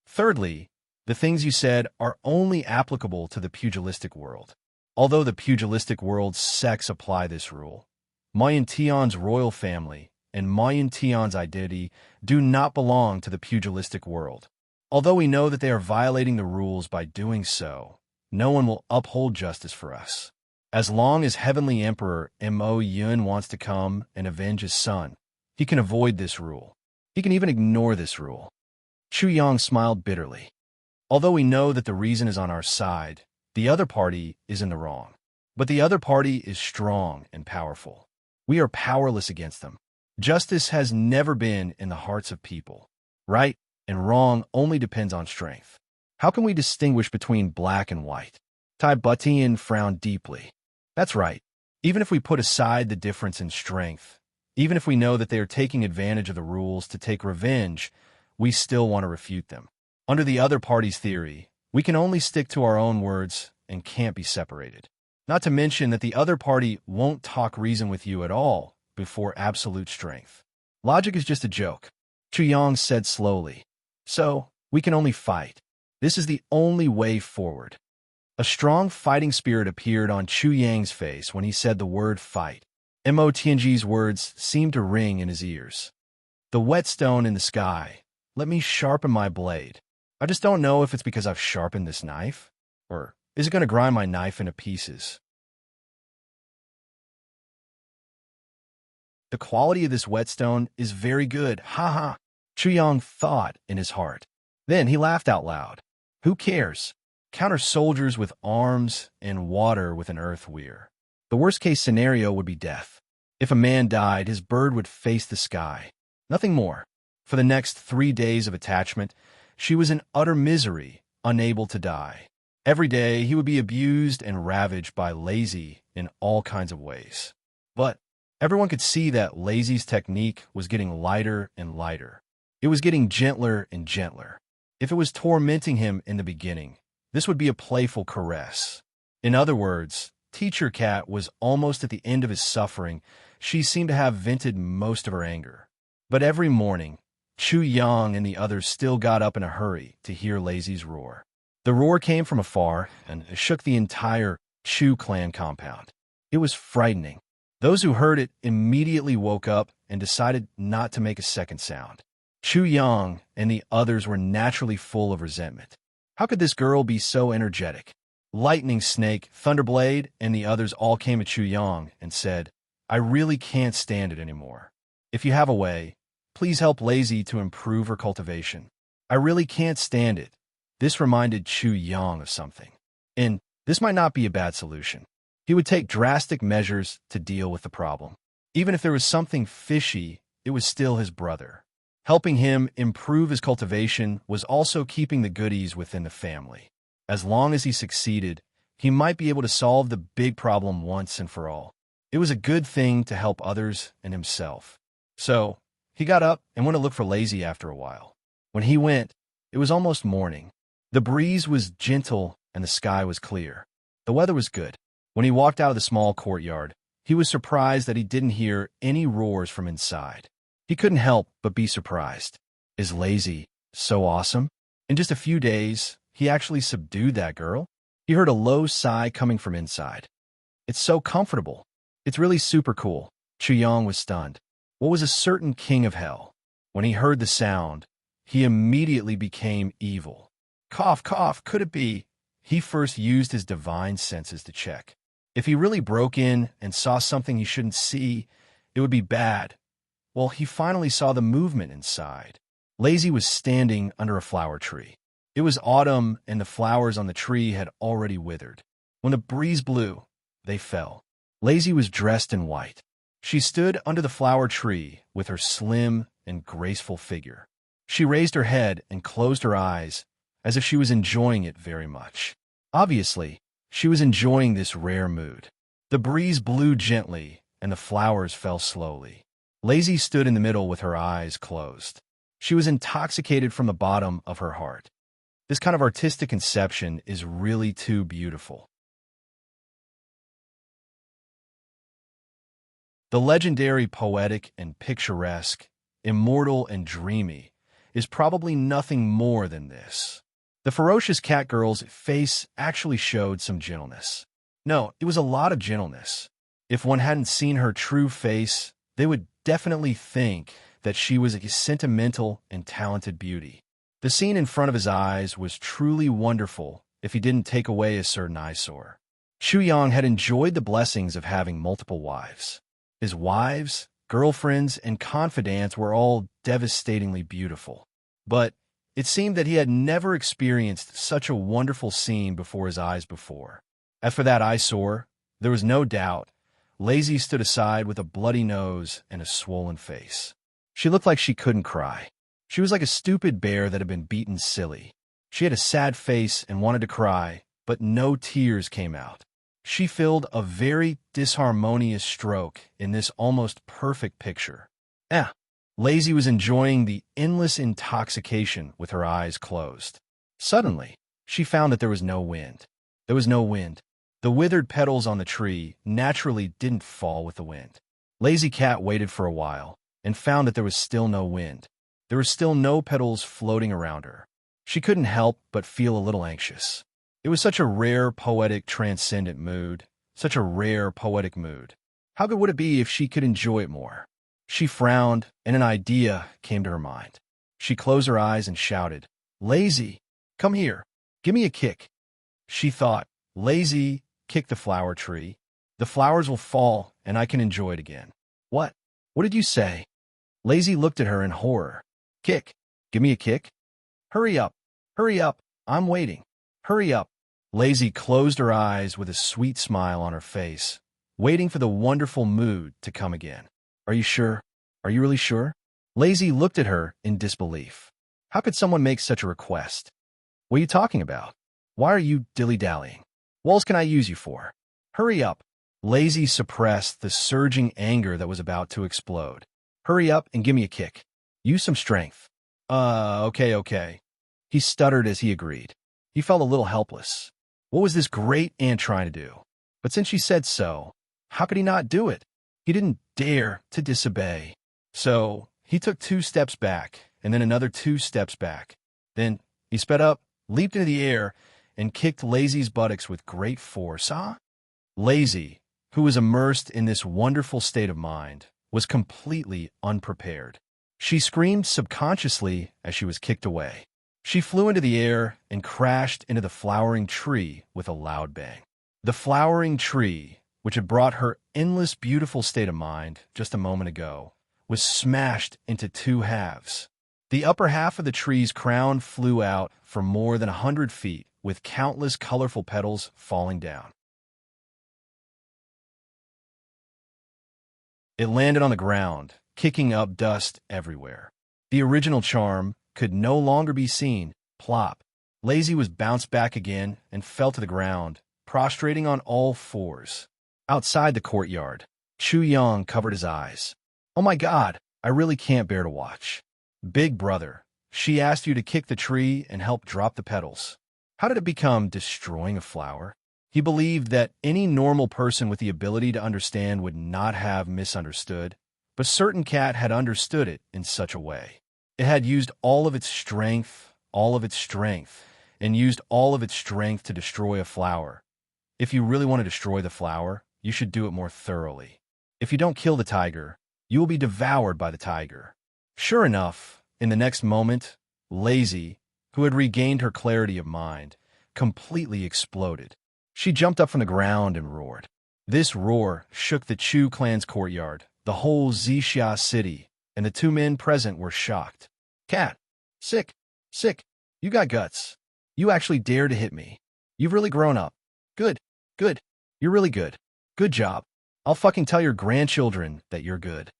A: Thirdly, the things you said are only applicable to the pugilistic world. Although the pugilistic world's sects apply this rule, Mayan Tian's royal family and Mayan Tian's identity do not belong to the pugilistic world. Although we know that they are violating the rules by doing so, no one will uphold justice for us. As long as Heavenly Emperor Mo Yun wants to come and avenge his son, he can avoid this rule. He can even ignore this rule. Chu Yang smiled bitterly. Although we know that the reason is on our side, the other party is in the wrong. But the other party is strong and powerful. We are powerless against them. Justice has never been in the hearts of people. Right and wrong only depends on strength. How can we distinguish between black and white? Tai Butian frowned deeply. That's right. Even if we put aside the difference in strength, even if we know that they are taking advantage of the rules to take revenge, we still want to refute them. Under the other party's theory, we can only stick to our own words and can't be separated. Not to mention that the other party won't talk reason with you at all before absolute strength. Logic is just a joke, Chu Yang said slowly. So, we can only fight. This is the only way forward. A strong fighting spirit appeared on Chu Yang's face when he said the word fight. Mo Tianji's words seemed to ring in his ears. The whetstone in the sky. Let me sharpen my blade. I just don't know if it's because I've sharpened this knife, or is it going to grind my knife into pieces? The quality of this whetstone is very good, ha. Chu Yang thought in his heart. Then he laughed out loud. Who cares? Counter soldiers with arms and water with an earth weir. The worst-case scenario would be death. If a man died, his bird would face the sky. Nothing more. For the next 3 days of attachment, she was in utter misery, unable to die. Every day, he would be abused and ravaged by Lazy in all kinds of ways. But everyone could see that Lazy's technique was getting lighter and lighter. It was getting gentler and gentler. If it was tormenting him in the beginning, this would be a playful caress. In other words, Teacher Cat was almost at the end of his suffering. She seemed to have vented most of her anger. But every morning, Chu Yang and the others still got up in a hurry to hear Lazy's roar. The roar came from afar and shook the entire Chu clan compound. It was frightening. Those who heard it immediately woke up and decided not to make a second sound. Chu Yang and the others were naturally full of resentment. How could this girl be so energetic? Lightning Snake, Thunderblade, and the others all came at Chu Yang and said, I really can't stand it anymore. If you have a way, please help Lazy to improve her cultivation. I really can't stand it. This reminded Chu Yang of something. And this might not be a bad solution. He would take drastic measures to deal with the problem. Even if there was something fishy, it was still his brother. Helping him improve his cultivation was also keeping the goodies within the family. As long as he succeeded, he might be able to solve the big problem once and for all. It was a good thing to help others and himself. So, he got up and went to look for Lazy after a while. When he went, it was almost morning. The breeze was gentle and the sky was clear. The weather was good. When he walked out of the small courtyard, he was surprised that he didn't hear any roars from inside. He couldn't help but be surprised. Is Lazy so awesome? In just a few days, he actually subdued that girl. He heard a low sigh coming from inside. It's so comfortable. It's really super cool. Chu Yang was stunned. What was a certain king of hell? When he heard the sound, he immediately became evil. Cough, cough, could it be? He first used his divine senses to check. If he really broke in and saw something he shouldn't see, it would be bad. Well, he finally saw the movement inside. Lazy was standing under a flower tree. It was autumn, and the flowers on the tree had already withered. When the breeze blew, they fell. Lazy was dressed in white. She stood under the flower tree with her slim and graceful figure. She raised her head and closed her eyes as if she was enjoying it very much. Obviously, she was enjoying this rare mood. The breeze blew gently, and the flowers fell slowly. Lazy stood in the middle with her eyes closed. She was intoxicated from the bottom of her heart. This kind of artistic conception is really too beautiful. The legendary poetic and picturesque, immortal and dreamy, is probably nothing more than this. The ferocious cat girl's face actually showed some gentleness. No, it was a lot of gentleness. If one hadn't seen her true face, they would definitely think that she was a sentimental and talented beauty. The scene in front of his eyes was truly wonderful if he didn't take away a certain eyesore. Chu Yang had enjoyed the blessings of having multiple wives. His wives, girlfriends, and confidants were all devastatingly beautiful. But it seemed that he had never experienced such a wonderful scene before his eyes before. As for that eyesore, there was no doubt. Lazy stood aside with a bloody nose and a swollen face. She looked like she couldn't cry. She was like a stupid bear that had been beaten silly. She had a sad face and wanted to cry, but no tears came out. She filled a very disharmonious stroke in this almost perfect picture. Lazy was enjoying the endless intoxication with her eyes closed. Suddenly, she found that there was no wind. There was no wind. The withered petals on the tree naturally didn't fall with the wind. Lazy Cat waited for a while and found that there was still no wind. There were still no petals floating around her. She couldn't help but feel a little anxious. It was such a rare, poetic, transcendent mood. Such a rare, poetic mood. How good would it be if she could enjoy it more? She frowned, and an idea came to her mind. She closed her eyes and shouted, "Lazy, come here. Give me a kick." She thought, "Lazy, kick the flower tree. The flowers will fall, and I can enjoy it again." "What? What did you say?" Lazy looked at her in horror. "Kick. Give me a kick. Hurry up. Hurry up. I'm waiting. Hurry up." Lazy closed her eyes with a sweet smile on her face, waiting for the wonderful mood to come again. "Are you sure? Are you really sure?" Lazy looked at her in disbelief. How could someone make such a request? "What are you talking about? Why are you dilly-dallying? What else can I use you for? Hurry up." Lazy suppressed the surging anger that was about to explode. "Hurry up and give me a kick. Use some strength." Okay. He stuttered as he agreed. He felt a little helpless. What was this great ant trying to do? But since she said so, how could he not do it? He didn't dare to disobey. So he took 2 steps back, and then another 2 steps back. Then he sped up, leaped into the air, and kicked Lazy's buttocks with great force. Lazy, who was immersed in this wonderful state of mind, was completely unprepared. She screamed subconsciously as she was kicked away. She flew into the air and crashed into the flowering tree with a loud bang. The flowering tree, which had brought her endless beautiful state of mind just a moment ago, was smashed into two halves. The upper half of the tree's crown flew out for more than 100 feet, with countless colorful petals falling down. It landed on the ground, kicking up dust everywhere. The original charm could no longer be seen. Plop. Lazy was bounced back again and fell to the ground, prostrating on all fours. Outside the courtyard, Chu Yang covered his eyes. "Oh my God, I really can't bear to watch. Big brother, she asked you to kick the tree and help drop the petals. How did it become destroying a flower?" He believed that any normal person with the ability to understand would not have misunderstood, but certain cat had understood it in such a way. It had used all of its strength, and used all of its strength to destroy a flower. If you really want to destroy the flower, you should do it more thoroughly. If you don't kill the tiger, you will be devoured by the tiger. Sure enough, in the next moment, Lazy, who had regained her clarity of mind, completely exploded. She jumped up from the ground and roared. This roar shook the Chu clan's courtyard, the whole Zixia city, and the two men present were shocked. "Cat, sick, you got guts. You actually dared to hit me. You've really grown up. Good, you're really good. Good job. I'll fucking tell your grandchildren that you're good."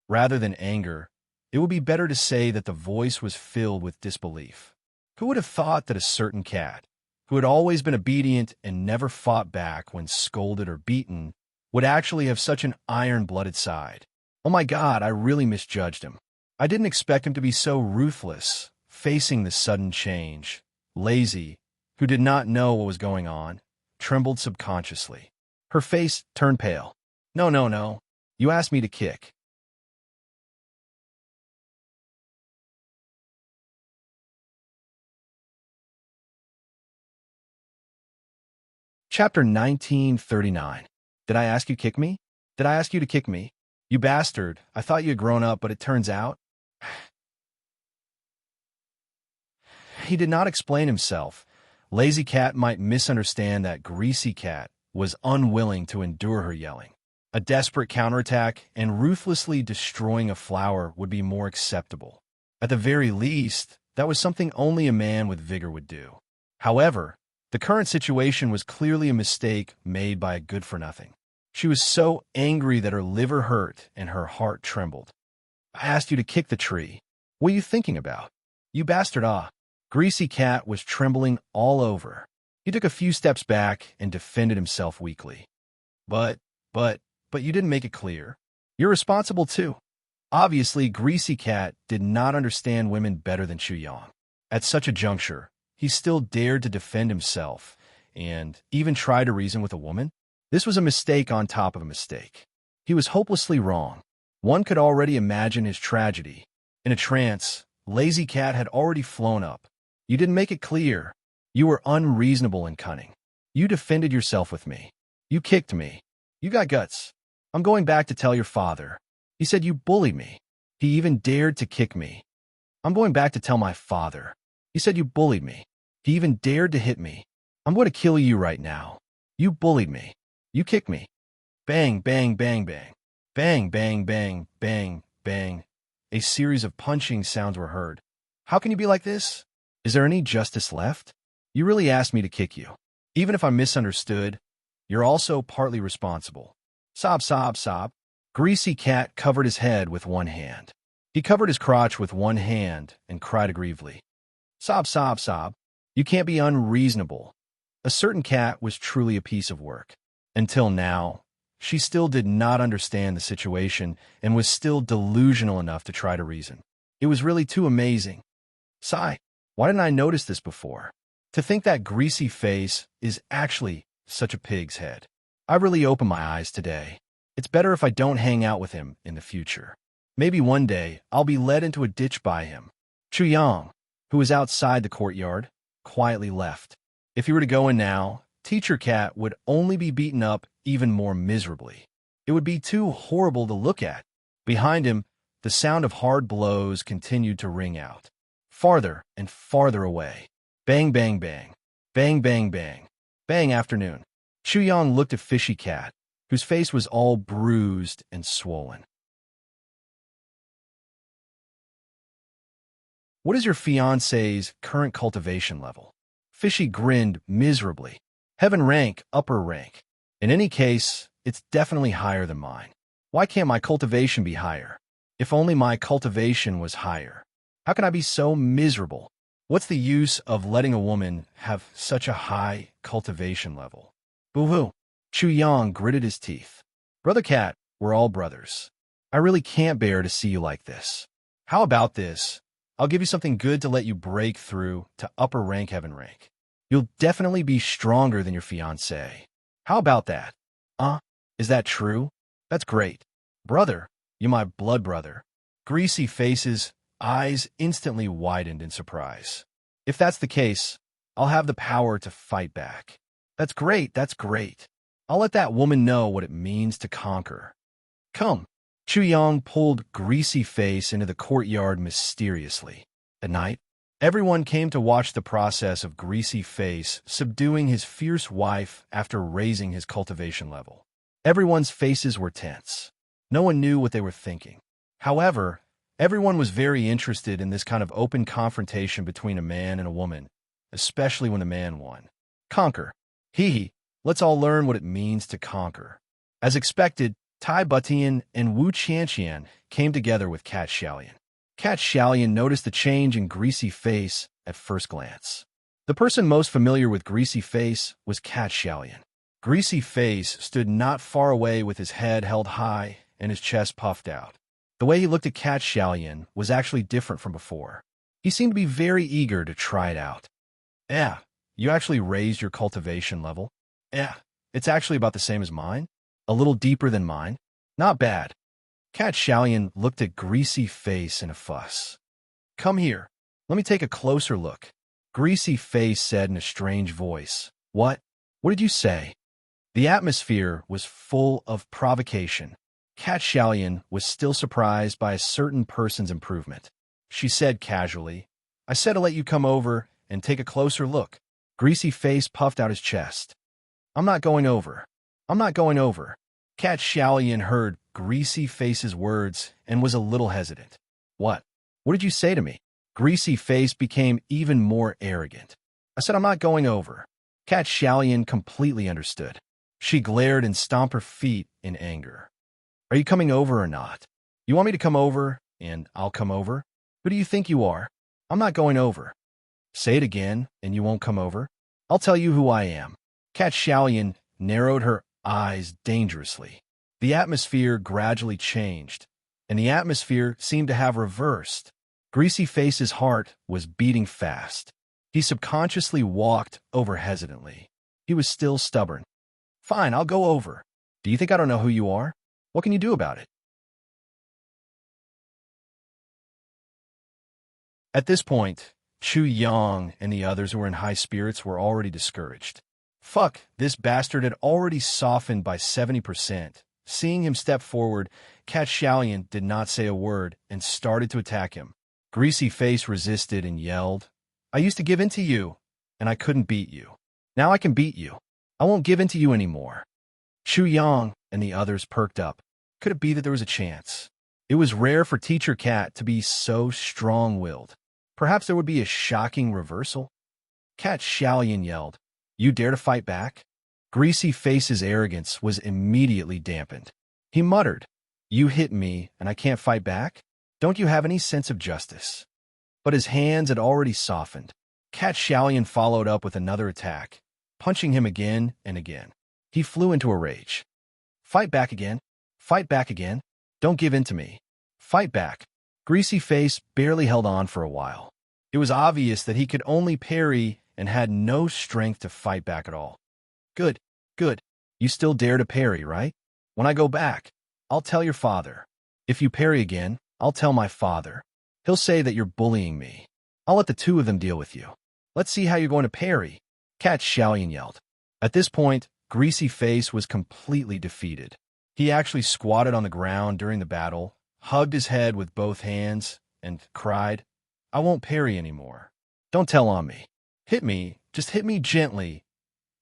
A: Rather than anger, it would be better to say that the voice was filled with disbelief. Who would have thought that a certain cat, who had always been obedient and never fought back when scolded or beaten, would actually have such an iron-blooded side? Oh my God, I really misjudged him. I didn't expect him to be so ruthless, facing this sudden change. Lazy, who did not know what was going on, trembled subconsciously. Her face turned pale. No. You asked me to kick." Chapter 1939. Did I ask you to kick me? Did I ask you to kick me? You bastard, I thought you had grown up, but it turns out... He did not explain himself. Lazy Cat might misunderstand that Greasy Cat was unwilling to endure her yelling. A desperate counterattack and ruthlessly destroying a flower would be more acceptable. At the very least, that was something only a man with vigor would do. However, the current situation was clearly a mistake made by a good-for-nothing. She was so angry that her liver hurt and her heart trembled. "I asked you to kick the tree. What are you thinking about? You bastard, ah." Greasy Cat was trembling all over. He took a few steps back and defended himself weakly. But you didn't make it clear. You're responsible too." Obviously, Greasy Cat did not understand women better than Chu Yang. At such a juncture, he still dared to defend himself and even try to reason with a woman? This was a mistake on top of a mistake. He was hopelessly wrong. One could already imagine his tragedy. In a trance, Lazy Cat had already flown up. "You didn't make it clear. You were unreasonable and cunning. You defended yourself with me. You kicked me. You got guts. I'm going back to tell your father. He said you bullied me. He even dared to kick me. I'm going back to tell my father. He said you bullied me. He even dared to hit me. I'm going to kill you right now. You bullied me. You kicked me." Bang, bang, bang, bang. Bang, bang, bang, bang, bang. A series of punching sounds were heard. "How can you be like this? Is there any justice left? You really asked me to kick you. Even if I misunderstood, you're also partly responsible." Sob, sob, sob. Greasy Cat covered his head with one hand. He covered his crotch with one hand and cried aggrievedly. Sob, sob, sob. You can't be unreasonable. A certain cat was truly a piece of work. Until now, she still did not understand the situation and was still delusional enough to try to reason. It was really too amazing. Sigh, why didn't I notice this before? To think that greasy face is actually such a pig's head. I really opened my eyes today. It's better if I don't hang out with him in the future. Maybe one day I'll be led into a ditch by him. Chu Yang, who was outside the courtyard, quietly left. If he were to go in now, Teacher Cat would only be beaten up even more miserably. It would be too horrible to look at. Behind him, the sound of hard blows continued to ring out. Farther and farther away. Bang, bang, bang. Bang, bang, bang. Bang afternoon. Chu Yang looked at Fishy Cat, whose face was all bruised and swollen. What is your fiancé's current cultivation level? Fishy grinned miserably. Heaven rank, upper rank. In any case, it's definitely higher than mine. Why can't my cultivation be higher? If only my cultivation was higher. How can I be so miserable? What's the use of letting a woman have such a high cultivation level? Boo-hoo. Chu Yang gritted his teeth. Brother Cat, we're all brothers. I really can't bear to see you like this. How about this? I'll give you something good to let you break through to upper rank heaven rank. You'll definitely be stronger than your fiancé. How about that? Is that true? That's great. Brother, you my blood brother. Greasy Face's eyes instantly widened in surprise. If that's the case, I'll have the power to fight back. That's great, that's great. I'll let that woman know what it means to conquer. Come. Chu Yang pulled Greasy Face into the courtyard mysteriously. At night, everyone came to watch the process of Greasy Face subduing his fierce wife after raising his cultivation level. Everyone's faces were tense. No one knew what they were thinking. However, everyone was very interested in this kind of open confrontation between a man and a woman, especially when the man won. Conquer. Hee. Let's all learn what it means to conquer. As expected, Tai Butian and Wu Qianqian came together with Cat Xiaolian. Cat Xiaolian noticed the change in Greasy Face at first glance. The person most familiar with Greasy Face was Cat Xiaolian. Greasy Face stood not far away with his head held high and his chest puffed out. The way he looked at Cat Xiaolian was actually different from before. He seemed to be very eager to try it out. Yeah, you actually raised your cultivation level? Yeah, it's actually about the same as mine. A little deeper than mine. Not bad. Cat Xiaolian looked at Greasy Face in a fuss. Come here. Let me take a closer look. Greasy Face said in a strange voice. What? What did you say? The atmosphere was full of provocation. Cat Xiaolian was still surprised by a certain person's improvement. She said casually, I said to let you come over and take a closer look. Greasy Face puffed out his chest. I'm not going over. I'm not going over. Cat Xiaolian heard Greasy Face's words and was a little hesitant. What? What did you say to me? Greasy Face became even more arrogant. I said I'm not going over. Cat Xiaolian completely understood. She glared and stomped her feet in anger. Are you coming over or not? You want me to come over and I'll come over? Who do you think you are? I'm not going over. Say it again and you won't come over? I'll tell you who I am. Cat Xiaolian narrowed her eyes dangerously. The atmosphere gradually changed, and the atmosphere seemed to have reversed. Greasy Face's heart was beating fast. He subconsciously walked over hesitantly. He was still stubborn. Fine, I'll go over. Do you think I don't know who you are? What can you do about it? At this point, Chu Yang and the others who were in high spirits were already discouraged. Fuck, this bastard had already softened by 70%. Seeing him step forward, Cat Xiaolian did not say a word and started to attack him. Greasy Face resisted and yelled, I used to give in to you, and I couldn't beat you. Now I can beat you. I won't give in to you anymore. Chu Yang and the others perked up. Could it be that there was a chance? It was rare for Teacher Cat to be so strong-willed. Perhaps there would be a shocking reversal? Cat Xiaolian yelled, You dare to fight back? Greasy Face's arrogance was immediately dampened. He muttered, You hit me and I can't fight back? Don't you have any sense of justice? But his hands had already softened. Cat Xiaolian followed up with another attack, punching him again and again. He flew into a rage. Fight back again. Fight back again. Don't give in to me. Fight back. Greasy Face barely held on for a while. It was obvious that he could only parry and had no strength to fight back at all. Good, good. You still dare to parry, right? When I go back, I'll tell your father. If you parry again, I'll tell my father. He'll say that you're bullying me. I'll let the two of them deal with you. Let's see how you're going to parry. Cat Xiaolian yelled. At this point, Greasy Face was completely defeated. He actually squatted on the ground during the battle, hugged his head with both hands, and cried, I won't parry anymore. Don't tell on me. Hit me, just hit me gently.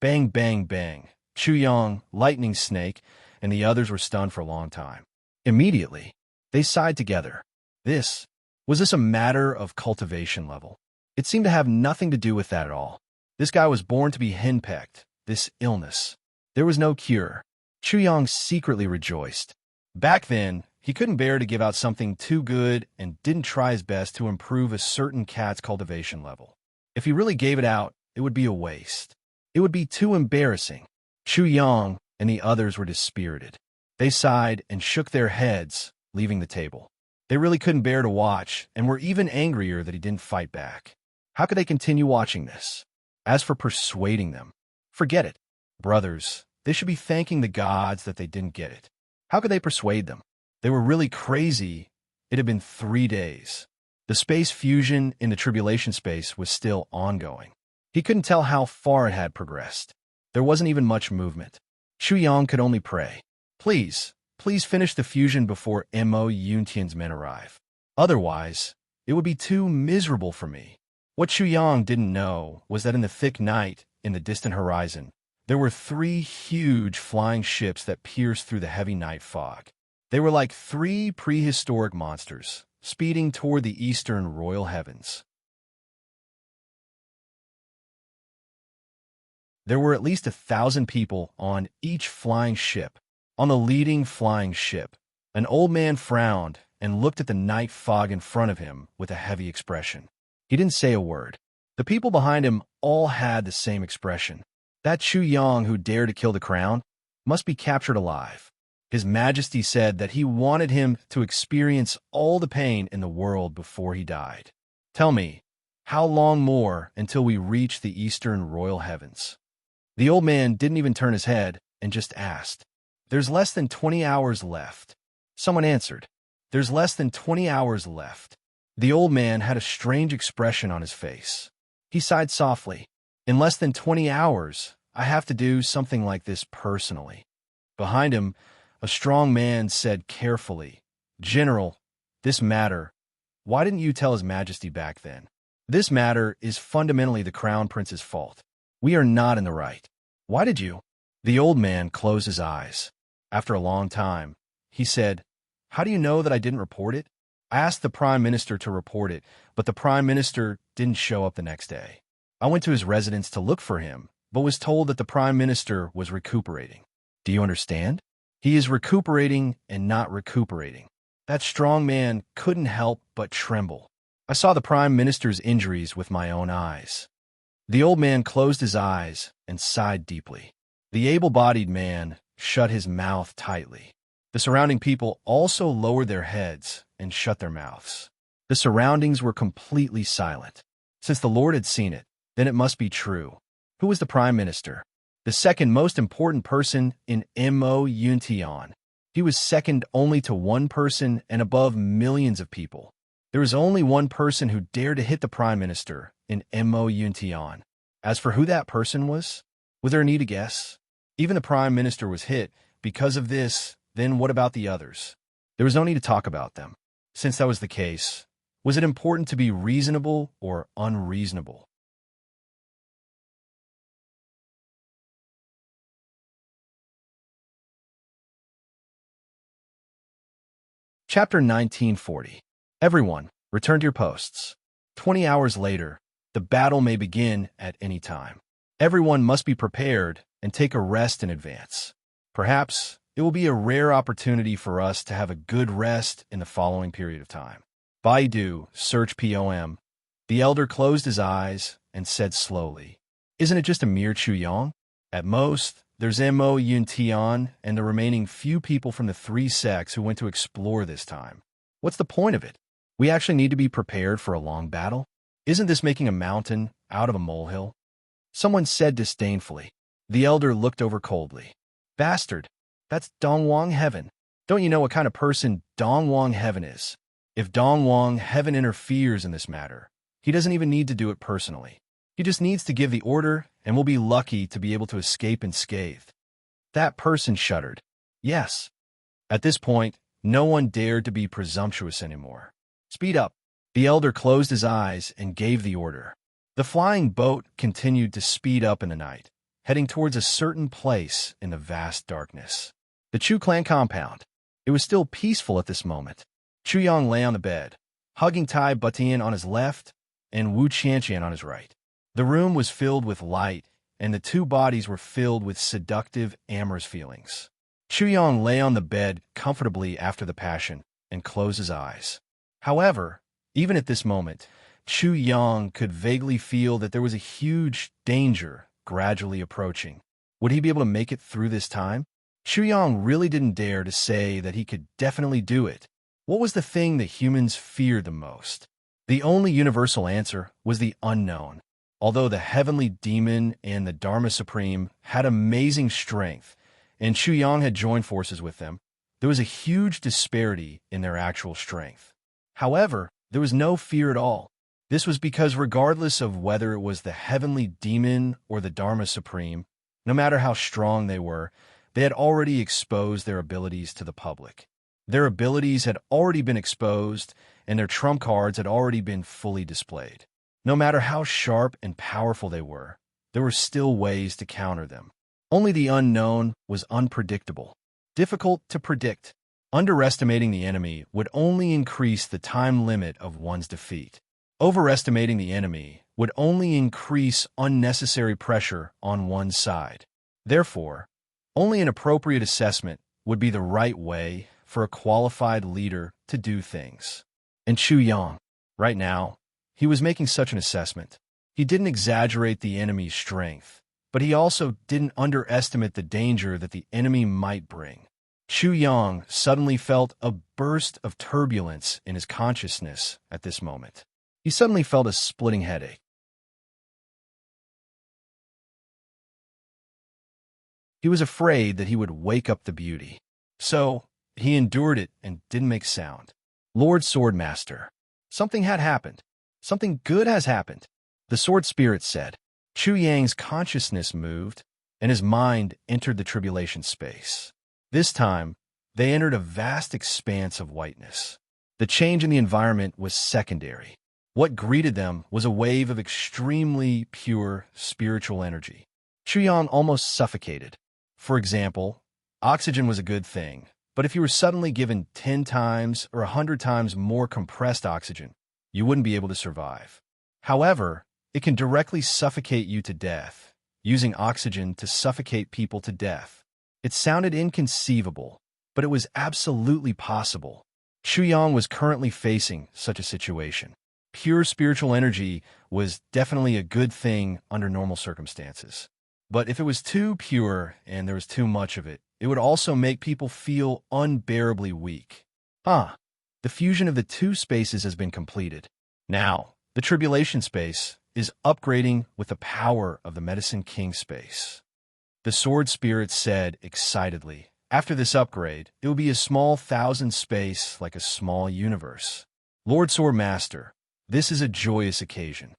A: Bang, bang, bang. Chu Yang, Lightning Snake, and the others were stunned for a long time. Immediately, they sighed together. Was this a matter of cultivation level? It seemed to have nothing to do with that at all. This guy was born to be henpecked, this illness. There was no cure. Chuyang secretly rejoiced. Back then, he couldn't bear to give out something too good and didn't try his best to improve a certain cat's cultivation level. If he really gave it out, it would be a waste. It would be too embarrassing. Chuyang and the others were dispirited. They sighed and shook their heads, leaving the table. They really couldn't bear to watch and were even angrier that he didn't fight back. How could they continue watching this? As for persuading them, forget it. Brothers, they should be thanking the gods that they didn't get it. How could they persuade them? They were really crazy. It had been 3 days. The space fusion in the tribulation space was still ongoing. He couldn't tell how far it had progressed. There wasn't even much movement. Chuyang could only pray. Please finish the fusion before Mo Yuntian's men arrive. Otherwise, it would be too miserable for me. What Chuyang didn't know was that in the thick night, in the distant horizon, there were 3 huge flying ships that pierced through the heavy night fog. They were like 3 prehistoric monsters, speeding toward the eastern royal heavens. There were at least 1,000 people on each flying ship. On the leading flying ship, an old man frowned and looked at the night fog in front of him with a heavy expression. He didn't say a word. The people behind him all had the same expression. That Chuyang who dared to kill the crown must be captured alive. His Majesty said that he wanted him to experience all the pain in the world before he died. Tell me, how long more until we reach the eastern royal heavens? The old man didn't even turn his head and just asked. There's less than 20 hours left. Someone answered. There's less than 20 hours left. The old man had a strange expression on his face. He sighed softly. In less than 20 hours, I have to do something like this personally. Behind him, a strong man said carefully, General, this matter, why didn't you tell His Majesty back then? This matter is fundamentally the Crown Prince's fault. We are not in the right. Why did you? The old man closed his eyes. After a long time, he said, How do you know that I didn't report it? I asked the Prime Minister to report it, but the Prime Minister didn't show up the next day. I went to his residence to look for him, but was told that the Prime Minister was recuperating. Do you understand? He is recuperating and not recuperating. That strong man couldn't help but tremble. I saw the Prime Minister's injuries with my own eyes. The old man closed his eyes and sighed deeply. The able-bodied man shut his mouth tightly. The surrounding people also lowered their heads and shut their mouths. The surroundings were completely silent. Since the Lord had seen it, then it must be true. Who was the Prime Minister? The second most important person in Mo Yuntian. He was second only to one person and above millions of people. There was only one person who dared to hit the Prime Minister in Mo Yuntian. As for who that person was there a need to guess? Even the Prime Minister was hit. Because of this, then what about the others? There was no need to talk about them. Since that was the case, was it important to be reasonable or unreasonable? Chapter 1940. Everyone, return to your posts. 20 hours later, the battle may begin at any time. Everyone must be prepared and take a rest in advance. Perhaps it will be a rare opportunity for us to have a good rest in the following period of time. Baidu, search POM. The elder closed his eyes and said slowly, Isn't it just a mere Chuyang? At most, there's Mo Yuntian and the remaining few people from the 3 sects who went to explore this time. What's the point of it? We actually need to be prepared for a long battle? Isn't this making a mountain out of a molehill? Someone said disdainfully. The elder looked over coldly. Bastard, that's Dongwang Heaven. Don't you know what kind of person Dongwang Heaven is? If Dongwang Heaven interferes in this matter, he doesn't even need to do it personally. He just needs to give the order, and we'll be lucky to be able to escape unscathed. That person shuddered. Yes. At this point, no one dared to be presumptuous anymore. Speed up. The elder closed his eyes and gave the order. The flying boat continued to speed up in the night, heading towards a certain place in the vast darkness. The Chu clan compound. It was still peaceful at this moment. Chu Yang lay on the bed, hugging Tai Butian on his left and Wu Qianqian on his right. The room was filled with light, and the two bodies were filled with seductive, amorous feelings. Chu Yang lay on the bed comfortably after the passion and closed his eyes. However, even at this moment, Chu Yang could vaguely feel that there was a huge danger gradually approaching. Would he be able to make it through this time? Chu Yang really didn't dare to say that he could definitely do it. What was the thing that humans feared the most? The only universal answer was the unknown. Although the heavenly demon and the Dharma Supreme had amazing strength, and Chu Yang had joined forces with them, there was a huge disparity in their actual strength. However, there was no fear at all. This was because regardless of whether it was the heavenly demon or the Dharma Supreme, no matter how strong they were, they had already exposed their abilities to the public. Their abilities had already been exposed, and their trump cards had already been fully displayed. No matter how sharp and powerful they were, there were still ways to counter them. Only the unknown was unpredictable, difficult to predict. Underestimating the enemy would only increase the time limit of one's defeat. Overestimating the enemy would only increase unnecessary pressure on one's side. Therefore, only an appropriate assessment would be the right way for a qualified leader to do things. And Chu Yang, right now, he was making such an assessment. He didn't exaggerate the enemy's strength, but he also didn't underestimate the danger that the enemy might bring. Chu Yang suddenly felt a burst of turbulence in his consciousness at this moment. He suddenly felt a splitting headache. He was afraid that he would wake up the beauty. So, he endured it and didn't make sound. Lord Swordmaster. Something had happened. Something good has happened, the sword spirit said. Chu Yang's consciousness moved, and his mind entered the tribulation space. This time, they entered a vast expanse of whiteness. The change in the environment was secondary. What greeted them was a wave of extremely pure spiritual energy. Chu Yang almost suffocated. For example, oxygen was a good thing, but if you were suddenly given 10 times or 100 times more compressed oxygen, you wouldn't be able to survive. However, it can directly suffocate you to death, using oxygen to suffocate people to death. It sounded inconceivable, but it was absolutely possible. Chu Yang was currently facing such a situation. Pure spiritual energy was definitely a good thing under normal circumstances. But if it was too pure and there was too much of it, it would also make people feel unbearably weak. The fusion of the two spaces has been completed. Now, the tribulation space is upgrading with the power of the Medicine King space. The sword spirit said excitedly, after this upgrade, it will be a small 1,000 space like a small universe. Lord Sword Master, this is a joyous occasion.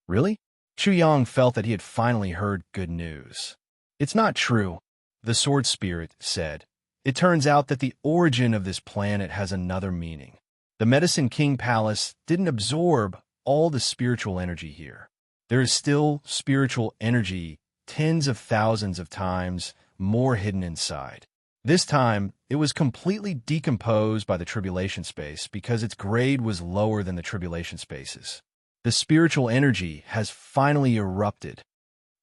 A: Really? Chu Yang felt that he had finally heard good news. It's not true, the sword spirit said. It turns out that the origin of this planet has another meaning. The Medicine King Palace didn't absorb all the spiritual energy here. There is still spiritual energy tens of thousands of times more hidden inside. This time, it was completely decomposed by the tribulation space because its grade was lower than the tribulation spaces. The spiritual energy has finally erupted.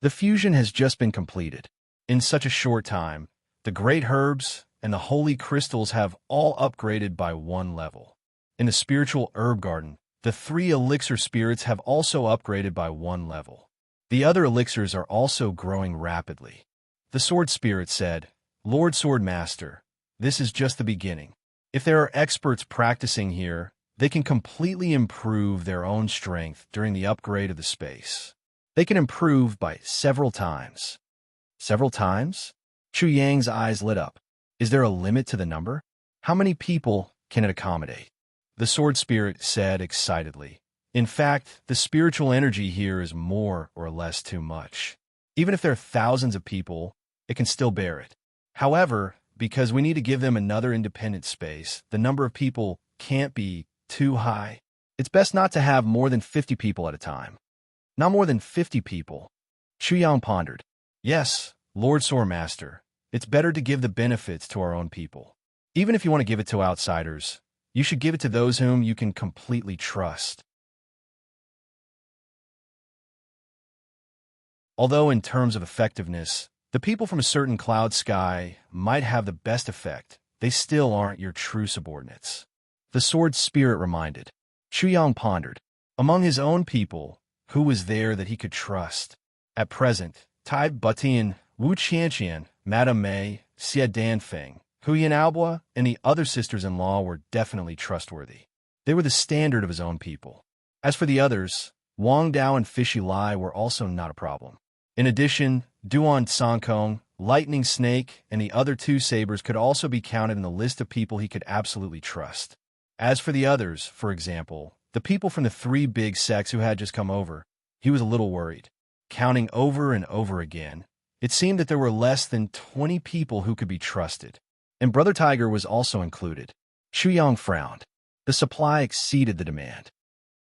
A: The fusion has just been completed. In such a short time, the great herbs and the holy crystals have all upgraded by 1 level. In the spiritual herb garden, the 3 elixir spirits have also upgraded by 1 level. The other elixirs are also growing rapidly. The sword spirit said, Lord Sword Master, this is just the beginning. If there are experts practicing here, they can completely improve their own strength during the upgrade of the space. They can improve by several times. Several times? Chu Yang's eyes lit up. Is there a limit to the number? How many people can it accommodate? The sword spirit said excitedly. In fact, the spiritual energy here is more or less too much. Even if there are thousands of people, it can still bear it. However, because we need to give them another independent space, the number of people can't be too high. It's best not to have more than 50 people at a time. Not more than 50 people. Chu Yang pondered. Yes, Lord Sword Master, it's better to give the benefits to our own people. Even if you want to give it to outsiders, you should give it to those whom you can completely trust. Although in terms of effectiveness, the people from a certain cloud sky might have the best effect, they still aren't your true subordinates. The sword spirit reminded. Chuyang pondered. Among his own people, who was there that he could trust? At present, Tai Butian, Wu Qianqian, Madame Mei, Xie Danfeng, Huyan Albua, and the other sisters-in-law were definitely trustworthy. They were the standard of his own people. As for the others, Wang Dao and Fishy Lai were also not a problem. In addition, Duan Sankong, Lightning Snake, and the other two sabers could also be counted in the list of people he could absolutely trust. As for the others, for example, the people from the three big sects who had just come over, he was a little worried. Counting over and over again, it seemed that there were less than 20 people who could be trusted. And Brother Tiger was also included. Chuyang frowned. The supply exceeded the demand.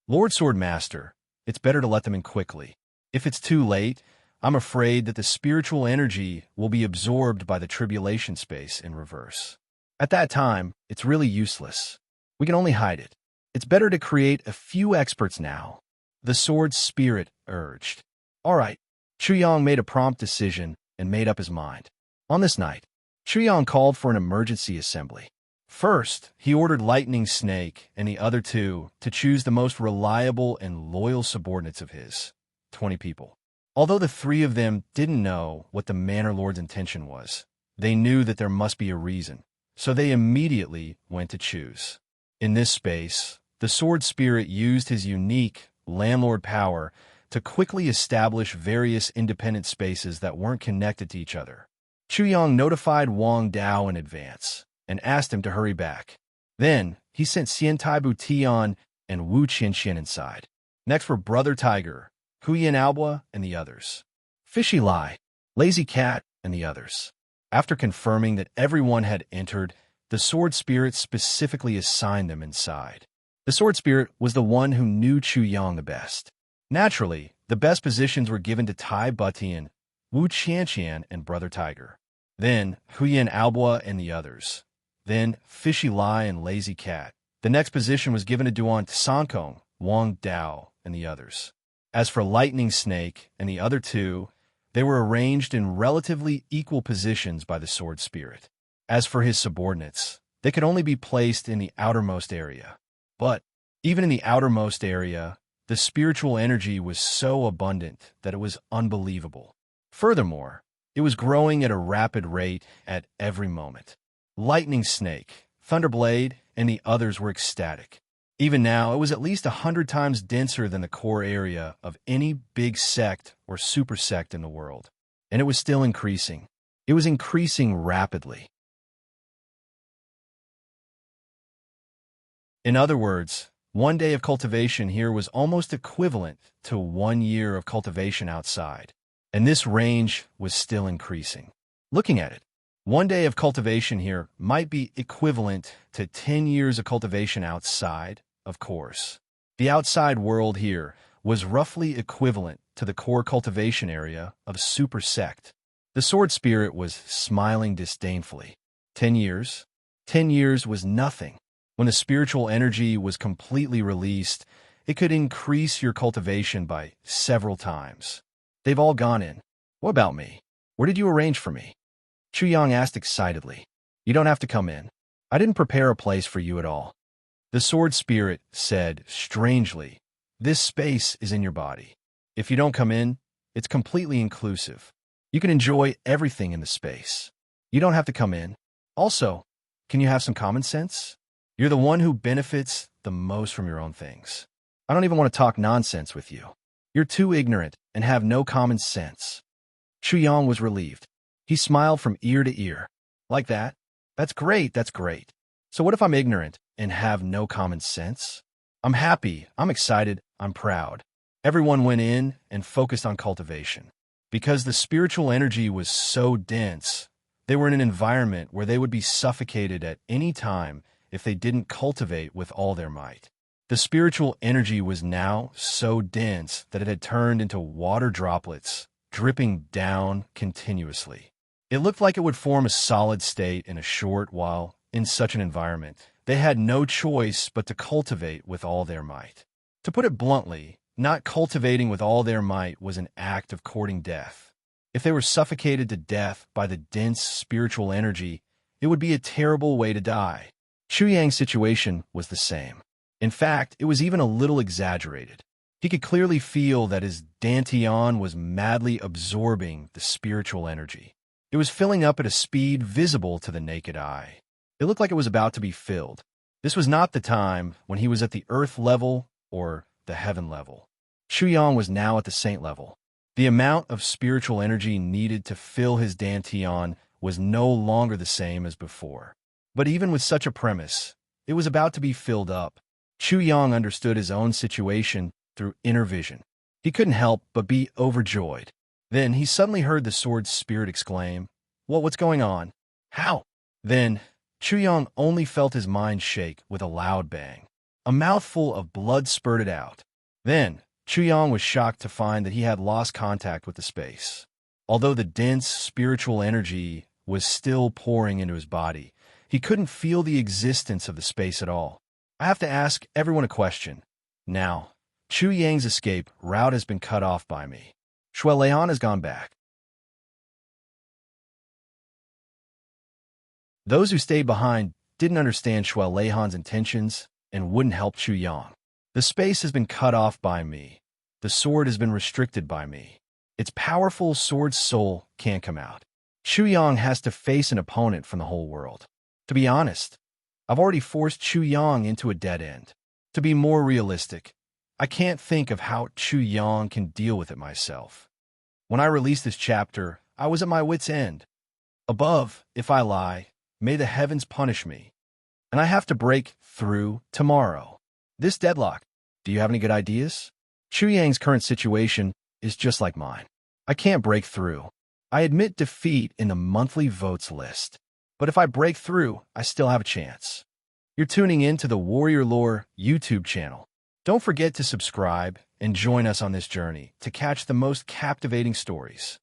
A: Lord Swordmaster, it's better to let them in quickly. If it's too late, I'm afraid that the spiritual energy will be absorbed by the tribulation space in reverse. At that time, it's really useless. We can only hide it. It's better to create a few experts now. The sword spirit urged. All right. Chuyang made a prompt decision and made up his mind. On this night, Chuyang called for an emergency assembly. First, he ordered Lightning Snake and the other two to choose the most reliable and loyal subordinates of his, 20 people. Although the three of them didn't know what the Manor Lord's intention was, they knew that there must be a reason, so they immediately went to choose. In this space, the sword spirit used his unique landlord power to quickly establish various independent spaces that weren't connected to each other. Chuyang notified Wang Dao in advance and asked him to hurry back. Then, he sent Xian Taibu Tian and Wu Qianxian inside. Next were Brother Tiger, Huyan Albua, and the others. Fishy Lai, Lazy Cat, and the others. After confirming that everyone had entered, the sword spirit specifically assigned them inside. The sword spirit was the one who knew Chuyang the best. Naturally, the best positions were given to Tai Butian, Wu Qianqian, and Brother Tiger. Then, Huyan Albua and the others. Then, Fishy Lai and Lazy Cat. The next position was given to Duan Sankong, Wang Dao, and the others. As for Lightning Snake and the other two, they were arranged in relatively equal positions by the sword spirit. As for his subordinates, they could only be placed in the outermost area. But, even in the outermost area, the spiritual energy was so abundant that it was unbelievable. Furthermore, it was growing at a rapid rate at every moment. Lightning Snake, Thunderblade, and the others were ecstatic. Even now, it was at least 100 times denser than the core area of any big sect or super sect in the world. And it was still increasing. It was increasing rapidly. In other words, one day of cultivation here was almost equivalent to 1 year of cultivation outside. And this range was still increasing. Looking at it, 1 day of cultivation here might be equivalent to 10 years of cultivation outside, of course. The outside world here was roughly equivalent to the core cultivation area of a super sect. The sword spirit was smiling disdainfully. 10 years? 10 years was nothing. When the spiritual energy was completely released, it could increase your cultivation by several times. They've all gone in. What about me? Where did you arrange for me? Chuyang asked excitedly. You don't have to come in. I didn't prepare a place for you at all. The sword spirit said, strangely, this space is in your body. If you don't come in, it's completely inclusive. You can enjoy everything in the space. You don't have to come in. Also, can you have some common sense? You're the one who benefits the most from your own things. I don't even want to talk nonsense with you. You're too ignorant and have no common sense. Chuyang was relieved. He smiled from ear to ear. Like that? That's great, that's great. So what if I'm ignorant and have no common sense? I'm happy, I'm excited, I'm proud. Everyone went in and focused on cultivation. Because the spiritual energy was so dense, they were in an environment where they would be suffocated at any time if they didn't cultivate with all their might. The spiritual energy was now so dense that it had turned into water droplets, dripping down continuously. It looked like it would form a solid state in a short while. In such an environment, they had no choice but to cultivate with all their might. To put it bluntly, not cultivating with all their might was an act of courting death. If they were suffocated to death by the dense spiritual energy, it would be a terrible way to die. Chu Yang's situation was the same. In fact, it was even a little exaggerated. He could clearly feel that his dantian was madly absorbing the spiritual energy. It was filling up at a speed visible to the naked eye. It looked like it was about to be filled. This was not the time when he was at the earth level or the heaven level. Chu Yang was now at the saint level. The amount of spiritual energy needed to fill his dantian was no longer the same as before. But even with such a premise, it was about to be filled up. Chu Yang understood his own situation through inner vision. He couldn't help but be overjoyed. Then he suddenly heard the sword's spirit exclaim, What's going on? How?" Then Chu Yang only felt his mind shake with a loud bang. A mouthful of blood spurted out. Then Chu Yang was shocked to find that he had lost contact with the space. Although the dense spiritual energy was still pouring into his body, he couldn't feel the existence of the space at all. I have to ask everyone a question. Now, Chu Yang's escape route has been cut off by me. Shui Leihan has gone back. Those who stayed behind didn't understand Shui Leihan's intentions and wouldn't help Chu Yang. The space has been cut off by me. The sword has been restricted by me. Its powerful sword soul can't come out. Chu Yang has to face an opponent from the whole world. To be honest, I've already forced Chu Yang into a dead end. To be more realistic, I can't think of how Chu Yang can deal with it myself. When I released this chapter, I was at my wit's end. Above, if I lie, may the heavens punish me. And I have to break through tomorrow. This deadlock, do you have any good ideas? Chu Yang's current situation is just like mine. I can't break through. I admit defeat in the monthly votes list. But if I break through, I still have a chance. You're tuning in to the Warrior Lore YouTube channel. Don't forget to subscribe and join us on this journey to catch the most captivating stories.